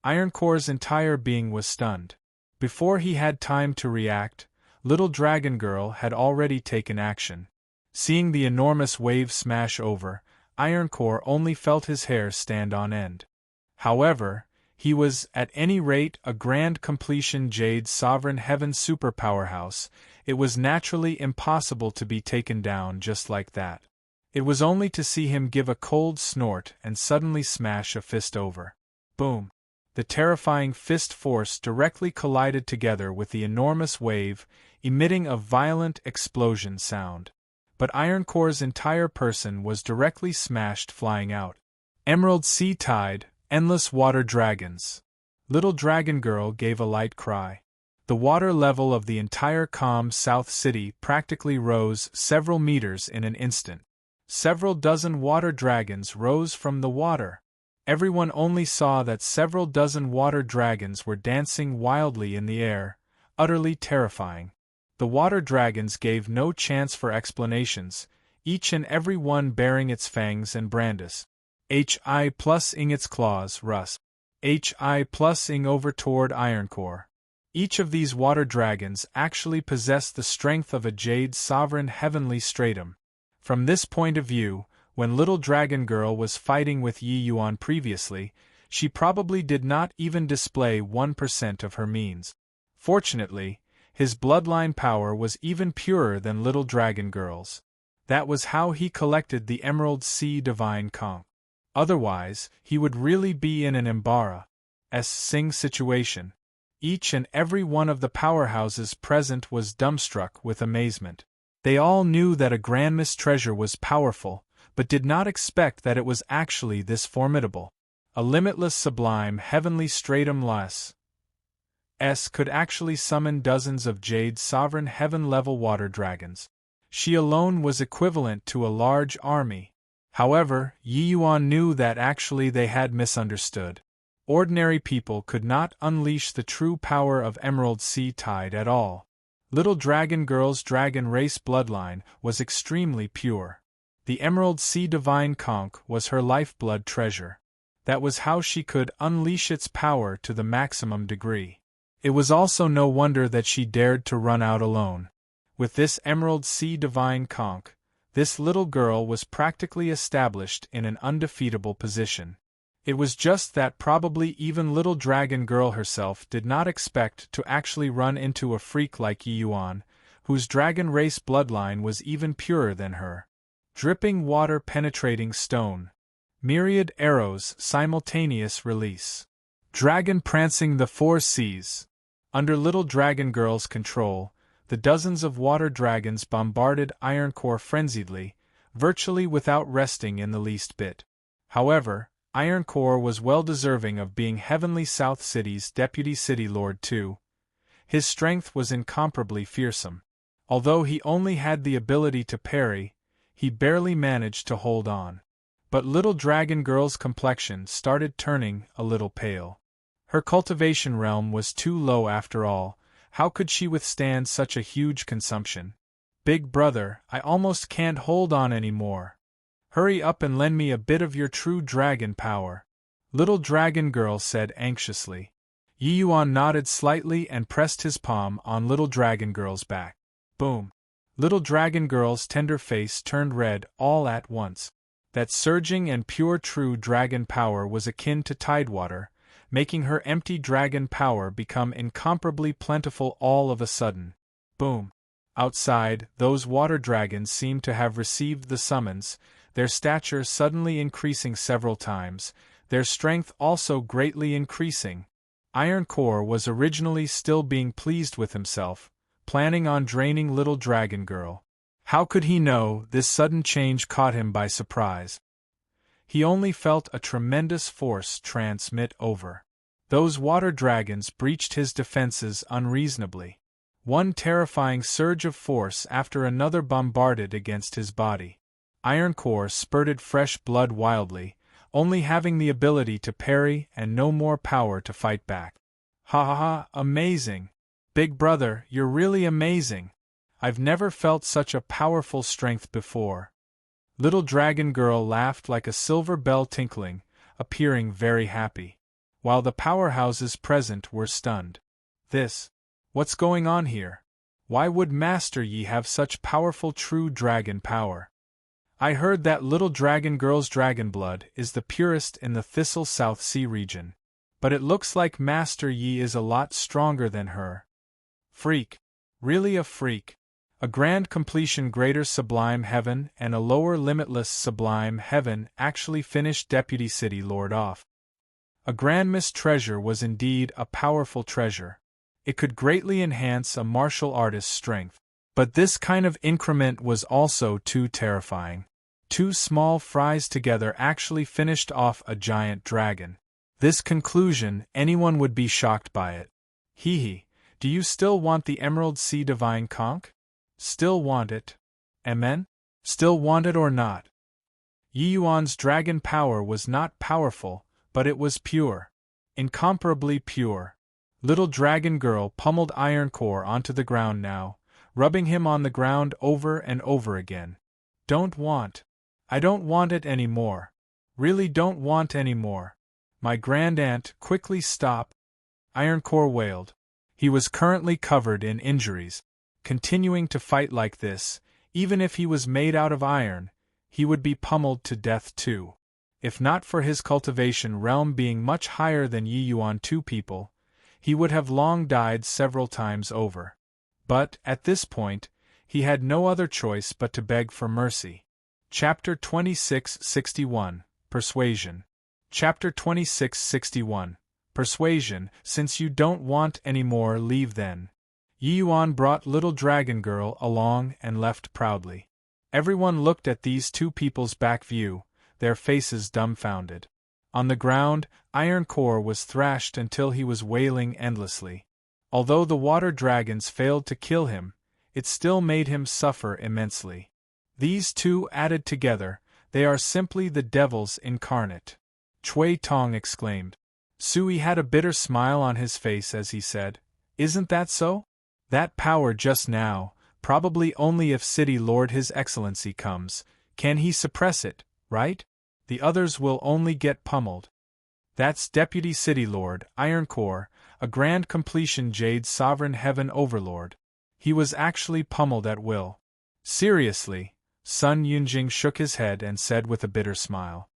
Speaker 1: Ironcore's entire being was stunned. Before he had time to react, Little Dragon Girl had already taken action. Seeing the enormous wave smash over, Ironcore only felt his hair stand on end. However, he was, at any rate, a grand completion Jade Sovereign Heaven superpowerhouse. It was naturally impossible to be taken down just like that. It was only to see him give a cold snort and suddenly smash a fist over. Boom! The terrifying fist force directly collided together with the enormous wave, emitting a violent explosion sound. But Ironcore's entire person was directly smashed, flying out. Emerald Sea Tide, Endless Water Dragons. Little Dragon Girl gave a light cry. The water level of the entire calm South City practically rose several meters in an instant. Several dozen water dragons rose from the water. Everyone only saw that several dozen water dragons were dancing wildly in the air, utterly terrifying. The water dragons gave no chance for explanations, each and every one bearing its fangs and brandis. Ing its claws, Russ. Ing over toward Ironcore. Each of these water dragons actually possessed the strength of a jade sovereign heavenly stratum. From this point of view, when little dragon girl was fighting with Yi Yuan previously, she probably did not even display 1% of her means. Fortunately, his bloodline power was even purer than little dragon girl's. That was how he collected the Emerald Sea Divine Conch. Otherwise, he would really be in an embarrassing situation. Each and every one of the powerhouses present was dumbstruck with amazement. They all knew that a grandma's treasure was powerful, but did not expect that it was actually this formidable. A limitless sublime heavenly stratum could actually summon dozens of jade sovereign heaven-level water dragons. She alone was equivalent to a large army. However, Yi Yuan knew that actually they had misunderstood. Ordinary people could not unleash the true power of Emerald Sea Tide at all. Little dragon girl's dragon race bloodline was extremely pure. The Emerald Sea Divine Conch was her lifeblood treasure. That was how she could unleash its power to the maximum degree. It was also no wonder that she dared to run out alone. With this Emerald Sea Divine Conch, this little girl was practically established in an undefeatable position. It was just that probably even little dragon girl herself did not expect to actually run into a freak like Yi Yuan, whose dragon race bloodline was even purer than her. Dripping water penetrating stone. Myriad arrows simultaneous release. Dragon prancing the four seas. Under little dragon girl's control, the dozens of water dragons bombarded Ironcore frenziedly, virtually without resting in the least bit. However, Ironcore was well deserving of being Heavenly South City's deputy city lord too. His strength was incomparably fearsome. Although he only had the ability to parry, he barely managed to hold on. But little dragon girl's complexion started turning a little pale. Her cultivation realm was too low after all. How could she withstand such a huge consumption? Big brother, I almost can't hold on anymore. Hurry up and lend me a bit of your true dragon power. Little dragon girl said anxiously. Yi Yuan nodded slightly and pressed his palm on little dragon girl's back. Boom. Little dragon girl's tender face turned red all at once. That surging and pure true dragon power was akin to tidewater, making her empty dragon power become incomparably plentiful all of a sudden. Boom. Outside, those water dragons seemed to have received the summons, their stature suddenly increasing several times, their strength also greatly increasing. Ironcore was originally still being pleased with himself, planning on draining little dragon girl. How could he know this sudden change caught him by surprise? He only felt a tremendous force transmit over. Those water dragons breached his defenses unreasonably. One terrifying surge of force after another bombarded against his body. Ironcore spurted fresh blood wildly, only having the ability to parry and no more power to fight back. Ha ha ha, amazing! Big brother, you're really amazing! I've never felt such a powerful strength before. Little dragon girl laughed like a silver bell tinkling, appearing very happy. While the powerhouses present were stunned. What's going on here? Why would Master Yi have such powerful true dragon power? I heard that little dragon girl's dragon blood is the purest in the Thistle South Sea region. But it looks like Master Yi is a lot stronger than her. Freak. Really a freak. A grand completion greater sublime heaven and a lower limitless sublime heaven actually finished Deputy City Lord off. A grandma's treasure was indeed a powerful treasure. It could greatly enhance a martial artist's strength. But this kind of increment was also too terrifying. Two small fries together actually finished off a giant dragon. This conclusion, anyone would be shocked by it. Hee hee, do you still want the Emerald Sea Divine Conch? Still want it? Amen? Still want it or not? Yi Yuan's dragon power was not powerful, but it was pure. Incomparably pure. Little dragon girl pummeled Ironcore onto the ground now, rubbing him on the ground over and over again. I don't want it anymore. Really don't want anymore. My grand aunt, quickly stop. Ironcore wailed. He was currently covered in injuries. Continuing to fight like this, even if he was made out of iron, he would be pummeled to death too. If not for his cultivation realm being much higher than Yi Yuan two people, he would have long died several times over. But, at this point, he had no other choice but to beg for mercy. Chapter 2661, Persuasion. Chapter 2661, Persuasion. Since you don't want any more, leave then. Yi Yuan brought little dragon girl along and left proudly. Everyone looked at these two people's back view, their faces dumbfounded. On the ground, Iron Core was thrashed until he was wailing endlessly. Although the water dragons failed to kill him, it still made him suffer immensely. These two added together, they are simply the devils incarnate. Cui Tong exclaimed. Sui had a bitter smile on his face as he said, "Isn't that so? That power just now, probably only if City Lord His Excellency comes, can he suppress it, right? The others will only get pummeled." That's Deputy City Lord, Iron Core, a grand completion Jade Sovereign Heaven Overlord. He was actually pummeled at will. Seriously, Sun Yunjing shook his head and said with a bitter smile.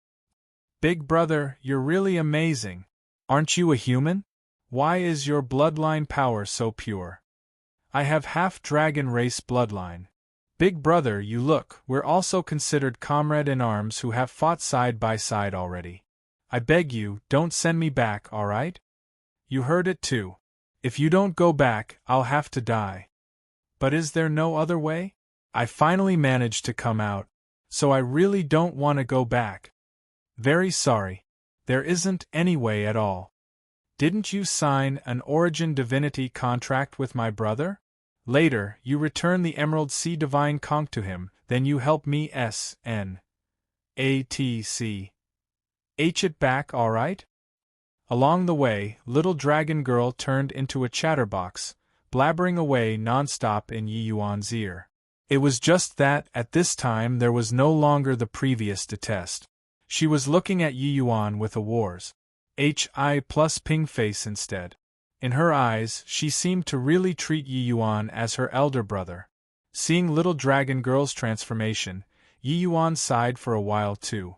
Speaker 1: Big brother, you're really amazing. Aren't you a human? Why is your bloodline power so pure? I have half dragon race bloodline. Big brother, you look, we're also considered comrade in arms who have fought side by side already. I beg you, don't send me back, alright? You heard it too. If you don't go back, I'll have to die. But is there no other way? I finally managed to come out, so I really don't want to go back. Very sorry. There isn't any way at all. Didn't you sign an Origin Divinity contract with my brother? Later, you return the Emerald Sea Divine Conch to him, then you help me SN. ATC. H it back, alright? Along the way, little dragon girl turned into a chatterbox, blabbering away non-stop in Yi Yuan's ear. It was just that, at this time there was no longer the previous detest. She was looking at Yi Yuan with a wars. HI plus ping face instead. In her eyes, she seemed to really treat Yi Yuan as her elder brother. Seeing little dragon girl's transformation, Yi Yuan sighed for a while too.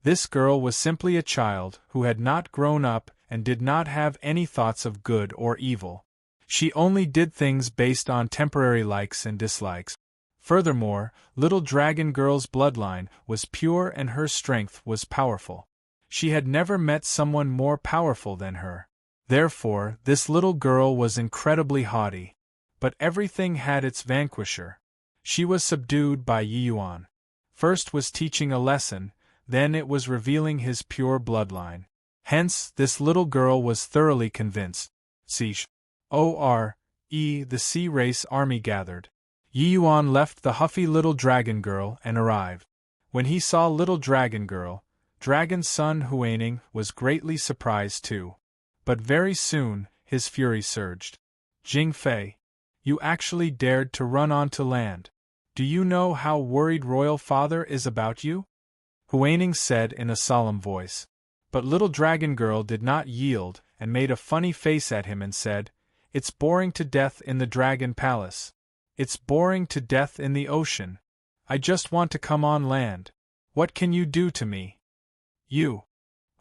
Speaker 1: This girl was simply a child who had not grown up and did not have any thoughts of good or evil. She only did things based on temporary likes and dislikes. Furthermore, little dragon girl's bloodline was pure and her strength was powerful. She had never met someone more powerful than her. Therefore, this little girl was incredibly haughty. But everything had its vanquisher. She was subdued by Yi Yuan. First was teaching a lesson, then it was revealing his pure bloodline. Hence, this little girl was thoroughly convinced. The sea race army gathered. Yi Yuan left the huffy little dragon girl and arrived. When he saw little dragon girl, Dragon's son Huaining was greatly surprised too. But very soon, his fury surged. Jing Fei, you actually dared to run onto land. Do you know how worried Royal Father is about you? Huaining said in a solemn voice. But little dragon girl did not yield and made a funny face at him and said, "It's boring to death in the Dragon Palace. It's boring to death in the ocean. I just want to come on land. What can you do to me?" You.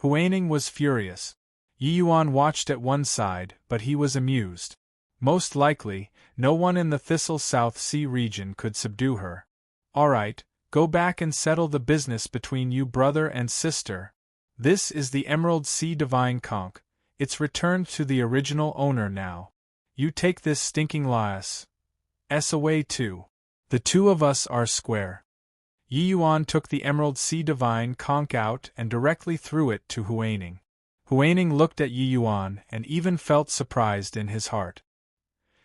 Speaker 1: Huaining was furious. Yi Yuan watched at one side, but he was amused. Most likely, no one in the Thistle South Sea region could subdue her. Alright, go back and settle the business between you brother and sister. This is the Emerald Sea Divine Conch. It's returned to the original owner now. You take this stinking lias away too. The two of us are square. Yi Yuan took the Emerald Sea Divine Conch out and directly threw it to Huaining. Huaining looked at Yi Yuan and even felt surprised in his heart.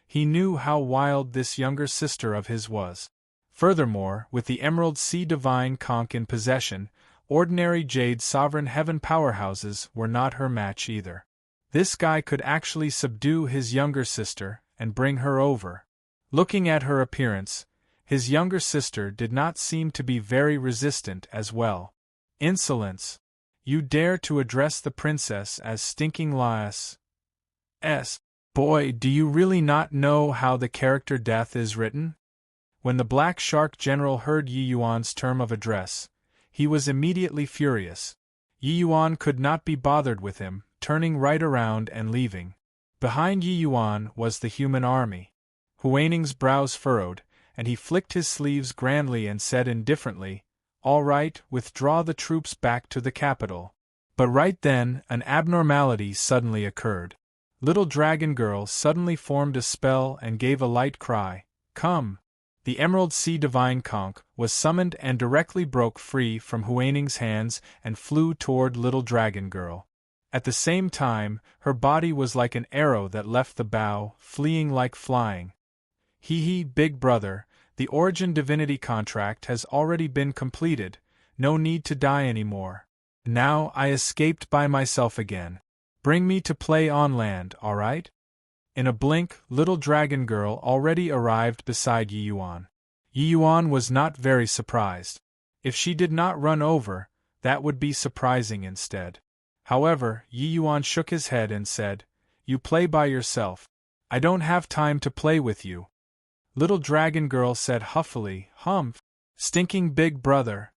Speaker 1: He knew how wild this younger sister of his was. Furthermore, with the Emerald Sea Divine Conch in possession, ordinary Jade Sovereign Heaven powerhouses were not her match either. This guy could actually subdue his younger sister and bring her over. Looking at her appearance, his younger sister did not seem to be very resistant as well. Insolence! You dare to address the princess as stinking lias? Boy, do you really not know how the character death is written? When the Black Shark General heard Yi Yuan's term of address, he was immediately furious. Yi Yuan could not be bothered with him, turning right around and leaving. Behind Yi Yuan was the human army. Huining's brows furrowed, and he flicked his sleeves grandly and said indifferently, "All right, withdraw the troops back to the capital." But right then, an abnormality suddenly occurred. Little Dragon Girl suddenly formed a spell and gave a light cry, "Come!" The Emerald Sea Divine Conch was summoned and directly broke free from Huining's hands and flew toward Little Dragon Girl. At the same time, her body was like an arrow that left the bow, fleeing like flying. Hee, big brother, the Origin Divinity contract has already been completed, no need to die anymore. Now I escaped by myself again. Bring me to play on land, alright? In a blink, Little Dragon Girl already arrived beside Yi Yuan. Yi Yuan was not very surprised. If she did not run over, that would be surprising instead. However, Yi Yuan shook his head and said, "You play by yourself. I don't have time to play with you." Little Dragon Girl said huffily, "Humph! Stinking big brother!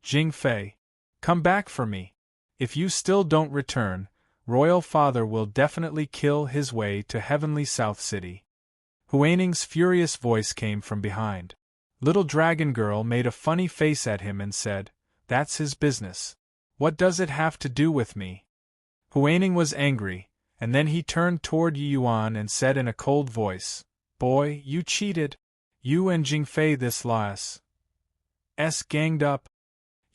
Speaker 1: Jing Fei, come back for me. If you still don't return, Royal Father will definitely kill his way to Heavenly South City." Huining's furious voice came from behind. Little Dragon Girl made a funny face at him and said, "That's his business. What does it have to do with me?" Huining was angry, and then he turned toward Yi Yuan and said in a cold voice, "Boy, you cheated. You and Jingfei this last ganged up."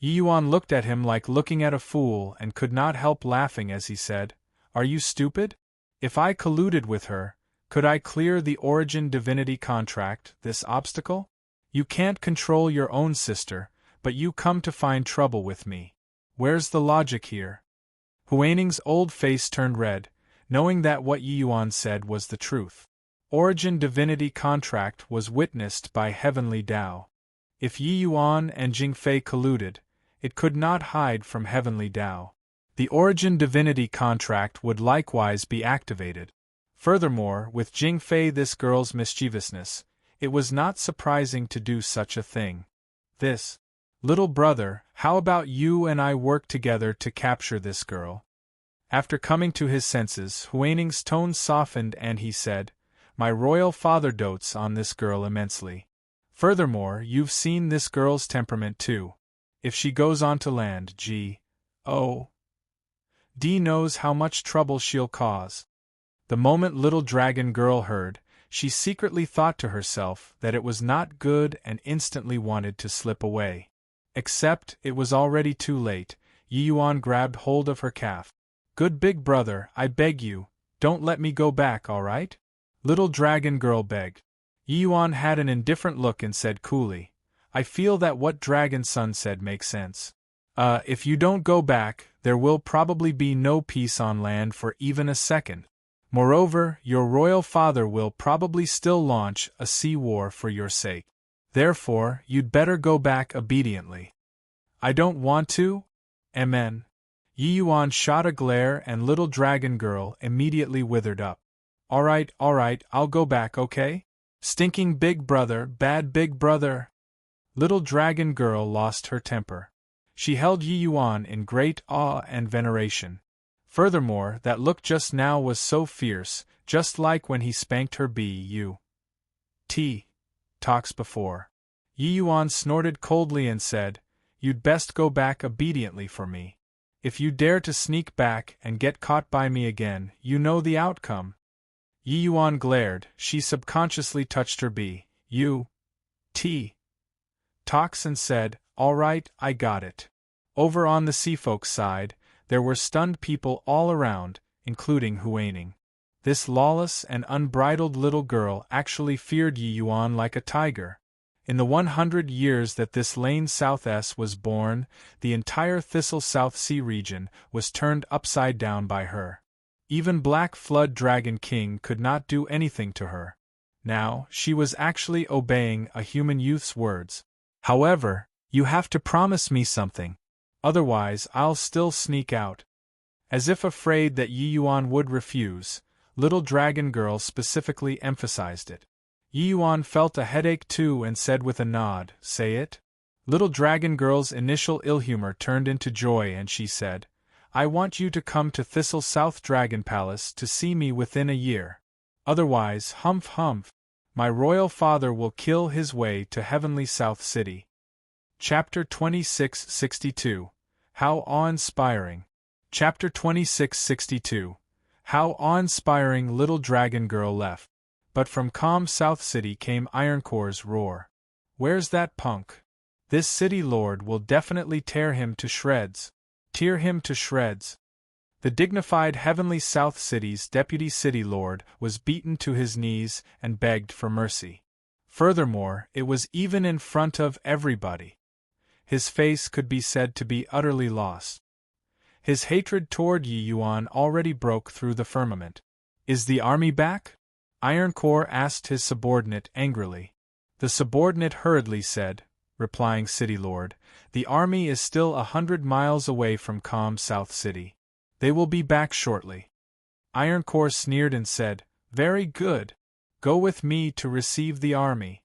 Speaker 1: Yi Yuan looked at him like looking at a fool and could not help laughing as he said, "Are you stupid? If I colluded with her, could I clear the Origin Divinity contract, this obstacle? You can't control your own sister, but you come to find trouble with me. Where's the logic here?" Huining's old face turned red, knowing that what Yi Yuan said was the truth. Origin Divinity contract was witnessed by Heavenly Tao. If Yi Yuan and Jingfei colluded, it could not hide from Heavenly Tao. The Origin Divinity contract would likewise be activated. Furthermore, with Jingfei this girl's mischievousness, it was not surprising to do such a thing. "This, little brother, how about you and I work together to capture this girl?" After coming to his senses, Huining's tone softened and he said, "My royal father dotes on this girl immensely. Furthermore, you've seen this girl's temperament too. If she goes on to land, G.O.D. knows how much trouble she'll cause." The moment Little Dragon Girl heard, she secretly thought to herself that it was not good and instantly wanted to slip away. Except, it was already too late. Yi Yuan grabbed hold of her calf. "Good big brother, I beg you, don't let me go back, alright?" Little Dragon Girl begged. Yi Yuan had an indifferent look and said coolly, "I feel that what Dragon Son said makes sense. If you don't go back, there will probably be no peace on land for even a second. Moreover, your royal father will probably still launch a sea war for your sake. Therefore, you'd better go back obediently." "I don't want to? Amen." Yi Yuan shot a glare and Little Dragon Girl immediately withered up. Alright, I'll go back, okay? Stinking big brother, bad big brother." Little Dragon Girl lost her temper. She held Yi Yuan in great awe and veneration. Furthermore, that look just now was so fierce, just like when he spanked her B.U.T. talks before. Yi Yuan snorted coldly and said, "You'd best go back obediently for me. If you dare to sneak back and get caught by me again, you know the outcome." Yi Yuan glared. She subconsciously touched her B.U.T. talks and said, "All right, I got it." Over on the Seafolk's side, there were stunned people all around, including Huining. This lawless and unbridled little girl actually feared Yi Yuan like a tiger. In the 100 years that this Lane South S was born, the entire Thistle South Sea region was turned upside down by her. Even Black Flood Dragon King could not do anything to her. Now, she was actually obeying a human youth's words. "However, you have to promise me something. Otherwise, I'll still sneak out." As if afraid that Yi Yuan would refuse, Little Dragon Girl specifically emphasized it. Yi Yuan felt a headache too and said with a nod, "Say it?" Little Dragon Girl's initial ill humor turned into joy and she said, "I want you to come to Thistle South Dragon Palace to see me within a year. Otherwise, humph humph, my royal father will kill his way to Heavenly South City." Chapter 2662. How awe-inspiring. Chapter 2662. How awe-inspiring. Little Dragon Girl left. But from calm South City came Ironcore's roar. "Where's that punk? This city lord will definitely tear him to shreds. Tear him to shreds." The dignified Heavenly South City's deputy city lord was beaten to his knees and begged for mercy. Furthermore, it was even in front of everybody. His face could be said to be utterly lost. His hatred toward Yi Yuan already broke through the firmament. "Is the army back?" Ironcore asked his subordinate angrily. The subordinate hurriedly said, replying City Lord, "The army is still 100 miles away from calm South City. They will be back shortly." Ironcore sneered and said, "Very good. Go with me to receive the army.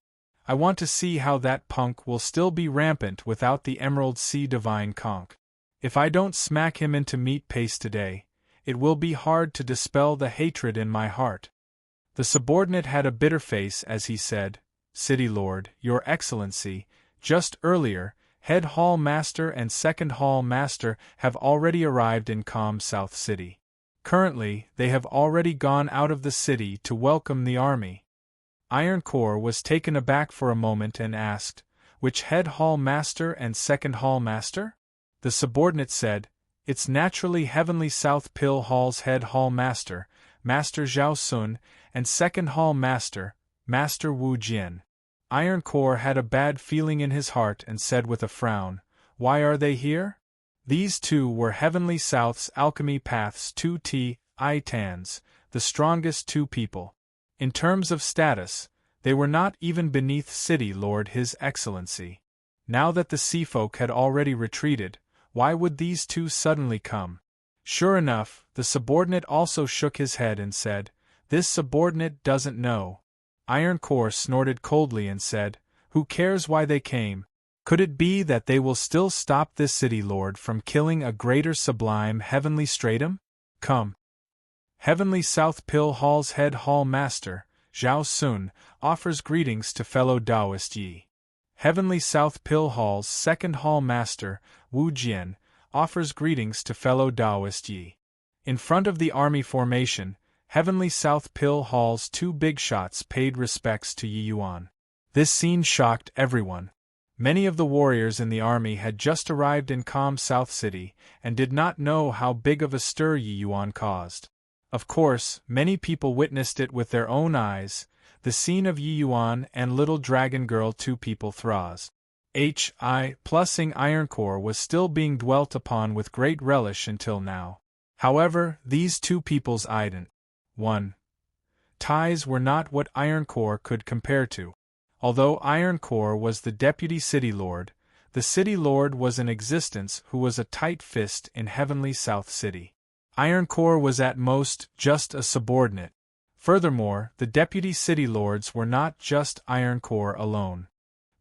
Speaker 1: I want to see how that punk will still be rampant without the Emerald Sea Divine Conch. If I don't smack him into meat paste today, it will be hard to dispel the hatred in my heart." The subordinate had a bitter face as he said, "City Lord, Your Excellency, just earlier, Head Hall Master and Second Hall Master have already arrived in calm South City. Currently, they have already gone out of the city to welcome the army." Ironcore was taken aback for a moment and asked, "Which Head Hall Master and Second Hall Master?" The subordinate said, "It's naturally Heavenly South Pill Hall's Head Hall Master, Master Zhao Sun, and Second Hall Master, Master Wu Jian." Ironcore had a bad feeling in his heart and said with a frown, "Why are they here?" These two were Heavenly South's Alchemy Path's 2T Itans, the strongest two people. In terms of status, they were not even beneath City Lord His Excellency. Now that the sea folk had already retreated, why would these two suddenly come? Sure enough, the subordinate also shook his head and said, "This subordinate doesn't know." Ironcore snorted coldly and said, "Who cares why they came? Could it be that they will still stop this city lord from killing a greater sublime heavenly stratum? Come." Heavenly South Pill Hall's Head Hall Master, Zhao Sun, offers greetings to fellow Taoist Yi. Heavenly South Pill Hall's Second Hall Master, Wu Jian, offers greetings to fellow Taoist Yi. In front of the army formation, Heavenly South Pill Hall's two big shots paid respects to Yi Yuan. This scene shocked everyone. Many of the warriors in the army had just arrived in calm South City and did not know how big of a stir Yi Yuan caused. Of course, many people witnessed it with their own eyes, the scene of Yi Yuan and Little Dragon Girl two people thralls. Plusing Ironcore was still being dwelt upon with great relish until now. However, these two people's ident. 1. Ties were not what Ironcore could compare to. Although Ironcore was the deputy city lord, the city lord was in existence who was a tight fist in Heavenly South City. Ironcore was at most just a subordinate. Furthermore, the deputy city lords were not just Ironcore alone.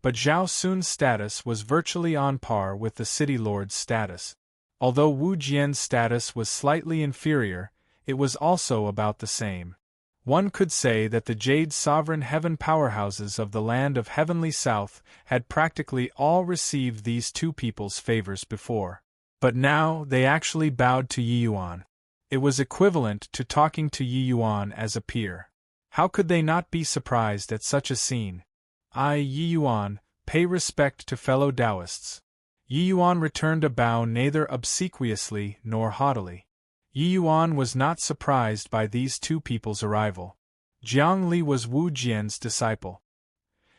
Speaker 1: But Zhao Sun's status was virtually on par with the city lord's status. Although Wu Jian's status was slightly inferior, it was also about the same. One could say that the Jade Sovereign Heaven powerhouses of the land of Heavenly South had practically all received these two people's favors before. But now they actually bowed to Yi Yuan. It was equivalent to talking to Yi Yuan as a peer. How could they not be surprised at such a scene? Yi Yuan, pay respect to fellow Taoists. Yi Yuan returned a bow neither obsequiously nor haughtily. Yi Yuan was not surprised by these two people's arrival. Jiang Li was Wu Jian's disciple.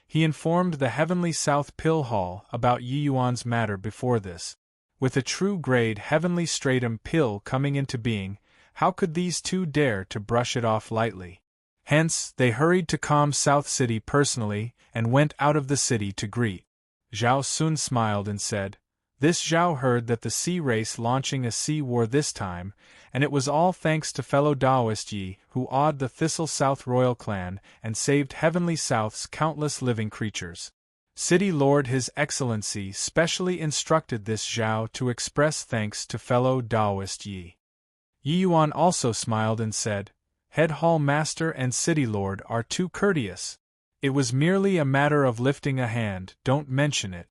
Speaker 1: He informed the Heavenly South Pill Hall about Yi Yuan's matter before this. With a true grade Heavenly Stratum pill coming into being, how could these two dare to brush it off lightly? Hence, they hurried to calm South City personally and went out of the city to greet. Zhao Sun smiled and said, This Zhao heard that the sea race launching a sea war this time, and it was all thanks to fellow Taoist Yi, who awed the Thistle South royal clan and saved Heavenly South's countless living creatures. City Lord His Excellency specially instructed this Zhao to express thanks to fellow Taoist Yi. Yi Yuan also smiled and said, Head Hall Master and City Lord are too courteous. It was merely a matter of lifting a hand, don't mention it.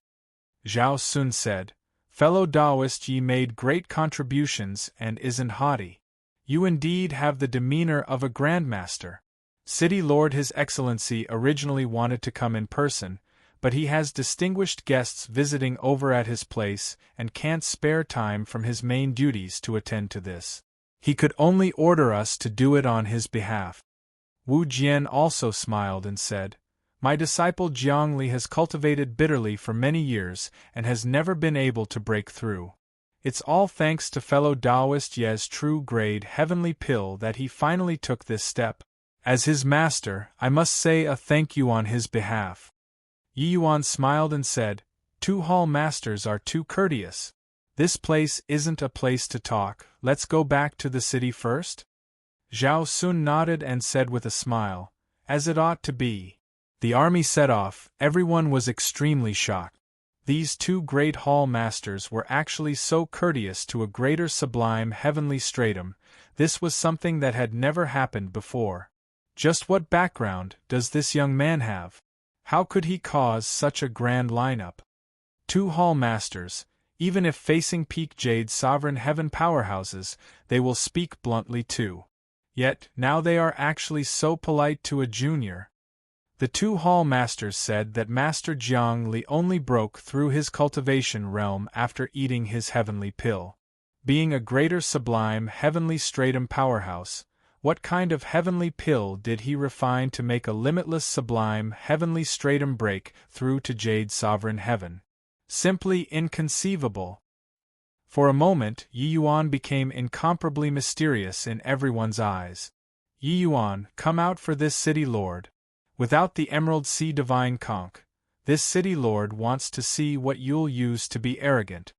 Speaker 1: Zhao Sun said, Fellow Taoist Yi made great contributions and isn't haughty. You indeed have the demeanor of a grandmaster. City Lord His Excellency originally wanted to come in person, but he has distinguished guests visiting over at his place and can't spare time from his main duties to attend to this. He could only order us to do it on his behalf. Wu Jian also smiled and said, My disciple Jiangli has cultivated bitterly for many years and has never been able to break through. It's all thanks to fellow Taoist Ye's true grade heavenly pill that he finally took this step. As his master, I must say a thank you on his behalf. Yi Yuan smiled and said, Two hall masters are too courteous. This place isn't a place to talk, let's go back to the city first? Zhao Sun nodded and said with a smile, As it ought to be. The army set off, everyone was extremely shocked. These two great hall masters were actually so courteous to a greater sublime heavenly stratum, this was something that had never happened before. Just what background does this young man have? How could he cause such a grand lineup? Two hall masters, even if facing peak Jade sovereign heaven powerhouses, they will speak bluntly too. Yet, now they are actually so polite to a junior. The two hall masters said that Master Jiang Li only broke through his cultivation realm after eating his heavenly pill. Being a greater sublime heavenly stratum powerhouse, what kind of heavenly pill did he refine to make a limitless sublime heavenly stratum break through to Jade sovereign heaven? Simply inconceivable. For a moment, Yi Yuan became incomparably mysterious in everyone's eyes. Yi Yuan, come out for this city lord. Without the Emerald Sea Divine Conch, this city lord wants to see what you'll use to be arrogant.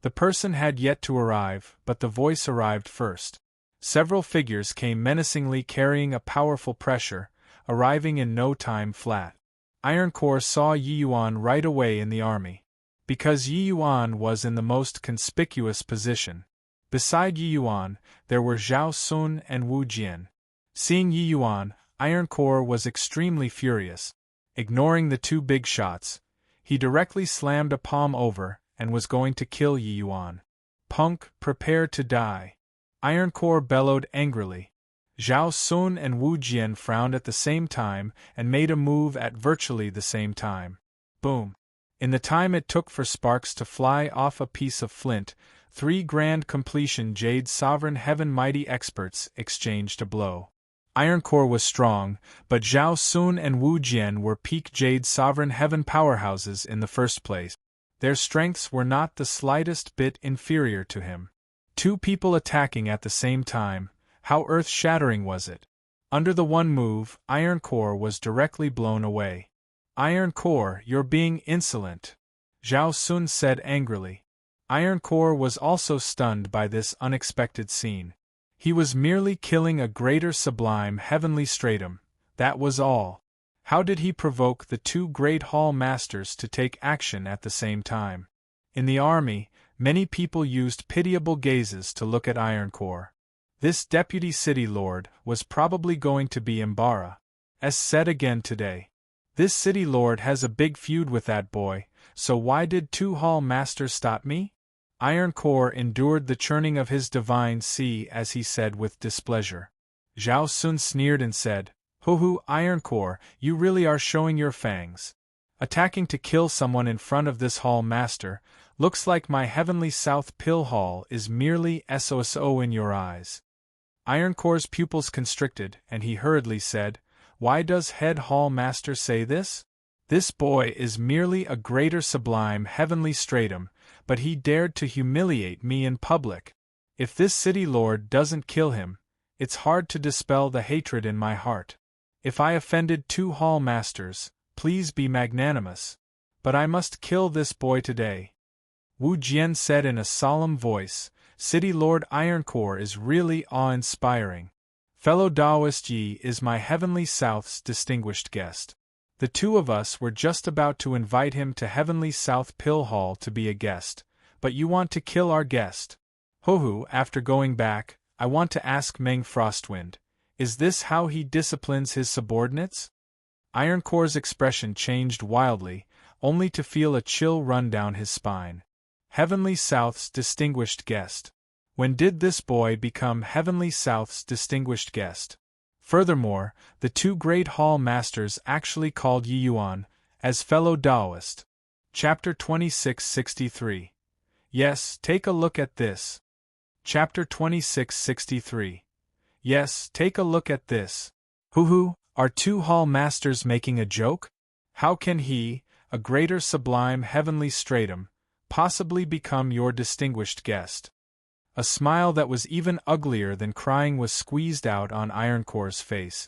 Speaker 1: The person had yet to arrive, but the voice arrived first. Several figures came menacingly carrying a powerful pressure, arriving in no time flat. Iron Core saw Yi Yuan right away in the army. Because Yi Yuan was in the most conspicuous position. Beside Yi Yuan, there were Zhao Sun and Wu Jian. Seeing Yi Yuan, Iron Core was extremely furious. Ignoring the two big shots, he directly slammed a palm over and was going to kill Yi Yuan. Punk, prepare to die. Iron Core bellowed angrily. Zhao Sun and Wu Jian frowned at the same time and made a move at virtually the same time. Boom. In the time it took for sparks to fly off a piece of flint, three grand completion Jade Sovereign Heaven mighty experts exchanged a blow. Iron Core was strong, but Zhao Sun and Wu Jian were peak Jade Sovereign Heaven powerhouses in the first place. Their strengths were not the slightest bit inferior to him. Two people attacking at the same time, how earth-shattering was it? Under the one move, Iron Core was directly blown away. Iron Core, you're being insolent, Zhao Sun said angrily. Iron Core was also stunned by this unexpected scene. He was merely killing a greater sublime heavenly stratum, that was all. How did he provoke the two great hall masters to take action at the same time? In the army, many people used pitiable gazes to look at Iron Core. This deputy city lord was probably going to be Embark. As said again today. This city lord has a big feud with that boy, so why did two hall masters stop me? Iron Core endured the churning of his divine sea as he said with displeasure. Zhao Sun sneered and said, Hoo, Iron Core, you really are showing your fangs. Attacking to kill someone in front of this hall master, looks like my heavenly south pill hall is merely SOSO in your eyes. Iron Core's pupils constricted, and he hurriedly said, Why does head hall master say this? This boy is merely a greater sublime heavenly stratum, but he dared to humiliate me in public. If this city lord doesn't kill him, it's hard to dispel the hatred in my heart. If I offended two hall masters, please be magnanimous. But I must kill this boy today. Wu Jian said in a solemn voice, City Lord Ironcore is really awe-inspiring. Fellow Taoist Yi is my Heavenly South's distinguished guest. The two of us were just about to invite him to Heavenly South Pill Hall to be a guest, but you want to kill our guest. Hohu, after going back, I want to ask Meng Frostwind, is this how he disciplines his subordinates? Ironcore's expression changed wildly, only to feel a chill run down his spine. Heavenly South's distinguished guest. When did this boy become Heavenly South's distinguished guest? Furthermore, the two great hall masters actually called Yi Yuan as fellow Taoist. Chapter 2663. Yes, take a look at this. Chapter 2663. Yes, take a look at this. Hoo, are two hall masters making a joke? How can he, a greater sublime heavenly stratum, possibly become your distinguished guest? A smile that was even uglier than crying was squeezed out on Ironcore's face.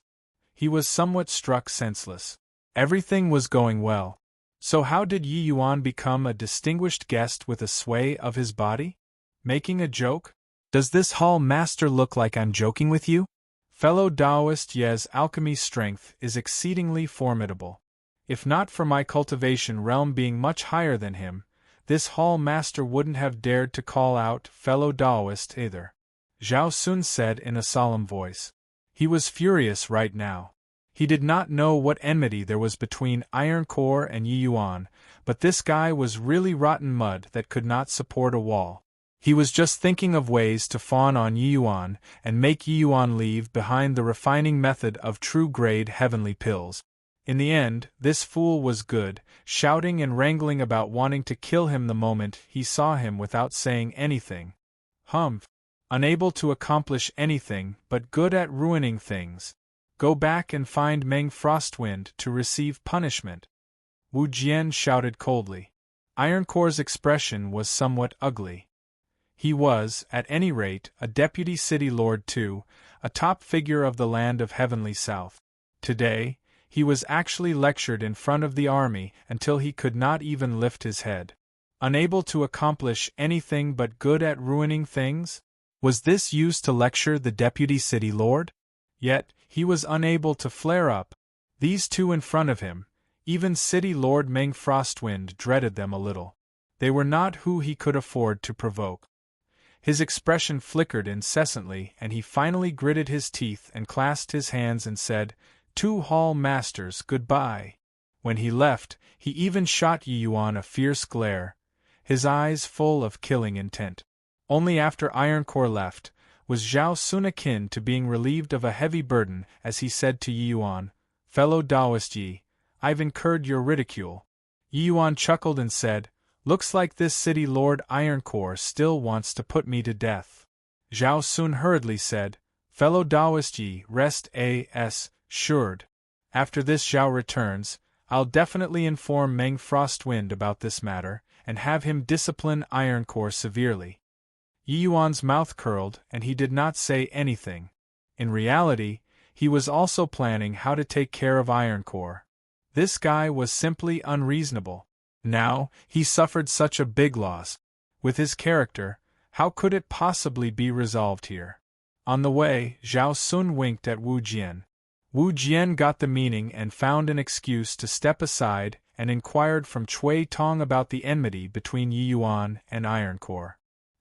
Speaker 1: He was somewhat struck senseless. Everything was going well. So how did Yi Yuan become a distinguished guest with a sway of his body? Making a joke? Does this hall master look like I'm joking with you? Fellow Taoist Ye's alchemy strength is exceedingly formidable. If not for my cultivation realm being much higher than him, this hall master wouldn't have dared to call out fellow Taoist either. Zhao Sun said in a solemn voice. He was furious right now. He did not know what enmity there was between Ironcore and Yi Yuan, but this guy was really rotten mud that could not support a wall. He was just thinking of ways to fawn on Yi Yuan and make Yi Yuan leave behind the refining method of true-grade heavenly pills. In the end, this fool was good, shouting and wrangling about wanting to kill him the moment he saw him without saying anything. Humph! Unable to accomplish anything but good at ruining things. Go back and find Meng Frostwind to receive punishment. Wu Jian shouted coldly. Ironcore's expression was somewhat ugly. He was, at any rate, a deputy city lord too, a top figure of the land of Heavenly South. Today, he was actually lectured in front of the army until he could not even lift his head. Unable to accomplish anything but good at ruining things? Was this used to lecture the deputy city lord? Yet, he was unable to flare up. These two in front of him, even City Lord Meng Frostwind dreaded them a little. They were not who he could afford to provoke. His expression flickered incessantly, and he finally gritted his teeth and clasped his hands and said, "Two hall masters, goodbye." When he left, he even shot Yi Yuan a fierce glare, his eyes full of killing intent. Only after Ironcore left, was Zhao Sun akin to being relieved of a heavy burden as he said to Yi Yuan, "Fellow Taoist Yi, I've incurred your ridicule." Yi Yuan chuckled and said, "Looks like this city lord Ironcore still wants to put me to death." Zhao Sun hurriedly said, "Fellow Taoist Yi, rest assured. After this Zhao returns, I'll definitely inform Meng Frostwind about this matter, and have him discipline Ironcore severely." Yi Yuan's mouth curled and he did not say anything. In reality, he was also planning how to take care of Ironcore. This guy was simply unreasonable. Now, he suffered such a big loss. With his character, how could it possibly be resolved here? On the way, Zhao Sun winked at Wu Jian. Wu Jian got the meaning and found an excuse to step aside and inquired from Cui Tong about the enmity between Yi Yuan and Ironcore.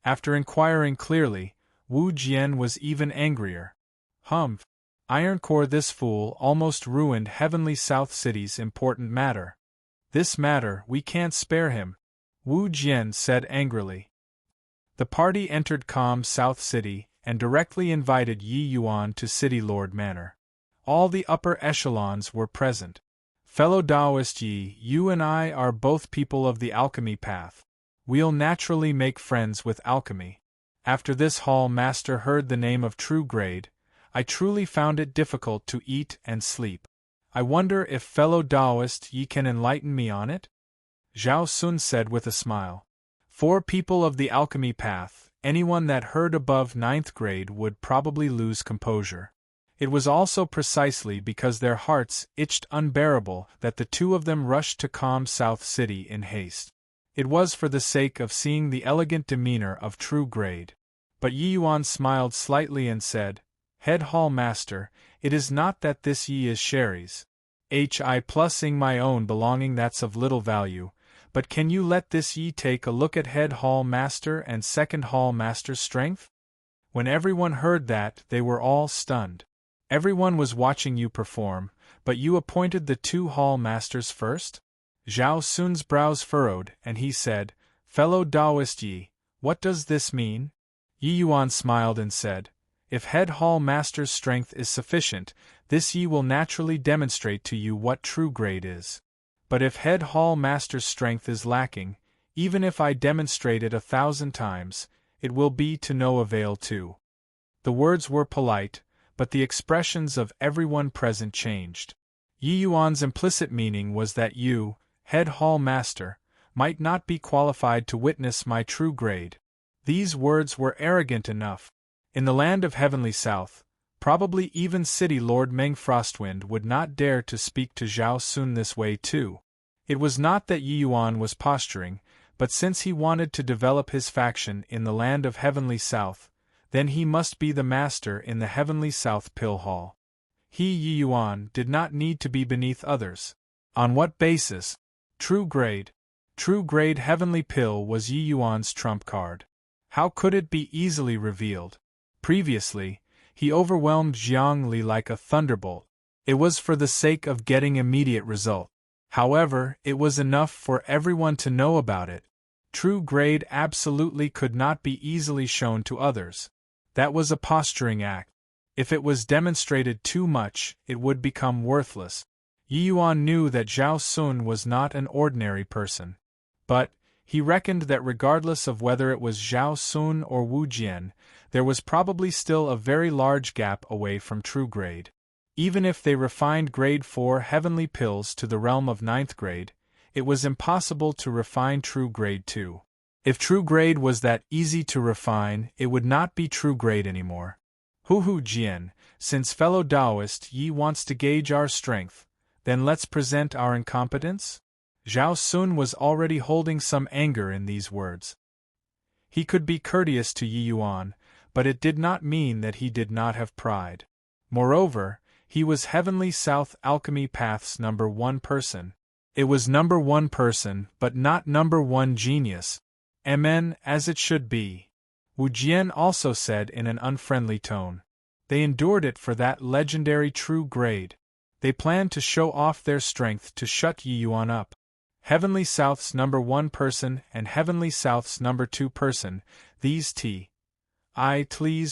Speaker 1: After inquiring clearly, Wu Jian was even angrier. Humph! Ironcore, this fool almost ruined Heavenly South City's important matter. This matter, we can't spare him, Wu Jian said angrily. The party entered calm South City and directly invited Yi Yuan to City Lord Manor. All the upper echelons were present. "Fellow Taoist Yi, you and I are both people of the alchemy path. We'll naturally make friends with alchemy." After this hall master heard the name of True Grade, I truly found it difficult to eat and sleep. I wonder if fellow Taoist Yi can enlighten me on it? Zhao Sun said with a smile. For people of the alchemy path, anyone that heard above 9th grade would probably lose composure. It was also precisely because their hearts itched unbearable that the two of them rushed to calm South City in haste. It was for the sake of seeing the elegant demeanor of true grade. But Yi Yuan smiled slightly and said, Head Hall Master, it is not that this Yi is Sherry's. I plusing my own belonging that's of little value, but can you let this Yi take a look at Head Hall Master and Second Hall Master's strength? When everyone heard that, they were all stunned. Everyone was watching you perform, but you appointed the 2 Hall Masters first? Zhao Sun's brows furrowed, and he said, Fellow Taoist Yi, what does this mean? Yi Yuan smiled and said, If Head Hall Master's strength is sufficient, this Yi will naturally demonstrate to you what true grade is. But if Head Hall Master's strength is lacking, even if I demonstrate it 1,000 times, it will be to no avail too. The words were polite, but the expressions of everyone present changed. Yi Yuan's implicit meaning was that you, Head Hall Master, might not be qualified to witness my true grade. These words were arrogant enough. In the land of Heavenly South, probably even City Lord Meng Frostwind would not dare to speak to Zhao Sun this way too. It was not that Yi Yuan was posturing, but since he wanted to develop his faction in the land of Heavenly South, then he must be the master in the Heavenly South Pill Hall. He, Yi Yuan, did not need to be beneath others. On what basis? True grade. True grade Heavenly Pill was Yi Yuan's trump card. How could it be easily revealed? Previously, he overwhelmed Jiang Li like a thunderbolt. It was for the sake of getting immediate result. However, it was enough for everyone to know about it. True grade absolutely could not be easily shown to others. That was a posturing act. If it was demonstrated too much, it would become worthless. Yi Yuan knew that Zhao Sun was not an ordinary person. But he reckoned that regardless of whether it was Zhao Sun or Wu Jian, there was probably still a very large gap away from true grade. Even if they refined grade 4 heavenly pills to the realm of 9th grade, it was impossible to refine true grade 2. If true grade was that easy to refine, it would not be true grade anymore. Hu Jian, since fellow Taoist Yi wants to gauge our strength, then let's present our incompetence? Zhao Sun was already holding some anger in these words. He could be courteous to Yi Yuan, but it did not mean that he did not have pride. Moreover, he was Heavenly South Alchemy Path's #1 person. It was #1 person, but not #1 genius. Amen, as it should be. Wu Jian also said in an unfriendly tone. They endured it for that legendary true grade. They planned to show off their strength to shut Yi Yuan up. Heavenly South's #1 person and Heavenly South's #2 person, these T's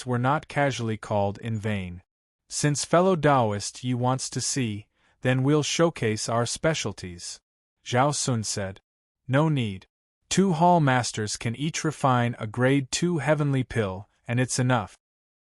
Speaker 1: were not casually called in vain. Since fellow Taoist Yi wants to see, then we'll showcase our specialties. Zhao Sun said. No need. 2 Hall Masters can each refine a grade 2 heavenly pill, and it's enough.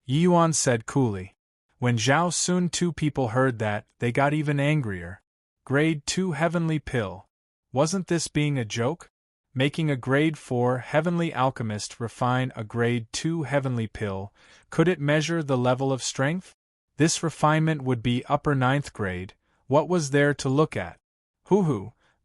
Speaker 1: Yi Yuan said coolly. When Zhao Sun 2 people heard that, they got even angrier. Grade 2 heavenly pill. Wasn't this being a joke? Making a grade 4 heavenly alchemist refine a grade 2 heavenly pill, could it measure the level of strength? This refinement would be upper 9th grade. What was there to look at?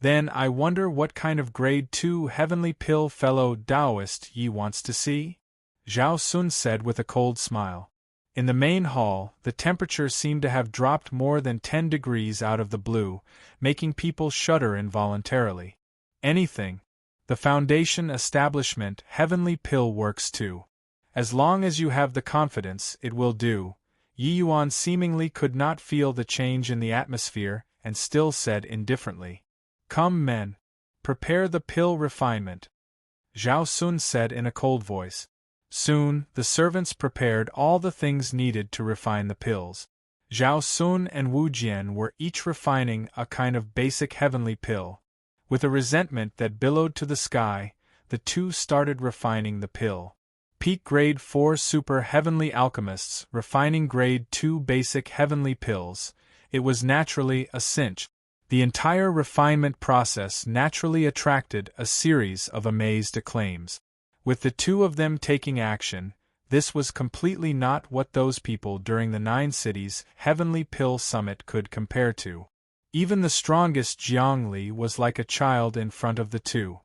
Speaker 1: Then I wonder what kind of grade 2 heavenly pill fellow Taoist Yi wants to see? Zhao Sun said with a cold smile. In the main hall, the temperature seemed to have dropped more than 10 degrees out of the blue, making people shudder involuntarily. Anything. The Foundation establishment Heavenly Pill works too. As long as you have the confidence, it will do. Yi Yuan seemingly could not feel the change in the atmosphere and still said indifferently. Come men. Prepare the pill refinement. Zhao Sun said in a cold voice. Soon, the servants prepared all the things needed to refine the pills. Zhao Sun and Wu Jian were each refining a kind of basic heavenly pill. With a resentment that billowed to the sky, the two started refining the pill. Peak Grade 4 Super Heavenly Alchemists refining Grade 2 Basic Heavenly Pills. It was naturally a cinch. The entire refinement process naturally attracted a series of amazed acclaims. With the two of them taking action, this was completely not what those people during the 9 Cities Heavenly Pill Summit could compare to. Even the strongest Jiang Li was like a child in front of the two.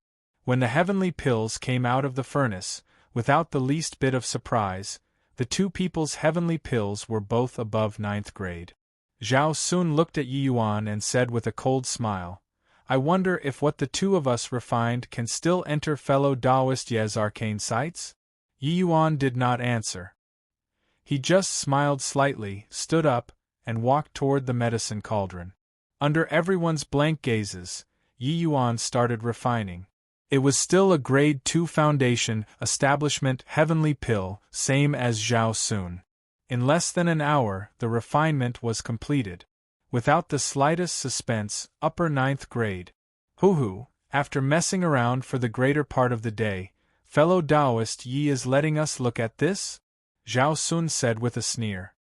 Speaker 1: When the heavenly pills came out of the furnace, without the least bit of surprise, the two people's heavenly pills were both above 9th grade. Zhao Sun looked at Yi Yuan and said with a cold smile, "I wonder if what the two of us refined can still enter fellow Taoist Ye's arcane sights?" Yi Yuan did not answer. He just smiled slightly, stood up, and walked toward the medicine cauldron. Under everyone's blank gazes, Yi Yuan started refining. It was still a grade 2 foundation establishment heavenly pill, same as Zhao Sun. In less than an hour, the refinement was completed. Without the slightest suspense, upper 9th grade. Hoo-hoo, after messing around for the greater part of the day, fellow Taoist Yi is letting us look at this? Zhao Sun said with a sneer.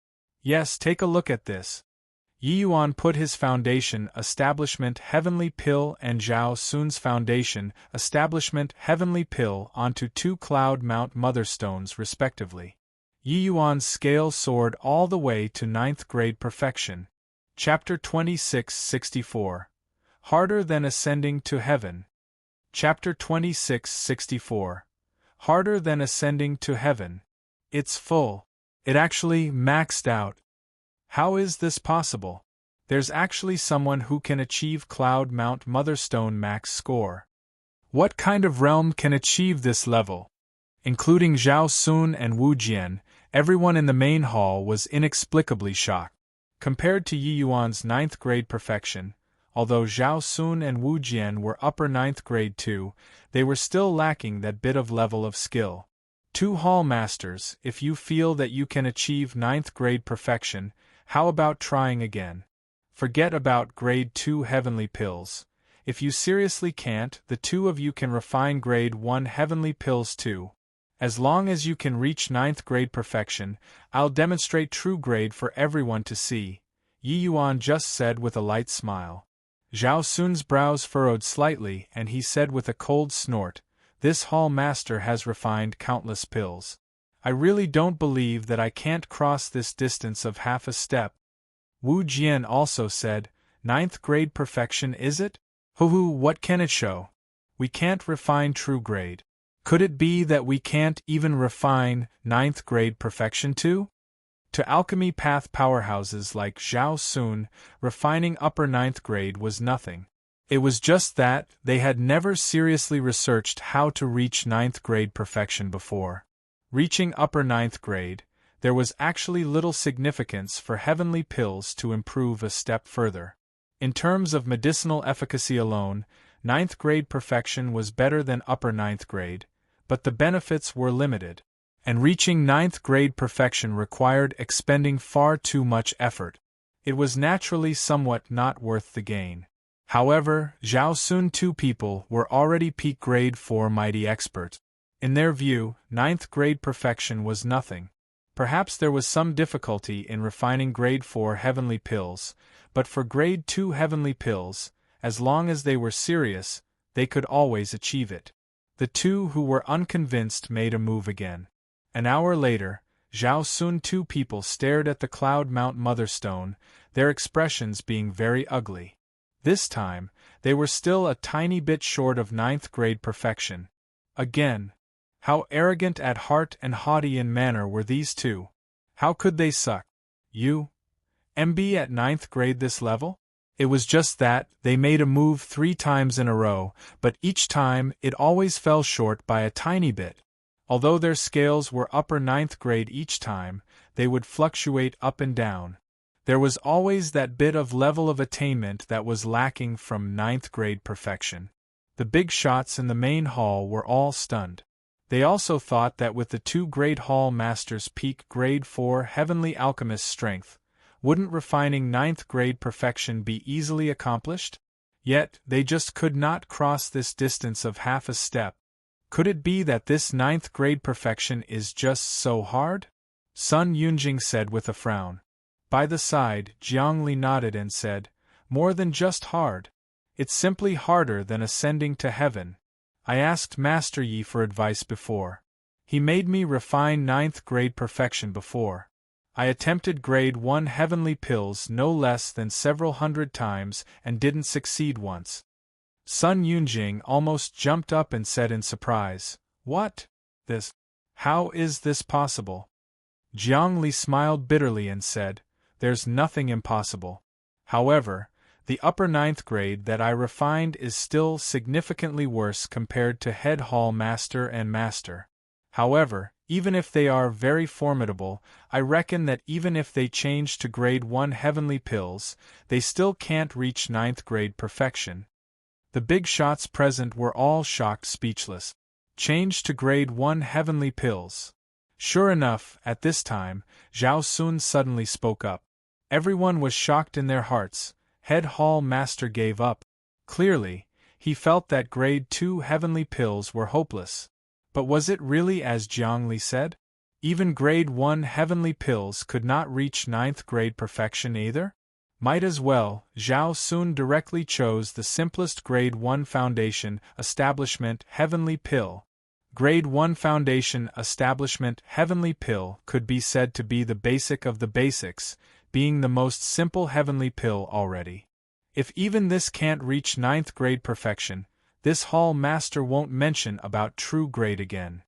Speaker 1: Yes, take a look at this. Yi Yuan put his foundation establishment heavenly pill and Zhao Sun's foundation establishment heavenly pill onto 2 cloud mount mother stones respectively. Yi Yuan's scale soared all the way to 9th grade perfection. Chapter 26-64. Harder than ascending to heaven. Chapter 26-64. Harder than ascending to heaven. It's full. It actually maxed out. How is this possible? There's actually someone who can achieve Cloud Mount Motherstone max score. What kind of realm can achieve this level? Including Zhao Sun and Wu Jian, everyone in the main hall was inexplicably shocked. Compared to Yi Yuan's 9th grade perfection, although Zhao Sun and Wu Jian were upper 9th grade too, they were still lacking that bit of level of skill. 2 hall masters, if you feel that you can achieve 9th grade perfection, how about trying again? Forget about grade 2 heavenly pills. If you seriously can't, the 2 of you can refine grade 1 heavenly pills too. As long as you can reach 9th grade perfection, I'll demonstrate true grade for everyone to see, Yi Yuan just said with a light smile. Zhao Sun's brows furrowed slightly and he said with a cold snort, "This hall master has refined countless pills. I really don't believe that I can't cross this distance of half a step." Wu Jian also said, "9th grade perfection is it? Hoo-hoo, what can it show? We can't refine true grade. Could it be that we can't even refine 9th grade perfection too?" To alchemy path powerhouses like Zhao Sun, refining upper 9th grade was nothing. It was just that they had never seriously researched how to reach 9th grade perfection before. Reaching upper 9th grade, there was actually little significance for heavenly pills to improve a step further. In terms of medicinal efficacy alone, 9th grade perfection was better than upper 9th grade, but the benefits were limited, and reaching 9th grade perfection required expending far too much effort. It was naturally somewhat not worth the gain. However, Zhao Sun 2 people were already peak grade 4 mighty experts. In their view, 9th grade perfection was nothing. Perhaps there was some difficulty in refining grade 4 heavenly pills, but for grade 2 heavenly pills, as long as they were serious, they could always achieve it. The 2 who were unconvinced made a move again. An hour later, Zhao Sun 2 people stared at the Cloud Mount Motherstone, their expressions being very ugly. This time, they were still a tiny bit short of 9th grade perfection. Again. How arrogant at heart and haughty in manner were these 2? How could they suck? You? MB at 9th grade this level? It was just that, they made a move 3 times in a row, but each time it always fell short by a tiny bit. Although their scales were upper 9th grade each time, they would fluctuate up and down. There was always that bit of level of attainment that was lacking from 9th grade perfection. The big shots in the main hall were all stunned. They also thought that with the 2 Great Hall Masters' peak grade 4 Heavenly Alchemist strength, wouldn't refining 9th grade perfection be easily accomplished? Yet, they just could not cross this distance of half a step. Could it be that this 9th grade perfection is just so hard? Sun Yunjing said with a frown. By the side, Jiang Li nodded and said, "More than just hard. It's simply harder than ascending to heaven. I asked Master Yi for advice before. He made me refine 9th grade perfection before. I attempted grade 1 heavenly pills no less than several hundred times and didn't succeed once." Sun Yunjing almost jumped up and said in surprise, "What? This? How is this possible?" Jiang Li smiled bitterly and said, "There's nothing impossible. However, the upper ninth grade that I refined is still significantly worse compared to head hall master and master. However, even if they are very formidable, I reckon that even if they change to grade 1 heavenly pills, they still can't reach ninth grade perfection." The big shots present were all shocked speechless. Change to grade 1 heavenly pills. Sure enough, at this time, Zhao Sun suddenly spoke up. Everyone was shocked in their hearts. Head hall master gave up. Clearly, he felt that grade 2 heavenly pills were hopeless. But was it really as Jiang Li said? Even grade 1 heavenly pills could not reach ninth grade perfection either? Might as well. Zhao Sun directly chose the simplest grade 1 foundation establishment heavenly pill. Grade 1 foundation establishment heavenly pill could be said to be the basic of the basics, being the most simple heavenly pill already. If even this can't reach ninth grade perfection, this hall master won't mention about true grade again,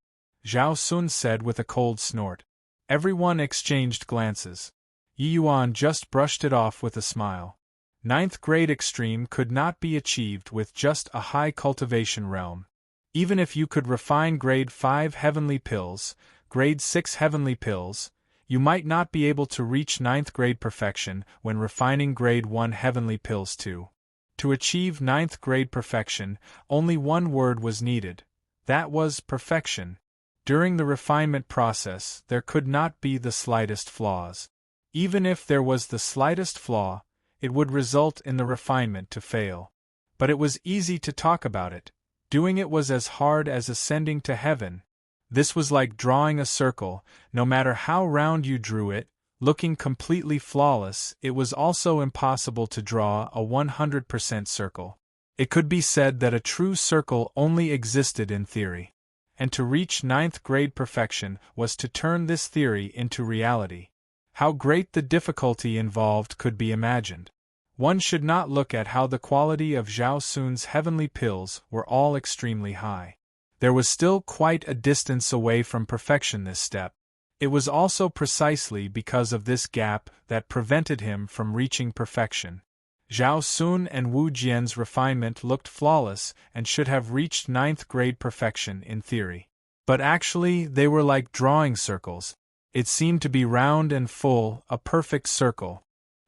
Speaker 1: Zhao Sun said with a cold snort. Everyone exchanged glances. Yi Yuan just brushed it off with a smile. Ninth grade extreme could not be achieved with just a high cultivation realm. Even if you could refine grade 5 heavenly pills, grade 6 heavenly pills, you might not be able to reach ninth grade perfection when refining grade 1 heavenly pills too. To achieve ninth grade perfection, only one word was needed. That was perfection. During the refinement process, there could not be the slightest flaws. Even if there was the slightest flaw, it would result in the refinement to fail. But it was easy to talk about it. Doing it was as hard as ascending to heaven. This was like drawing a circle. No matter how round you drew it, looking completely flawless, it was also impossible to draw a 100% circle. It could be said that a true circle only existed in theory. And to reach ninth grade perfection was to turn this theory into reality. How great the difficulty involved could be imagined. One should not look at how the quality of Zhao Sun's heavenly pills were all extremely high. There was still quite a distance away from perfection this step. It was also precisely because of this gap that prevented him from reaching perfection. Zhao Sun and Wu Jian's refinement looked flawless and should have reached ninth grade perfection in theory. But actually they were like drawing circles. It seemed to be round and full, a perfect circle.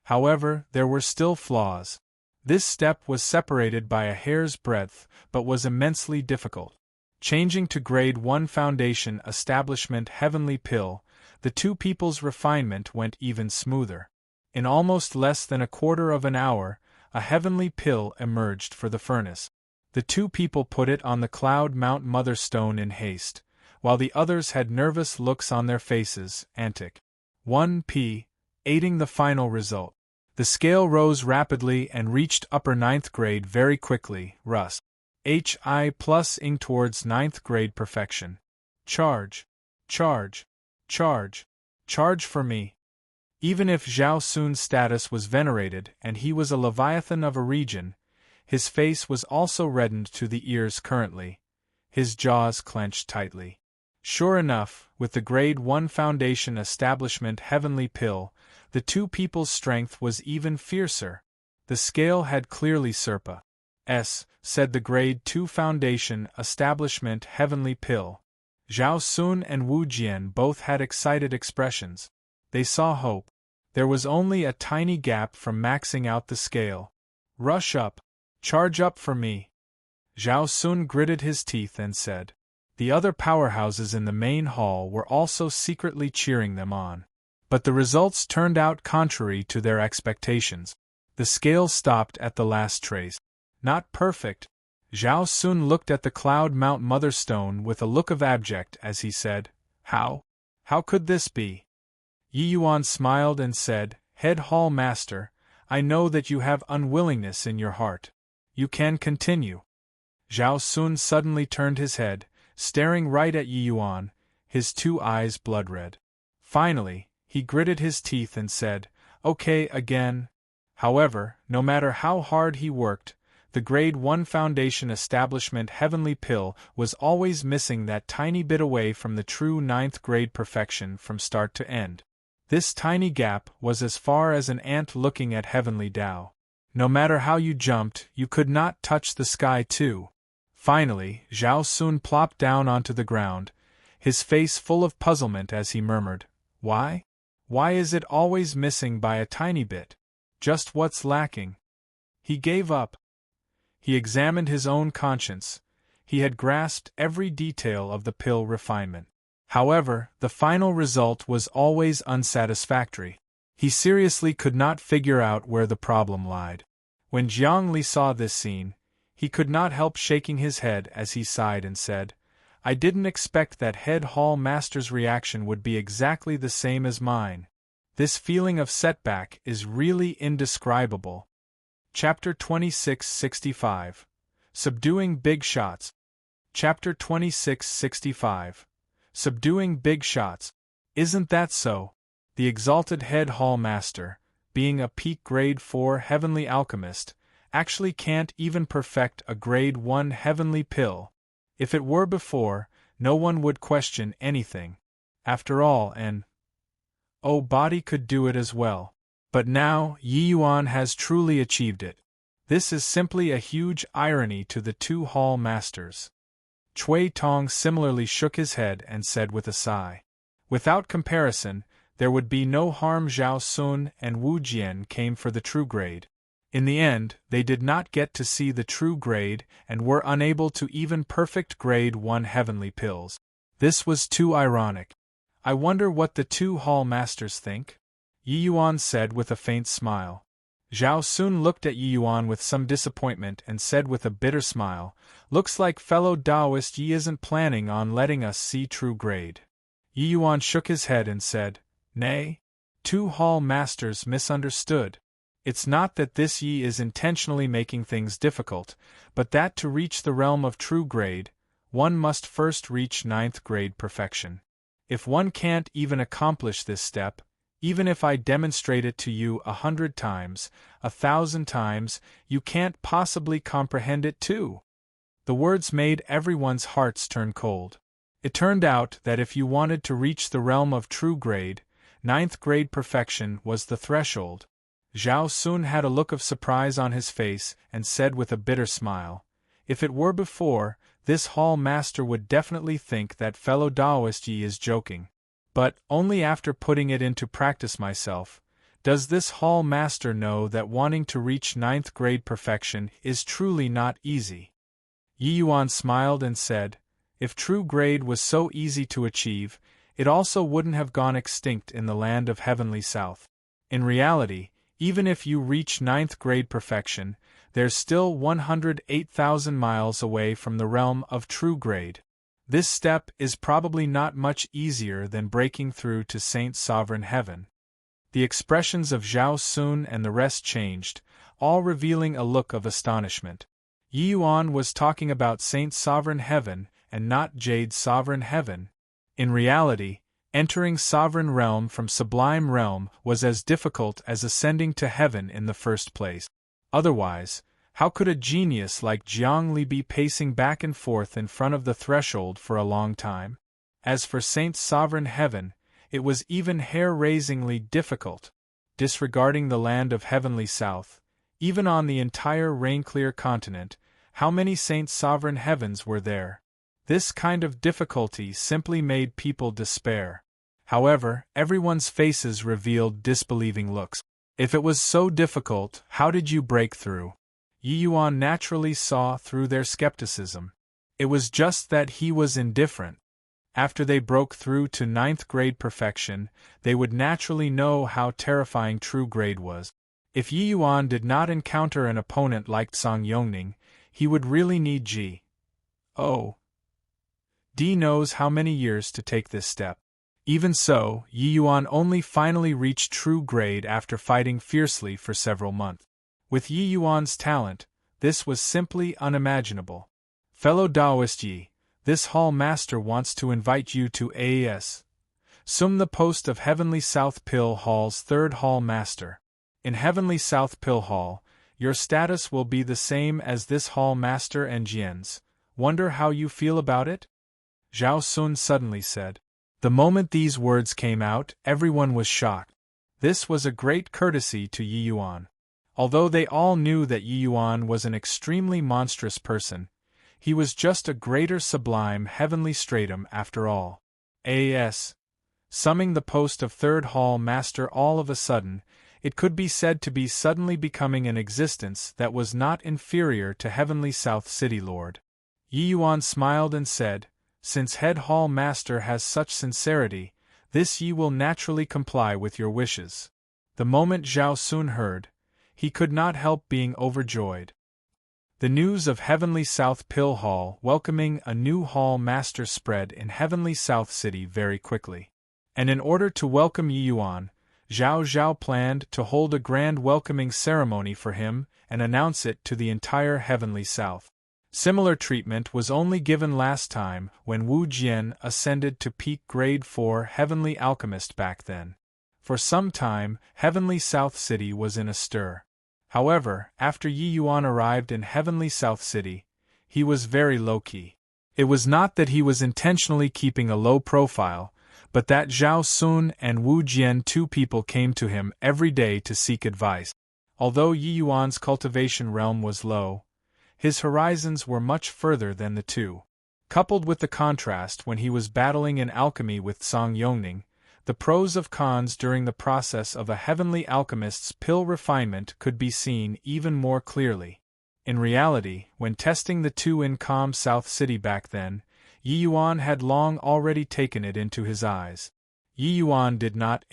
Speaker 1: However, there were still flaws. This step was separated by a hair's breadth, but was immensely difficult. Changing to grade 1 foundation establishment heavenly pill, the two people's refinement went even smoother. In almost less than a quarter of an hour, a heavenly pill emerged for the furnace. The two people put it on the Cloud Mount Mother Stone in haste, while the others had nervous looks on their faces, antic. 1p. Aiding the final result. The scale rose rapidly and reached upper ninth grade very quickly, Rus. HI plus ing towards ninth grade perfection. Charge. Charge. Charge. Charge for me. Even if Zhao Sun's status was venerated and he was a leviathan of a region, his face was also reddened to the ears currently. His jaws clenched tightly. Sure enough, with the grade 1 foundation establishment heavenly pill, the two people's strength was even fiercer. The scale had clearly Serpa. Said the grade 2 foundation establishment heavenly pill. Zhao Sun and Wu Jian both had excited expressions. They saw hope. There was only a tiny gap from maxing out the scale. Rush up. Charge up for me. Zhao Sun gritted his teeth and said. The other powerhouses in the main hall were also secretly cheering them on. But the results turned out contrary to their expectations. The scale stopped at the last trace. Not perfect. Zhao Sun looked at the Cloud Mount Mother Stone with a look of abject as he said, How? How could this be? Yi Yuan smiled and said, Head Hall Master, I know that you have unwillingness in your heart. You can continue. Zhao Sun suddenly turned his head, staring right at Yi Yuan, his two eyes blood-red. Finally, he gritted his teeth and said, Okay again. However, no matter how hard he worked, The Grade 1 Foundation Establishment Heavenly Pill was always missing that tiny bit away from the true 9th grade perfection from start to end. This tiny gap was as far as an ant looking at Heavenly Tao. No matter how you jumped, you could not touch the sky too. Finally, Zhao Sun plopped down onto the ground, his face full of puzzlement as he murmured, "Why? Why is it always missing by a tiny bit? Just what's lacking?" He gave up. He examined his own conscience. He had grasped every detail of the pill refinement. However, the final result was always unsatisfactory. He seriously could not figure out where the problem lied. When Jiang Li saw this scene, he could not help shaking his head as he sighed and said, "I didn't expect that head hall master's reaction would be exactly the same as mine. This feeling of setback is really indescribable." Chapter 2665. Subduing Big Shots. Chapter 2665. Subduing Big Shots. Isn't that so? The exalted head hall master, being a peak grade 4 heavenly alchemist, actually can't even perfect a grade 1 heavenly pill. If it were before, no one would question anything. After all, an body could do it as well. But now, Yi Yuan has truly achieved it. This is simply a huge irony to the two hall masters. Cui Tong similarly shook his head and said with a sigh, "Without comparison, there would be no harm. Zhao Sun and Wu Jian came for the true grade. In the end, they did not get to see the true grade and were unable to even perfect grade 1 heavenly pills. This was too ironic. I wonder what the two hall masters think?" Yi Yuan said with a faint smile. Zhao Sun looked at Yi Yuan with some disappointment and said with a bitter smile, "Looks like fellow Taoist Yi isn't planning on letting us see true grade." Yi Yuan shook his head and said, "Nay, two hall masters misunderstood. It's not that this Yi is intentionally making things difficult, but that to reach the realm of true grade, one must first reach 9th grade perfection. If one can't even accomplish this step, even if I demonstrate it to you 100 times, 1,000 times, you can't possibly comprehend it too." The words made everyone's hearts turn cold. It turned out that if you wanted to reach the realm of true grade, 9th grade perfection was the threshold. Zhao Sun had a look of surprise on his face and said with a bitter smile, "If it were before, this hall master would definitely think that fellow Taoist Yi is joking. But, only after putting it into practice myself, does this hall master know that wanting to reach 9th grade perfection is truly not easy." Yi Yuan smiled and said, "If true grade was so easy to achieve, it also wouldn't have gone extinct in the land of heavenly south. In reality, even if you reach 9th grade perfection, there's still 108,000 miles away from the realm of true grade. This step is probably not much easier than breaking through to Saint Sovereign Heaven." The expressions of Zhao Sun and the rest changed, all revealing a look of astonishment. Yi Yuan was talking about Saint Sovereign Heaven and not Jade Sovereign Heaven. In reality, entering Sovereign Realm from Sublime Realm was as difficult as ascending to heaven in the first place. Otherwise, how could a genius like Jiang Li be pacing back and forth in front of the threshold for a long time? As for Saint Sovereign Heaven, it was even hair-raisingly difficult. Disregarding the land of heavenly south, even on the entire rain-clear continent, how many Saint Sovereign Heavens were there? This kind of difficulty simply made people despair. However, everyone's faces revealed disbelieving looks. If it was so difficult, how did you break through? Yi Yuan naturally saw through their skepticism. It was just that he was indifferent. After they broke through to 9th grade perfection, they would naturally know how terrifying true grade was. If Yi Yuan did not encounter an opponent like Song Yongning, he would really need D knows how many years to take this step. Even so, Yi Yuan only finally reached true grade after fighting fiercely for several months. With Yi Yuan's talent, this was simply unimaginable. Fellow Taoist Yi, this hall master wants to invite you to assume the post of Heavenly South Pill Hall's 3rd hall master. In Heavenly South Pill Hall, Your status will be the same as this hall master and Jian's. Wonder how you feel about it? Zhao Sun suddenly said. The moment these words came out, everyone was shocked. This was a great courtesy to Yi Yuan. Although they all knew that Yi Yuan was an extremely monstrous person, he was just a greater sublime heavenly stratum after all. A.S. Summing the post of third hall master all of a sudden, it could be said to be suddenly becoming an existence that was not inferior to heavenly South City Lord. Yi Yuan smiled and said, Since head hall master has such sincerity, this Yi will naturally comply with your wishes. The moment Zhao Sun heard, he could not help being overjoyed. The news of Heavenly South Pill Hall welcoming a new hall master spread in Heavenly South City very quickly. And in order to welcome Yi Yuan, Zhao Zhao planned to hold a grand welcoming ceremony for him and announce it to the entire Heavenly South. Similar treatment was only given last time when Wu Jian ascended to peak grade 4 Heavenly Alchemist back then. For some time, Heavenly South City was in a stir. However, after Yi Yuan arrived in Heavenly South City, he was very low-key. It was not that he was intentionally keeping a low profile, but that Zhao Sun and Wu Jian, two people, came to him every day to seek advice. Although Yi Yuan's cultivation realm was low, his horizons were much further than the two. Coupled with the contrast when he was battling in alchemy with Song Yongning, the pros of cons during the process of a heavenly alchemist's pill refinement could be seen even more clearly. In reality, when testing the two in calm South City back then, Yi Yuan had long already taken it into his eyes. Yi Yuan did not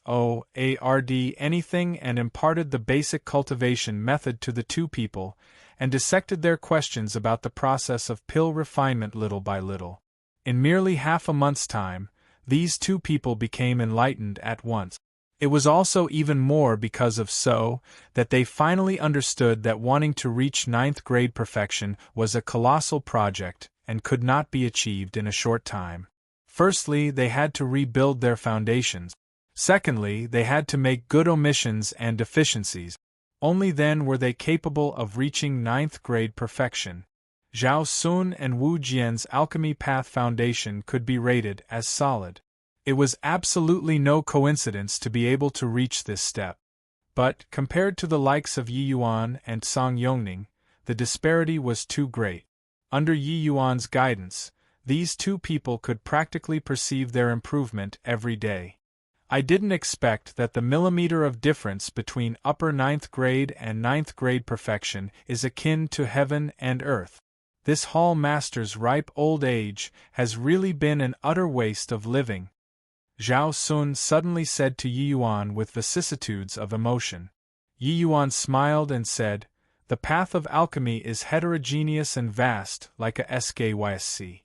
Speaker 1: HOARD anything and imparted the basic cultivation method to the two people, and dissected their questions about the process of pill refinement little by little. In merely half a month's time, these two people became enlightened at once. It was also even more because of so that they finally understood that wanting to reach 9th grade perfection was a colossal project and could not be achieved in a short time. Firstly, they had to rebuild their foundations. Secondly, they had to make good omissions and deficiencies. Only then were they capable of reaching 9th grade perfection. Zhao Sun and Wu Jian's alchemy path foundation could be rated as solid. It was absolutely no coincidence to be able to reach this step. But, compared to the likes of Yi Yuan and Song Yongning, the disparity was too great. Under Yi Yuan's guidance, these two people could practically perceive their improvement every day. I didn't expect that the millimeter of difference between upper 9th grade and 9th grade perfection is akin to heaven and earth. This hall master's ripe old age has really been an utter waste of living. Zhao Sun suddenly said to Yi Yuan with vicissitudes of emotion. Yi Yuan smiled and said, The path of alchemy is heterogeneous and vast like a skysc.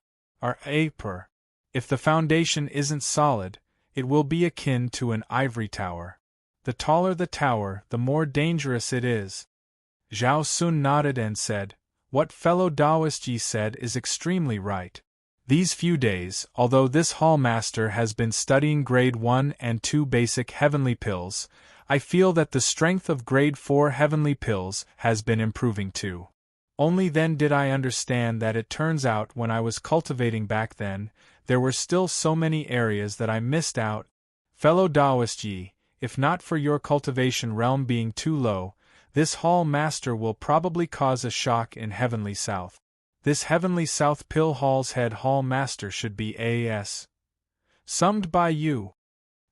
Speaker 1: Per. If the foundation isn't solid, it will be akin to an ivory tower. The taller the tower, the more dangerous it is. Zhao Sun nodded and said, What fellow Taoist Yi said is extremely right. These few days, although this hall master has been studying grade 1 and 2 basic heavenly pills, I feel that the strength of grade 4 heavenly pills has been improving too. Only then did I understand that it turns out when I was cultivating back then, there were still so many areas that I missed out. Fellow Taoist Yi, if not for your cultivation realm being too low, this hall master will probably cause a shock in Heavenly South. This Heavenly South Pill Hall's head hall master should be A.S. summed by you.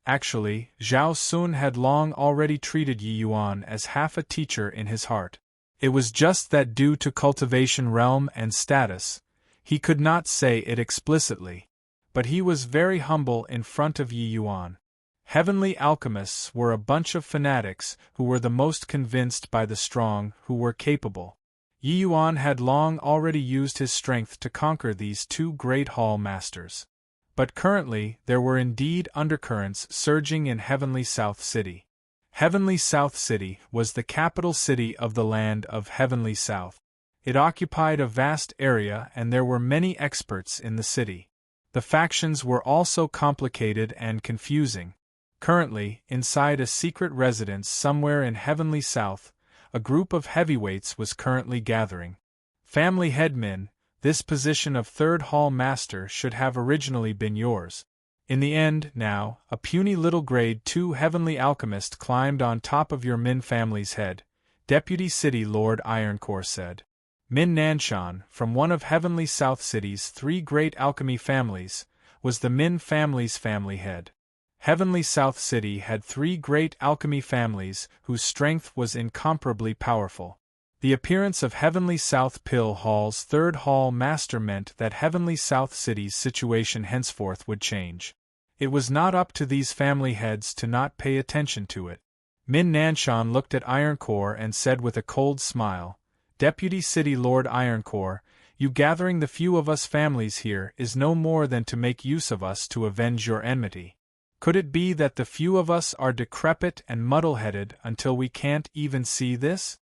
Speaker 1: Actually, Zhao Sun had long already treated Yi Yuan as half a teacher in his heart. It was just that due to cultivation realm and status, he could not say it explicitly. But he was very humble in front of Yi Yuan. Heavenly alchemists were a bunch of fanatics who were the most convinced by the strong who were capable. Yi Yuan had long already used his strength to conquer these two great hall masters. But currently there were indeed undercurrents surging in Heavenly South City. Heavenly South City was the capital city of the land of Heavenly South. It occupied a vast area and there were many experts in the city. The factions were also complicated and confusing. Currently, inside a secret residence somewhere in Heavenly South, a group of heavyweights was currently gathering. Family headman, this position of third hall master should have originally been yours. In the end, now, a puny little grade 2 heavenly alchemist climbed on top of your Min family's head, Deputy City Lord Ironcore said. Min Nanshan, from one of Heavenly South City's 3 great alchemy families, was the Min family's family head. Heavenly South City had 3 great alchemy families whose strength was incomparably powerful. The appearance of Heavenly South Pill Hall's third hall master meant that Heavenly South City's situation henceforth would change. It was not up to these family heads to not pay attention to it. Min Nanshan looked at Ironcore and said with a cold smile, Deputy City Lord Ironcore, you gathering the few of us families here is no more than to make use of us to avenge your enmity. Could it be that the few of us are decrepit and muddle-headed until we can't even see this?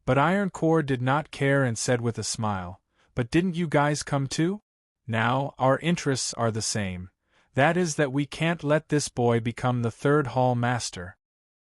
Speaker 1: But Ironcore did not care and said with a smile, but didn't you guys come too? Now, our interests are the same. That is that we can't let this boy become the third hall master,